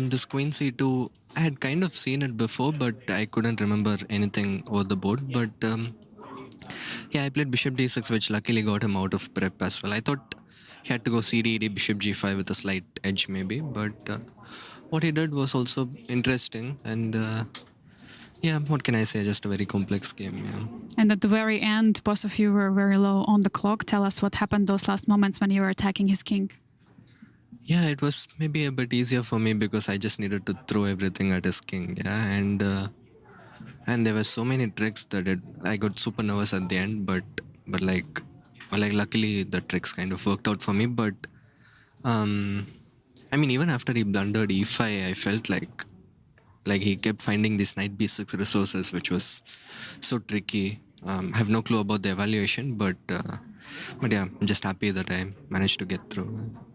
this queen c2, I had kind of seen it before, but I couldn't remember anything over the board. But yeah, I played bishop d6, which luckily got him out of prep as well. I thought he had to go cd, bishop g5 with a slight edge maybe, but what he did was also interesting. And yeah, what can I say? Just a very complex game, yeah. And at the very end, both of you were very low on the clock. Tell us what happened those last moments when you were attacking his king. Yeah, it was maybe a bit easier for me because I just needed to throw everything at his king, yeah. And there were so many tricks that I got super nervous at the end, but like luckily the tricks kind of worked out for me. But I mean, even after he blundered e5, I felt like he kept finding these knight b6 resources, which was so tricky. I have no clue about the evaluation, but yeah, I'm just happy that I managed to get through.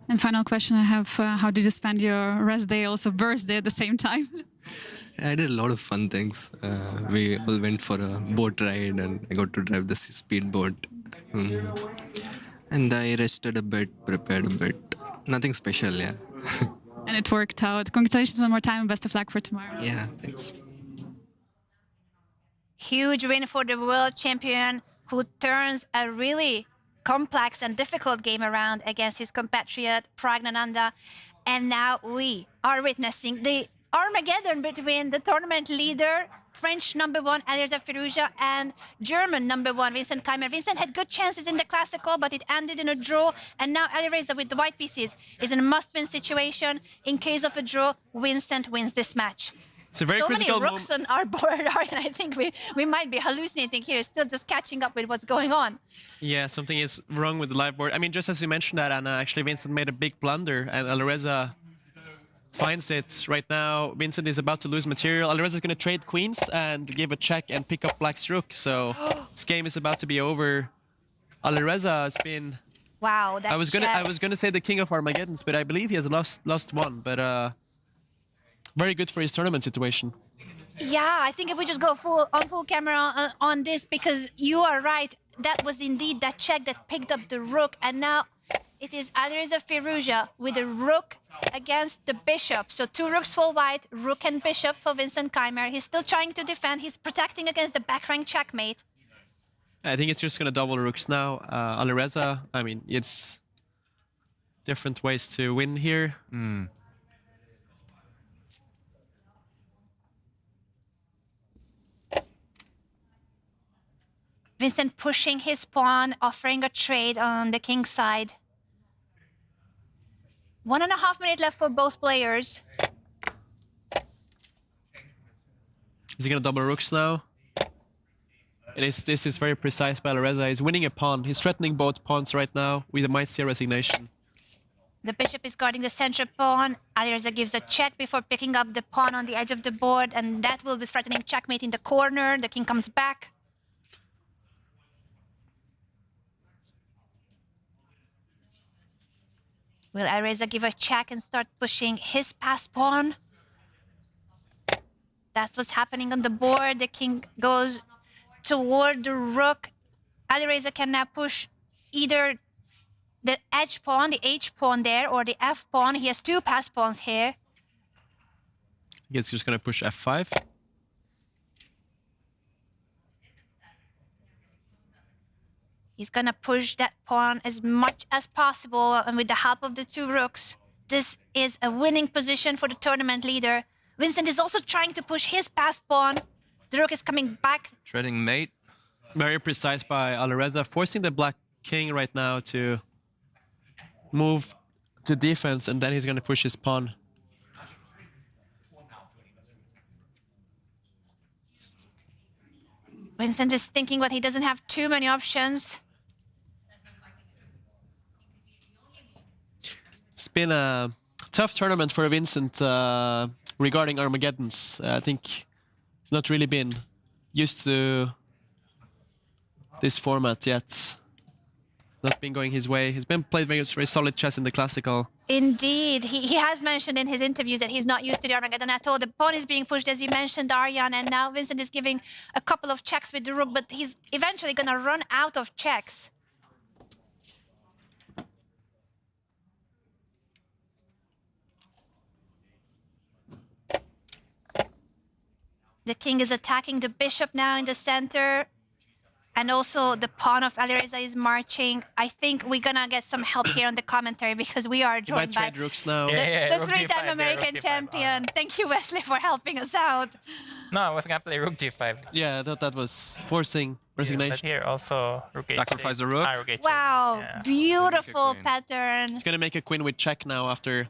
And final question I have, how did you spend your rest day, also birthday at the same time? I did a lot of fun things. We all went for a boat ride, and I got to drive the speedboat. And I rested a bit, prepared a bit. Nothing special, yeah. And it worked out. Congratulations one more time, and best of luck for tomorrow. Yeah, thanks. Huge win for the world champion, who turns a really complex and difficult game around against his compatriot Praggnanandhaa. And now we are witnessing the Armageddon between the tournament leader, French #1 Alireza Firouzja, and German #1 Vincent Keymer. Vincent had good chances in the classical, but it ended in a draw. And now Alireza, with the white pieces, is in a must-win situation. In case of a draw, Vincent wins this match. It's a very so critical many rooks on our board, and I think we might be hallucinating here, still just catching up with what's going on. Yeah, something is wrong with the live board. I mean, just as you mentioned that, Anna, actually Vincent made a big blunder, and Alireza finds it right now. Vincent is about to lose material. Alireza is going to trade queens and give a check and pick up black's rook. So this game is about to be over. Alireza has been... Wow, that I was gonna say the king of Armageddons, but I believe he has lost one. But very good for his tournament situation. Yeah, I think if we just go full camera on this, because you are right, that was indeed that check that picked up the rook, and now it is Alireza Firouzja with the rook against the bishop. So 2 rooks full white, rook and bishop for Vincent Keymer. He's still trying to defend. He's protecting against the back rank checkmate. I think it's just going to double rooks now. Alireza, I mean, it's different ways to win here. Vincent pushing his pawn, offering a trade on the king side. 1.5 minutes left for both players. Is he going to double rooks now? This is very precise by Alireza. He's winning a pawn. He's threatening both pawns right now. We might see a resignation. The bishop is guarding the central pawn. Alireza gives a check before picking up the pawn on the edge of the board, and that will be threatening checkmate in the corner. The king comes back. Will Alireza give a check and start pushing his passed pawn? That's what's happening on the board. The king goes toward the rook. Alireza can now push either the edge pawn, the H pawn there, or the F pawn. He has 2 passed pawns here. I guess he's just going to push F5. He's gonna push that pawn as much as possible, and with the help of the 2 rooks, this is a winning position for the tournament leader. Vincent is also trying to push his passed pawn. The rook is coming back. Treading mate. Very precise by Alireza, forcing the black king right now to move to defense, and then he's going to push his pawn. Vincent is thinking, but he doesn't have too many options. It's been a tough tournament for Vincent regarding Armageddons. I think he's not really been used to this format yet. Not been going his way. He's been played very solid chess in the classical. Indeed. He has mentioned in his interviews that he's not used to the Armageddon at all. The pawn is being pushed, as you mentioned, Aryan, and now Vincent is giving a couple of checks with the rook, but he's eventually going to run out of checks. The king is attacking the bishop now in the center. And also the pawn of Alireza is marching. I think we're gonna get some help here on the commentary because we are joined by rooks now. the 3-time American champion. Thank you, Wesley, for helping us out. No, I was gonna play rook g5. Yeah, I thought that was forcing resignation. But here also rook h8. Sacrifice the rook. Rook h8. Wow, Yeah. beautiful pattern. He's gonna make a queen with check now after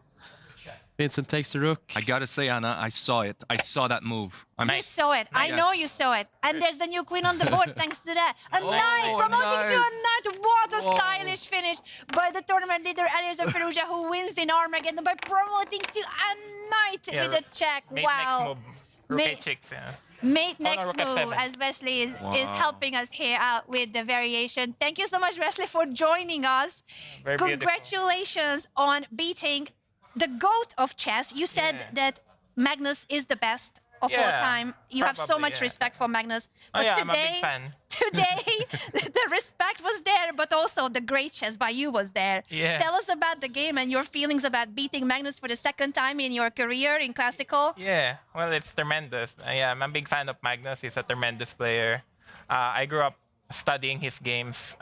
Vincent takes the rook. I gotta say, Anna, I saw it. I saw that move. You saw it. I know you saw it. And there's the new queen on the board thanks to that. A knight, promoting to a knight. What a stylish finish by the tournament leader, Alireza Firouzja, who wins in Armageddon by promoting to a knight with a check. Mate Wow. next move. Rook h6. Yeah. Mate next rook move, f7. as Wesley is Wow. helping us here out with the variation. Thank you so much, Wesley, for joining us. Very beautiful. Congratulations on beating the GOAT of chess. You said that Magnus is the best of all Yeah, time. You have so probably, much yeah. respect for Magnus. Oh But yeah, I'm a today, big fan. today, the respect was there, but also the great chess by you was there. Yeah. Tell us about the game and your feelings about beating Magnus for the 2nd time in your career in classical. Yeah, well, it's tremendous. Yeah, I'm a big fan of Magnus. He's a tremendous player. I grew up studying his games,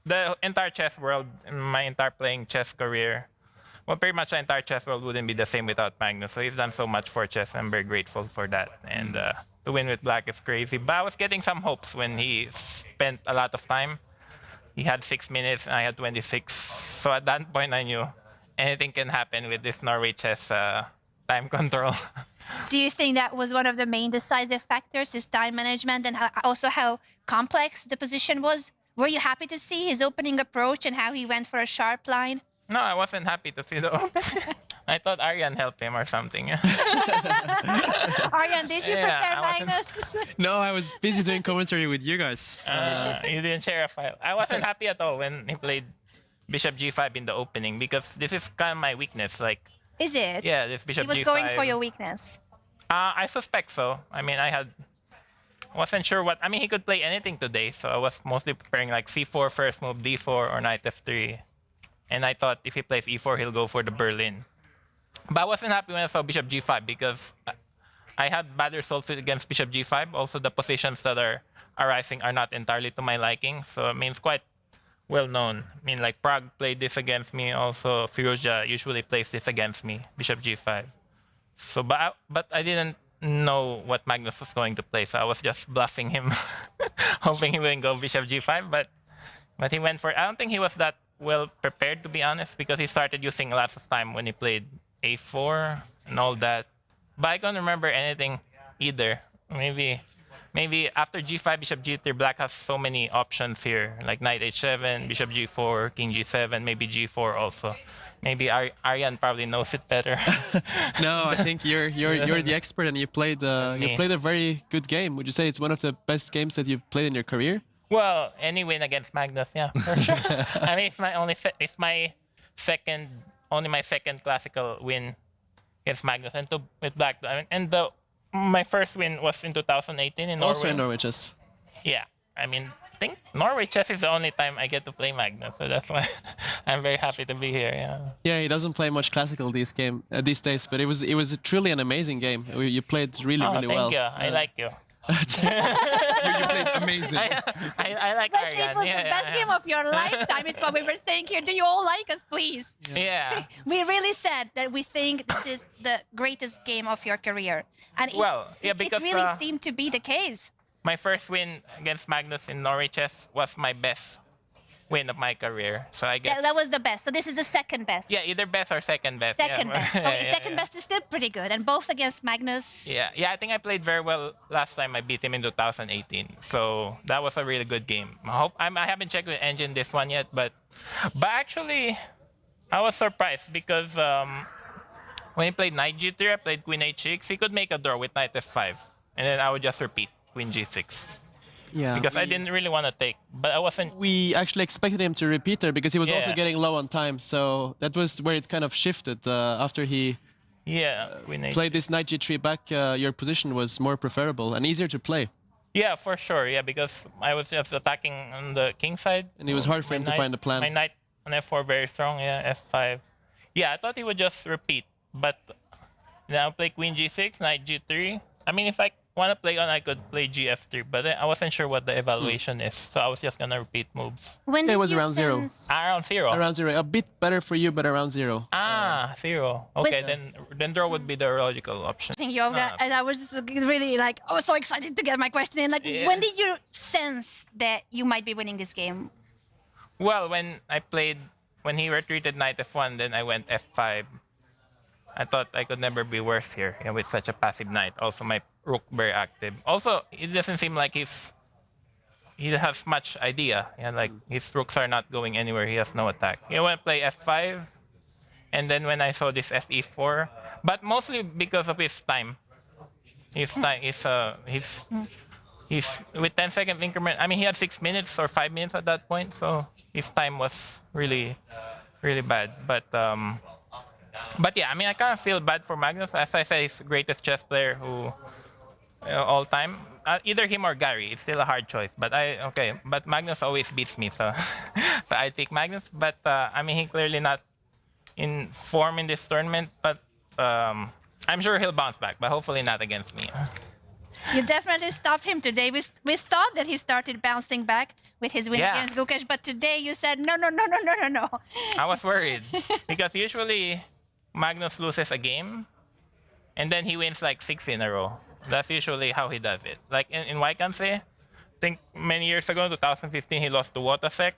the entire chess world, my entire playing chess career. Well, pretty much the entire chess world wouldn't be the same without Magnus. So he's done so much for chess. I'm very grateful for that. And to win with black is crazy. But I was getting some hopes when he spent a lot of time. He had 6 minutes and I had 26. So at that point, I knew anything can happen with this Norway chess time control. Do you think that was one of the main decisive factors, his time management, and also how complex the position was? Were you happy to see his opening approach and how he went for a sharp line? No, I wasn't happy to see the open. I thought Aryan helped him or something. Aryan, did you Yeah, prepare I wasn't- Magnus? No, I was busy doing commentary with you guys. You didn't share a file. I wasn't happy at all when he played Bishop G5 in the opening because this is kind of my weakness. Like Is it? Yeah, this bishop He was G5. going for your weakness. I suspect so. I mean, wasn't sure what. I mean, he could play anything today, so I was mostly preparing like C4 first move, D4 or knight F3, and I thought if he plays E4, he'll go for the Berlin. But I wasn't happy when I saw bishop G5 because I had bad results against bishop G5. Also, the positions that are arising are not entirely to my liking, so I mean, it's quite well known. I mean, like Prague played this against me. Also, Firouzja usually plays this against me, bishop G5. So, but I didn't know what Magnus was going to play, so I was just bluffing him, hoping he wouldn't go bishop G5. But he went for. I don't think he was that well prepared, to be honest, because he started using lots of time when he played A4 and all that. But I don't remember anything either. Maybe after G5, bishop G3, black has so many options here, like knight H7, bishop G4, king G7, maybe G4 also. Maybe Aryan probably knows it better. No, I think you're the expert, and you played a very good game. Would you say it's one of the best games that you've played in your career? Well, any win against Magnus, yeah, for sure. I mean, it's my second classical win against Magnus, and with black. I mean, and my first win was in 2018 in Norway. Also in Norway Chess. Yeah, I mean, I think Norway Chess is the only time I get to play Magnus, so that's why I'm very happy to be here. Yeah. Yeah, he doesn't play much classical these days, but it was truly an amazing game. You played really well. Thank you. I like you. You played amazing. I like Wesley, Aryan. it was the best game of your lifetime. It's what we were saying here. Do you all like us, please? Yeah. We really said that we think this is the greatest game of your career. And because it really seemed to be the case. My first win against Magnus in Norway Chess was my best win of my career. So I guess that was the best. So this is the second best. Yeah, either best or second best. Second yeah. best. Okay, second best is still pretty good, and both against Magnus. Yeah. I think I played very well last time I beat him in 2018. So that was a really good game. I haven't checked with Engine this one yet, but actually, I was surprised because when he played knight G3, I played queen H6. He could make a draw with knight F5, and then I would just repeat queen G6. Yeah. Because I didn't really want to take, but I wasn't. We actually expected him to repeat there because he was also getting low on time. So that was where it kind of shifted after he played this knight G3 back. Your position was more preferable and easier to play. Yeah, for sure. Yeah, because I was just attacking on the king side. And it was hard for him to find a plan. My knight on F4 very strong. Yeah, F5. Yeah, I thought he would just repeat, but now play queen G6, knight G3. I mean, if I want to play on, I could play GF3, but I wasn't sure what the evaluation is, so I was just gonna repeat moves. When did it was you around zero. Around zero. Around zero. A bit better for you, but around zero. Zero. Okay, then draw would be the logical option. I think yoga, and I was just really I was so excited to get my question in. When did you sense that you might be winning this game? Well, when he retreated knight F1, then I went F5. I thought I could never be worse here with such a passive knight. Also, my rook very active. Also, it doesn't seem like he has much idea. Like his rooks are not going anywhere. He has no attack. He went to play F5, and then when I saw this FE4, but mostly because of his time. He's with 10-second increment. I mean, he had 6 minutes or 5 minutes at that point, so his time was really, really bad. But yeah, I mean, I kind of feel bad for Magnus. As I say, he's the greatest chess player all time. Either him or Gary. It's still a hard choice. But Magnus always beats me, so so I take Magnus. But I mean, he's clearly not in form in this tournament. But I'm sure he'll bounce back. But hopefully not against me. You definitely stopped him today. We thought that he started bouncing back with his win against Gukesh, but today you said no. I was worried because usually Magnus loses a game, and then he wins like 6 in a row. That's usually how he does it. Like in Waikanse, I think many years ago, 2015, he lost to Watasek,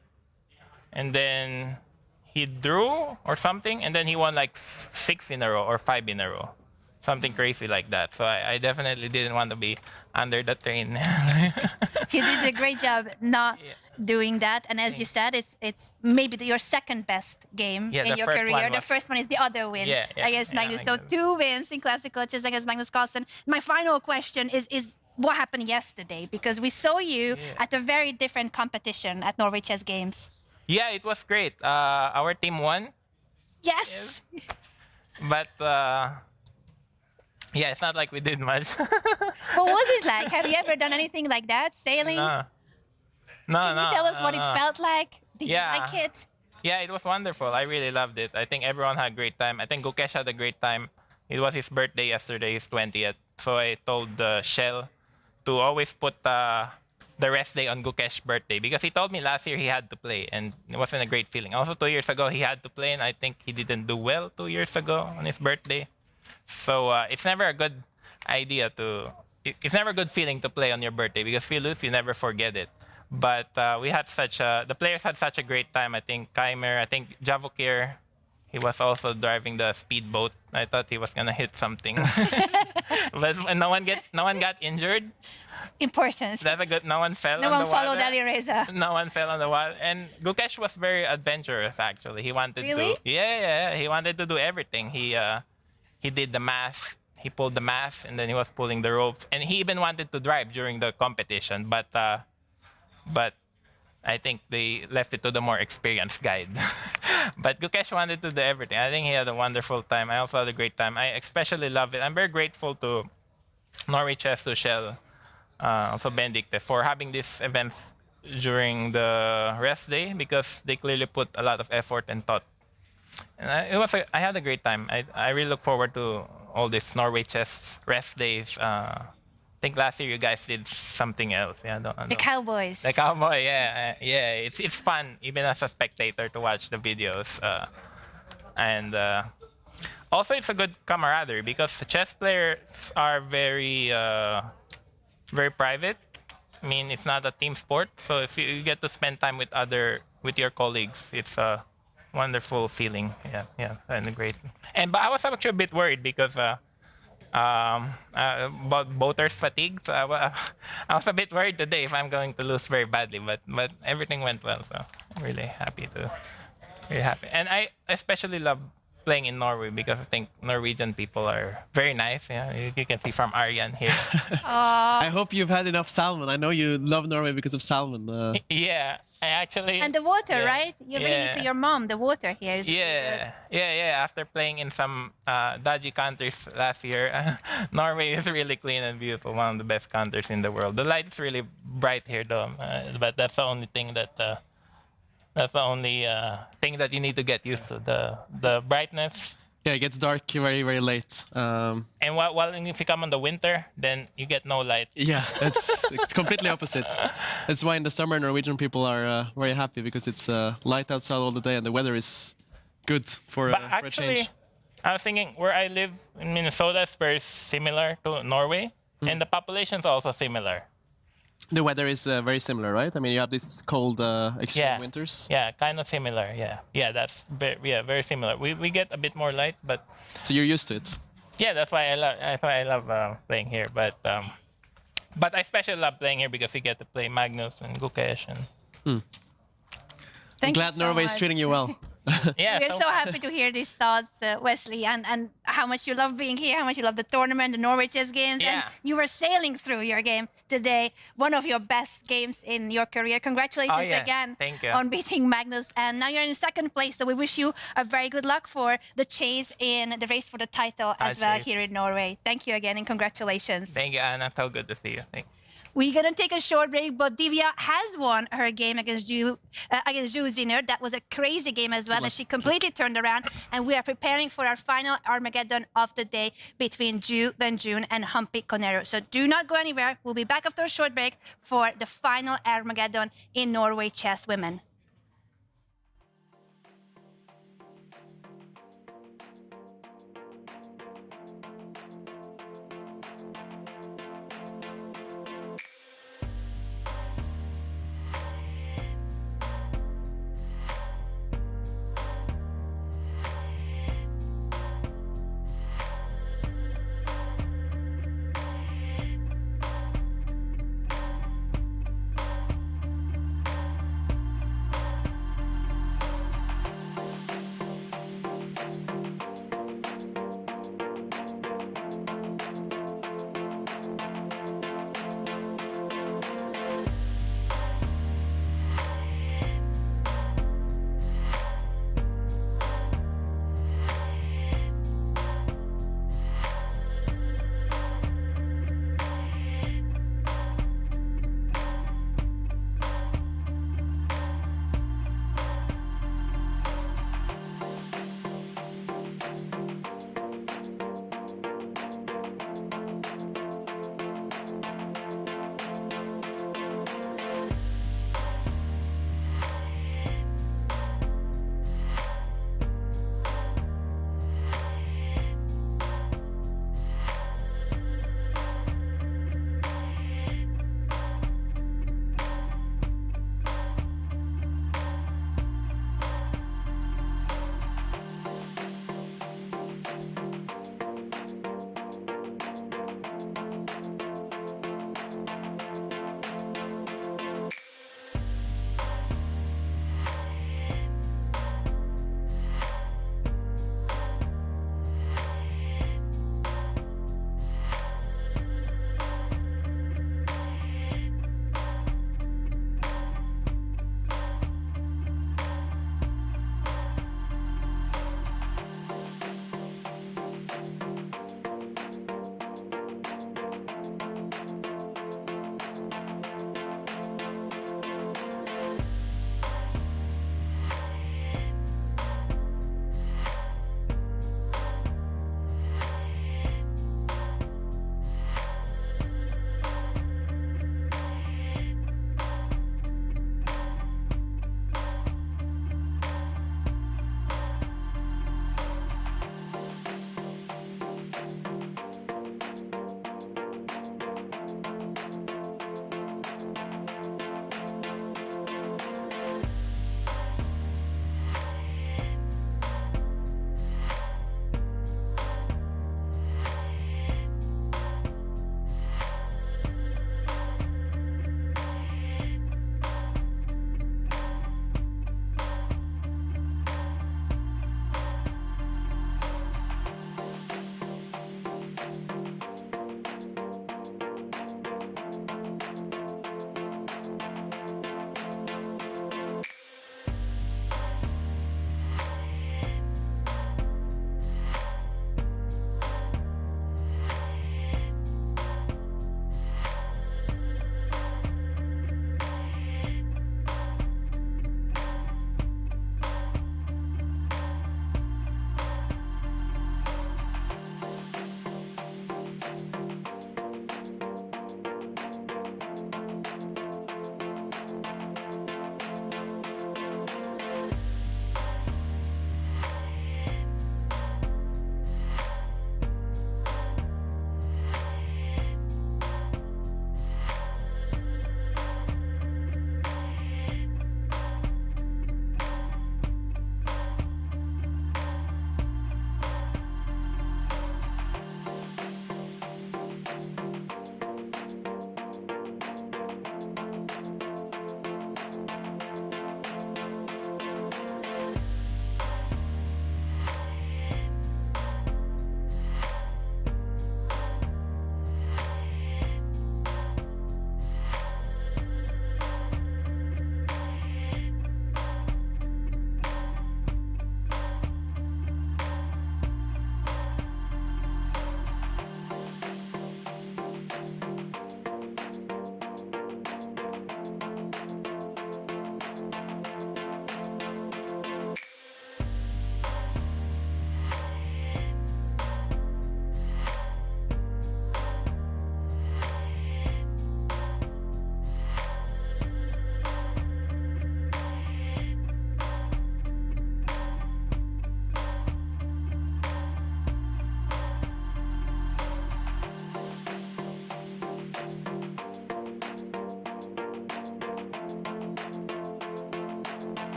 and then he drew or something, and then he won like 6 in a row or 5 in a row. Something crazy like that. So I definitely didn't want to be under the train. You did a great job not doing that. And as you said, it's maybe your second best game in your career. The first one is the other win against Magnus. So 2 wins in classical chess against Magnus Carlsen. My final question is what happened yesterday? Because we saw you at a very different competition at Norway Chess Games. Yeah, it was great. Our team won. Yes. But yeah, it's not like we did much. What was it like? Have you ever done anything like that? Sailing? No. Can you tell us what it felt like? Did you Yeah. like it? Yeah, it was wonderful. I really loved it. I think everyone had a great time. I think Gukesh had a great time. It was his birthday yesterday, his 20th. So I told Shell to always put the rest day on Gukesh's birthday because he told me last year he had to play and it wasn't a great feeling. Also 2 years ago he had to play and I think he didn't do well 2 years ago on his birthday. So it's never a good idea to. It's never a good feeling to play on your birthday because if you lose, you never forget it. But we had the players had such a great time. I think Keymer, I think Javokir, he was also driving the speedboat. I thought he was gonna hit something, but no one got injured. Important. That's a good. No one fell. No on one the followed water. Alireza. No one fell on the water. And Gukesh was very adventurous. Actually, he wanted Really? to. Yeah. He wanted to do everything. He did the mast. He pulled the mast, and then he was pulling the ropes. And he even wanted to drive during the competition, but I think they left it to the more experienced guide. But Gukesh wanted to do everything. I think he had a wonderful time. I also had a great time. I especially love it. I'm very grateful to Norway Chess, to Shell, also Benedicte, for having these events during the rest day because they clearly put a lot of effort and thought. And I had a great time. I really look forward to all these Norway Chess rest days. I think last year you guys did something else. Yeah, The Cowboys. The Cowboy, yeah. It's fun even as a spectator to watch the videos, and also it's a good camaraderie because the chess players are very private. I mean, it's not a team sport, so if you get to spend time with your colleagues, it's a wonderful feeling. Yeah, and great. But I was actually a bit worried because. About voters' fatigue. So I was a bit worried today if I'm going to lose very badly, but everything went well. So I'm really happy. And I especially love playing in Norway because I think Norwegian people are very nice. Yeah, you can see from Aryan here. I hope you've had enough salmon. I know you love Norway because of salmon. Yeah, I actually. And the water, yeah, right? You bring it to your mom. The water here is Yeah. After playing in some dodgy countries last year, Norway is really clean and beautiful. One of the best countries in the world. The light is really bright here, though. But that's the only thing that. That's the only thing that you need to get used to. The brightness. Yeah, it gets dark very, very late. And if you come on the winter, then you get no light. Yeah, it's completely opposite. That's why in the summer Norwegian people are very happy because it's light outside all the day and the weather is good for a change. I was thinking where I live in Minnesota is very similar to Norway, and the population is also similar. The weather is very similar, right? I mean, you have these cold, extreme winters. Yeah, kind of similar. Yeah, that's very similar. We get a bit more light, but so you're used to it. Yeah, that's why I love playing here. But I especially love playing here because we get to play Magnus and Gukesh and. I'm glad Norway is treating you well. Yeah, we're so happy to hear these thoughts, Wesley, and how much you love being here, how much you love the tournament, the Norway Chess Games, and you were sailing through your game today, one of your best games in your career. Congratulations again on beating Magnus, and now you're in second place, so we wish you a very good luck for the chase in the race for the title as well here in Norway. Thank you again, and congratulations. Thank you, Anna. So good to see you. Thank you. We're going to take a short break, but Divya has won her game against Jiner. That was a crazy game as well, and she completely turned around. And we are preparing for our final Armageddon of the day between Wenjun and Humpy Koneru. So do not go anywhere. We'll be back after a short break for the final Armageddon in Norway Chess Women.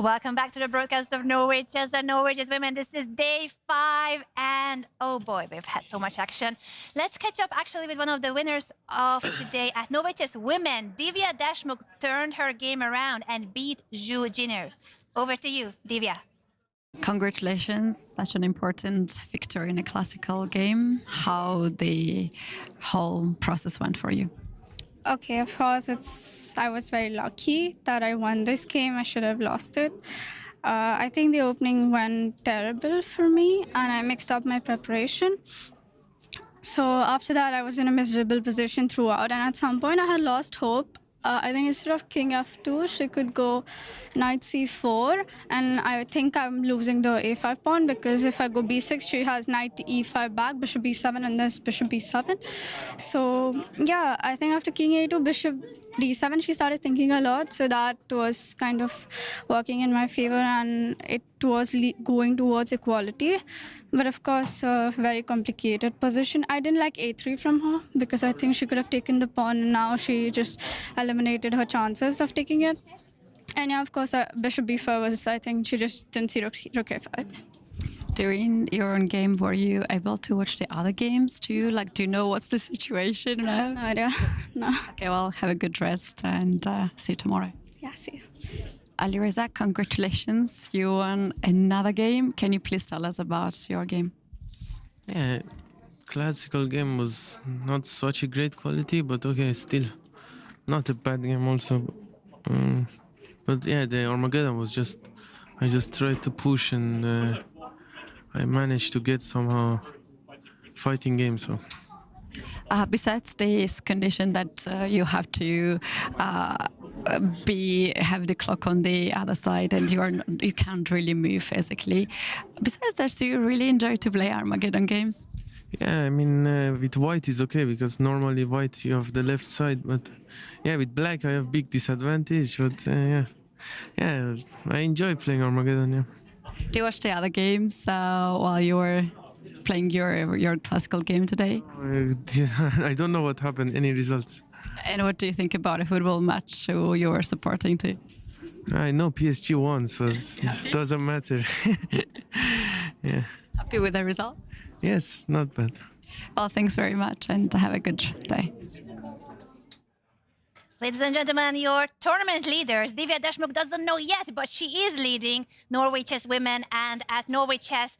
Welcome back to the broadcast of Norway Chess and Norway Chess Women. This is day 5, and oh boy, we've had so much action. Let's catch up actually with one of the winners of today at Norway Chess Women. Divya Deshmukh turned her game around and beat Jiner. Over to you, Divya. Congratulations, such an important victory in a classical game. How the whole process went for you? Okay, of course, I was very lucky that I won this game. I should have lost it. I think the opening went terrible for me, and I mixed up my preparation. So after that, I was in a miserable position throughout, and at some point I had lost hope. I think instead of king f2, she could go knight c4, and I think I'm losing the a5 pawn, because if I go b6, she has knight e5 back, bishop b7, and this bishop b7. So yeah, I think after king a2, bishop d7, she started thinking a lot, so that was kind of working in my favor, and it was going towards equality. But of course, a very complicated position. I didn't like a3 from her, because I think she could have taken the pawn, and now she just eliminated her chances of taking it. And yeah, of course, bishop b4 was, I think she just didn't see rook a5. During your own game, were you able to watch the other games too? Like, do you know what's the situation? No idea, no. Okay, well, have a good rest, and see you tomorrow. Yeah, see you. Alireza, congratulations. You won another game. Can you please tell us about your game? Yeah, classical game was not such a great quality, but okay, still not a bad game also. But yeah, the Armageddon was just, I just tried to push, and I managed to get somehow fighting game. So. Besides this condition that you have to have the clock on the other side, and you can't really move physically. Besides that, do you really enjoy to play Armageddon games? Yeah, I mean, with white is okay, because normally white you have the left side, but yeah, with black I have big disadvantage. But yeah, I enjoy playing Armageddon. Yeah. Do you watch the other games while you were playing your classical game today? I don't know what happened. Any results? And what do you think about a football match who you're supporting to? I know PSG won, so it doesn't matter. Yeah. Happy with the result? Yes, not bad. Well, thanks very much, and have a good day. Ladies and gentlemen, your tournament leaders. Divya Deshmukh doesn't know yet, but she is leading Norway Chess Women, and at Norway Chess,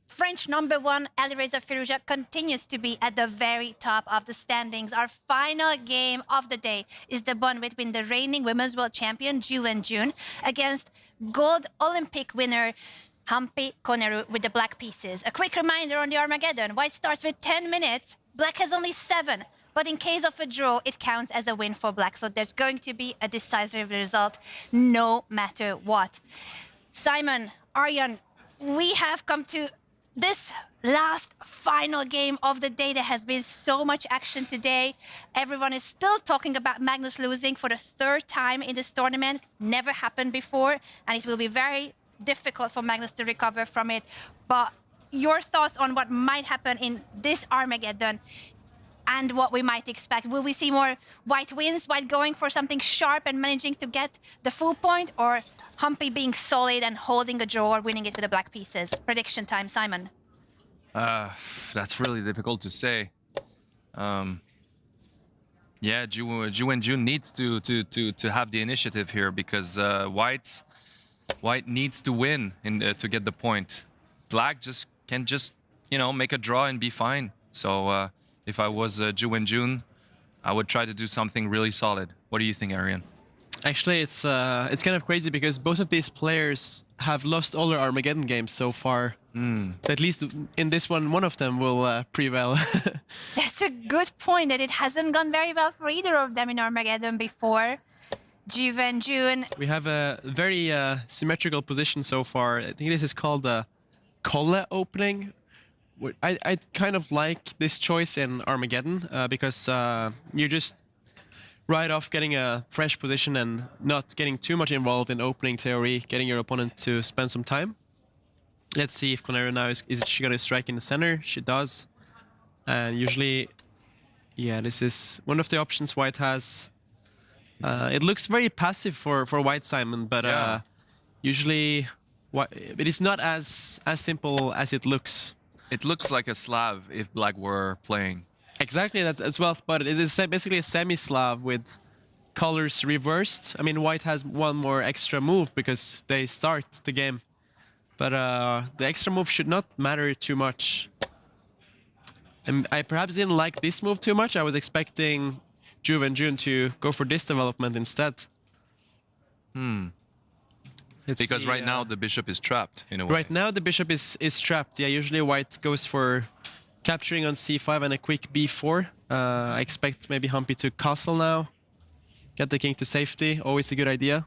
French #1 Alireza Firouzja continues to be at the very top of the standings. Our final game of the day is the one between the reigning Women's World Champion Wenjun against gold Olympic winner Humpy Koneru with the black pieces. A quick reminder on the Armageddon. White starts with 10 minutes. Black has only 7. But in case of a draw, it counts as a win for black. So there's going to be a decisive result no matter what. Simon, Aryan, we have come to this last final game of the day. There has been so much action today. Everyone is still talking about Magnus losing for the 3rd time in this tournament. Never happened before, and it will be very difficult for Magnus to recover from it. But your thoughts on what might happen in this Armageddon and what we might expect? Will we see more white wins, white going for something sharp and managing to get the full point, or Humpy being solid and holding a draw or winning it with the black pieces? Prediction time, Simon. That's really difficult to say. Yeah, Wenjun needs to have the initiative here because White needs to win to get the point. Black can make a draw and be fine. So if I was Wenjun, I would try to do something really solid. What do you think, Aryan? Actually, it's kind of crazy because both of these players have lost all their Armageddon games so far. At least in this one of them will prevail. That's a good point, that it hasn't gone very well for either of them in Armageddon before. Wenjun. We have a very symmetrical position so far. I think this is called the Kolle opening. I kind of like this choice in Armageddon because you're just right off getting a fresh position and not getting too much involved in opening theory, getting your opponent to spend some time. Let's see if Koneru now is she going to strike in the center? She does. And usually, yeah, this is one of the options White has. It looks very passive for White, Simon, but usually it is not as simple as it looks. It looks like a Slav if Black were playing. Exactly, that's as well spotted. It is basically a semi-Slav with colors reversed. I mean, White has one more extra move because they start the game. But the extra move should not matter too much. And I perhaps didn't like this move too much. I was expecting Wenjun to go for this development instead. Because right now the bishop is trapped in a way. Right now the bishop is trapped. Yeah, usually White goes for capturing on c5 and a quick b4. I expect maybe Humpy to castle now. Get the king to safety, always a good idea.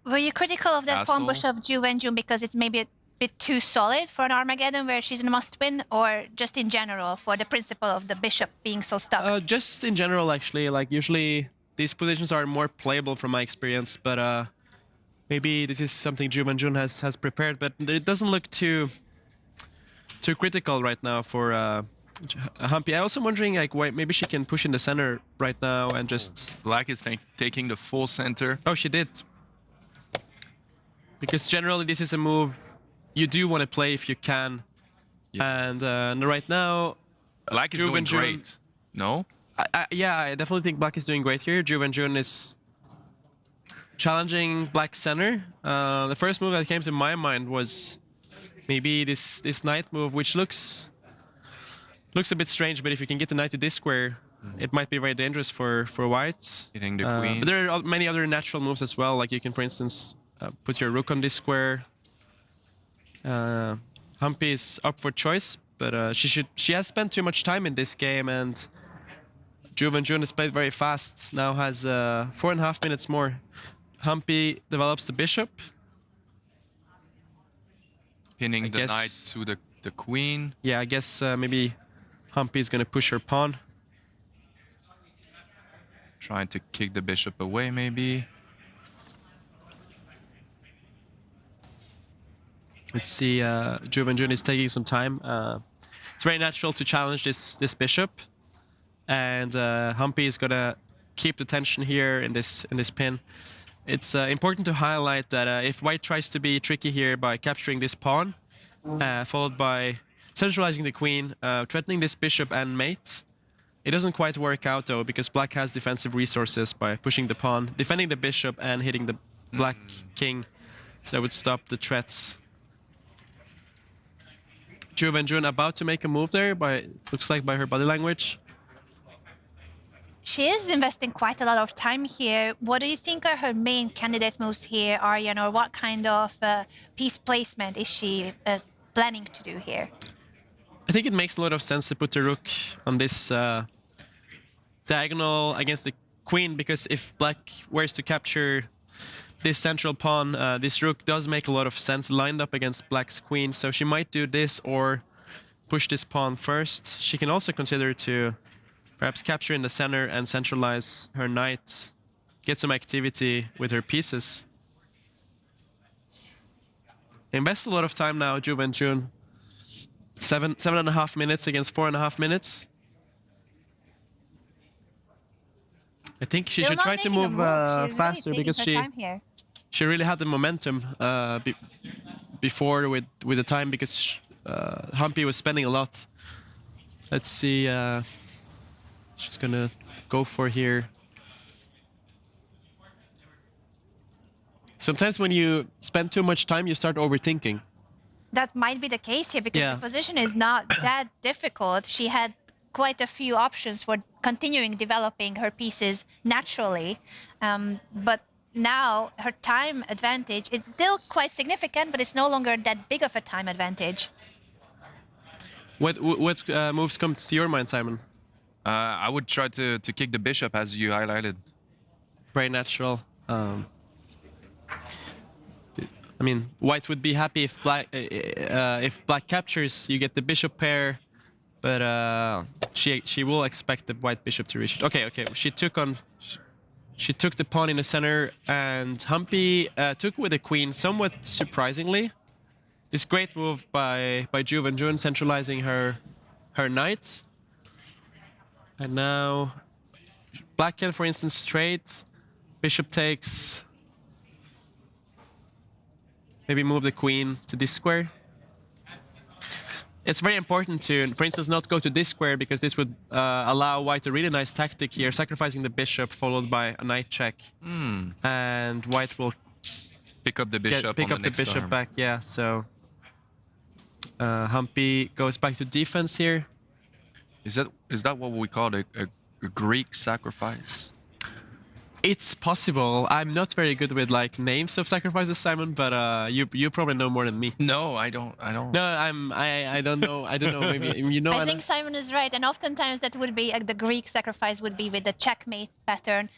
Were you critical of that Castle. pawn push of Wenjun because it's maybe a bit too solid for an Armageddon where she's a must-win, or just in general for the principle of the bishop being so stuck? Just in general, actually. Like usually these positions are more playable from my experience, but maybe this is something Wenjun has prepared, but it doesn't look too critical right now for Humpy. I'm also wondering like why maybe she can push in the center right now and just... Black is taking the full center. Oh, she did. Because generally this is a move you do want to play if you can. Yeah. And right now... Black is doing great. No? Yeah, I definitely think Black is doing great here. Wenjun is challenging Black's center. The first move that came to my mind was maybe this knight move, which looks a bit strange, but if you can get the knight to this square, it might be very dangerous for White. Hitting the queen. But there are many other natural moves as well, like you can, for instance, put your rook on this square. Humpy is up for choice, but she has spent too much time in this game, and Wenjun has played very fast. Now has 4.5 minutes more. Humpy develops the bishop. Pinning the knight to the queen. Yeah, I guess maybe Humpy is going to push her pawn. Trying to kick the bishop away, maybe. Let's see, Wenjun is taking some time. It's very natural to challenge this bishop. And Humpy is gonna keep the tension here in this pin. It's important to highlight that if White tries to be tricky here by capturing this pawn, followed by centralizing the queen, threatening this bishop and mate, it doesn't quite work out though, because Black has defensive resources by pushing the pawn, defending the bishop and hitting the Black king. So that would stop the threats. Wenjun about to make a move there, looks like by her body language. She is investing quite a lot of time here. What do you think are her main candidate moves here, Aryan, or what kind of piece placement is she planning to do here? I think it makes a lot of sense to put the rook on this diagonal against the queen, because if Black were to capture this central pawn, this rook does make a lot of sense lined up against Black's queen, so she might do this or push this pawn first. She can also consider to perhaps capture in the center and centralize her knight. get some activity with her pieces. Invest a lot of time now, Wenjun. 7.5 minutes against 4.5 minutes. I think she should try to move faster because she really had the momentum before with the time because Humpy was spending a lot. Let's see. She's gonna go for here. Sometimes when you spend too much time, you start overthinking. That might be the case here because the position is not that difficult. She had quite a few options for continuing developing her pieces naturally. But now her time advantage is still quite significant, but it's no longer that big of a time advantage. What moves come to your mind, Simon? I would try to kick the bishop as you highlighted. Very natural. I mean, white would be happy if black captures, you get the bishop pair, but she will expect the white bishop to reach it. Okay. She took the pawn in the center, and Humpy took with the queen somewhat surprisingly. This great move by Wenjun, centralizing her knights. And now black can, for instance, straight. Bishop takes. Maybe move the queen to this square. It's very important to, for instance, not go to this square because this would allow white a really nice tactic here, sacrificing the bishop followed by a knight check. And white will pick up the bishop. Pick up the bishop back. Yeah. So Humpy goes back to defense here. Is that what we call a Greek sacrifice? It's possible. I'm not very good with like names of sacrifices, Simon, but you probably know more than me. No, I don't. No, I don't know. I don't know. Maybe you know. I think Simon is right, and oftentimes that would be the Greek sacrifice would be with the checkmate pattern,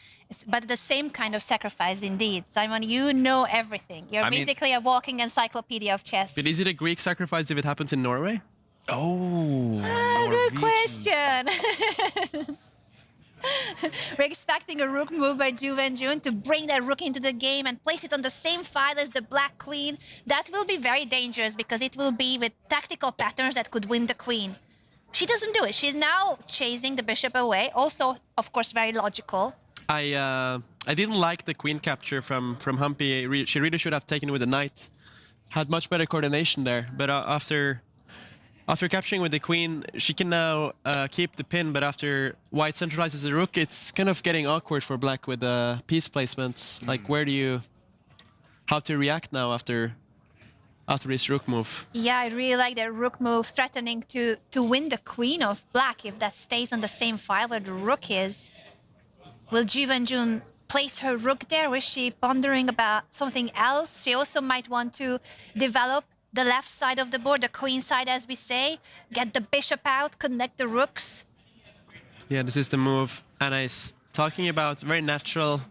but the same kind of sacrifice indeed. Simon, you know everything. You're basically a walking encyclopedia of chess. But is it a Greek sacrifice if it happens in Norway? Oh, good question. We're expecting a rook move by Wenjun to bring that rook into the game and place it on the same file as the black queen. That will be very dangerous because it will be with tactical patterns that could win the queen. She doesn't do it. She's now chasing the bishop away. Also, of course, very logical. I didn't like the queen capture from Humpy. She really should have taken it with the knight. Had much better coordination there. But after capturing with the queen, she can now keep the pin, but after white centralizes the rook, it's kind of getting awkward for black with the piece placements. Like, how to react now after this rook move? Yeah, I really like the rook move, threatening to win the queen of black if that stays on the same file where the rook is. Will Wenjun place her rook there, or is she pondering about something else? She also might want to develop the left side of the board, the queen side, as we say, get the bishop out, connect the rooks. Yeah, this is the move Anna is talking about. Very natural.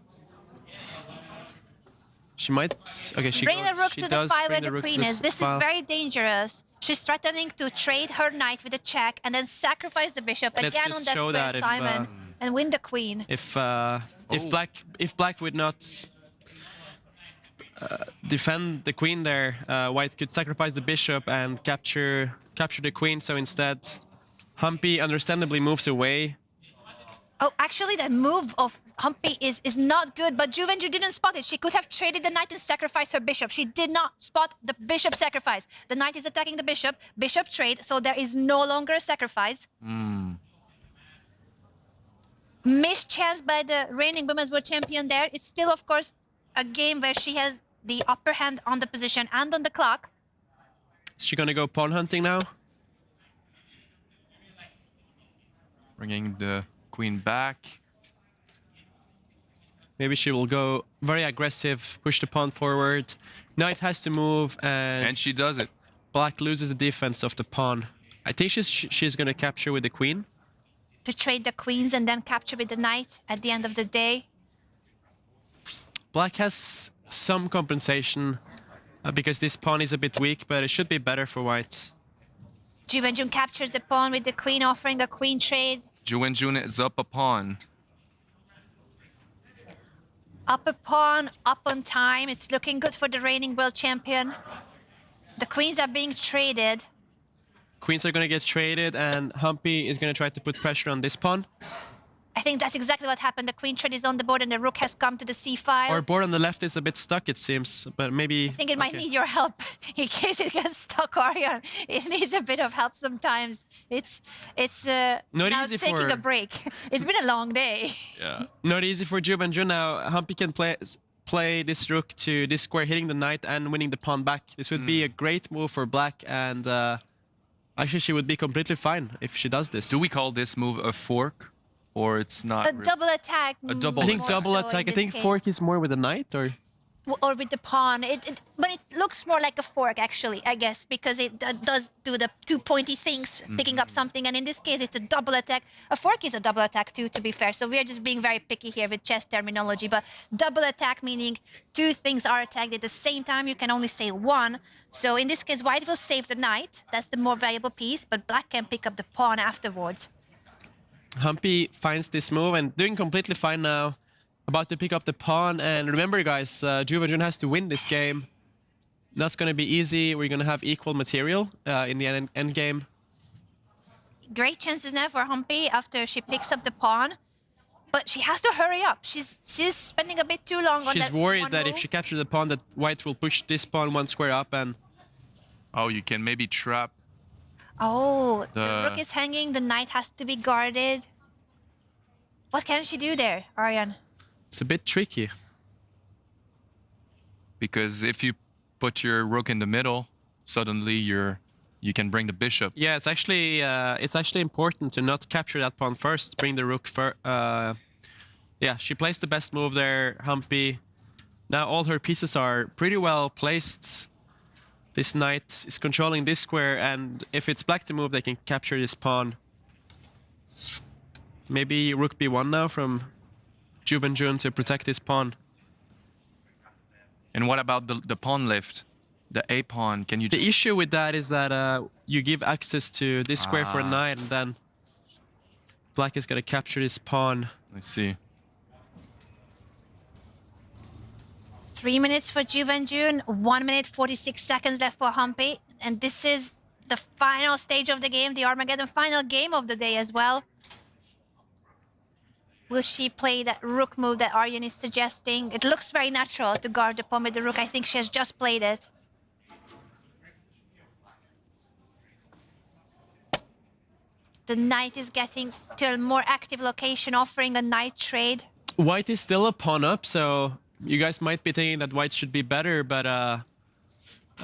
She might. Okay, bring the rook to the file where the queen is. This is very dangerous. She's threatening to trade her knight with a check and then sacrifice the bishop again on that square, Simon, and win the queen. If black would not defend the queen there, white could sacrifice the bishop and capture the queen. So instead, Humpy understandably moves away. Oh, actually, that move of Humpy is not good, but Wenjun didn't spot it. She could have traded the knight and sacrificed her bishop. She did not spot the bishop sacrifice. The knight is attacking the bishop trade, so there is no longer a sacrifice. Missed chance by the reigning women's world champion there. It's still, of course, a game where she has the upper hand on the position and on the clock. Is she gonna go pawn hunting now? Bringing the queen back. Maybe she will go very aggressive, push the pawn forward. Knight has to move, and she does it. Black loses the defense of the pawn. I think she's gonna capture with the queen. To trade the queens and then capture with the knight at the end of the day. Black has some compensation because this pawn is a bit weak, but it should be better for white. Wenjun captures the pawn with the queen, offering a queen trade. Wenjun is up a pawn. Up a pawn, up on time. It's looking good for the reigning world champion. The queens are being traded. Queens are going to get traded, and Humpy is going to try to put pressure on this pawn. I think that's exactly what happened. The queen trade is on the board and the rook has come to the c file. Our board on the left is a bit stuck, it seems, but maybe... I think it might need your help in case it gets stuck, Aryan. It needs a bit of help sometimes. It's Not now easy taking for- a break. It's been a long day. Yeah. Not easy for Wenjun now. Humpy can play this rook to this square, hitting the knight and winning the pawn back. This would be a great move for black, and actually she would be completely fine if she does this. Do we call this move a fork? Or it's not A double attack. A double I think more double so attack. in I this think case. fork is more with the knight, or... Or with the pawn. But it looks more like a fork, actually, I guess, because it does do the two pointy things, picking up something. And in this case, it's a double attack. A fork is a double attack, too, to be fair. So we are just being very picky here with chess terminology. But double attack meaning two things are attacked at the same time. You can only say one. So in this case, white will save the knight. That's the more valuable piece. But black can pick up the pawn afterwards. Humpy finds this move and doing completely fine now. About to pick up the pawn. And remember, guys, Wenjun has to win this game. Not going to be easy. We're going to have equal material in the end game. Great chances now for Humpy after she picks up the pawn. But she has to hurry up. She's spending a bit too long on that. She's worried one that move. if she captures the pawn, that white will push this pawn one square up and... Oh, you can maybe trap. Oh, the The- rook is hanging. The knight has to be guarded. What can she do there, Aryan? It's a bit tricky. Because if you put your rook in the middle, suddenly you can bring the bishop. Yeah, it's actually important to not capture that pawn first. Bring the rook first. Yeah, she plays the best move there, Humpy. Now all her pieces are pretty well placed. This knight is controlling this square, and if it's black to move, they can capture this pawn. Maybe rook b1 now from Wenjun to protect this pawn. And what about the pawn lift? The a pawn, can you just... The issue with that is that you give access to this square for a knight, and then black is going to capture this pawn. I see. 3 minutes for Wenjun, 1 minute 46 seconds left for Humpy. And this is the final stage of the game, the Armageddon final game of the day as well. Will she play that rook move that Aryan is suggesting? It looks very natural to guard the pawn with the rook. I think she has just played it. The knight is getting to a more active location, offering a knight trade. White is still a pawn up, so you guys might be thinking that white should be better, but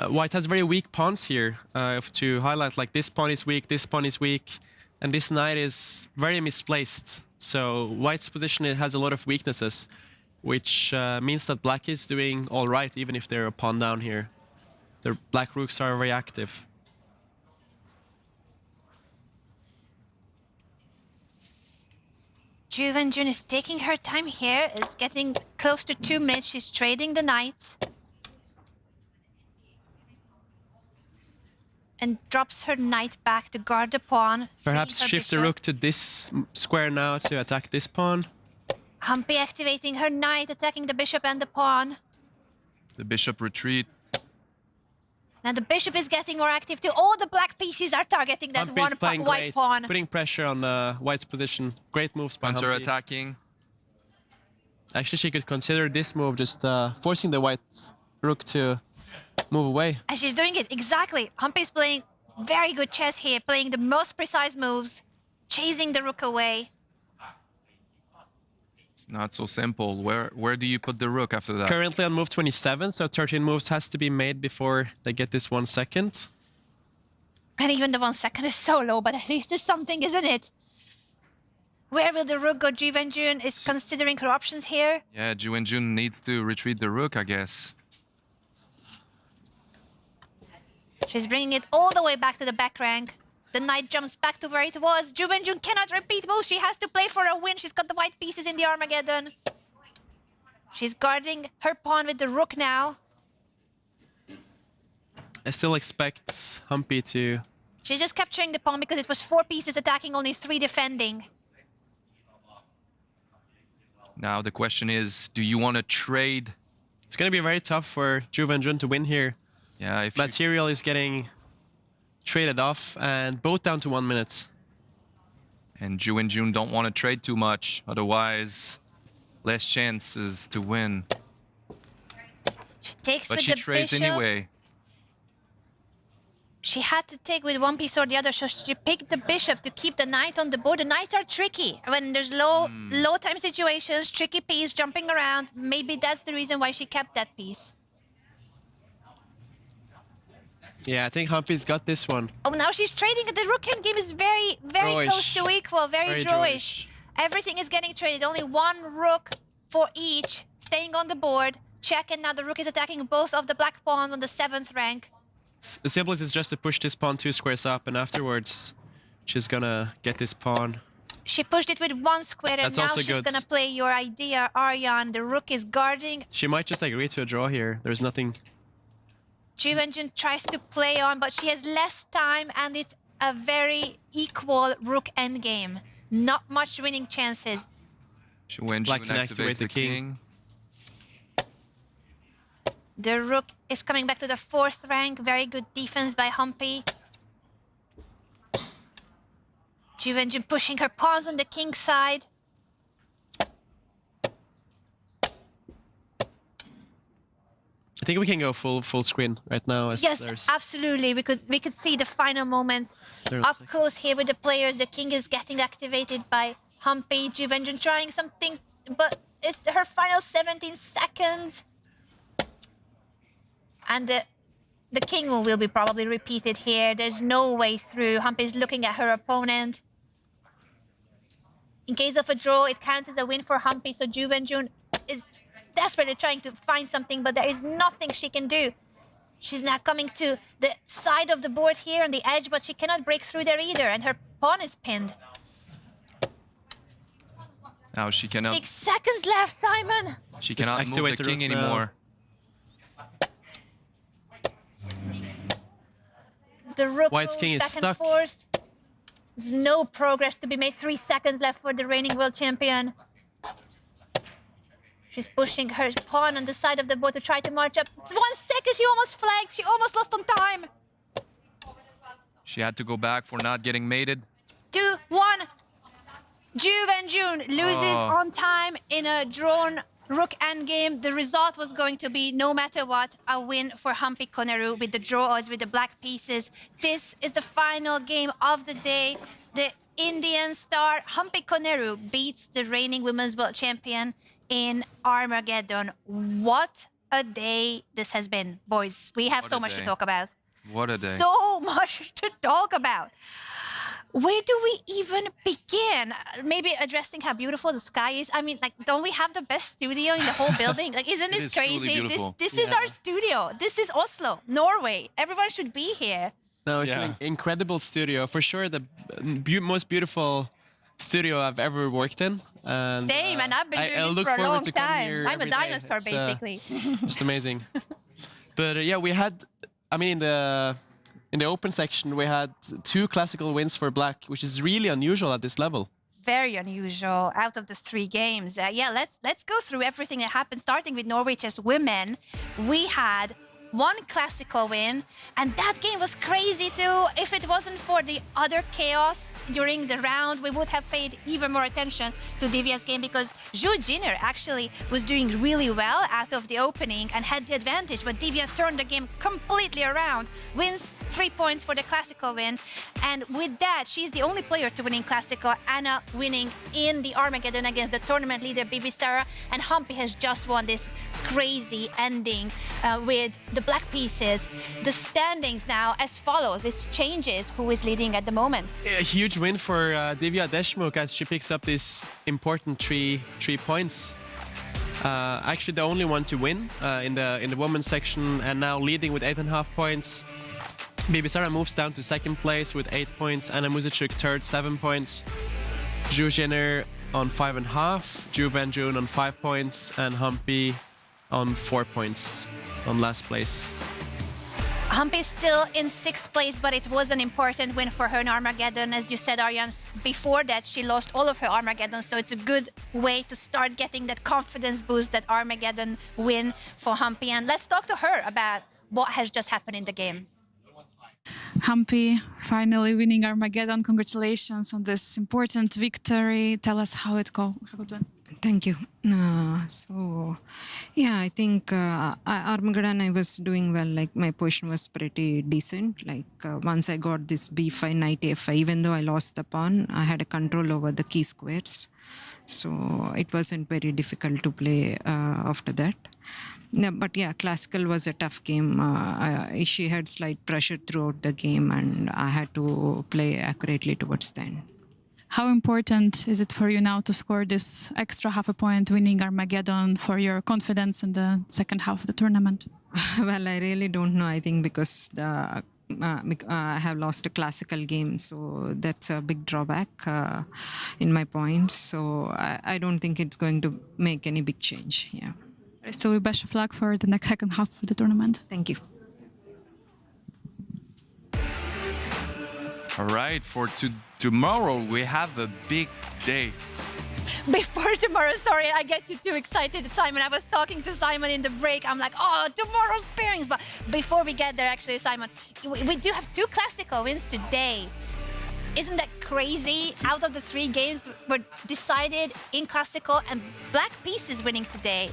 white has very weak pawns here. To highlight, like this pawn is weak, this pawn is weak, and this knight is very misplaced. So white's position has a lot of weaknesses, which means that black is doing all right, even if they're a pawn down here. The black rooks are very active. Wenjun is taking her time here. It's getting close to 2 minutes. She's trading the knights. And drops her knight back to guard the pawn. Perhaps freeing her shift the bishop. rook to this square now to attack this pawn. Humpy activating her knight, attacking the bishop and the pawn. The bishop retreat. Now the bishop is getting more active too. All the black pieces are targeting that Humpy is playing white great, pawn. putting pressure on white's position. Great moves by Counter Humpy. attacking. Actually, she could consider this move, just forcing the white rook to move away. And she's doing it, exactly. Humpy's playing very good chess here, playing the most precise moves, chasing the rook away. It's not so simple. Where do you put the rook after that? Currently on move 27, so 13 moves has to be made before they get this 1 second. And even the 1 second is so low, but at least it's something, isn't it? Where will the rook go? Wenjun is considering her options here. Yeah, Wenjun needs to retreat the rook, I guess. She's bringing it all the way back to the back rank. The knight jumps back to where it was. Wenjun cannot repeat moves. She has to play for a win. She's got the white pieces in the Armageddon. She's guarding her pawn with the rook now. I still expect Humpy to... She's just capturing the pawn because it was 4 pieces attacking, only 3 defending. Now the question is, do you want to trade? It's going to be very tough for Wenjun to win here. Yeah, if material is getting traded off, and both down to 1 minute. And Wenjun don't want to trade too much, otherwise less chances to win. She takes But with she the trades bishop. anyway. She had to take with one piece or the other, so she picked the bishop to keep the knight on the board. The knights are tricky. When there's low time situations, tricky piece jumping around, maybe that's the reason why she kept that piece. Yeah, I think Humpy's got this one. Oh, now she's trading. The rook endgame is very, very Drawish. close to equal, very Very drawish. Everything is getting traded. Only one rook for each, staying on the board. Check, and now the rook is attacking both of the black pawns on the 7th rank. The simplest is just to push this pawn 2 squares up, and afterwards she's gonna get this pawn. She pushed it with 1 square, and That's now also she's good. gonna play your idea, Aryan. The rook is guarding. She might just agree to a draw here. There's nothing. Wenjun tries to play on, but she has less time, and it's a very equal rook endgame. Not much winning chances. Wenjun Black can activates activate the the king. king. The rook is coming back to the 4th rank. Very good defense by Humpy. Wenjun pushing her pawns on the king side. I think we can go full screen right now. As Yes, there's absolutely. We could see the final moments There up is- close here with the players. The king is getting activated by Humpy. Wenjun trying something, but it's her final 17 seconds. And the king move will be probably repeated here. There's no way through. Humpy is looking at her opponent. In case of a draw, it counts as a win for Humpy. So Wenjun is desperately trying to find something, but there is nothing she can do. She's now coming to the side of the board here on the edge, but she cannot break through there either, and her pawn is pinned. Now she cannot. 6 seconds left, Simon. She cannot move activate the the king rook now. anymore. The rook White's moves king is back stuck. and forth. There's no progress to be made. 3 seconds left for the reigning world champion. She's pushing her pawn on the side of the board to try to march up. 1 second, she almost flagged. She almost lost on time. She had to go back for not getting mated. 2, 1. Wenjun loses Oh. on time in a drawn rook endgame. The result was going to be, no matter what, a win for Humpy Koneru with the draw odds with the black pieces. This is the final game of the day. The Indian star Humpy Koneru beats the reigning women's world champion in Armageddon. What a day this has been, boys. We have What so a much to day. talk about. What a day. So much to talk about. Where do we even begin? Maybe addressing how beautiful the sky is. I mean, like, don't we have the best studio in the whole building? Like, isn't It this is truly crazy? beautiful. This is our studio. This is Oslo, Norway. Everyone should be here. No, it's Yeah. an incredible studio. For sure, the most beautiful studio I've ever worked in. And, Same, and I've been I doing this look for a forward long to come time. here I'm a every day. dinosaur, It's, basically. Just amazing. But yeah, we had, I mean, in the open section, we had 2 classical wins for black, which is really unusual at this level. Very unusual out of the 3 games. Yeah, let's go through everything that happened, starting with Norway Chess Women. We had 1 classical win, and that game was crazy too. If it wasn't for the other chaos during the round, we would have paid even more attention to Divya's game, because Jiner actually was doing really well out of the opening and had the advantage, but Divya turned the game completely around, wins 3 points for the classical win, and with that, she's the only player to win in classical. Anna winning in the Armageddon against the tournament leader Bibisara, and Humpy has just won this crazy ending with the black pieces. The standings now as follows. This changes who is leading at the moment. A huge win for Divya Deshmukh as she picks up this important three points. Actually, the only one to win in the women's section, and now leading with 8.5 points. Bibisara moves down to 2nd place with 8 points. Anna Muzychuk 3rd, 7 points. Jiner on 5.5. Wenjun on 5 points, and Humpy on 4 points on last place. Humpy is still in 6th place, but it was an important win for her in Armageddon. As you said, Aryan, before that, she lost all of her Armageddon, so it's a good way to start getting that confidence boost, that Armageddon win for Humpy. And let's talk to her about what has just happened in the game. Humpy finally winning Armageddon. Congratulations on this important victory. Tell us how it went. Thank you. I think Armageddon I was doing well. Like my position was pretty decent. Like once I got this b5 knight a5, even though I lost the pawn, I had a control over the key squares. So it wasn't very difficult to play after that. But classical was a tough game. She had slight pressure throughout the game, and I had to play accurately towards the end. How important is it for you now to score this extra half a point, winning Armageddon, for your confidence in the second half of the tournament? Well, I really don't know. I think because I have lost a classical game, so that's a big drawback in my points. So I don't think it's going to make any big change. Yeah. So best of luck for the next second half of the tournament. Thank you. All right, for tomorrow, we have a big day. Before tomorrow, sorry, I get you too excited, Simon. I was talking to Simon in the break. I'm like, oh, tomorrow's pairings. But before we get there, actually, Simon, we do have 2 classical wins today. Isn't that crazy? Out of the 3 games were decided in classical, and black piece is winning today.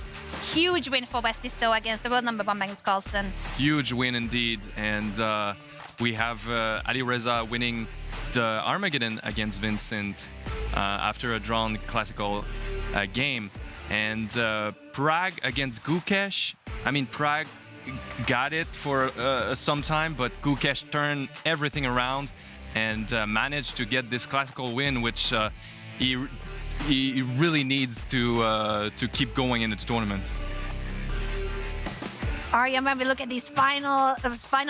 Huge win for Wesley against the world number 1 Magnus Carlsen. Huge win indeed. And we have Alireza winning the Armageddon against Vincent after a drawn classical game. And Pragg against Gukesh. I mean, Pragg got it for some time, but Gukesh turned everything around and managed to get this classical win, which he really needs to keep going in the tournament. Aryan, when we look at these final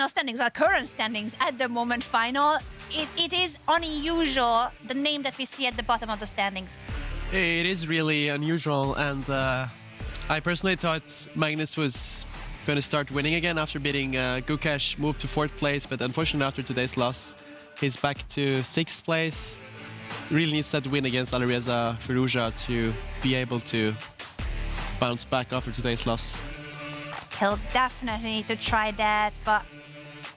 standings, or current standings at the moment final, it is unusual, the name that we see at the bottom of the standings. It is really unusual, and I personally thought Magnus was going to start winning again after beating Gukesh, moved to 4th place, but unfortunately after today's loss, he's back to 6th place. Really needs that win against Alireza Firouzja to be able to bounce back after today's loss. He'll definitely need to try that, but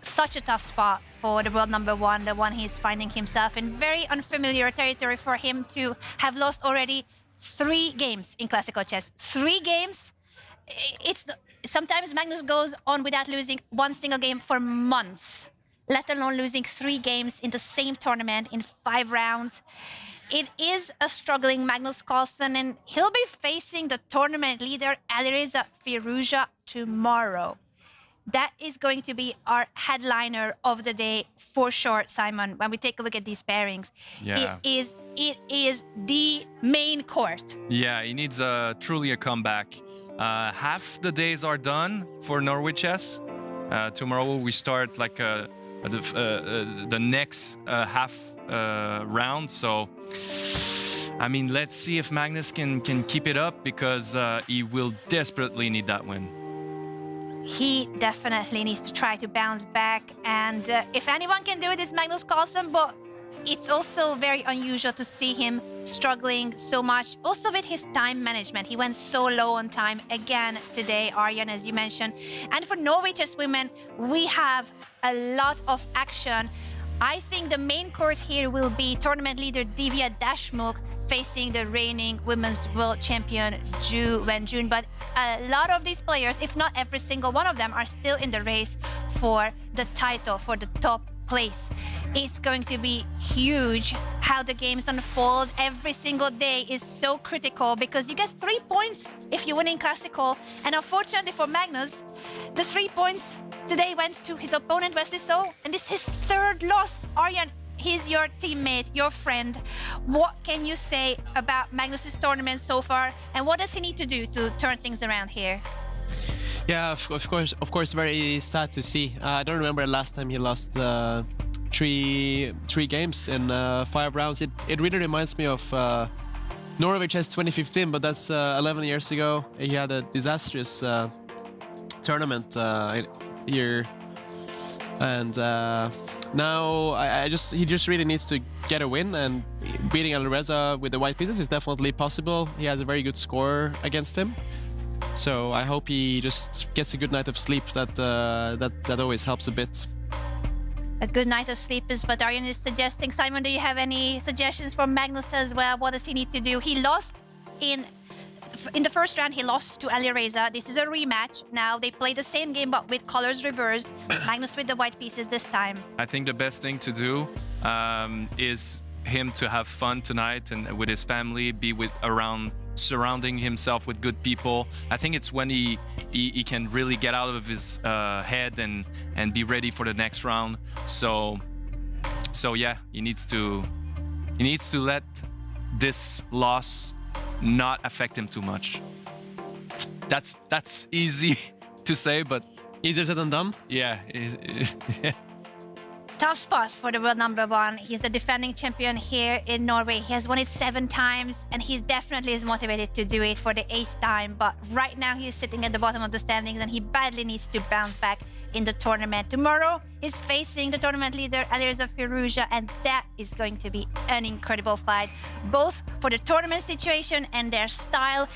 such a tough spot for the world number 1, the one he's finding himself in. Very unfamiliar territory for him to have lost already 3 games in classical chess. 3 games. Sometimes Magnus goes on without losing 1 single game for months, let alone losing 3 games in the same tournament in 5 rounds. It is a struggling Magnus Carlsen, and he'll be facing the tournament leader, Alireza Firouzja, tomorrow. That is going to be our headliner of the day for sure, Simon, when we take a look at these pairings. Yeah. It is the main court. Yeah, he needs truly a comeback. Half the days are done for Norway Chess. Tomorrow we start like the next half round. So, I mean, let's see if Magnus can keep it up, because he will desperately need that win. He definitely needs to try to bounce back, and if anyone can do it, it's Magnus Carlsen, but it's also very unusual to see him struggling so much. Also with his time management, he went so low on time again today, Aryan, as you mentioned. And for Norway Chess Women, we have a lot of action. I think the main court here will be tournament leader Divya Deshmukh facing the reigning women's world champion Wenjun. But a lot of these players, if not every single one of them, are still in the race for the title, for the top place. It's going to be huge how the games unfold. Every single day is so critical, because you get 3 points if you win in classical. And unfortunately for Magnus, the 3 points today went to his opponent, Wesley, and this is his 3rd loss. Aryan, he's your teammate, your friend. What can you say about Magnus's tournament so far, and what does he need to do to turn things around here? Yeah, of course, very sad to see. I don't remember the last time he lost three games in 5 rounds. It really reminds me of Norway Chess 2015, but that's 11 years ago. He had a disastrous tournament here And now he just really needs to get a win, and beating Alireza with the white pieces is definitely possible. He has a very good score against him. So I hope he just gets a good night of sleep. That always helps a bit. A good night of sleep is what Aryan is suggesting. Simon, do you have any suggestions for Magnus as well? What does he need to do? He lost in the first round. He lost to Alireza. This is a rematch. Now they play the same game but with colors reversed. Magnus with the white pieces this time. I think the best thing to do is him to have fun tonight and with his family, be surrounding himself with good people. I think it's when he can really get out of his head and be ready for the next round. So yeah, he needs to let this loss not affect him too much. That's easy to say, but easier said than done. Yeah. Tough spot for the world number one. He's the defending champion here in Norway. He has won it 7 times, and he definitely is motivated to do it for the 8th time. But right now he's sitting at the bottom of the standings, and he badly needs to bounce back in the tournament. Tomorrow he's facing the tournament leader Alireza Firouzja, and that is going to be an incredible fight, both for the tournament situation and their style.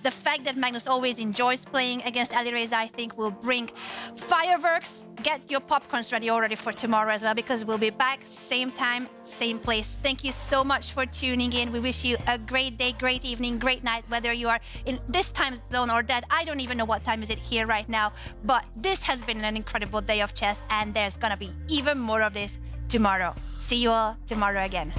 The fact that Magnus always enjoys playing against Alireza, I think, will bring fireworks. Get your popcorns ready already for tomorrow as well, because we'll be back same time, same place. Thank you so much for tuning in. We wish you a great day, great evening, great night, whether you are in this time zone or that. I don't even know what time is it here right now, but this has been an incredible day of chess, and there's gonna be even more of this tomorrow. See you all tomorrow again.